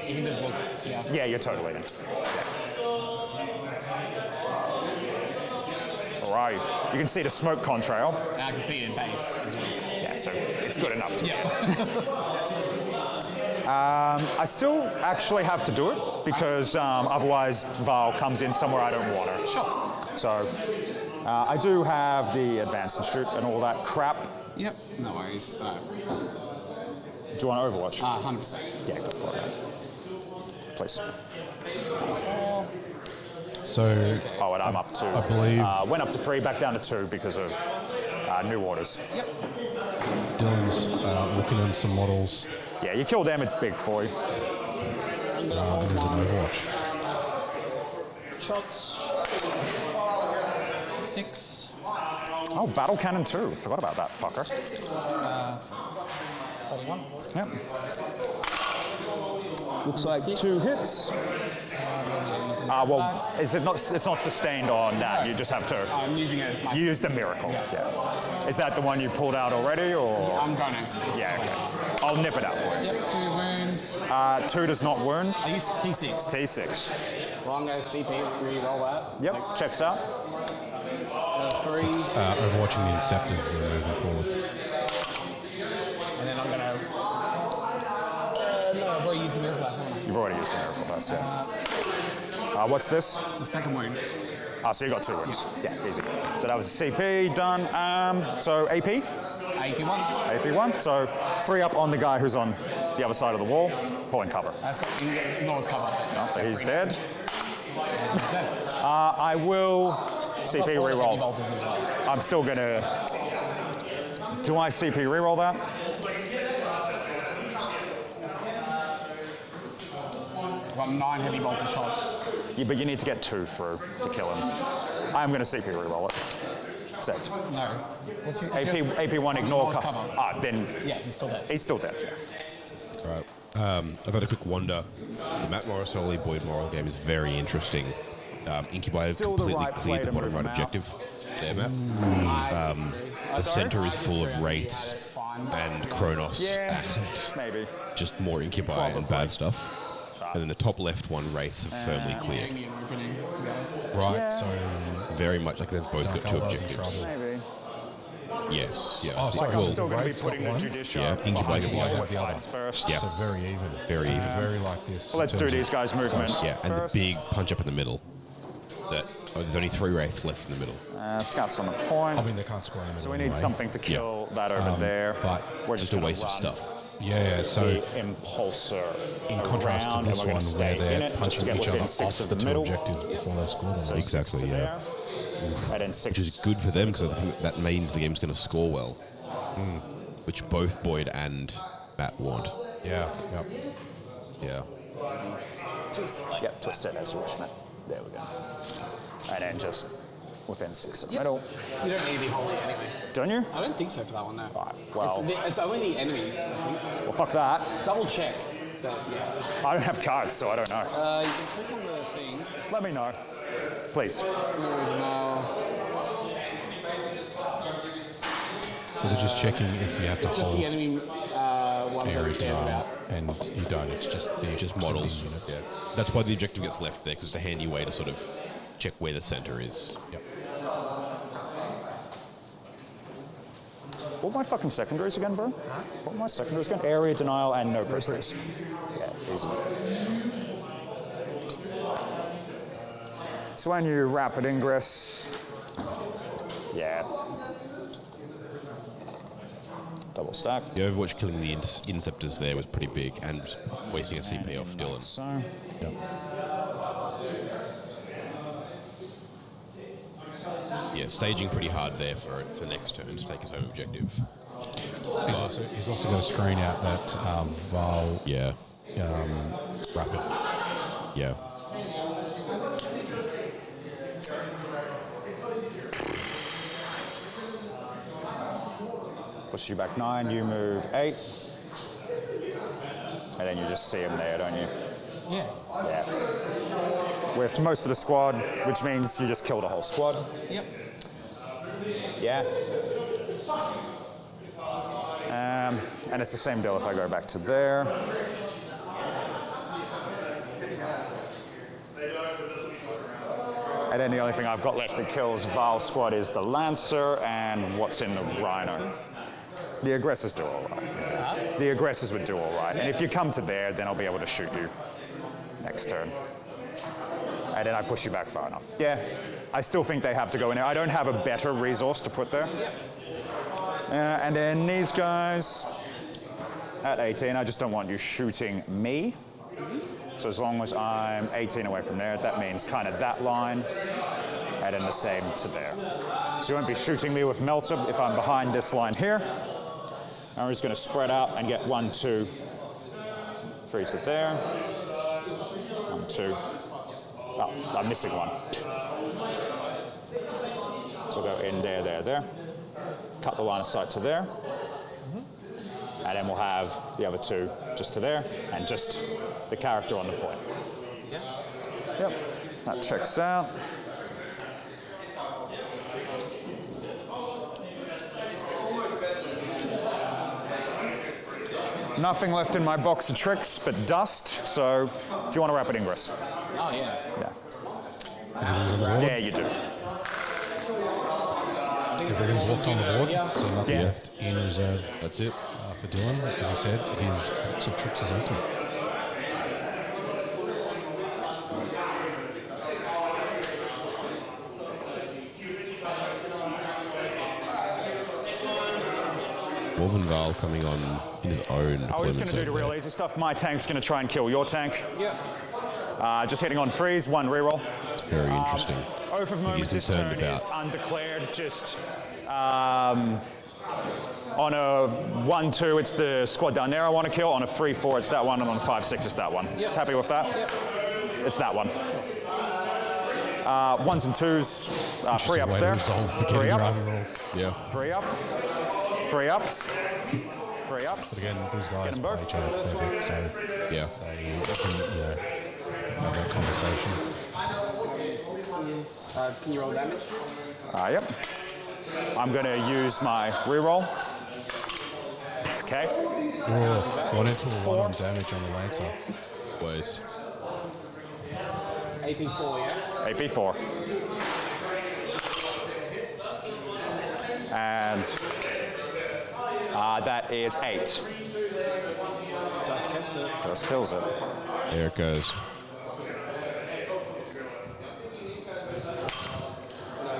You can just look, yeah. Yeah, you're totally in. All right. You can see the smoke contrail. And I can see it in base as well. Yeah, so it's good enough to Yeah. I still actually have to do it because otherwise Val comes in somewhere I don't want her. Sure. So I do have the advance and shoot and all that crap. Yep. No worries. Do you want to Overwatch? 100%. Yeah, go for it. Please. So Oh, and I'm up to. I believe went up to 3, back down to 2 because of new orders. Dylan's looking on some models. Yeah, you kill them, it's big for you. And there's an Overwatch. Shots. 6. Oh, battle cannon 2. Forgot about that fucker. Hold 1. Yep. Looks like 2 hits. Well, is it not? It's not sustained on that. You just have to. I'm using it. You used the miracle. Yeah. Is that the one you pulled out already, or? I'm going to. Yeah. Okay. I'll nip it out for you. Yep, 2 wounds. 2 does not wound. I use T6. T6. Well, I'm going to CP, re-roll that. Yep. Checks out. 3. Overwatching the Inceptors that are moving forward. And then I'm going to... no, I've already used the miracle class, haven't I? You've already used the miracle pass. Yeah. What's this? The second wound. So you got 2 wounds. Yeah, easy. So that was a CP done. So AP. AP AP1. AP1. So 3 up on the guy who's on the other side of the wall, pulling cover. That's got Noah's cover. No, so he's dead. I will CP reroll. Well. I'm still gonna. Do I CP reroll that? I've got 9 heavy bolter shots. Yeah, but you need to get 2 through to kill him. I'm gonna CP reroll it. Saved. No. AP1 ignore cover. Then yeah, he's still dead. He's still dead. Yeah. Right. I've had a quick wander. The Matt Morosoli Boyd Moral game is very interesting. Incubi have Still the completely right cleared play the to bottom move right them objective. There, Matt. The center is full of wraiths and Kronos and Maybe. just more Incubi and bad stuff. And then the top left one, wraiths are firmly cleared. Right, so Very much like they've both got 2 objectives. Maybe. Yes. Yeah. Oh, sorry. I'm still going to be Wraith's got putting the one. judicial. Yeah, Incubi got the Incubi other. got the other. Fights first. Yeah. so very even. Very even. Very like this. Well, let's in do terms these of- guys' movement. Yeah, and first. the big punch up in the middle. There's only 3 wraiths left in the middle. Scouts on the point. I mean, they can't score in the So we middle need anyway. something to kill that over there. but we're Just a gonna waste of run stuff. Yeah, so the impulsor. in contrast to around, this and we're one gonna where stay in they're it just to punching get each within other 6 off of the the 2 middle. objectives before they score them. Exactly, to yeah. there. And then 6. Which is good for them because I think that means the game's going to score well. Which both Boyd and Matt want. Yeah, yep. Yeah. Yep, twist it as you wish, man. There we go. And then just within 6 of the middle. You don't need the holy anyway. Don't you? I don't think so for that one, no. Right, well, It's only the enemy, I think. well, fuck that. Double check. But, yeah. I don't have cards, so I don't know. You can click on the thing. Let me know. Please. So they're just checking if you have to It's just hold the enemy ones that area it cares denial, about. and you don't. It's just the Just models. simply units. Yeah. That's why the objective gets left there because it's a handy way to sort of check where the center is. Yep. What were my fucking secondaries again, bro? What were my secondaries again? Area denial and no prisoners. Yeah, easy. So when you rapid ingress, yeah. Double stack. The Overwatch killing the Inceptors there was pretty big and wasting a CP off Dylan. So, Yeah, staging pretty hard there for next turn to take his home objective. He's also got to screen out that Val Yeah. rapid. Yeah. push you back 9, you move 8. And then you just see him there, don't you? Yeah. Yeah. With most of the squad, which means you just kill the whole squad. Yep. Yeah. And it's the same deal if I go back to there. And then the only thing I've got left that kills Val's squad is the Lancer and what's in the Rhino. The aggressors do all right. The aggressors would do all right. And if you come to there, then I'll be able to shoot you next turn. And then I push you back far enough. Yeah, I still think they have to go in there. I don't have a better resource to put there. And then these guys at 18, I just don't want you shooting me. So as long as I'm 18 away from there, that means kind of that line, and then the same to there. So you won't be shooting me with Melter if I'm behind this line here. I'm just going to spread out and get 1, 2, 3 to there. 1, 2. Oh, I'm missing one. So go in there, there, there. Cut the line of sight to there. And then we'll have the other 2 just to there, and just the character on the point. Yep, that checks out. Nothing left in my box of tricks but dust, so do you want a rapid ingress? Oh, yeah. Yeah. Yeah, you do. Everything's what's on the board, Yeah. so nothing Yeah. left in reserve That's it. for Dylan. As I said, his box of tricks is empty. Orvenval coming on in his own I was going deployment to do the zone real there. easy stuff. My tank's going to try and kill your tank. Yep. Just hitting on freeze, 1 reroll. Very interesting. Oath of Moment he's this concerned turn is about- undeclared, just on a 1-2 it's the squad down there I want to kill, on a 3-4 it's that one, and on a 5-6 it's that one. Yep. Happy with that? Yep. It's that one. 1s and 2s, 3 ups Way to there. resolve the 3 getting up, run roll. Yeah. 3 up, 3 ups, 3 ups. But again, these guys them play both. each other a fair bit, so Yeah. they can, have that conversation. Can you roll damage? Yep. I'm going to use my reroll. Okay. Roll 1 into a 1 on damage on the Lancer. Boys. AP4, yeah? AP4. And that is 8. Just gets it. Just kills it. There it goes.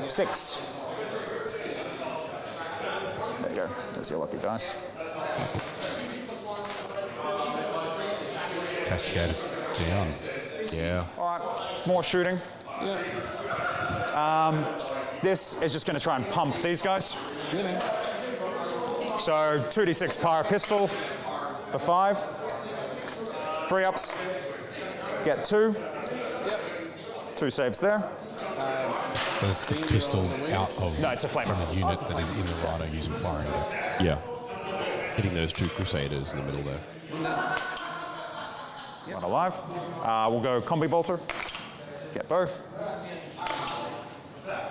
6. There you go. There's your lucky dice. Castigator's down. Yeah. All right. More shooting. Yeah. This is just going to try and pump these guys. Good. So 2d6 power pistol for 5. 3 ups. Get 2. Yep. 2 saves there. So it's the pistols out of No, it's a flamer. from a unit that is in the rider using firing deck. Yeah. Hitting those 2 Crusaders in the middle there. One alive. We'll go combi bolter. Get both.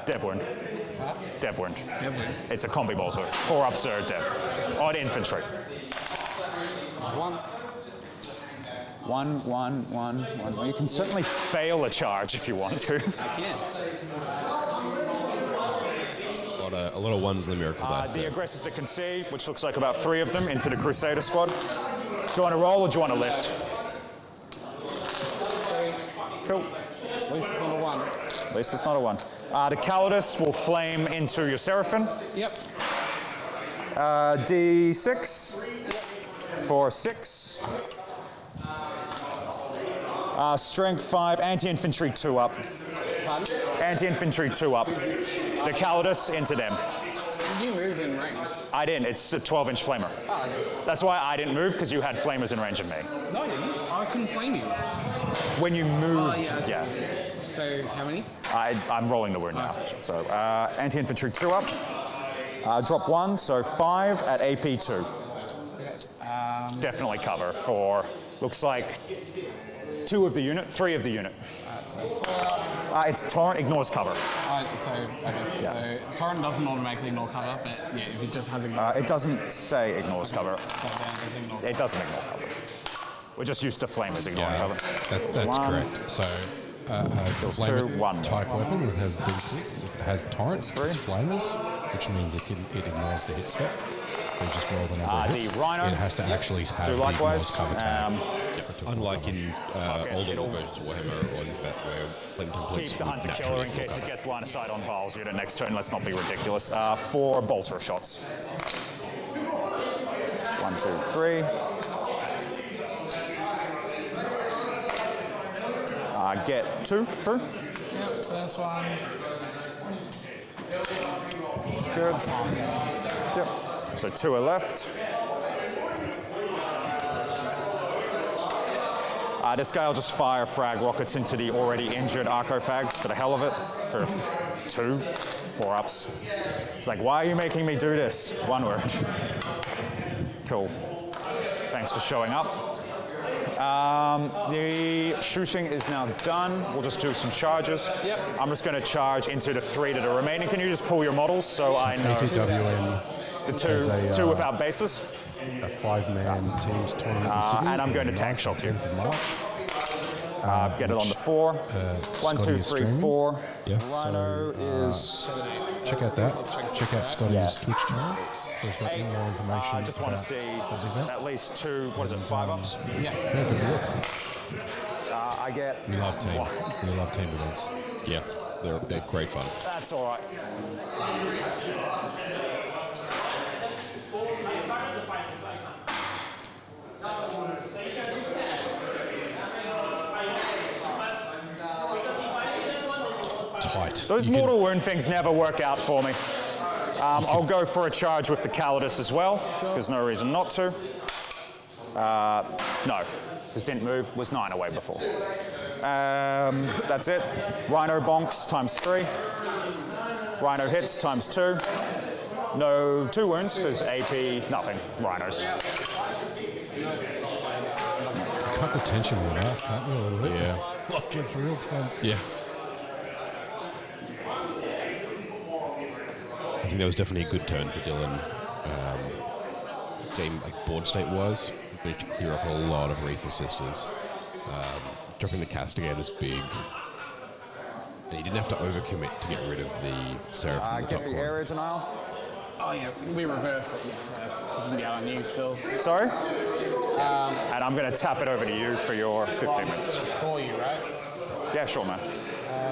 Dev wound. Dev wound. It's a combi bolter. 4 ups are dev. Odd infantry. 1. 1, 1, 1, 1. Well, you can certainly fail a charge if you want to. I can. A lot of ones in the miracle dice The there. aggressors that can see, which looks like about 3 of them, into the Crusader squad. Do you want to roll or do you want to lift? Cool. At least it's not a 1. At least it's not a 1. The Calidus will flame into your Seraphim. Yep. D6 for 6. Strength 5, anti-infantry 2 up. Pardon? Anti-infantry 2 up. The Calidus into them. Did you move in range? I didn't, it's a 12-inch flamer. Oh, That's why I didn't move, because you had flamers in range of me. no, I didn't. I couldn't flame you. When you moved, yeah. yeah. So, how many? I'm rolling the wound now. So anti-infantry 2 up. Drop 1, so 5 at AP 2. Definitely cover for, looks like 2 of the unit, 3 of the unit. So 4 up. It's Torrent, ignores cover. So Torrent doesn't automatically ignore cover, but yeah, if it just has ignore It doesn't say ignores cover. so then it doesn't ignore It doesn't ignore cover. We're just used to flamers ignoring cover. That's 1. correct. So a Kills flamer 2, 1. type weapon that has D6. If it has torrents, That's 3. it's flamers, which means it ignores the hit step. So you just roll the number of The hits. Rhino, It has to actually have do the likewise. ignores cover tag. Unlike in older it'll- versions of Warhammer or that where flame templates Keep the would Hunter naturally Killer in ignore case it cover. gets line of sight on Val's unit next turn. Let's not be ridiculous. 4 bolter shots. 1, 2, 3. Get 2 through. Yep, first one. Good. Yep. So 2 are left. This guy will just fire frag rockets into the already injured arcophags for the hell of it. For 2, 4 ups. It's like, why are you making me do this? 1 word. Cool. Thanks for showing up. The shooting is now done. We'll just do some charges. Yep. I'm just going to charge into the 3 that are remaining. Can you just pull your models so I know? ATWN The has a, 2 without bases. a 5-man teams tournament in Sydney. and I'm going to on tank the shock you. 10th of March. Get it on the 4. 1, 2, Scotty is 3, streaming. 4. Yeah. Rhino is. Check out that. Check out Scotty's Yeah. Twitch channel. So he's got more information. I just want about to see the event. at least 2, what is it, 5 ups? Yeah. Yeah, give it a look. I get. We love team. We love team events. Yeah, they're great fun. That's all right. Tight. Those mortal wound things never work out for me. I'll go for a charge with the Calidus as well. There's no reason not to. No, because didn't move, was 9 away before. That's it. Rhino bonks times 3. Rhino hits times 2. No 2 wounds, because AP, nothing. Rhinos. Cut the tension in half, can't we? A little bit? Yeah. Like it's real tense. Yeah. I think that was definitely a good turn for Dylan. Game like board state wise, managed to clear off a lot of Rhys's sisters. Dropping the castigator was big. And he didn't have to overcommit to get rid of the Seraph from the top corner. Area denial. Oh yeah, we reversed it. Yeah, taking down on you still. Sorry? And I'm going to tap it over to you for your 15 minutes. It's for you, right? Yeah, sure, man.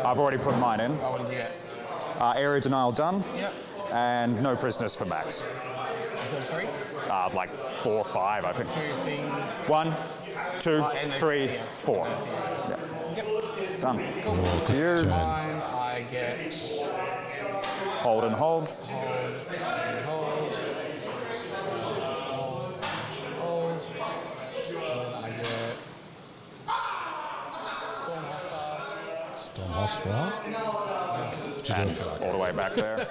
I've already put mine in. Oh, what did you get? Area denial done. Yep. And no prisoners for Max. Good 3? Like 4 or 5, I think. 2 things. 1, 2, and then 3, yeah. 4. Yeah. Yep. Done. Cool. To you. Mine, I get Hold and hold. hold. I get Storm Hostile. Storm Hostile. And all the way back there.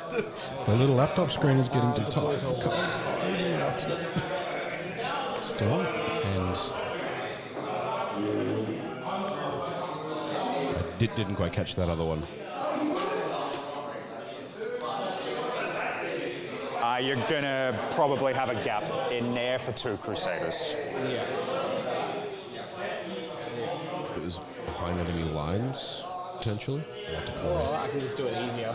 The little laptop screen is getting too tight for cuts. Storm and I didn't quite catch that other one. You're going to probably have a gap in there for 2 Crusaders. Yeah. It was behind enemy lines, potentially. Or I can just do it easier.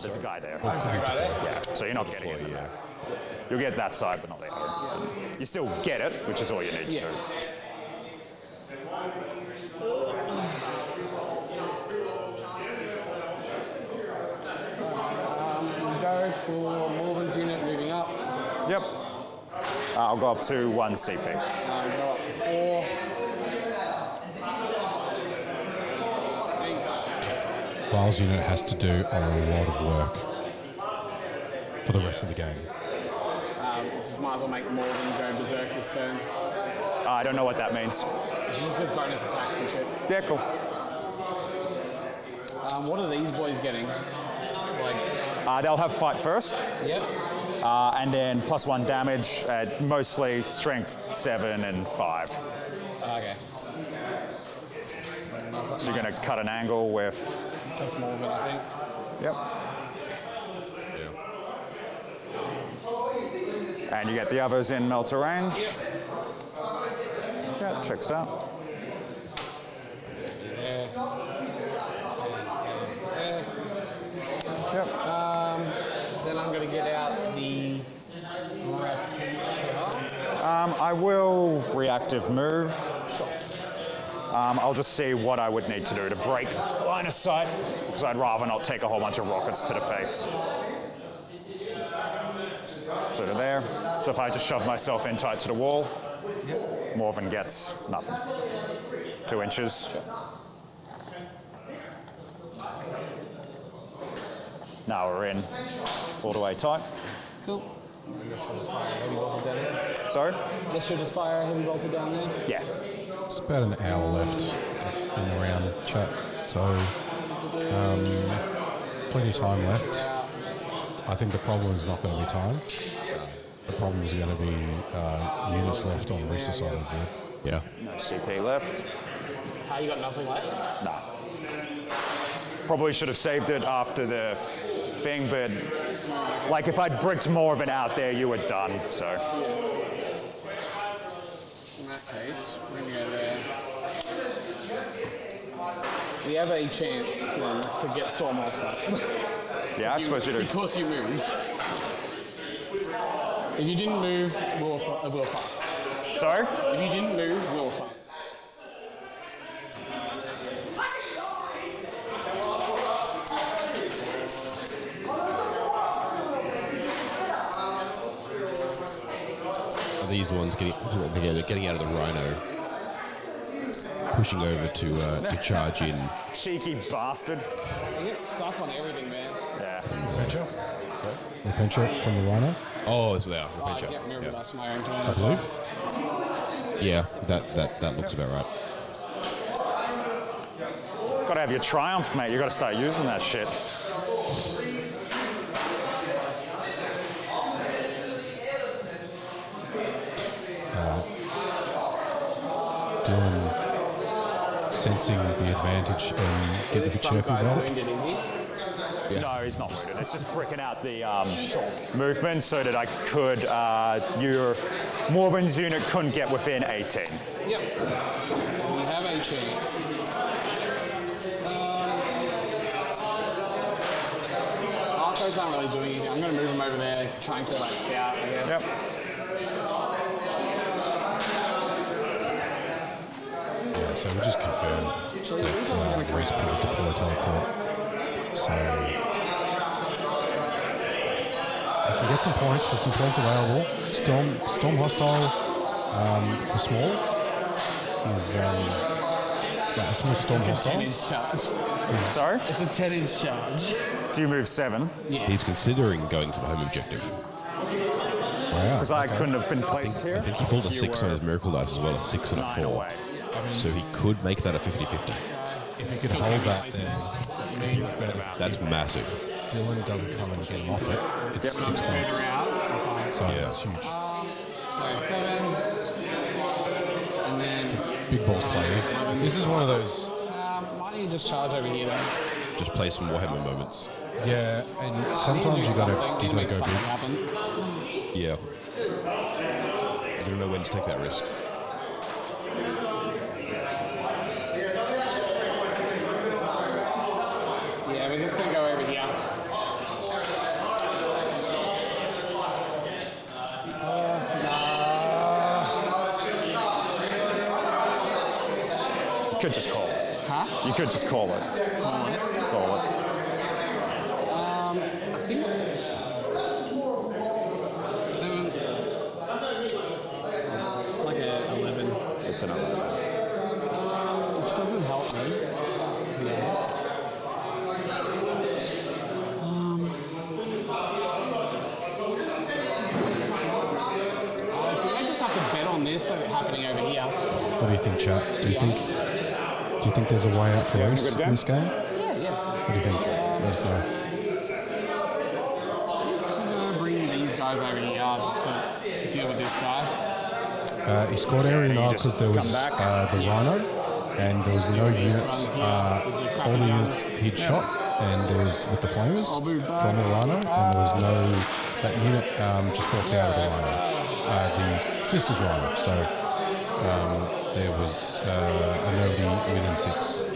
There's a guy there. Is there a guy there? Yeah, so you're not getting it. Yeah. You'll get that side, but not the other. You still get it, which is all you need to do. Go for Morgan's unit moving up. Yep. I'll go up to 1 CP. Go up to 4. Vile's unit has to do a lot of work for the rest of the game. Just might as well make Morgan go berserk this turn. I don't know what that means. She just gets bonus attacks and shit. Yeah, cool. What are these boys getting? Like, They'll have fight first. yep. And then +1 damage at mostly strength 7 and 5. Okay. So you're going to cut an angle with. Plus Morgan, I think. Yep. And you get the others in melter range. Yeah, checks out. Yeah. Yep. Then I'm going to get out the Rapincia. I will reactive move. I'll just see what I would need to do to break line of sight, because I'd rather not take a whole bunch of rockets to the face. So to there. So if I just shove myself in tight to the wall, Morven gets nothing. 2 inches. Now we're in all the way tight. Cool. Let's shoot his fire heavy bolter down there. Sorry? Let's shoot his fire heavy bolter down there. Yeah. It's about an hour left in the round chat, so plenty of time left. I think the problem is not going to be time. The problem is going to be units left on Rhys' side of the board. Yeah. No CP left. You got nothing left? No. Probably should have saved it after the thing, but like if I'd bricked more of it out there, you were done, so. In that case, we're going to go there. We have a chance then to get Stormmaster. Yeah, I suppose you do. Because you moved. If you didn't move, we'll fight. Sorry? If you didn't move, we'll fight. these are the ones getting out of the rhino, pushing over to charge in. Cheeky bastard. He gets stuck on everything, man. Yeah. Repentia? Repentia from the rhino, Oh, so they are. I can't remember that's my own turn. I believe. Yeah, that looks about right. Gotta have your triumph, mate. You gotta start using that shit. Dylan sensing the advantage and getting a bit chirpy about it. Wounded, is he? No, he's not wounded. It's just bricking out the movement so that I could, your Morven's unit couldn't get within 18. Yep. We have a chance. Arcos aren't really doing anything. I'm going to move him over there, try and kill that scout, I guess. Yep. Yeah, so we just confirm that Rhys put a deploy teleport. So you can get some points. There's some points available. Storm hostile for small is a small storm hostile. 10-inch charge. Sorry? It's a 10-inch charge. Do you move 7? Yeah. He's considering going for the home objective. Wow. Because I couldn't have been placed here. I think he pulled a 6 on his miracle dice as well, a 6 and a 4. Away. So he could make that a 50-50. If he could hold that, then it means that if That's massive. Dylan doesn't come and get him off it, it's 6 points. So it's huge. So 7. And then Big balls players. This is one of those. might need to just charge over here then. Just play some Warhammer moments. Yeah, and sometimes you gotta make go something big. happen. Yeah. You don't know when to take that risk. Yeah, we're just gonna go over here. You could just call it. Huh? You could just call it. Call it. I think 7. It's like a 11. It's an 11. Which doesn't help me, to be honest. I think I just have to bet on this happening over here. What do you think, chat? Do you think there's a way out for Rhys in this game? Yeah, yes. What do you think? Let us know. I'm gonna bring these guys over here just to deal with this guy. He scored area now because there was the Rhino, and there was no units. All the units he'd shot, and there was with the flamers from the Rhino, and there was no. That unit just walked out of the Rhino, the sister's Rhino. So there was a nobody within 6.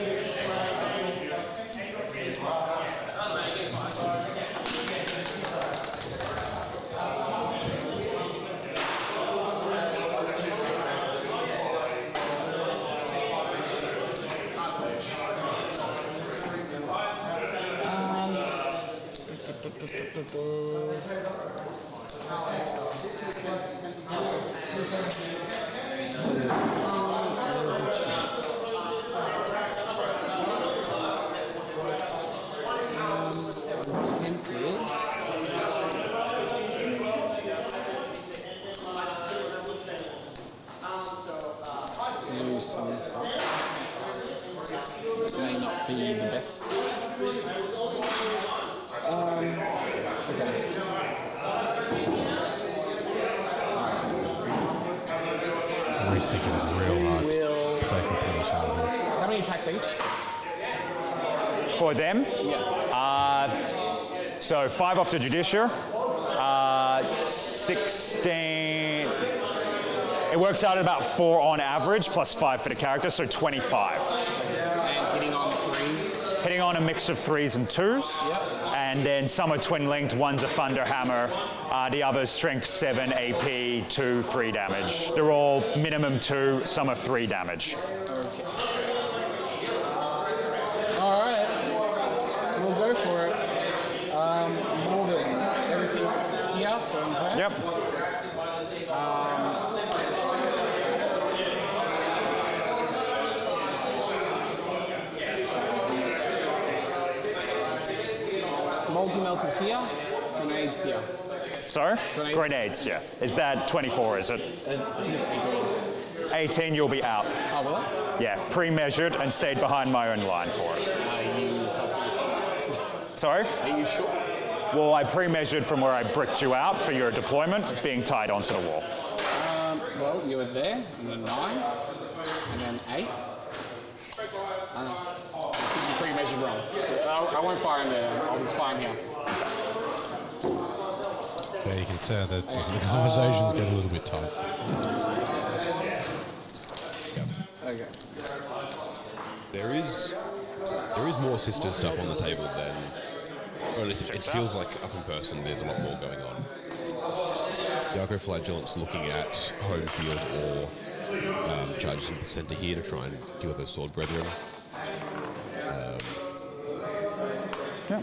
So there's a chance. Tempted. Lose some. May not be the best. Okay. Rhys thinking real hard. Will. If they can pull this out of here. How many attacks each? For them, Yeah. so 5 off the Judiciary, 16. It works out at about 4 on average, plus 5 for the character, so 25. And hitting on 3s. Hitting on a mix of 3s and 2s. Yep. And then some are twin linked. One's a Thunder Hammer, the other's Strength 7, AP, 2, 3 damage. They're all minimum 2, some are 3 damage. All right. We'll go for it. Morgan, everything here for impact. Yep. Multi-melters here, grenades here. Sorry? Grenade. Grenades, yeah. Is that 24, is it? I think it's 18. 18, you'll be out. Oh, will it? Yeah, pre-measured and stayed behind my own line for it. Are you fucking sure? Sorry? Are you sure? Well, I pre-measured from where I bricked you out for your deployment, being tied onto the wall. Well, you were there, and then 9, and then 8. I think you pre-measured wrong. I won't fire in there, I'll just fire in here. Yeah, you can see that the conversations get a little bit tight. Okay. There is more sister stuff on the table than, or at least it feels like up in person there's a lot more going on. The Arco-Flagellant's looking at home field or charges into the centre here to try and deal with those sword brethren. Yeah.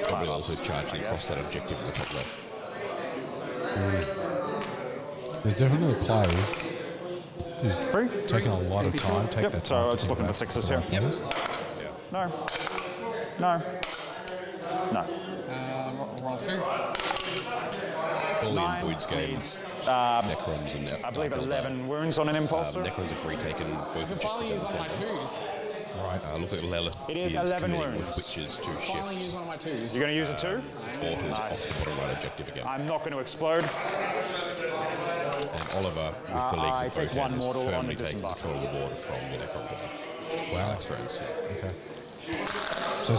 Probably also charging across that objective in the top left. There's definitely a play. Who's Free? taking a lot of time. Take that So time. I'll just look at the sixes here. Yep. No. No. No. Roll 2. All in 9 Boyd's game. needs, Necrons and I believe Dark Eldar. 11 wounds on an impulsor. Necrons are free taken both If finally use objectives one at of the my centre. 2s. Right. Look at Lelith. It is is 11 committing wounds. with witches to Finally use shift. one of my 2s. You're going to use a 2? Orphans off the bottom right objective again. I'm not going to explode. And Oliver, with the I legs take of one Photon, is mortal on firmly the taking disembark. control of the board from the Necron. Wow. Alex friends. Okay. So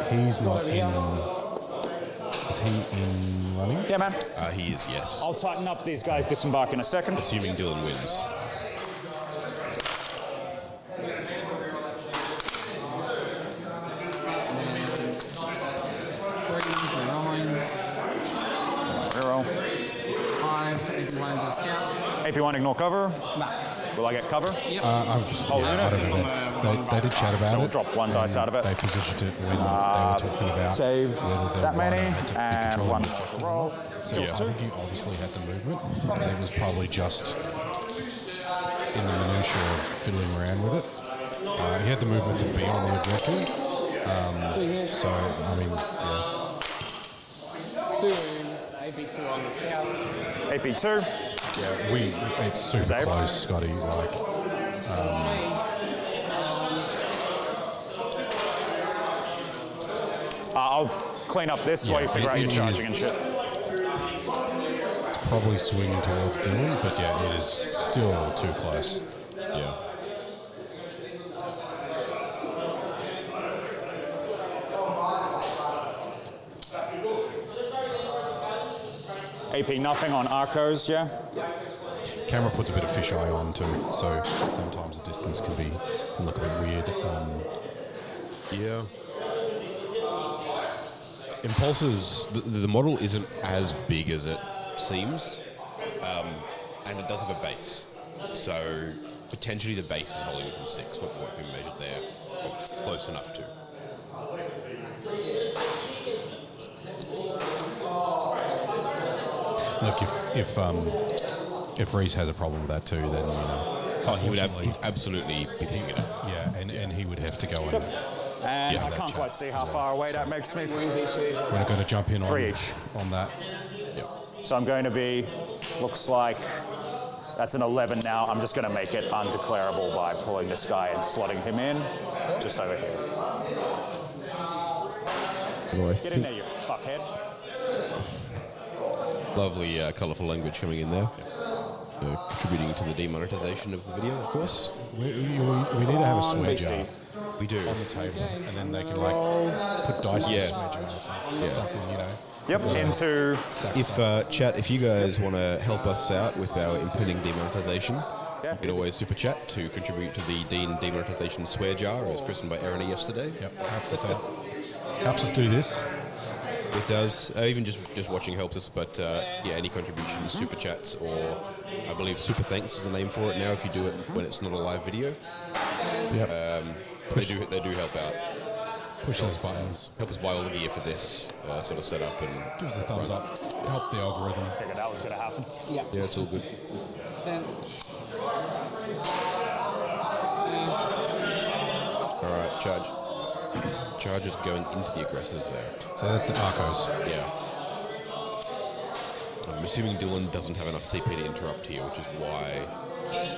he's not in. Is he in running? Yeah, man. He is, yes. I'll tighten up these guys disembark in a second. Assuming Dylan wins. Hero. 5, 81 to the scouts. AP1 ignore cover. No. Will I get cover? I unit? don't know. They did chat about So it. we'll drop one dice and out of it. They positioned it when they were talking about Save whether the that many, rhino had to be and controlling one the objective or roll. not. So Kills I two. think you obviously had the movement. And it was probably just in the minutiae of fiddling around with it. He had the movement to be on the objective. So, I mean, yeah. 2 wounds, AB2 on the scouts. AP2. Yeah, it's super Saved. close, Scotty. Like, I'll clean up this while you figure out your it charging is- and shit. probably swinging towards Dylan, but yeah, it is still too close. Yeah. AP nothing on Arcos, yeah? Camera puts a bit of fisheye on too, so sometimes the distance can look a bit weird. Yeah. Impulsors, the model isn't as big as it seems, and it does have a base. So potentially the base is holding from 6, what we measured there. Close enough to. Look, if Rhys has a problem with that too, then you know. Oh, he'd unfortunately, absolutely be picking it up. yeah, and he would have to go and And Yeah, I that can't quite see how far away that makes me. Wounds each of these. we're going to jump in 3 each. on that. So I'm going to be, looks like that's an 11 now. I'm just going to make it undeclarable by pulling this guy and slotting him in just over here. Get in there, you fuckhead. Lovely, colourful language coming in there. Contributing to the demonetization of the video, of course. We need to have a swear jar Beastie. We do. on the table, and then they can like put dice in the Yeah. swear jar or something, you know. Yep, into If chat, if you guys want to help us out with our impending demonetization, Yeah, you can always super chat to contribute to the demonetization swear jar, as christened by Ernie yesterday. Yep, helps us out. Helps us do this. It does. Even just watching helps us. But yeah, any contributions, super chats, or I believe super thanks is the name for it now. If you do it when it's not a live video, Yep. they do help out. Push those buttons. Help us buy all the gear for this sort of setup, and Give us a thumbs up. Help the algorithm. figured that was going to happen. Yeah. yeah, it's all good. Then All right, charge. Charges going into the aggressors there. So that's the Arcos. Yeah. I'm assuming Dylan doesn't have enough CP to interrupt here, which is why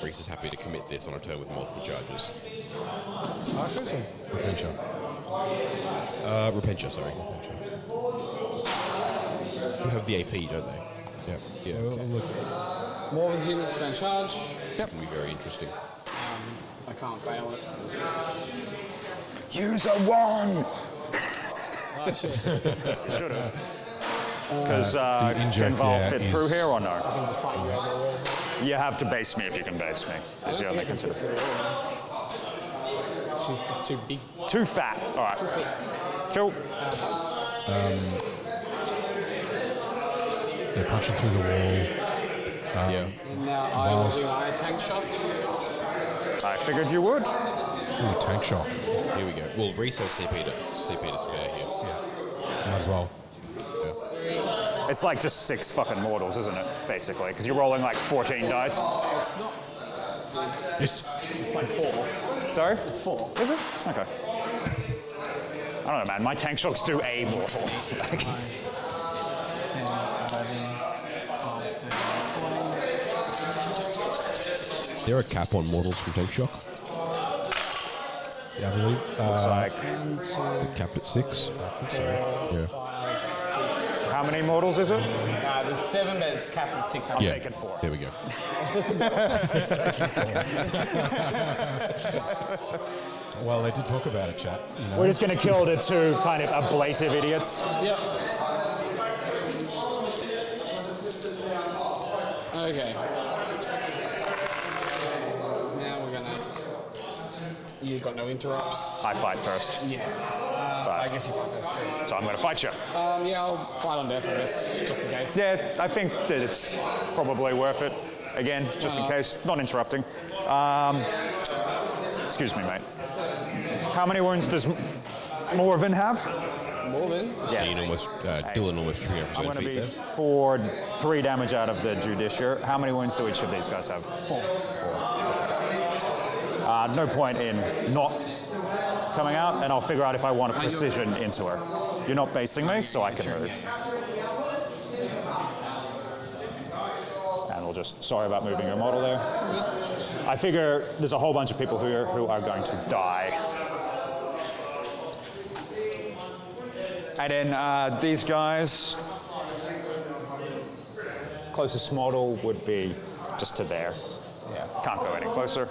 Rhys is happy to commit this on a turn with multiple charges. Arcos or Repentia? Repentia, sorry. Repentia. They have the AP, don't they? Yep. Yeah. Look. Morgan's units going to charge. It's going to be very interesting. I can't fail it. Use a 1! Oh, shit. You should have. Because the inject, can Val yeah, fit is- through here or no? I can just fight you. You have to base me if you can base me. Is the only consider. She's just too big. Too fat. All right. Cool. They're punching through the wall. Yeah. And now I will do my tank shot. I figured you would. Ooh, tank shock. Here we go. Well, Rhys has CP to spare here. Might as well. It's like just 6 fucking mortals, isn't it? Basically, because you're rolling like 14 dice. It's not 6. Yes. It's like 4. Sorry? It's 4. Is it? Okay. I don't know, man. My tank shocks do a mortal. 10, 11, 12, 13, 14. Is there a cap on mortals from Tank Shock? Yeah, I believe. Looks like. Capped at 6? I think so. Yeah. How many mortals is it? There's 7, but it's capped at 6. I'm taking 4. There we go. Well, they did talk about it, chat. You know? We're just going to kill the 2 kind of ablative idiots. Yep. Okay. Now we're gonna. You've got no interrupts. I fight first. Yeah. I guess you fight first. So I'm going to fight you. Yeah, I'll fight on death, I guess, just in case. Yeah, I think that it's probably worth it. Again, just in case. Not interrupting. Excuse me, mate. How many wounds does Morven have? Morven? Yeah. Dylan almost tripping over his I'm own going to feet be there. 3 damage out of the Judiciary. How many wounds do each of these guys have? 4. No point in not coming out, and I'll figure out if I want a precision into her. You're not basing me, so I can move. And we'll just, sorry about moving your model there. I figure there's a whole bunch of people here who are going to die. And then these guys, closest model would be just to there. Yeah, can't go any closer.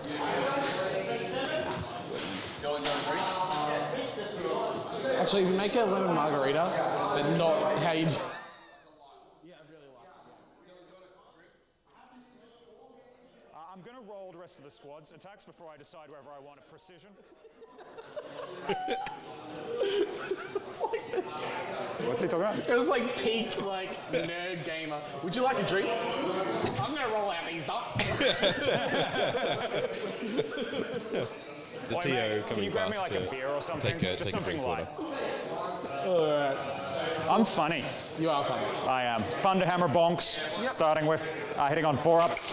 Actually, make a lemon margarita, but not how you. I'm going to roll the rest of the squad's attacks before I decide whether I want a precision. What's he talking about? It was like peak, like nerd gamer. Would you like a drink? I'm gonna roll out these dots. The TO Can coming you grab me past like a to beer or something? take Just a something drink light. order. I'm funny. You are funny. I am. Thunderhammer bonks, starting with hitting on 4-ups.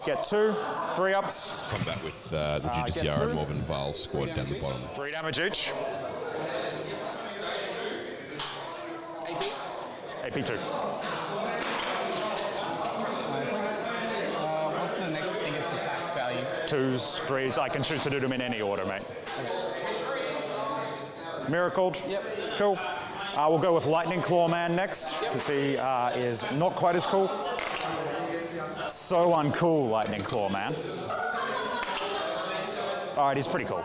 Get 2, 3-ups. Combat with the Judiciary Morven Val squad down the bottom. 3 damage each. AP 2. What's the next biggest attack value? 2s, 3s. I can choose to do them in any order, mate. Miracled. Yep. Cool. We'll go with Lightning Claw Man next, because he is not quite as cool. So uncool, Lightning Claw Man. All right, he's pretty cool.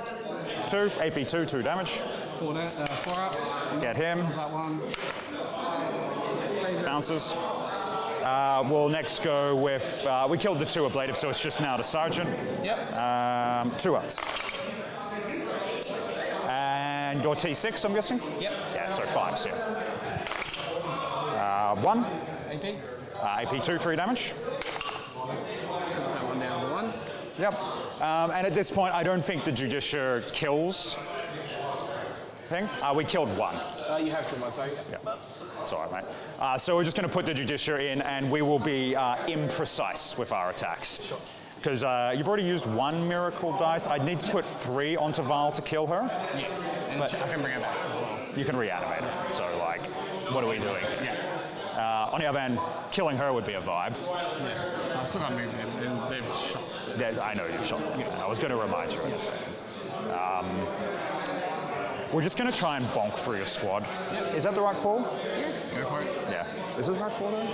2, AP 2, 2 damage. 4 up. Get him. How's that one? Bounces. We'll next go with, we killed the 2 ablative, so it's just now the Sergeant. Yep. 2 ups. And your T6, I'm guessing? Yep. Yeah, so 5s here. 1. AP. AP 2, 3 damage. Puts that one down to 1. Yep. And at this point, I don't think the Judiciary kills thing. We killed 1. You have 2 months, Yeah. It's all right, mate. So we're just going to put the Judiciary in, and we will be imprecise with our attacks. Sure. Because you've already used 1 miracle dice. I'd need to put 3 onto Val to kill her. Yeah, and But- I can bring it back as well. You can reanimate her. So, like, what are we doing? Yeah. On the other hand, killing her would be a vibe. Yeah. I still got movement, and they've shot. I know you've shot them. I was going to remind you in a second. We're just going to try and bonk through your squad. Yep. Is that the right call? Yeah, go for it. Yeah. Is it the right call then?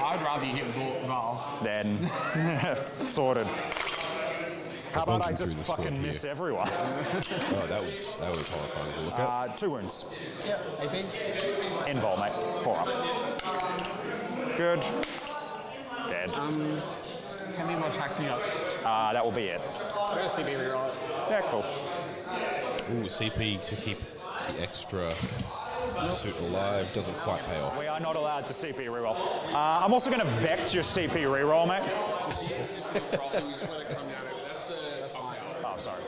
I'd rather you hit Val. Then, sorted. How about I bonking through just the squad fucking here. miss everyone? Oh, that was horrifying to look at. 2 wounds. Yep, AP. Invol, mate. 4 up. Good. Dead. How many more attacks you got? That will be it. We're gonna CB reroll it. Yeah, cool. Ooh, CP to keep the extra suit alive doesn't quite pay off. We are not allowed to CP reroll. I'm also going to vect your CP reroll, mate. Oh, sorry.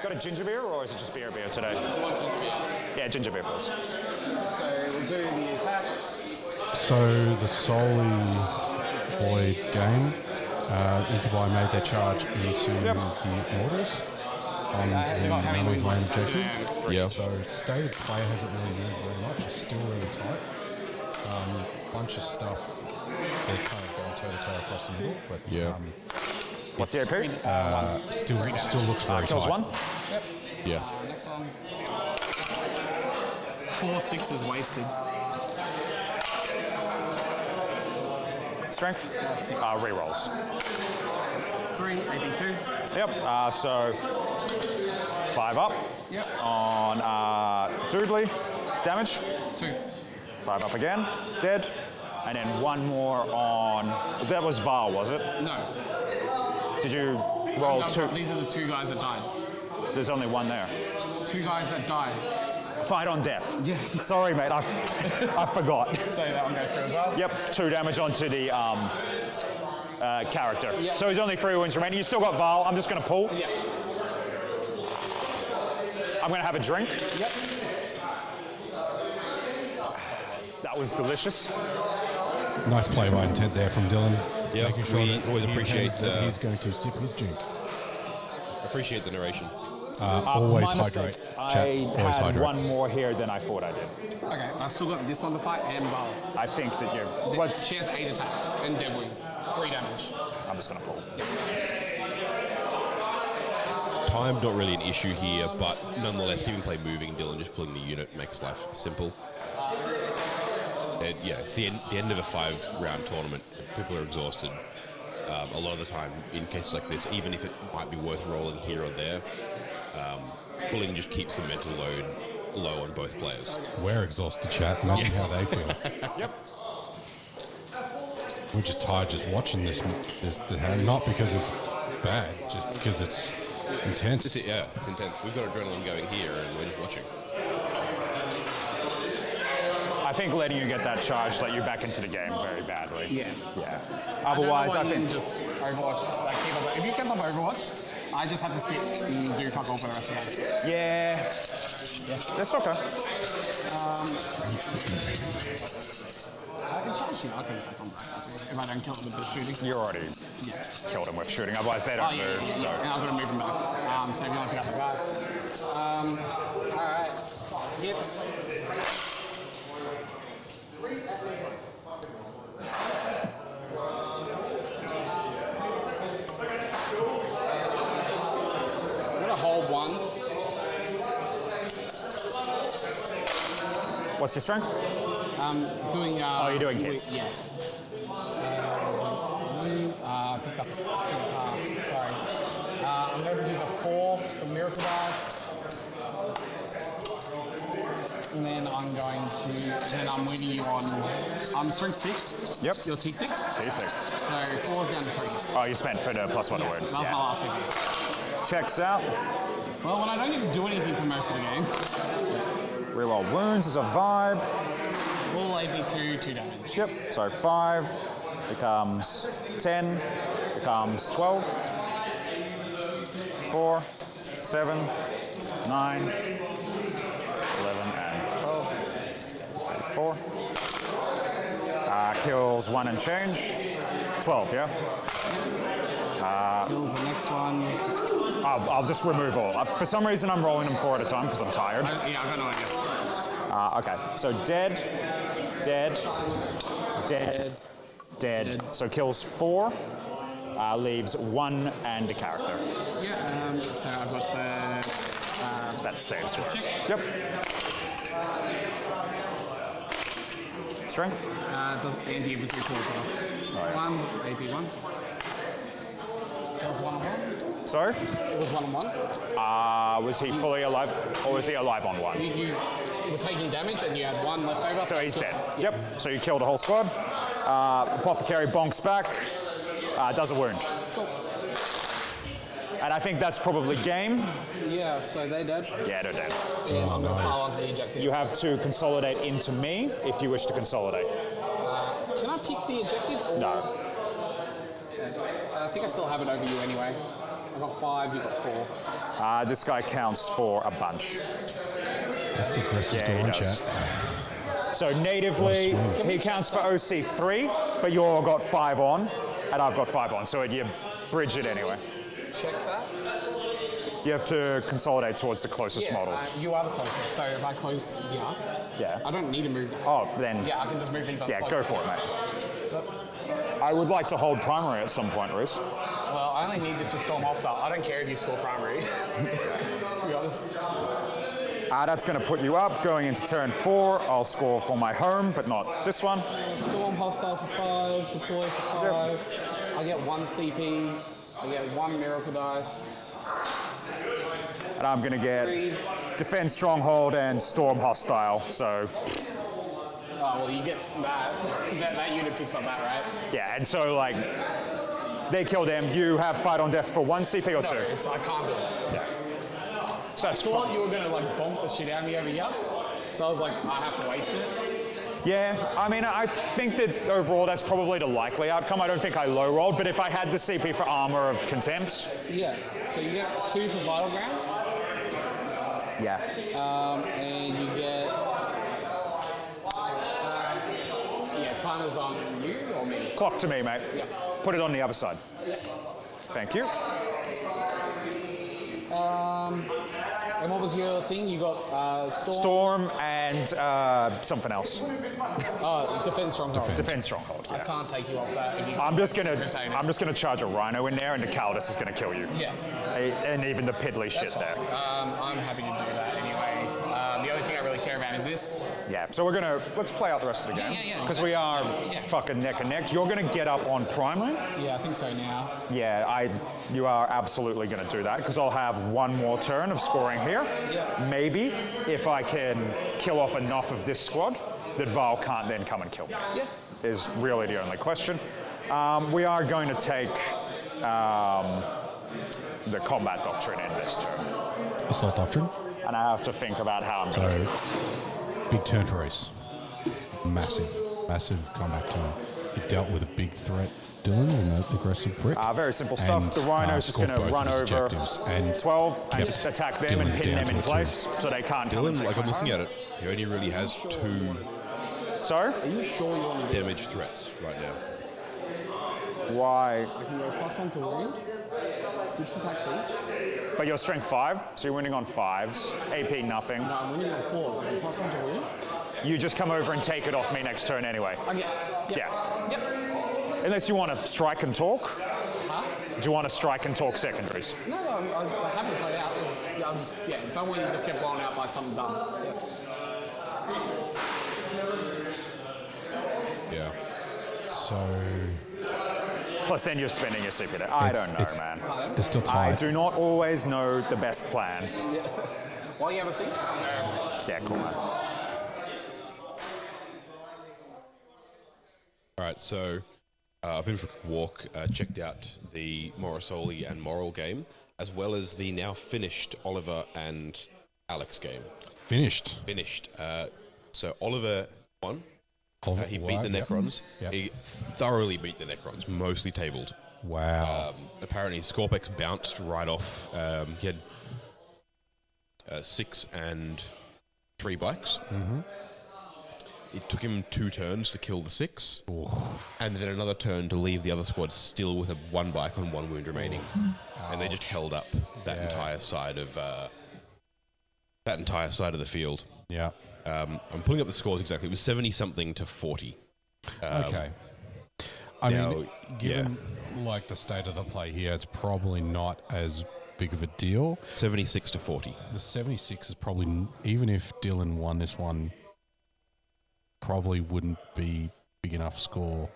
Got a ginger beer, or is it just beer today? Yeah, ginger beer, please. So we'll do the attacks. So the Soli Void game, Interby made their charge into the orders on the No Man's Land objective. Yeah. So stated play hasn't really moved very much. It's still really tight. Bunch of stuff. They're kind of going toe to toe across the middle, but Yeah. What's the AP? still looks very Kills tight. 1. Yep. Yeah. Next one. 4 6s wasted. Strength? Rerolls. 3, AP2. Yep. So 5 up. Yep. On Doodley. Damage. 2. 5 up again. Dead. And then 1 more on... That was Val, was it? No. Did you roll No, 2? These are the 2 guys that died. There's only 1 there. 2 guys that died. Fight on death. Yes. Sorry, mate. I forgot. So that one goes through as well. Yep. 2 damage onto the character. Yep. So he's only 3 wounds remaining. You still got Val. I'm just going to pull. Yeah. I'm going to have a drink. Yep. That was delicious. Nice play by intent there from Dylan. Yeah, making sure we that always he appreciate, intends that he's going to sip his drink. Appreciate the narration. Always My hydrate. mistake. Chat, I always had hydrate. 1 more here than I thought I did. Okay, I've still got this one to fight and Val. I think that you... She has 8 attacks and Dev wins. 3 damage. I'm just going to pull. Time not really an issue here, but nonetheless, keeping play moving, Dylan just pulling the unit makes life simple. And yeah, it's the end of a 5-round tournament. People are exhausted. A lot of the time, in cases like this, even if it might be worth rolling here or there, pulling just keeps the mental load low on both players. We're exhausted, chat. Imagine how they feel. Yep. We're just tired just watching this the hand, not because it's bad, just because it's intense. It's intense. We've got adrenaline going here, and we're just watching. I think letting you get that charge let you back into the game very badly. Yeah. Yeah. Otherwise, I think... just Overwatch, like keep up. If you kept up Overwatch, I just have to sit and do fuck all for the rest of the game. Yeah. That's okay. I can charge you. Okay, it's back on if I don't kill them with the shooting. You already killed him with shooting, otherwise they don't move. And I've got to move them back. So if you want to pick up the card. Alright. Hits. I'm gonna hold 1. What's your strength? Doing. You're doing hits. Yeah. Picked up the pass. Sorry. I'm going to use a 4 for Miracle Dice. And then I'm going to. Then I'm winning you on. Strength 6. Yep. Your T6. T6. So 4's down to 3s. Oh, you spent for the +1 to win. That was my last CP. Checks out. Well, when I don't get to do anything for most of the game, Reroll wounds is a vibe. all AP2, 2 damage. Yep. So 5 becomes 10, becomes 12, 4, 7, 9, 11, and 12, 34. Kills 1 and change. 12, yeah? Kills the next one. I'll just remove all. For some reason, I'm rolling them 4 at a time because I'm tired. Yeah, I've got no idea. Okay, so dead, dead, dead, dead. So kills 4, leaves 1 and a character. Yeah, so I've got the... That's saves. check. Yep. Strength? Anti every 3 quarter class. 1, AP 1. That was 1 on 1. Sorry? It was 1 on 1. Was he fully alive, or was he alive on 1? You were taking damage and you had 1 left over. So he's dead. Yep. So you killed a whole squad. Apothecary bonks back. Does a wound. Cool. And I think that's probably game. Yeah, so they're dead. Yeah, they're dead. And I'm going to pile onto the ejective. You have to consolidate into me if you wish to consolidate. Can I pick the ejective? Or... No. I think I still have it over you anyway. I've got 5, you've got 4. This guy counts for a bunch. That's the aggressive Yeah, he going does. chat. So natively, he counts for OC 3, but you all got 5 on, and I've got 5 on, so you bridge it anyway. Check that. You have to consolidate towards the closest model. You are the closest, so if I close here, Yeah. I don't need to move. Oh, then. Yeah, I can just move things on. Yeah, go for it, mate. I would like to hold primary at some point, Rhys. Well, I only need this to storm off. I don't care if you score primary, to be honest. That's going to put you up. Going into turn 4, I'll score for my home, but not this one. Storm hostile for 5, deploy for 5. I get 1 CP, I get 1 miracle dice. And I'm going to get defend stronghold and storm hostile, so... Oh, well, you get that. that unit picks up that, right? Yeah, and so, like, they kill them. You have fight on death for 1 CP or 2? No, I can't do it. Yeah. So I that's thought fine. you were going to, like, bonk the shit out of me over here. So I was like, I have to waste it. Yeah, I mean, I think that overall that's probably the likely outcome. I don't think I low rolled, but if I had the CP for Armor of Contempt... Yeah, so you get 2 for Vital Ground. Yeah. And you get... timer's on you or me? Clock to me, mate. Yeah. Put it on the other side. Yeah. Thank you. And what was your thing? You got Storm and something else. Defense Stronghold. Defense Stronghold. I Yeah. can't take you off that. I'm just gonna charge a Rhino in there, and the Caldus is gonna kill you. Yeah. And even the piddly shit there. I'm happy to do that anyway. The only thing I really care about is this. Yeah. So let's play out the rest of the game. Yeah. Because we are fucking neck and neck. You're gonna get up on primary. Yeah, I think so now. Yeah, you are absolutely going to do that because I'll have 1 more turn of scoring here. Yeah. Maybe if I can kill off enough of this squad that Val can't then come and kill me. Yeah. Is really the only question. We are going to take the combat doctrine in this turn. Assault doctrine. And I have to think about how I'm going to do this. Big turn for Rhys. Massive combat turn. He dealt with a big threat. Dylan's and the aggressive brick. Very simple stuff. The Rhino's just going to run over and 12 and just attack them and pin them in place so they can't come and Dylan, take like I'm my looking home. at it, he only really has 2 Sorry? Are you sure you want to do damage threats right now. Why? I can go +1 to wound, 6 attacks each. But you're strength 5, so you're winning on 5s. AP nothing. No, I'm winning on 4s. I can +1 to wound. You just come over and take it off me next turn anyway. I guess. Yep. Yeah. Yep. Unless you want to strike and talk. Huh? Do you want to strike and talk secondaries? No, I haven't played out. Don't want you to just get blown out by something dumb. Yep. Yeah. So Plus then you're spending your CP there. I don't know, man. it's still I tight. do not always know the best plans. While you have a think. Yeah, cool, man. All right, so I've been for a walk, checked out the Morosoli and Moral game, as well as the now finished Oliver and Alex game. Finished. So Oliver won. He beat the Yep. Necrons. Yep. He thoroughly beat the Necrons, mostly tabled. Wow. Apparently, Scorpex bounced right off. He had 6 and 3 bikes. it took him 2 turns to kill the 6, and then another turn to leave the other squad still with a 1 bike on 1 wound remaining, and they just held up that entire side of the field. Yeah. I'm pulling up the scores exactly. It was 70 something to 40. Okay. I mean, given like the state of the play here, it's probably not as big of a deal. 76 to 40. The 76 is probably, even if Dylan won this one, probably wouldn't be big enough score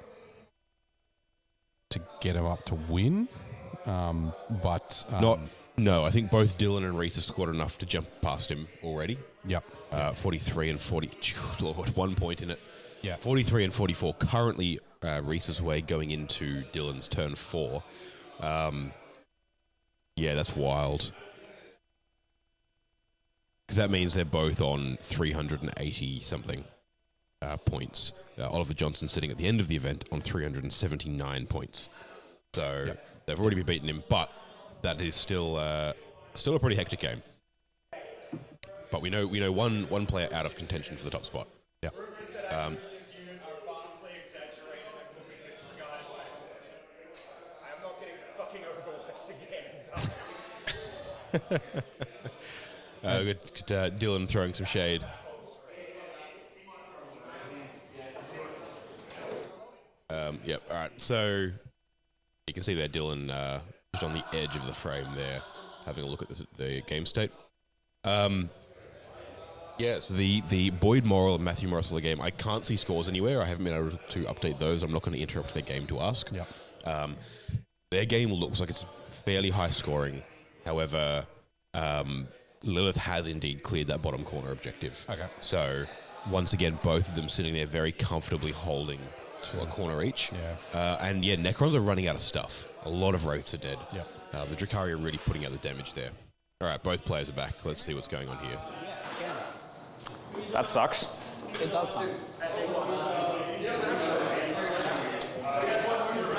to get him up to win. No, I think both Dylan and Rhys have scored enough to jump past him already. Yep. 43 and 40. Lord, 1 point in it. Yeah. 43 and 44. Currently, Rhys's way going into Dylan's turn 4. Yeah, that's wild. Because that means they're both on 380 something points. Oliver Johnson sitting at the end of the event on 379 points. So they've already been beaten him, but that is still a pretty hectic game. But we know one player out of contention for the top spot. Yeah. Good, Dylan throwing some shade. Yep. All right. So you can see there, Dylan just on the edge of the frame there, having a look at the game state. Yeah. So the Boyd Morrill and Matthew Morosoli game, I can't see scores anywhere. I haven't been able to update those. I'm not going to interrupt their game to ask. Yeah. Their game looks like it's fairly high scoring. However, Lilith has indeed cleared that bottom corner objective. Okay. So, once again, both of them sitting there very comfortably holding to a corner each. Yeah. And Necrons are running out of stuff. A lot of Wraiths are dead. Yep. The Drakari are really putting out the damage there. All right, both players are back. Let's see what's going on here. That sucks. It does suck.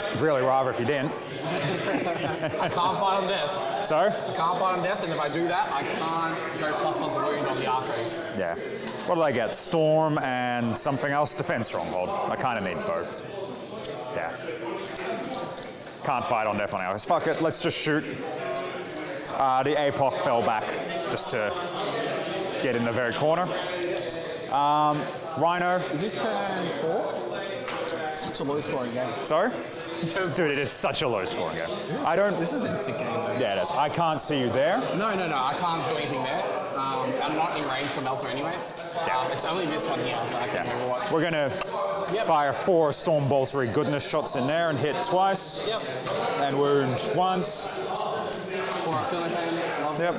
I'd really rather if you didn't. I can't fight on death. Sorry? I can't fight on death, and if I do that, I can't go +1 to wound on the Archos. Yeah. What do I get? Storm and something else? Defense Stronghold. I kind of need both. Yeah. Can't fight on death on ours. Fuck it, let's just shoot. The Apoth fell back just to get in the very corner. Rhino. Is this turn 4? Such a low-scoring game. Sorry? Dude, it is such a low-scoring game. This has been a sick game, though. Yeah, it is. I can't see you there. No, I can't do anything there. I'm not in range from Melter anyway. Yeah. It's only this one here that I can overwatch. We're gonna fire 4 Storm Boltery Goodness shots in there and hit twice. Yep. And wound once. 4 up Philippine. Yep.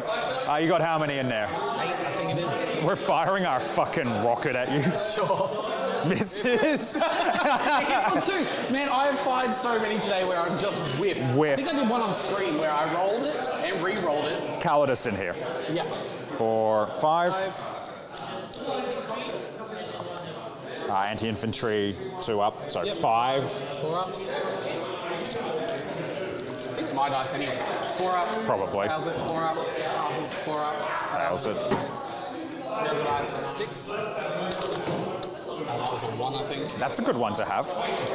You got how many in there? 8, I think it is. We're firing our fucking rocket at you. Sure. Misses. It hits on 2s. Man, I have fired so many today where I've just whiffed. I think I did one on screen where I rolled it and re-rolled it. Calidus in here. Yeah. For 5. Anti-infantry 2 up, so 5. 4 ups. I think my dice anyway. 4 up. Probably. Fails it, 4 up. Passes 4 up. Fails it. The other dice 6. That was a 1, I think. That's a good one to have.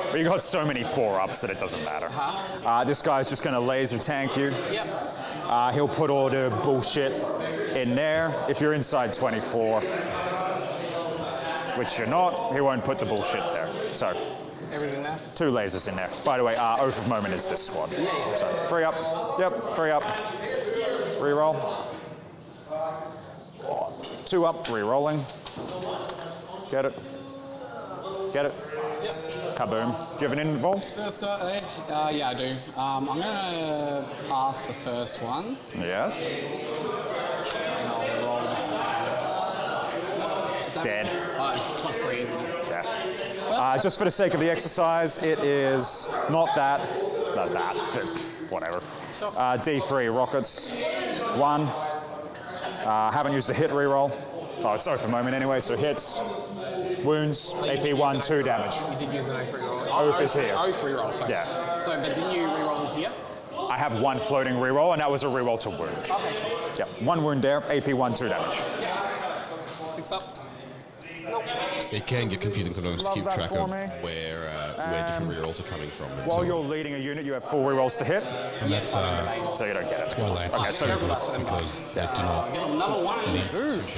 But you got so many 4-ups that it doesn't matter. This guy's just going to laser tank you. Yep. He'll put all the bullshit in there. If you're inside 24, which you're not, he won't put the bullshit there. So, everything there? 2 lasers in there. By the way, Oath of Moment is this squad. Yeah. So 3 up. Yep, 3 up. Reroll. 2 up, re-rolling. Get it. Get it. Yep. Kaboom. Do you have an invol? First guy, yeah, I do. I'm going to pass the first one. Yes. And I'll roll this one. Dead. Oh, it's +3, isn't it? Yeah. Just for the sake of the exercise, it is not that, whatever. Sure. D3 rockets. 1. Haven't used a hit reroll. Oh, it's Oath of Moment anyway, so hits. Wounds, AP 1, 2 damage. You did use an Oath reroll. Oath is here. Oath reroll, sorry. Yeah. So, but didn't you reroll here? I have 1 floating reroll, and that was a reroll to wound. Okay, sure. Yep, 1 wound there, AP 1, 2 damage. 6 up. It can get confusing sometimes to Love keep that track for of me. where different rerolls are coming from. And While so you're leading a unit, you have 4 rerolls to hit, And that's so you don't get it. why Lance Okay, is so so good because they do not need to Dude. be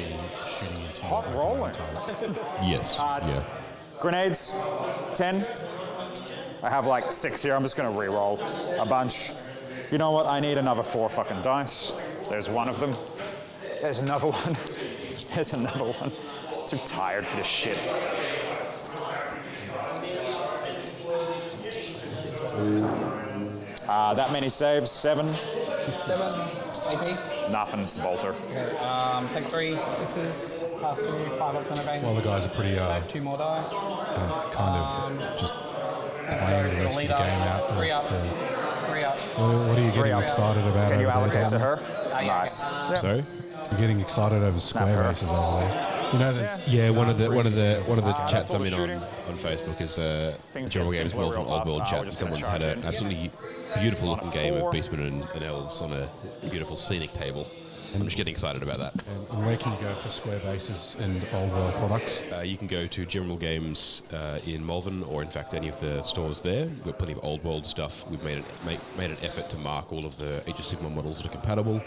shooting into Hot over rolling. time. yes, yeah. Grenades, 10. I have like 6 here. I'm just going to re-roll a bunch. You know what? I need another 4 fucking dice. There's one of them. There's another one. There's another one. Too tired for this shit. That many saves. 7. 7 AP. Nothing. It's a bolter. Okay, take 3 6s, pass 2, 5 off in advance. Well, the guys are pretty 2 more die. kind of just playing the rest of the game out. 3 up. Yeah. 3 up. What are you getting excited about? Can you over there, allocate to Gordon? her? Yeah. Nice. So You're getting excited over square her. bases over there. You know, there's yeah, one of the chats what I'm in we're shooting. on Facebook is Things General get Games simpler World real from Old fast World now, chat, we're and just gonna someone's had charge an in. absolutely beautiful looking game of 4. Beastmen and Elves on a beautiful scenic table. I'm just getting excited about that. and where can you go for square bases and old world products? You can go to General Games in Malvern, or in fact any of the stores there. We've got plenty of old world stuff. We've made an effort to mark all of the Age of Sigmar models that are compatible.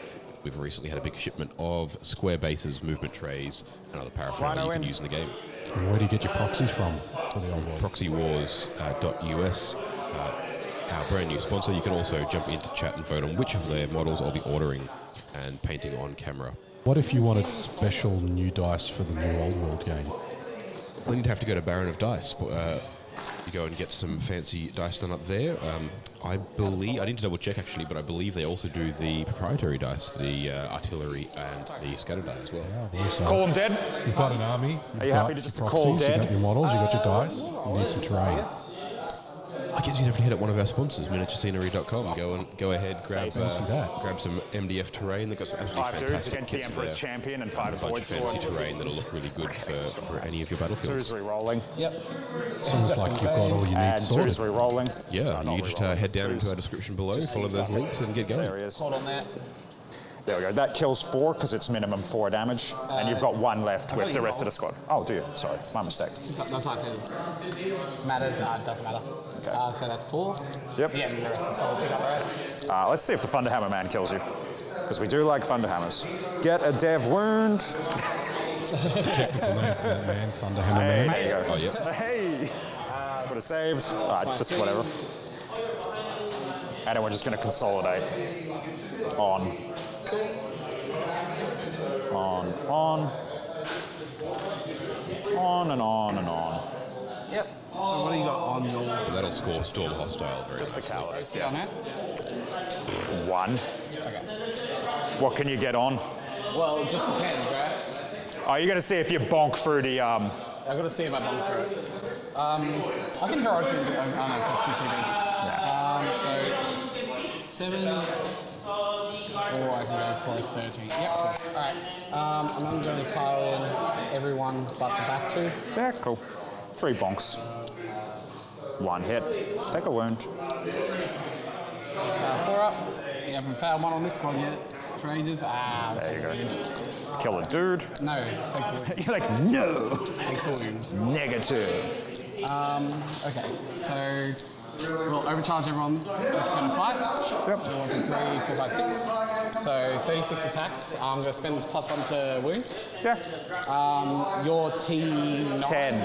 We've recently had a big shipment of square bases, movement trays, and other paraphernalia you can use in the game. And where do you get your proxies from for the old world? Proxywars.us, our brand new sponsor. You can also jump into chat and vote on which of their models I'll be ordering and painting on camera. What if you wanted special new dice for the new old world game? Then you'd have to go to Baron of Dice. You go and get some fancy dice done up there. I believe, I need to double check actually, but I believe they also do the proprietary dice, the artillery and the scatter die as well. Yeah, so Call them dead. you've got an army. Are you happy to just call You dead? got your models, you got your dice. You need some terrain. I guess you'd have to hit up one of our sponsors, miniaturescenery.com. Go ahead, grab some MDF terrain. They've got some absolutely 5 dudes fantastic against the kits Emperor's there. Champion and A 5 bunch void of fancy sword. terrain that'll look really good for any of your 2's battlefields. re-rolling. Yep. Seems like you've got all you need And 2's sorted. re-rolling. Yeah, No, you not just re-rolling. head down 2's. into our description below, follow those links, and get going. There he is. Hold on that. There we go. That kills 4 because it's minimum 4 damage, and you've got 1 left with the rest of the squad. Oh, do you? Sorry, my mistake. That's what I said. Matters? No, it doesn't matter. Okay. So that's 4. Yep. Yeah, and the rest of the squad will pick up the rest. Let's see if the Thunderhammer Man kills you, because we do like Thunderhammers. Get a dev wound. Technical name for that man, Thunderhammer Hey, Man. there you go. Oh, yeah. Hey, would have saved. Just whatever. And then we're just going to consolidate on, and on. Yep. So what do you got on your... That'll score Storm Hostile very Just the nicely. cowardice, on yeah. that? 1. Okay. What can you get on? Well, it just depends, right? Oh, you're going to see if you bonk through the. I've got to see if I done through it. I can go open plus 2 CD. Yeah. So 7, or I can go for a 13. Yep. All right. I'm going to pile in everyone but the back 2. Yeah, cool. 3 bonks. 1 hit. Take a wound. 4 up. You haven't failed one on this one yet. For ages. There you go. Kill a dude. No, takes a wound. You're like, no. Takes a wound. Negative. Okay, so we'll overcharge everyone that's going to fight. Yep. So 1, 2, 3, 4, 5, 6. So 36 attacks. I'm going to spend +1 to wound. Yeah. Your T9. 10.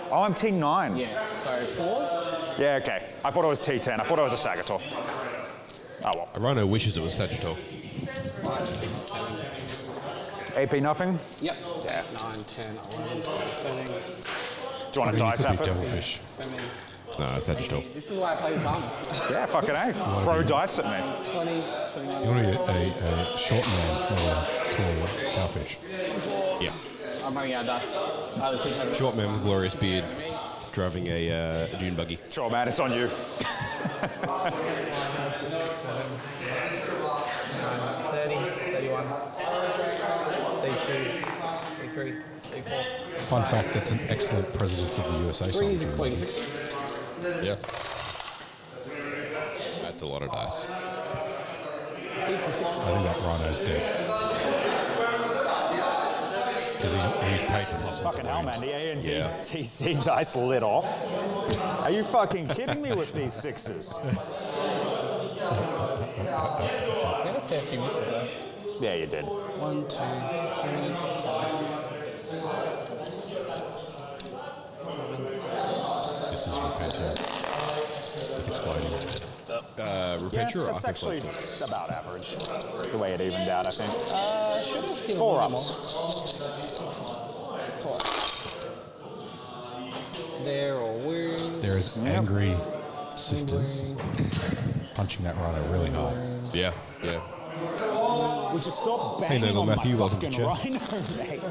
Oh, I'm T9. Yeah, so 4s. Yeah, okay. I thought it was T10. I thought it was a Sagator. Oh well. A Rhino wishes it was Sagittal. 5, 6, 7. AP nothing? Yep. Yeah. 9, 10, 11, 12, 13, Do you want to dice Could at be it? Devilfish. 17. No, Sagittal. This is why I play this army. Yeah, fucking A. Throw dice at me. 20, You 21. want to get a short man or a tall cowfish. Yeah. I'm running out of dice. Short man with glorious beard, driving a dune buggy. Sure, man, it's on you. 30, 31, 32, 33, 34. Fun fact, that's an excellent Presidents of the USA song. 3 is exploiting 6s. Yeah. That's a lot of dice. See some 6s. I think that rhino's dead. Because he's paid for plus one. Fucking hell, man. The ANZ Yeah. TC dice lit off. Are you fucking kidding me with these sixes? We had a fair few misses though. Yeah, you did. 1, 2, 3, 4, 6, 7. This is Repenter. With exploding. Repenture or That's actually Archiflex? about average. The way it evened out, I think. Should have feel 4 more. ups. 4. There or wounds. There is angry sisters punching that rhino really hard. Yeah, yeah. Would you stop Hey, banging Nigel on Matthew, my welcome to fucking chat. rhino, mate?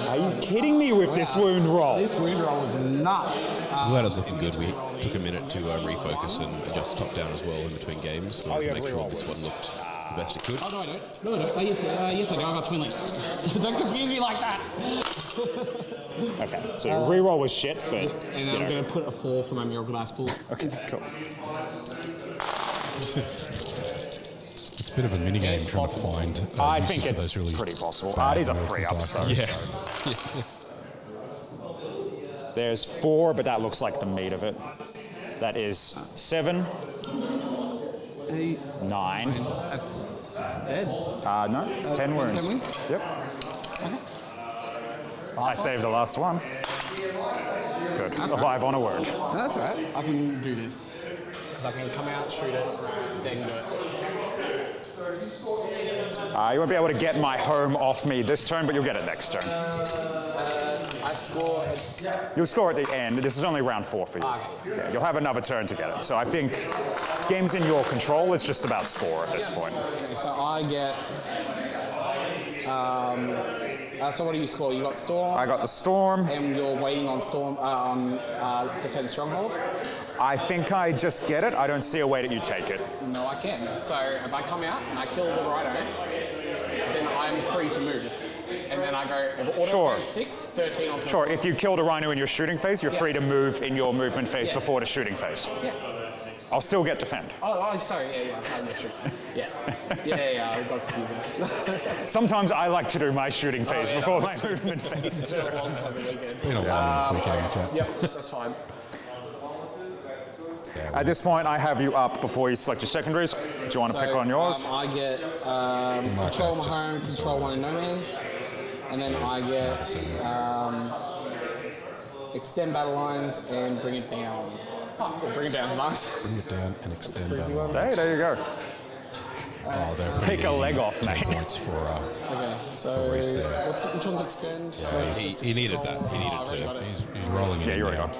Are you kidding me with this wound roll? This wound roll was nuts. I'm glad it was looking good. We took a minute to refocus and adjust top down as well in between games. We wanted to make sure this one looked the best it could. Oh, no, I don't. No, I don't. Yes, I do. I got twin links. Don't confuse me like that. Okay, so your reroll was shit, but... And then I'm going to put a 4 for my Miracle Dice pool. Okay, cool. It's a bit of a mini game trying to find. I uses think for it's those really pretty possible. bad These are miracle 3 ups, dice. though. Yeah. So. There's 4, but that looks like the meat of it. That is 7, 8, 9. That's dead. No, it's 10 wounds. 10 wounds? Yep. I saved the last one. Good. Alive on a wound. No, that's all right. I can do this. Because I can come out, shoot it, then do it. You won't be able to get my home off me this turn, but you'll get it next turn. I score. You'll score at the end. This is only round 4 for you. Okay. Yeah, you'll have another turn to get it. So I think game's in your control. It's just about score at this point. Okay, so I get. So what do you score? You got Storm. I got the Storm. And you're waiting on Storm on Defend Stronghold. I think I just get it. I don't see a way that you take it. No, I can. So if I come out and I kill the Rhino, then I'm free to move. And then I go, if auto Sure. 6, 13 on top. Sure, if you killed a Rhino in your shooting phase, you're Yeah. free to move in your movement phase Yeah. before the shooting phase. Yeah. I'll still get defend. Oh, sorry. Yeah, I'm not sure. Yeah. Yeah, I got confusing. Sometimes I like to do my shooting phase yeah, before no. my movement phase. It's been a long fucking weekend. Been a long weekend, chat. Yep, that's fine. At this point, I have you up before you select your secondaries. Do you want to pick on yours? I get control my home, control one in no man's, and then I get extend battle lines and bring it down. Oh, well, bring it down's nice. Bring it down and extend that. Hey, there you go. Oh, they're pretty Take a easy. leg off, 10 mate. points for Okay, so Rhys there. which one's extend? He needed that. He needed Oh, I already got to. it. he's rolling it Yeah, in you're now. right.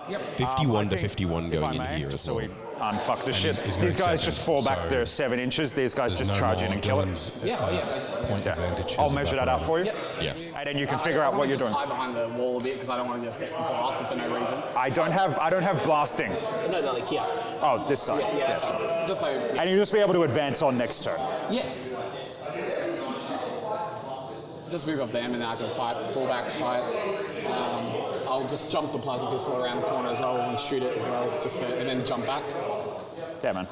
Yep. 51 I to think, 51 if going I in may, here just as so well. we unfuck the shit. he's got These guys acceptance, just fall back so their 7 inches. These guys There's just no charge in more and kill it. Dylan's, Basically. point Yeah. advantage. I'll as a measure that out for you. Yep. Yeah. And then you can figure out what you're doing. I hide behind the wall a bit because I don't want to just get blasted for no reason. I don't have blasting. No, like here. Oh, this side. Yeah, that's right. Just so. And you'll just be able to advance on next turn. Yeah. Just move up there and then I can fight, fall back, fight. I'll just jump the plasma pistol around the corner as well and shoot it as well, and then jump back. Yeah, man.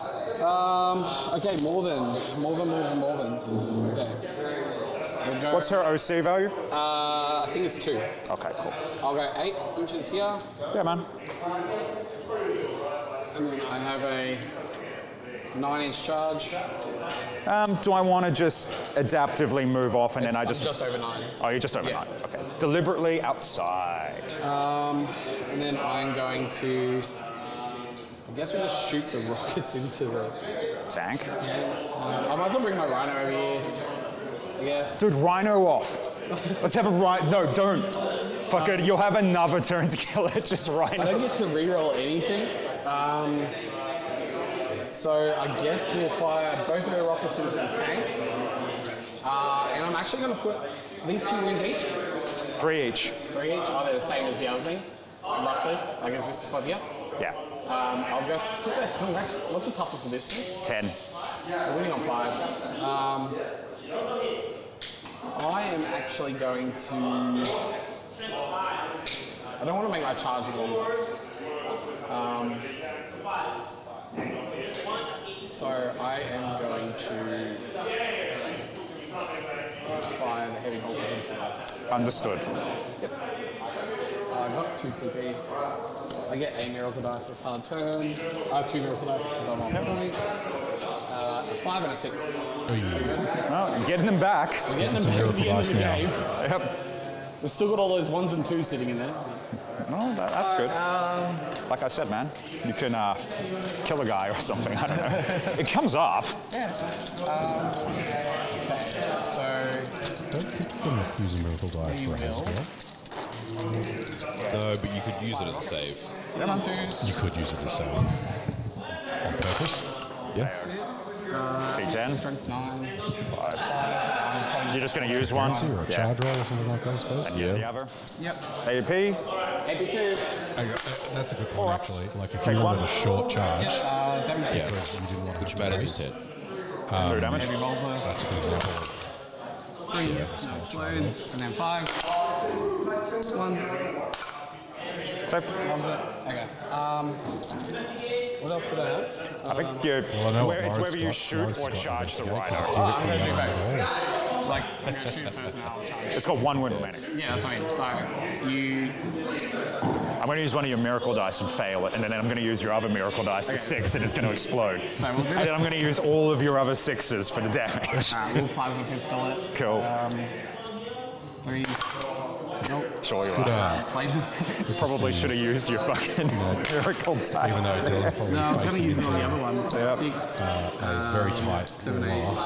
Okay, more than. Okay. We'll go, What's her OC value? I think it's 2. Okay, cool. I'll go 8 inches here, Yeah, man. and then I have a 9-inch charge. Do I want to just adaptively move off and then I just... Just over 9. Oh, you're just over Yeah. 9. Okay. Deliberately outside. And then I'm going to. I guess we just shoot the rockets into the Tank. I might as well bring my Rhino over here. I guess. Dude, Rhino off. Let's have a Rhino. No, don't. Fuck it. You'll have another turn to kill it. Just I Rhino. don't get to reroll anything. So I guess we'll fire both of the rockets into the tank. And I'm actually going to put these 2 wins each. 3 each. 3 each. Oh, they're the same as the other thing, roughly. I guess this spot here. Yeah. I'll go. What's the toughest of this thing? 10. So winning on 5s. I am actually going to. I don't want to make my charge long. So I am going to fire heavy bolters into it. Understood. Yep. I've got 2 CP. I get a miracle dice this hard turn. I have 2 miracle dice because I'm on point. A 5 and a 6. Well, getting them back. I'm getting them back at the end of the game. Yep. We've still got all those 1s and 2s sitting in there. No, that's good. Like I said, man, you can kill a guy or something. I don't know. It comes off. Yeah. Okay, so... I don't think you can use a miracle die for a hazard. No, but you could use it as a save. You could use it as a save. On purpose? Yeah. D10. Strength 9. 5. You're just going to use one? Or a charge roll or something like that, I suppose? And the other? Yep. AP? AP2. That's a good point, actually. Like, if you wanted a short charge, Damage you didn't want Which to matters raise, instead. 3 damage. heavy bolter. that's a good example of 3 explodes. And then 5. 1. Saved. What was it? Okay. What else did I have? I think you. Well, I know what It's Lawrence whether you got. shoot Lawrence or got charge the investigate, 'cause rhino. it's direct I'm from gonna the do other both. way. Like, I'm going to shoot first and I'll charge. It's got 1 wound remaining. Yeah, that's what I mean. So, you... I'm going to use one of your miracle dice and fail it, and then I'm going to use your other miracle dice, the 6, and it's going to explode. So we'll do And then I'm going to use all of your other 6s for the damage. We'll plasma pistol it. Cool. Rhys. Nope. Sure you are. Flavors. Probably should have used your fucking miracle dice. Even though Dylan's probably No, I was going to facing use it on the into other one. So 6. it's very tight. 7, 8.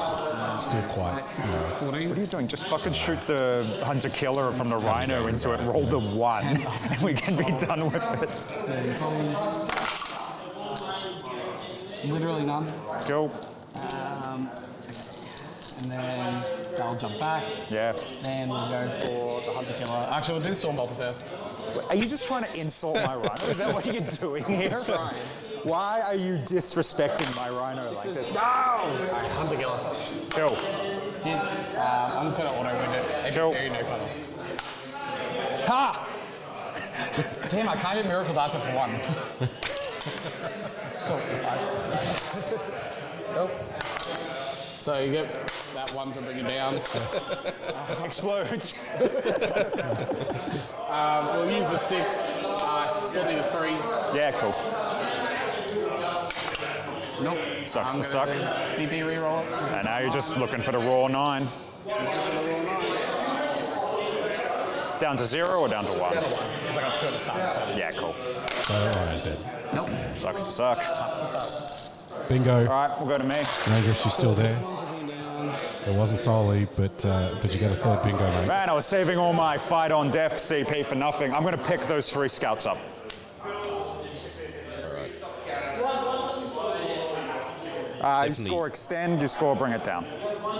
Still quite. 6, 14. What are you doing? Just fucking shoot the hunter-killer from the rhino into it, roll the 1, and we can be done with it. Literally none. Go. And then I'll jump back. Yeah. Then we'll go for the hunter killer. Actually, we'll do Stormbolter first. Are you just trying to insult my rhino? Is that what you're doing here? Trying. Why are you disrespecting my rhino like this? No! Alright, hunter killer. Go. Hits. I'm just going to auto-wind it. Go. AP2, no cuddle. Ha! Damn, I can't get Miracle Dice for 1. Cool. 5. Nope. So you get that 1 to bring it down. Explodes. We'll use the 6, still need a 3. Yeah, cool. Nope. Sucks I'm to suck. gonna CP reroll it. And now you're just looking for the raw 9. Down to 0 or down to 1? Down to 1, because I got 2 at the start. So. Yeah, cool. So that rhino's dead. Nope. Sucks to suck. Sucks to suck. Bingo. All right, we'll go to me. Rangers, she's still there. It wasn't solely, but you got a third bingo, mate. Man, I was saving all my fight on death CP for nothing. I'm going to pick those 3 scouts up. You score extend, you score bring it down.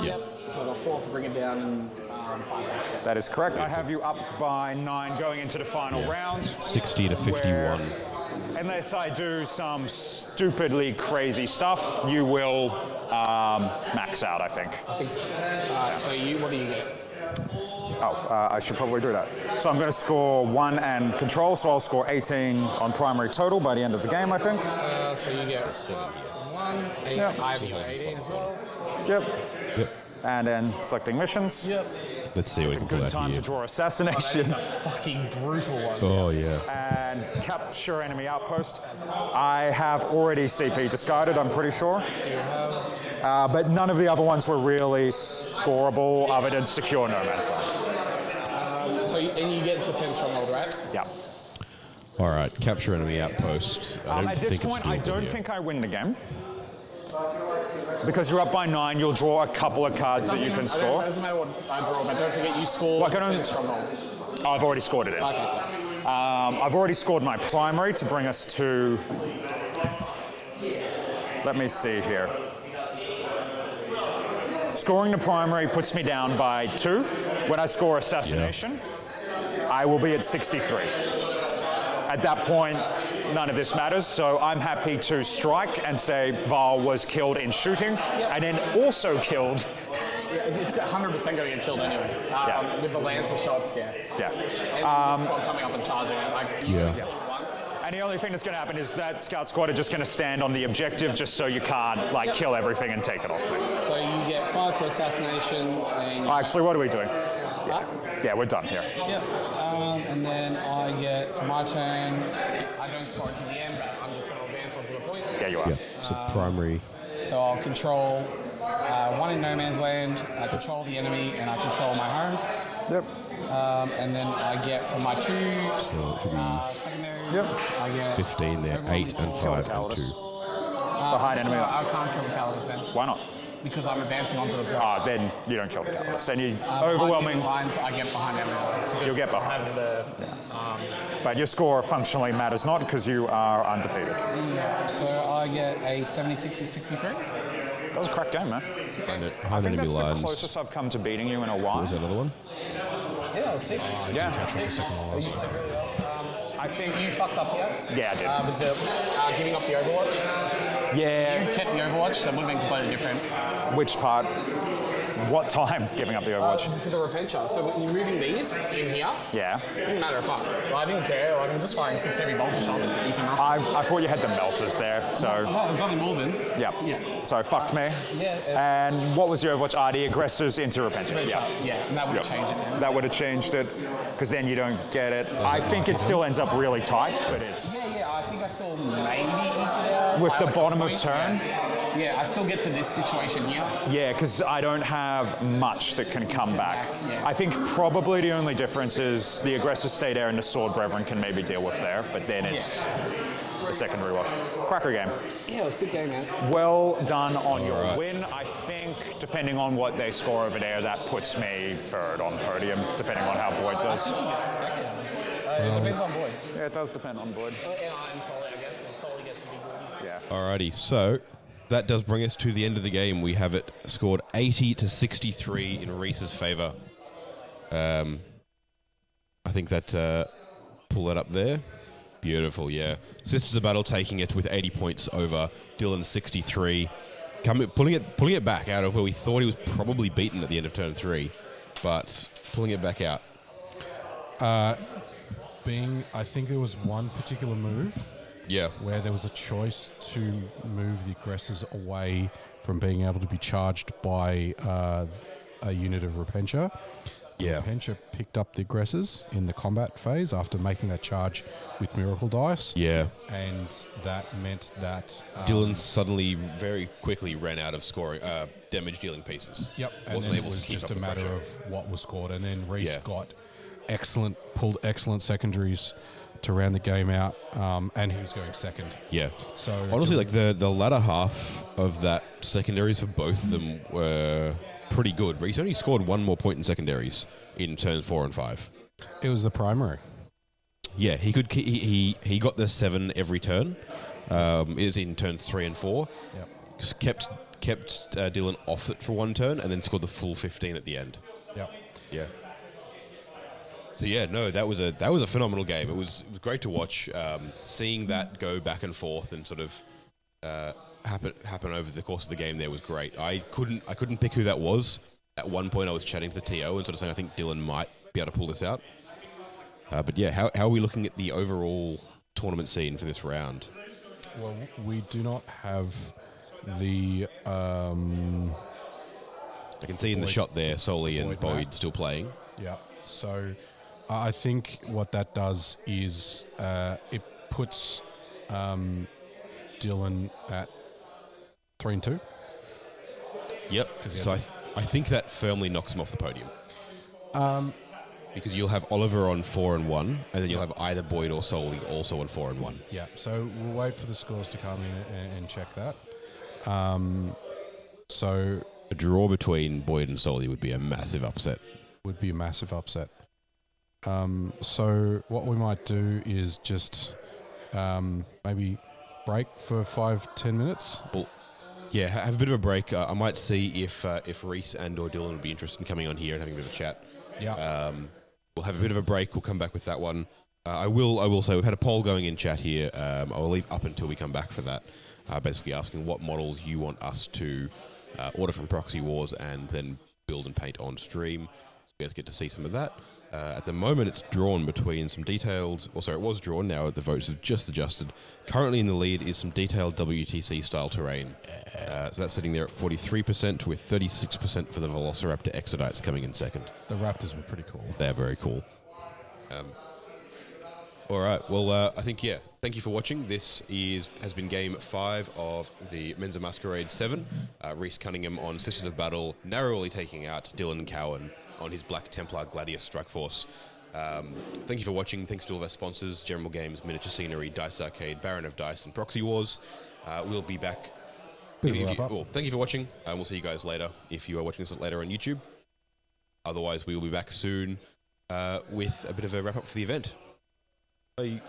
Yep. So I've got 4 for bring it down and 5 for offset. That is correct. I have you up by 9 going into the final round. 60 to 51. Unless I do some stupidly crazy stuff, you will max out, I think. I think so. So what do you get? Oh, I should probably do that. So I'm going to score 1 and control, so I'll score 18 on primary total by the end of the game, I think. So you get 1, 8, Yep. I have 18 as well. Yep. Yep. And then selecting missions. Yep. Let's see what we can pull Good out time to here. draw That assassination. is a fucking brutal one. Oh, yeah. And capture enemy outpost. I have already CP discarded, I'm pretty sure. But none of the other ones were really scoreable other than secure no man's land. And you get defense stronghold, right? Yeah. All right, capture enemy outpost. I don't At think this point, it's I doable don't here. think I win the game. Because you're up by 9, you'll draw a couple of cards that you can It score. doesn't matter what I draw, but don't forget you score Like, I don't- defense stronghold. I've already scored it in. Okay. I've already scored my primary to bring us to... Let me see here. Scoring the primary puts me down by 2. When I score assassination, I will be at 63. At that point, none of this matters, so I'm happy to strike and say Val was killed in shooting, and then also killed. Yeah, it's 100% going to get killed anyway. With the Lancer shots, yeah. Yeah. And the squad coming up and charging it, like, you can kill it once. And the only thing that's going to happen is that scout squad are just going to stand on the objective just so you can't, like, kill everything and take it off me. So you get 5 for assassination, and Actually, what are we doing? that. Yeah, we're done here. Yep. And then I get, for my turn, I don't score it to the end, but I'm just going to advance onto the point. Yeah, you are. Yeah. So primary. So I'll control one in no man's land, I control the enemy, and I control my home. Yep. And then I get from my two So it could be secondaries, I get 15 there, 8 and 5 and 2. Behind enemy. No, I can't kill the Calibus then Why not? because I'm advancing onto the point. Ah, then you don't kill the Calibus. And you Behind overwhelming. enemy lines, I get behind enemy lines. You'll get behind. Have the, But your score functionally matters not because you are undefeated. so I get a 70-60-63. That was a crack game, man. Behind I think enemy that's the lines. closest I've come to beating you in a What while. was that other one? Yeah, that's it. Yeah. The second one was. I think You fucked up here. Yeah, I did. With the giving up the Overwatch. Yeah. You kept the Overwatch, that would have been completely different. Which part? What time giving up the Overwatch? For the Repentia. So when you're moving these in here, Yeah. it didn't matter if I didn't care. Like, I'm just firing 6 heavy bolter shots in some rough. I thought you had the melters there, so Well, there's only more than. yeah. Yeah. So fucked me. Yeah. And what was your Overwatch? The aggressors into repentant. Yeah, and that would have changed it. Then. That would have changed it, because then you don't get it. I think it still ends up really tight, but it's Yeah, I think I still maybe eked it out. with by the like a bottom of point. turn. Yeah, I still get to this situation here. Yeah, because I don't have much that can come back. Yeah. I think probably the only difference is the aggressors stay there and the sword brethren can maybe deal with there, but then it's the secondary wash. Cracker game. Yeah, it was a sick game, man. Well done on your win. I think, depending on what they score over there, that puts me third on podium, depending on how Boyd does. I think you get second. It depends on Boyd. Yeah, it does depend on Boyd. And Solly, I guess. And Solly gets a big one. Yeah. Alrighty, so that does bring us to the end of the game. We have it scored 80-63 in Rhys's favour. I think that pull that up there. Beautiful, yeah. Sisters of Battle taking it with 80 points over Dylan's 63. Pulling it back out of where we thought he was probably beaten at the end of turn 3, but pulling it back out. I think there was one particular move Yeah. where there was a choice to move the aggressors away from being able to be charged by a unit of Repentia. Yeah. Repentia picked up the aggressors in the combat phase after making that charge with Miracle Dice. Yeah. And that meant that... Dylan suddenly very quickly ran out of scoring damage dealing pieces. Yep. And Wasn't then able it was to keep just up a the matter pressure. of what was scored. And then Rhys Yeah. pulled excellent secondaries to round the game out, and he was going second. Yeah. So honestly, like the latter half of that secondaries for both of them were pretty good. Rhys only scored one more point in secondaries in turns 4 and 5. It was the primary. Yeah, he could. He got the 7 every turn. Is in turns 3 and 4. Yep. Just kept Dylan off it for one turn, and then scored the full 15 at the end. Yep. Yeah. So yeah, no, that was a phenomenal game. It was great to watch. Seeing that go back and forth and sort of happen over the course of the game there was great. I couldn't pick who that was. At one point, I was chatting to the TO and sort of saying I think Dylan might be able to pull this out. But yeah, how are we looking at the overall tournament scene for this round? Well, we do not have the. I can see in the shot there, Soli and Boyd Boyd still playing. Yeah. So I think what that does is it puts Dylan at 3 and 2. Yep. So I think that firmly knocks him off the podium. Because you'll have Oliver on 4 and 1, and then you'll have either Boyd or Soli also on 4 and 1. Yeah. So we'll wait for the scores to come in and check that. So A draw between Boyd and Soli would be a massive upset. would be a massive upset. So what we might do is just maybe break for 5-10 minutes. Well, yeah, have a bit of a break. I might see if Rhys and or Dylan would be interested in coming on here and having a bit of a chat. Yeah. We'll have a bit of a break. We'll come back with that one. I will say we've had a poll going in chat here. I will leave up until we come back for that. Basically asking what models you want us to order from Proxy Wars and then build and paint on stream. You guys get to see some of that. At the moment, it's drawn between some detailed, it was drawn, now the votes have just adjusted. Currently in the lead is some detailed WTC style terrain. So that's sitting there at 43%, with 36% for the Velociraptor Exodites coming in second. The Raptors were pretty cool. They're very cool. All right, well, I think, thank you for watching. This has been game 5 of the Menza Masquerade VII. Rhys Cunningham on Sisters of Battle, narrowly taking out Dylan Cowan on his Black Templar Gladius Strike Force. Thank you for watching. Thanks to all of our sponsors, General Games, Miniature Scenery, Dice Arcade, Baron of Dice, and Proxy Wars. We'll be back. Thank you for watching, and we'll see you guys later if you are watching this later on YouTube. Otherwise, we will be back soon with a bit of a wrap-up for the event. Bye.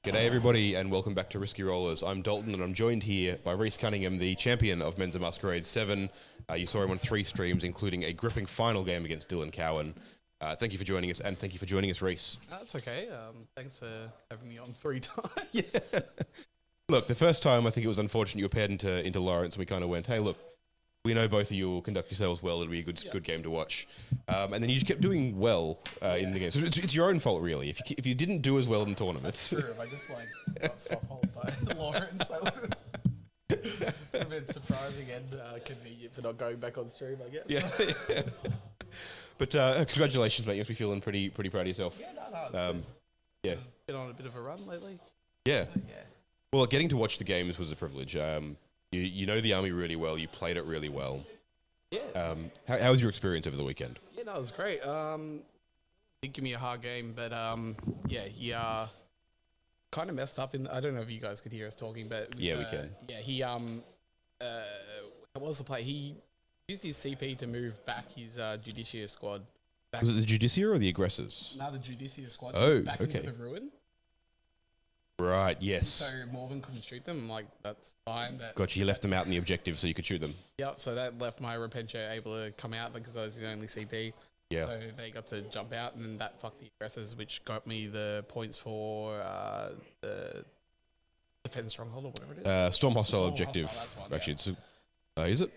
G'day everybody and welcome back to Risky Rollers. I'm Dalton and I'm joined here by Rhys Cunningham, the champion of Menza Masquerade VII. You saw him on 3 streams, including a gripping final game against Dylan Cowan. Thank you for joining us, and thank you for joining us, Rhys. That's okay. Thanks for having me on 3 times. Yes. Look, the first time I think it was unfortunate you were paired into Laurence and we kind of went, hey look, we know both of you will conduct yourselves well, it'll be a good game to watch. And then you just kept doing well in the game. So it's your own fault really. If you didn't do as well in the tournament. That's true. If I just got soft-hold by Laurence, that would have been surprising and convenient for not going back on stream, I guess. Yeah. But congratulations, mate. You must be feeling pretty proud of yourself. Yeah, no, it's good. Yeah. Been on a bit of a run lately. Yeah. Yeah. Well, getting to watch the games was a privilege. You know the army really well. You played it really well. Yeah. How was your experience over the weekend? Yeah, no, it was great. Did give me a hard game, but yeah, he kind of messed up in. I don't know if you guys could hear us talking, but with, Yeah, we can. Yeah, he what was the play? He used his CP to move back his Judicious squad. Back Was it the Judiciary or the Aggressors? now the Judicious squad back okay. into the ruin. Right, yes. So Morven couldn't shoot them. I'm like, that's fine. But Gotcha, you left them out in the objective so you could shoot them. yep. So that left my Repentia able to come out because I was the only CP. Yeah. So they got to jump out, and then that fucked the aggressors, which got me the points for the defense stronghold or whatever it is. Storm Hostile Storm objective. Hostile, that's one, Actually, it's is it?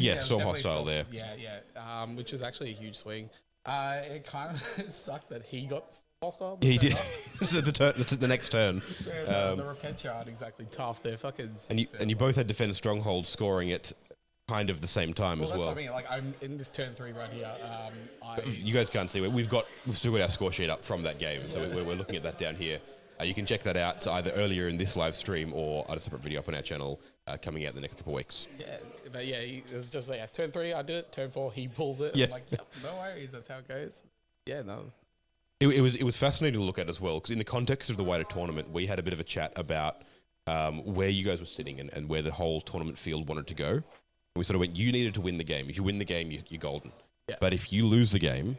Yeah, it's Storm definitely Hostile there. Yeah. Which was actually a huge swing. It kind of sucked that he got hostile. He did. So the next turn. The Repentia aren't exactly tough. They're fucking. And you both had defense stronghold scoring it kind of the same time as That's well. what I mean. Like I'm in this turn 3 right here. You guys can't see it. We've still got our score sheet up from that game, so we're looking at that down here. You can check that out either earlier in this live stream or on a separate video up on our channel coming out in the next couple of weeks. Yeah, but yeah, it was just like turn 3, I did it. Turn 4, he pulls it. Yeah. I'm like, yep, no worries. That's how it goes. Yeah, no. It was fascinating to look at as well, because in the context of the wider tournament, we had a bit of a chat about where you guys were sitting and where the whole tournament field wanted to go. And we sort of went, you needed to win the game. If you win the game, you're golden. Yeah. But if you lose the game,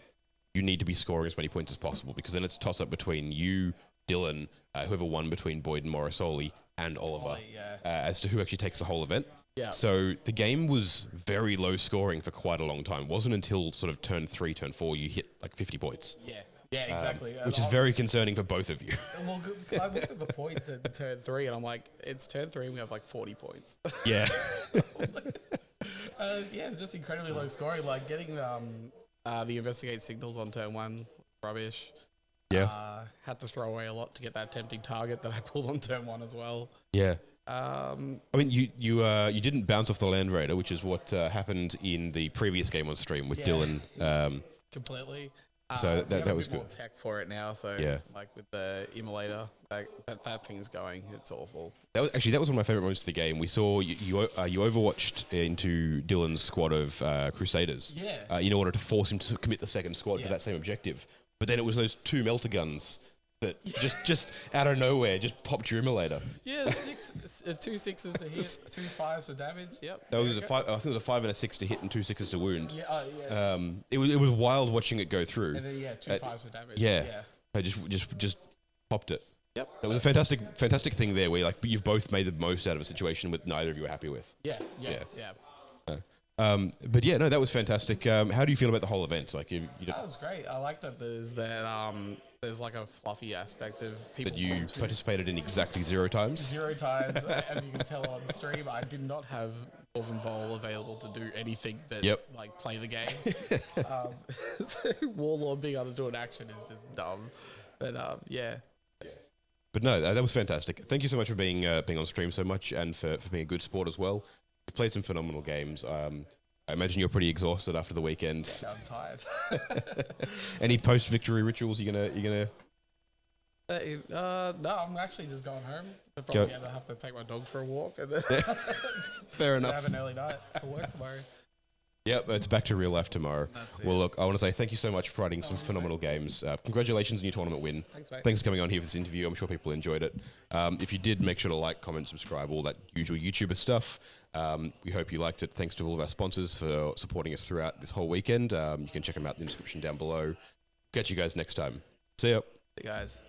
you need to be scoring as many points as possible, because then it's a toss-up between you, Dylan, whoever won between Boyd and Morosoli, and Oliver, as to who actually takes the whole event. Yeah. So the game was very low scoring for quite a long time. It wasn't until sort of turn 3, turn 4, you hit like 50 points. Yeah, exactly. Which is very concerning for both of you. Well, I looked at the points at turn 3, and I'm like, it's turn 3, and we have like 40 points. Yeah. Yeah, it's just incredibly low scoring. Like getting the investigate signals on turn 1, rubbish. Yeah. Had to throw away a lot to get that tempting target that I pulled on turn 1 as well. Yeah. I mean, you didn't bounce off the Land Raider, which is what happened in the previous game on stream with Dylan. Completely. So we have that a was bit more good. tech for it now. So Yeah. like with the immolator, like that thing's going. It's awful. That was one of my favorite moments of the game. We saw you overwatched into Dylan's squad of Crusaders. Yeah. In order to force him to submit the second squad to that same objective. But then it was those 2 melter guns that just out of nowhere just popped your immolator. Yeah, 2 6s to hit, 2 5s for damage. Yep. That was a 5. I think it was a 5 and a 6 to hit and 2 6s to wound. Yeah. Yeah. It was wild watching it go through. And then 2 5s for damage. Yeah. I just popped it. Yep. So it was a fantastic thing there where you've both made the most out of a situation that neither of you were happy with. Yeah. But yeah, no, that was fantastic. How do you feel about the whole event? Like That was great. I like that there's like a fluffy aspect of people that you want to- participated in exactly 0 times. 0 times. As you can tell on the stream, I did not have Morven Vol available to do anything but like play the game. So Warlord being able to do an action is just dumb. But yeah. But no, that was fantastic. Thank you so much for being on stream so much and for being a good sport as well. You've played some phenomenal games. I imagine you're pretty exhausted after the weekend. Yeah, I'm tired. Any post-victory rituals you're gonna? No, I'm actually just going home. I'll probably have to take my dog for a walk and then Fair enough. have an early night for work tomorrow. Yep, it's back to real life tomorrow. That's it. Well, look, I want to say thank you so much for providing some phenomenal games. Congratulations on your tournament win. Thanks, mate. Thanks for coming on here for this interview. I'm sure people enjoyed it. If you did, make sure to like, comment, subscribe, all that usual YouTuber stuff. We hope you liked it. Thanks to all of our sponsors for supporting us throughout this whole weekend. You can check them out in the description down below. Catch you guys next time. See ya. Hey, guys.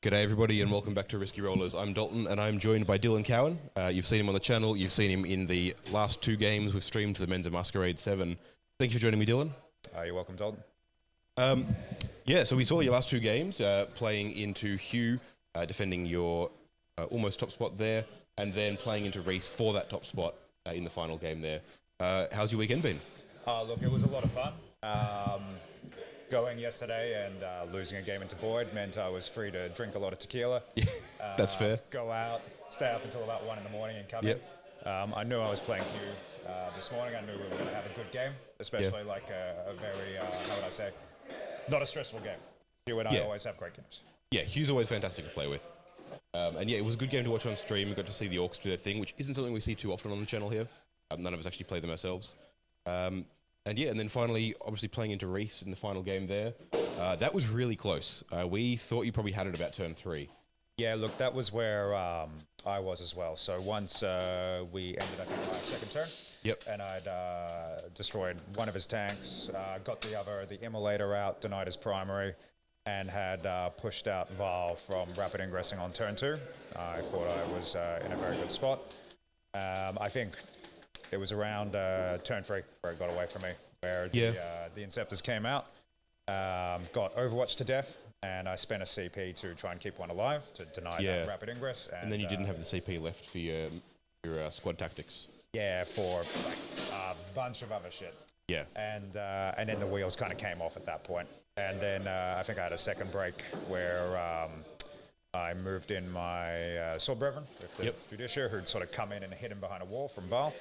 G'day everybody and welcome back to Risky Rollers. I'm Dalton and I'm joined by Dylan Cowan. You've seen him on the channel, you've seen him in the last 2 games we've streamed to the Menza Masquerade VII. Thank you for joining me, Dylan. You're welcome, Dalton. Yeah, so we saw your last 2 games, playing into Hugh, defending your almost top spot there, and then playing into Rhys for that top spot in the final game there. How's your weekend been? Look, it was a lot of fun. Going yesterday and losing a game into Boyd meant I was free to drink a lot of tequila. That's fair. Go out, stay up until about 1 in the morning and come in. I knew I was playing Hugh this morning. I knew we were going to have a good game, especially like a very, how would I say, not a stressful game. Hugh and I always have great games. Yeah, Hugh's always fantastic to play with. And yeah, it was a good game to watch on stream. We got to see the Orcs do their thing, which isn't something we see too often on the channel here. None of us actually play them ourselves. And yeah, and then finally, obviously playing into Rhys in the final game there. That was really close. We thought you probably had it about turn 3. Yeah, look, that was where I was as well. So once we ended, I think, my second turn. Yep. And I'd destroyed one of his tanks, got the immolator out, denied his primary, and had pushed out Val from rapid ingressing on turn 2. I thought I was in a very good spot. I think it was around turn 3 where it got away from me, where the Inceptors came out, got Overwatch to death, and I spent a CP to try and keep one alive to deny that rapid ingress. And then you didn't have the CP left for your squad tactics. Yeah, for like a bunch of other shit. Yeah. And then the wheels kind of came off at that point. And then I think I had a second break where I moved in my Sword Brethren with the Judiciary, who'd sort of come in and hid him behind a wall from Val.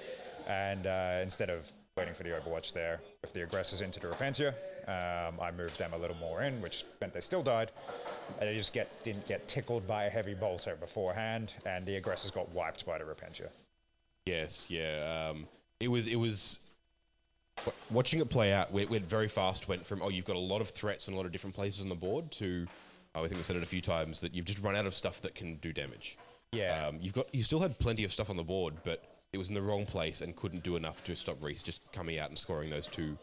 And instead of waiting for the Overwatch there, with the aggressors into the Repentia, I moved them a little more in, which meant they still died. And they just didn't get tickled by a heavy bolter beforehand, and the aggressors got wiped by the Repentia. Yes, yeah. It was watching it play out. Went very fast. Went from you've got a lot of threats and a lot of different places on the board to I think we said it a few times that you've just run out of stuff that can do damage. Yeah. You still had plenty of stuff on the board, but it was in the wrong place and couldn't do enough to stop Rhys just coming out and scoring those 2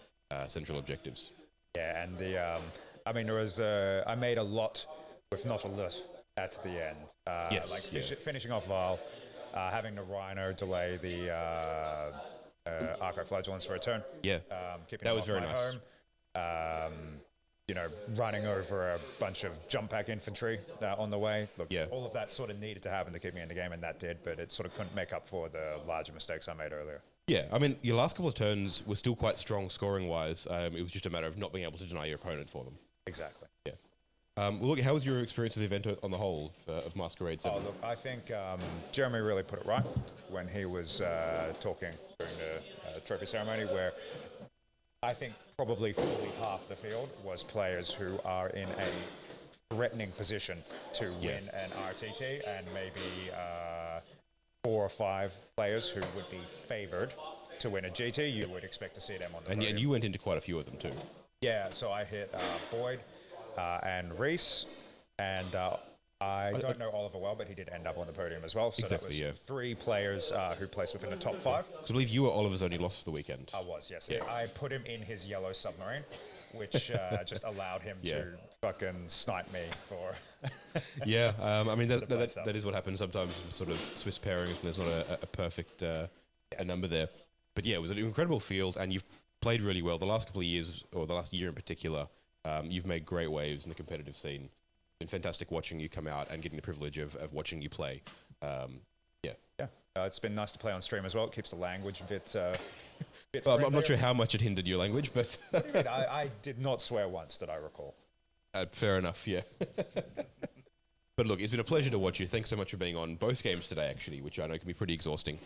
central objectives. Yeah, and I mean, there was I made a lot with not a lot at the end. Finishing off Val. Having the Rhino delay the Arco-Flagellants for a turn. Yeah, keeping that was very nice. Home. Running over a bunch of jump pack infantry on the way. Look, all of that sort of needed to happen to keep me in the game, and that did, but it sort of couldn't make up for the larger mistakes I made earlier. Yeah, I mean, your last couple of turns were still quite strong scoring-wise. It was just a matter of not being able to deny your opponent for them. Exactly. Yeah. Well, look, how was your experience of the event on the whole of Masquerade VII? Look, I think Jeremy really put it right when he was talking during the trophy ceremony, where I think probably fully half the field was players who are in a threatening position to win an RTT, and maybe 4 or 5 players who would be favoured to win a GT. You would expect to see them on the podium. And you went into quite a few of them too. Yeah, so I hit Boyd and Rhys, and I don't know Oliver well, but he did end up on the podium as well. So exactly, that was 3 players who placed within the top 5. I believe you were Oliver's only loss for the weekend. I was, yes. Yeah. I put him in his yellow submarine, which just allowed him to fucking snipe me for... Yeah, I mean, that is what happens sometimes with sort of Swiss pairings, and there's not a perfect a number there. But yeah, it was an incredible field, and you've played really well. The last couple of years, or the last year in particular, you've made great waves in the competitive scene. It's been fantastic watching you come out and getting the privilege of watching you play. It's been nice to play on stream as well. It keeps the language a bit well, I'm not sure how much it hindered your language, but... What do you mean? I did not swear once, that I recall. Fair enough, yeah. But look, it's been a pleasure to watch you. Thanks so much for being on both games today, actually, which I know can be pretty exhausting.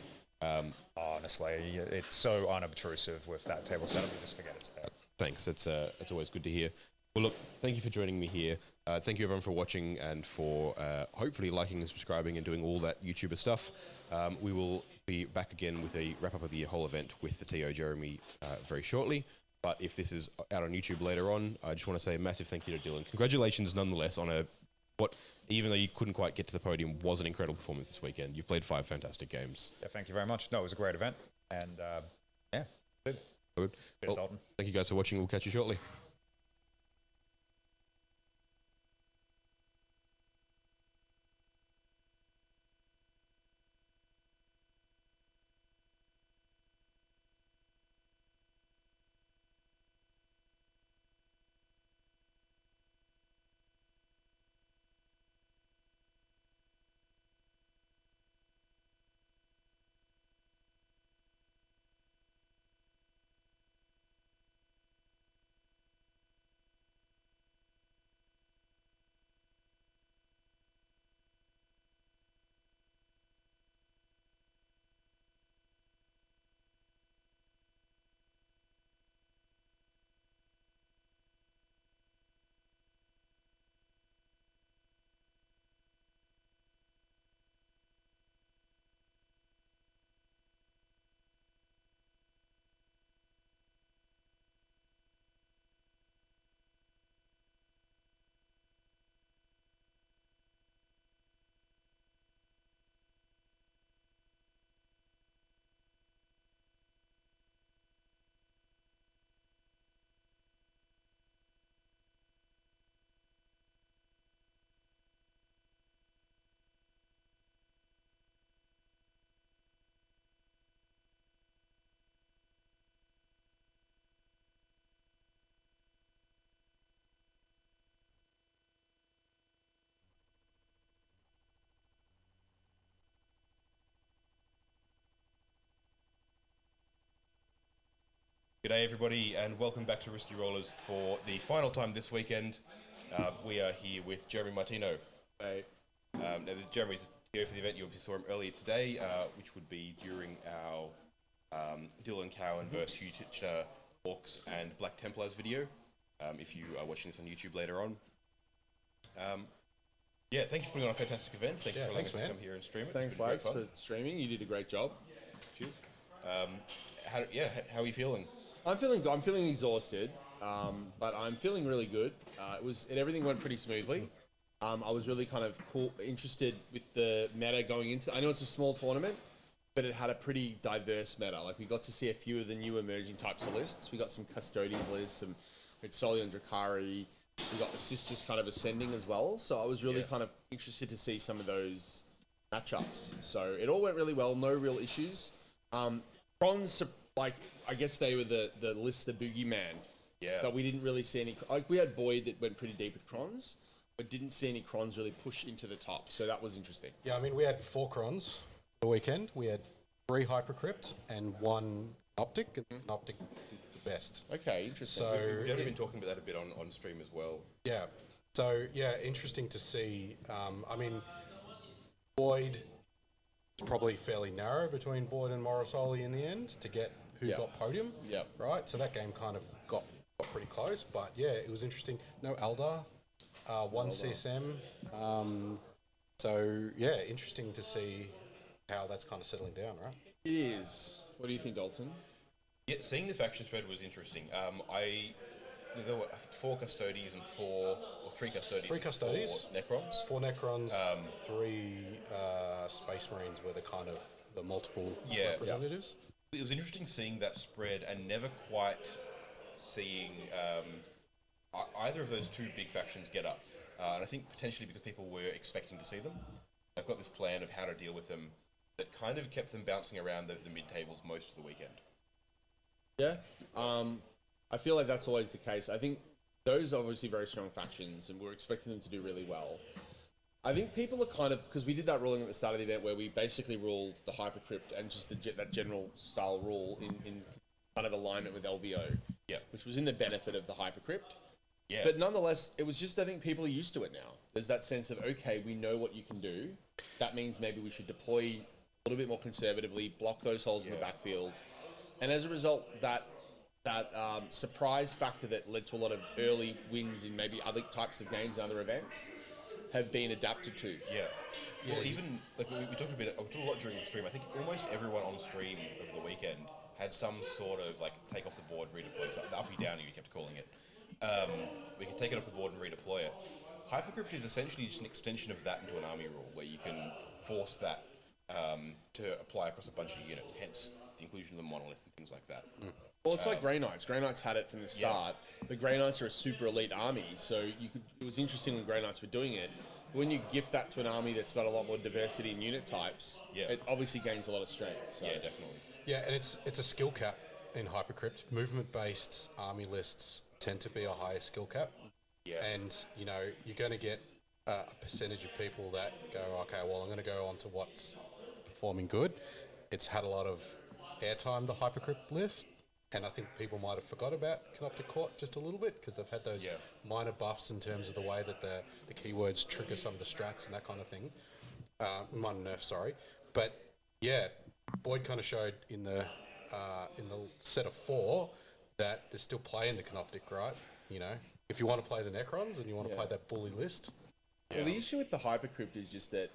Honestly, it's so unobtrusive with that table setup, you just forget it's there. Thanks, it's always good to hear. Well, look, thank you for joining me here. Thank you everyone for watching and for hopefully liking and subscribing and doing all that YouTuber stuff. We will be back again with a wrap-up of the whole event with the TO Jeremy very shortly. But if this is out on YouTube later on, I just want to say a massive thank you to Dylan. Congratulations nonetheless on what, even though you couldn't quite get to the podium, was an incredible performance this weekend. You've played 5 fantastic games. Yeah, thank you very much. No, it was a great event. And good. Good. Cheers, Dalton. Thank you guys for watching. We'll catch you shortly. G'day everybody, and welcome back to Risky Rollers for the final time this weekend. We are here with Jeremy Martino. Hey. Now, Jeremy's here for the event. You obviously saw him earlier today, which would be during our Dylan Cowan versus Hugh Titchener Orcs and Black Templars video, if you are watching this on YouTube later on. Yeah, thank you for putting on a fantastic event. Thank you for allowing us to come here and stream it. Thanks, lads, for streaming. You did a great job. Cheers. How are you feeling? I'm feeling exhausted, but I'm feeling really good. Everything went pretty smoothly. I was really kind of interested with the meta going into. I know it's a small tournament, but it had a pretty diverse meta. Like we got to see a few of the new emerging types of lists. We got some Custodes lists, some Morosoli and Drakari. We got the Sisters kind of ascending as well. So I was really kind of interested to see some of those matchups. So it all went really well. No real issues. Bronze, like I guess they were the list, the boogeyman. Yeah. But we didn't really see any. Like we had Boyd that went pretty deep with Crons, but didn't see any Crons really push into the top. So that was interesting. Yeah, I mean we had 4 Crons the weekend. We had 3 Hypercrypt and 1 Optic, and Optic did the best. Okay, interesting. So we've definitely been talking about that a bit on stream as well. Yeah. So yeah, interesting to see. I mean, Boyd. Probably fairly narrow between Boyd and Morosoli in the end to get who got podium. Yeah. Right. So that game kind of got pretty close, but yeah, it was interesting. No Eldar, 1 CSM. So yeah, interesting to see how that's kind of settling down, right? It is. What do you think, Dalton? Yeah, seeing the faction spread was interesting. There were 4 Custodes and 3 Custodes. 3 Custodes. 4 Necrons. 4 Necrons. 3 Space Marines were the kind of the multiple representatives. Yeah. It was interesting seeing that spread and never quite seeing either of those 2 big factions get up. And I think potentially because people were expecting to see them. They've got this plan of how to deal with them that kind of kept them bouncing around the mid-tables most of the weekend. Yeah. I feel like that's always the case. I think those are obviously very strong factions, and we're expecting them to do really well. I think people are kind of, because we did that ruling at the start of the event where we basically ruled the Hypercrypt and just that general style rule in kind of alignment with LVO, which was in the benefit of the Hypercrypt. Yeah. But nonetheless, it was just, I think people are used to it now. There's that sense of, okay, we know what you can do. That means maybe we should deploy a little bit more conservatively, block those holes in the backfield. And as a result, that surprise factor that led to a lot of early wins in maybe other types of games and other events have been adapted to. Yeah. Well, even like we talked a lot during the stream. I think almost everyone on stream over the weekend had some sort of like take off the board, redeploy. So the uppy downy we kept calling it. We can take it off the board and redeploy it. Hypercrypt is essentially just an extension of that into an army rule where you can force that to apply across a bunch of units. Hence the inclusion of the monolith and things like that. Well, it's like Grey Knights. Grey Knights had it from the start, but Grey Knights are a super elite army, so it was interesting when Grey Knights were doing it. When you gift that to an army that's got a lot more diversity in unit types, it obviously gains a lot of strength. So. Yeah, definitely. Yeah, and it's a skill cap in Hypercrypt. Movement-based army lists tend to be a higher skill cap. Yeah. And, you know, you're going to get a percentage of people that go, okay, well, I'm going to go on to what's performing good. It's had a lot of airtime, the Hypercrypt list. And I think people might have forgot about Canoptic Court just a little bit because they've had those minor buffs in terms of the way that the keywords trigger some of the strats and that kind of thing. Minor nerf, sorry. But yeah, Boyd kind of showed in the set of 4 that there's still play in the Canoptic, right? You know, if you want to play the Necrons and you want to play that bully list. Well, the issue with the Hypercrypt is just that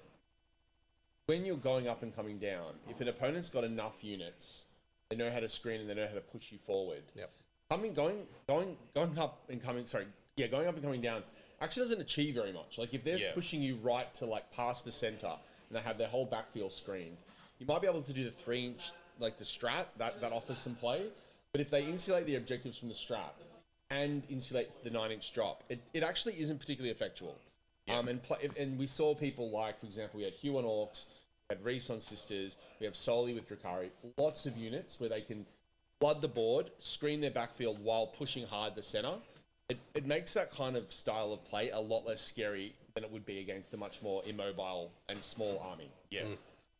when you're going up and coming down, if an opponent's got enough units, they know how to screen and they know how to push you forward. Yep. Going up and coming down actually doesn't achieve very much. Like if they're pushing you right to like past the center and they have their whole backfield screened, you might be able to do the 3-inch, like the strat that offers some play. But if they insulate the objectives from the strat and insulate the 9-inch drop, it actually isn't particularly effectual. Yeah. And we saw people like, for example, we had Hugh on Orcs, we had Rhys on Sisters, we have Soli with Drakari, lots of units where they can flood the board, screen their backfield while pushing hard the center. It makes that kind of style of play a lot less scary than it would be against a much more immobile and small army. Yeah.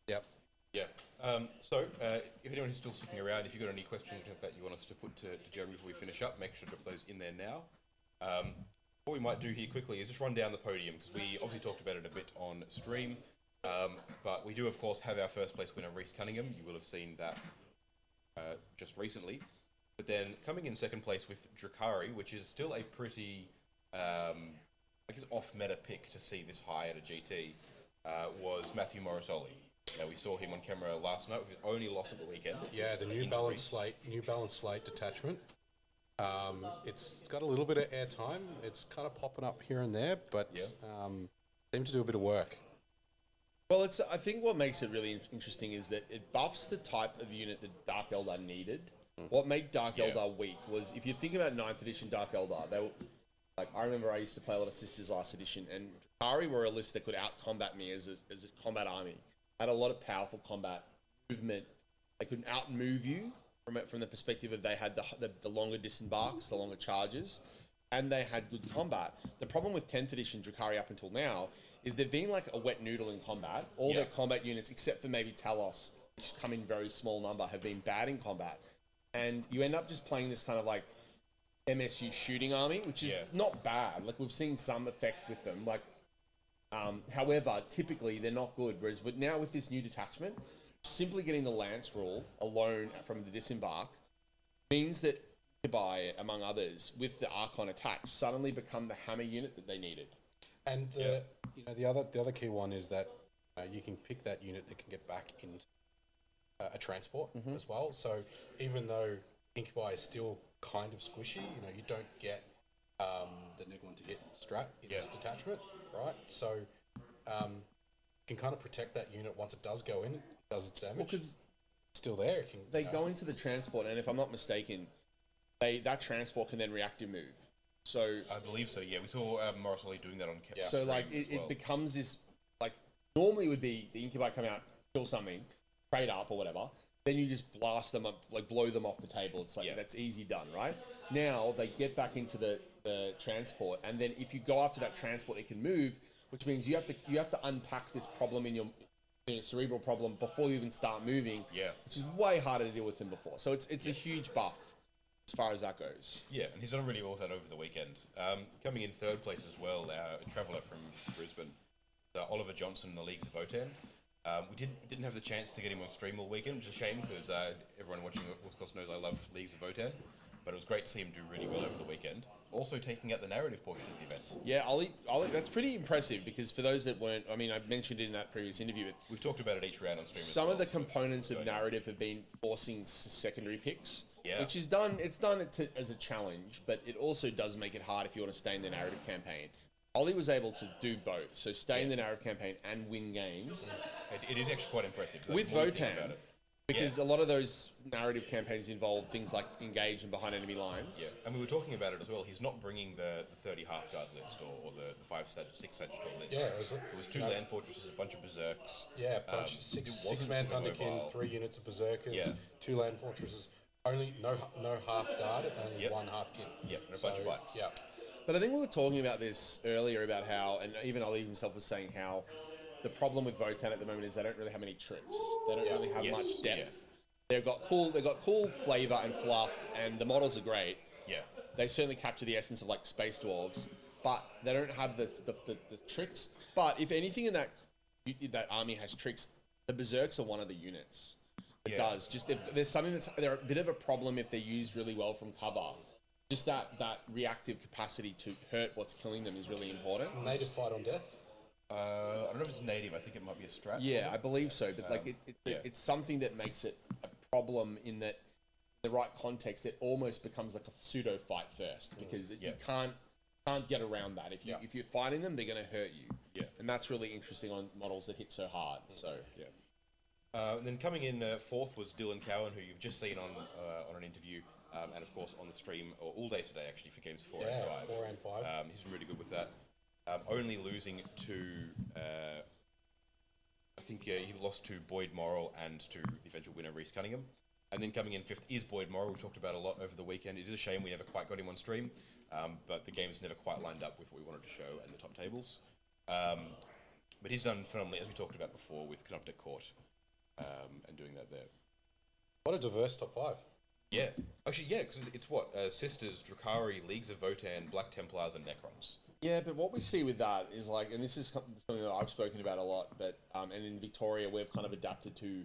Yep. Yeah. If anyone is still sticking around, if you've got any questions that you want us to put to Jeremy before we finish up, make sure to put those in there now. What we might do here quickly is just run down the podium, because we obviously talked about it a bit on stream, but we do, of course, have our first place winner, Rhys Cunningham. You will have seen that just recently. But then coming in second place with Drukhari, which is still a pretty, I guess, off-meta pick to see this high at a GT, was Matthew Morosoli. We saw him on camera last night with his only loss of the weekend. Yeah, the New Balance slate detachment. It's got a little bit of airtime. It's kind of popping up here and there, but seemed to do a bit of work. Well, I think what makes it really interesting is that it buffs the type of unit that Dark Eldar needed. What made Dark Eldar weak was, if you think about 9th edition Dark Eldar, they were, like, I remember I used to play a lot of Sisters last edition, and Drukhari were a list that could out-combat me as a combat army. Had a lot of powerful combat movement. They could out-move you from the perspective of they had the longer disembarks, the longer charges, and they had good combat. The problem with 10th edition Drukhari up until now is they've been like a wet noodle in combat. All their combat units, except for maybe Talos, which come in very small number, have been bad in combat. And you end up just playing this kind of like MSU shooting army, which is not bad. Like, we've seen some effect with them. Like, however, typically they're not good. Whereas, but now with this new detachment, simply getting the Lance rule alone from the disembark means that Dubai, among others, with the Archon attached, suddenly become the hammer unit that they needed. And the other key one is that you can pick that unit that can get back into a transport as well. So even though Incubi is still kind of squishy, you don't get the Neglin to hit strat in this detachment, right? So you can kind of protect that unit once it does go in, it does its damage. Because still there. They go into the transport, and if I'm not mistaken, that transport can then reactive move. So I believe so. Yeah, we saw Morosoli doing that on. So like it becomes this, like, normally it would be the Incubi come out, kill something, trade up or whatever. Then you just blast them up, like blow them off the table. It's like that's easy done, right? Now they get back into the transport, and then if you go after that transport, it can move, which means you have to unpack this problem in your cerebral problem before you even start moving. Yeah, which is way harder to deal with than before. So it's a huge buff as far as that goes. Yeah, and he's done really well with that over the weekend. Coming in third place as well, our traveller from Brisbane, Oliver Johnson in the Leagues of Votan. We didn't have the chance to get him on stream all weekend, which is a shame, because everyone watching, of course, knows I love Leagues of Votan. But it was great to see him do really well over the weekend. Also taking out the narrative portion of the event. Yeah, Ollie, that's pretty impressive, because for those that weren't, I mean, I mentioned it in that previous interview, but we've talked about it each round on stream. Some of the components of narrative have been forcing secondary picks, which is done. It's done as a challenge, but it also does make it hard if you want to stay in the narrative campaign. Ollie was able to do both, so stay in the narrative campaign and win games. It is actually quite impressive. With Votan, because a lot of those narrative campaigns involve things like engage and behind enemy lines. Yeah, and we were talking about it as well. He's not bringing the 30 half guard list or the 6 Sagittarius list. Yeah, it was 2 land fortresses, a bunch of berserks. Yeah, a bunch of six-man Thunderkin, 3 units of berserkers, 2 land fortresses, only no half guard, only 1 half kit. Yeah, and a bunch of bikes. Yeah. But I think we were talking about this earlier, about how, and even Ollie himself was saying how the problem with Votan at the moment is they don't really have any tricks. They don't really have much depth. Yeah. They've got cool flavor and fluff, and the models are great. Yeah. They certainly capture the essence of like Space Dwarves, but they don't have the tricks. But if anything in that army has tricks, the Berserks are one of the units. It does. Just if there's something they're a bit of a problem if they're used really well from cover. Just that reactive capacity to hurt what's killing them is really important. Native fight on death? I don't know if it's native. I think it might be a strat. Yeah, I believe so. But it's something that makes it a problem in that, in the right context, it almost becomes like a pseudo fight first, because you can't get around that. If you're fighting them, they're going to hurt you. Yeah, and that's really interesting on models that hit so hard. So and then coming in fourth was Dylan Cowan, who you've just seen on an interview. And of course on the stream all day today, actually, for games 4 and 5. 4 and 5. He's been really good with that. Only losing to, I think he lost to Boyd Morrill and to the eventual winner Rhys Cunningham. And then coming in fifth is Boyd Morrill. We've talked about a lot over the weekend. It is a shame we never quite got him on stream, but the game's never quite lined up with what we wanted to show and the top tables. But he's done phenomenally, as we talked about before, with Canoptek Court. and doing that there. What a diverse top 5. Yeah, actually, yeah, because it's what Sisters, Drukhari, Leagues of Votan, Black Templars, and Necrons. Yeah, but what we see with that is like, and this is something that I've spoken about a lot, but and in Victoria we've kind of adapted to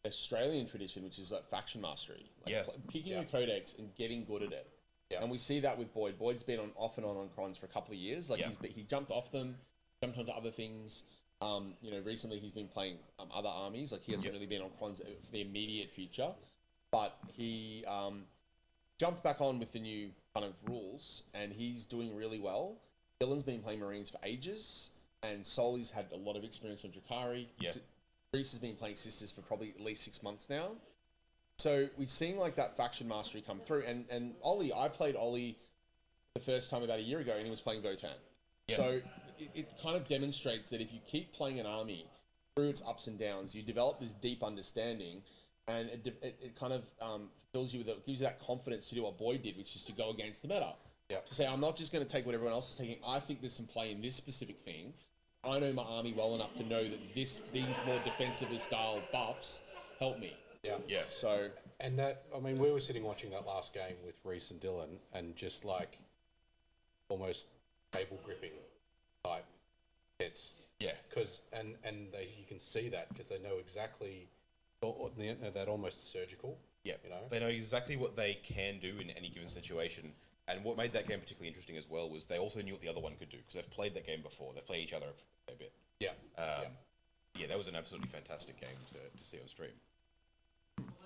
Australian tradition, which is like faction mastery, like picking a codex and getting good at it. Yeah. And we see that with Boyd. Boyd's been off and on Crons for a couple of years. Like he jumped off them, jumped onto other things. Recently he's been playing other armies. Like he hasn't really been on Crons for the immediate future, but he jumped back on with the new kind of rules, and he's doing really well. Dylan's been playing Marines for ages, and Soli's had a lot of experience on Drukhari. Yeah. Rhys has been playing Sisters for probably at least 6 months now. So we've seen like that faction mastery come through. And Ollie, I played Ollie the first time about a year ago, and he was playing Votan. Yeah. So it kind of demonstrates that if you keep playing an army through its ups and downs, you develop this deep understanding, and it kind of fills you with gives you that confidence to do what Boyd did, which is to go against the meta. Yeah. To say, I'm not just going to take what everyone else is taking. I think there's some play in this specific thing. I know my army well enough to know that these more defensively style buffs help me. Yeah. Yeah. So, and that, I mean, we were sitting watching that last game with Rhys and Dylan, and just like almost table gripping type hits. Yeah. Because, and you can see that because they know exactly, that almost surgical. Yeah. They know exactly what they can do in any given situation. And what made that game particularly interesting as well was they also knew what the other one could do, because they've played that game before. They've played each other a bit. Yeah. Yeah, that was an absolutely fantastic game to see on stream.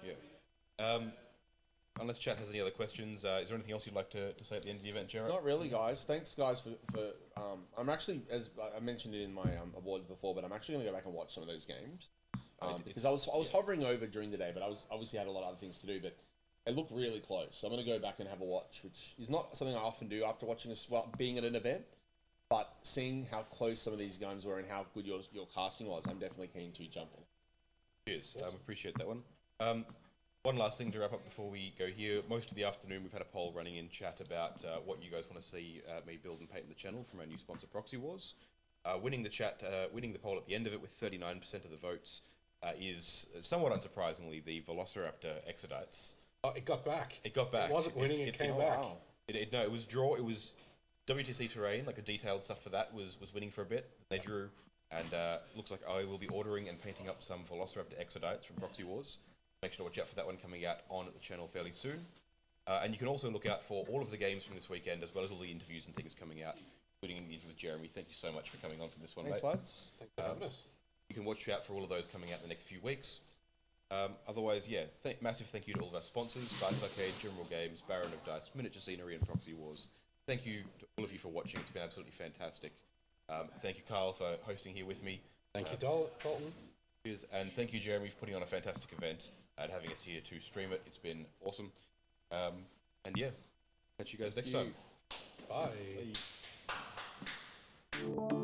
Yeah. Unless chat has any other questions, is there anything else you'd like to say at the end of the event, Jared? Not really, guys. Thanks, guys, for I'm actually, as I mentioned it in my awards before, but I'm actually going to go back and watch some of those games. Because I was hovering over during the day, but I was obviously had a lot of other things to do, but they look really close. So I'm going to go back and have a watch, which is not something I often do after watching being at an event. But seeing how close some of these games were and how good your casting was, I'm definitely keen to jump in. Cheers. Appreciate that one. One last thing to wrap up before we go here. Most of the afternoon we've had a poll running in chat about what you guys want to see me build and paint in the channel from our new sponsor Proxy Wars. Winning the poll at the end of it with 39% of the votes is somewhat unsurprisingly the Velociraptor Exodites. Oh, it got back. It wasn't winning, it came back. Wow. No, it was draw. It was WTC terrain, like the detailed stuff for that was winning for a bit. They drew, and looks like I will be ordering and painting up some Velociraptor Exodites from Proxy Wars. Make sure to watch out for that one coming out on the channel fairly soon. And you can also look out for all of the games from this weekend, as well as all the interviews and things coming out, including an interview with Jeremy. Thank you so much for coming on for this one, Thanks, mate. lads. Thanks for having us. You can watch out for all of those coming out in the next few weeks. Otherwise, yeah, massive thank you to all of our sponsors, Dice Arcade, General Games, Baron of Dice, Miniature Scenery, and Proxy Wars. Thank you to all of you for watching. It's been absolutely fantastic. Thank you, Carl, for hosting here with me. Thank you, Dalton. Cheers. And thank you, Jeremy, for putting on a fantastic event and having us here to stream it. It's been awesome. And yeah, catch you guys next time. Bye. Bye.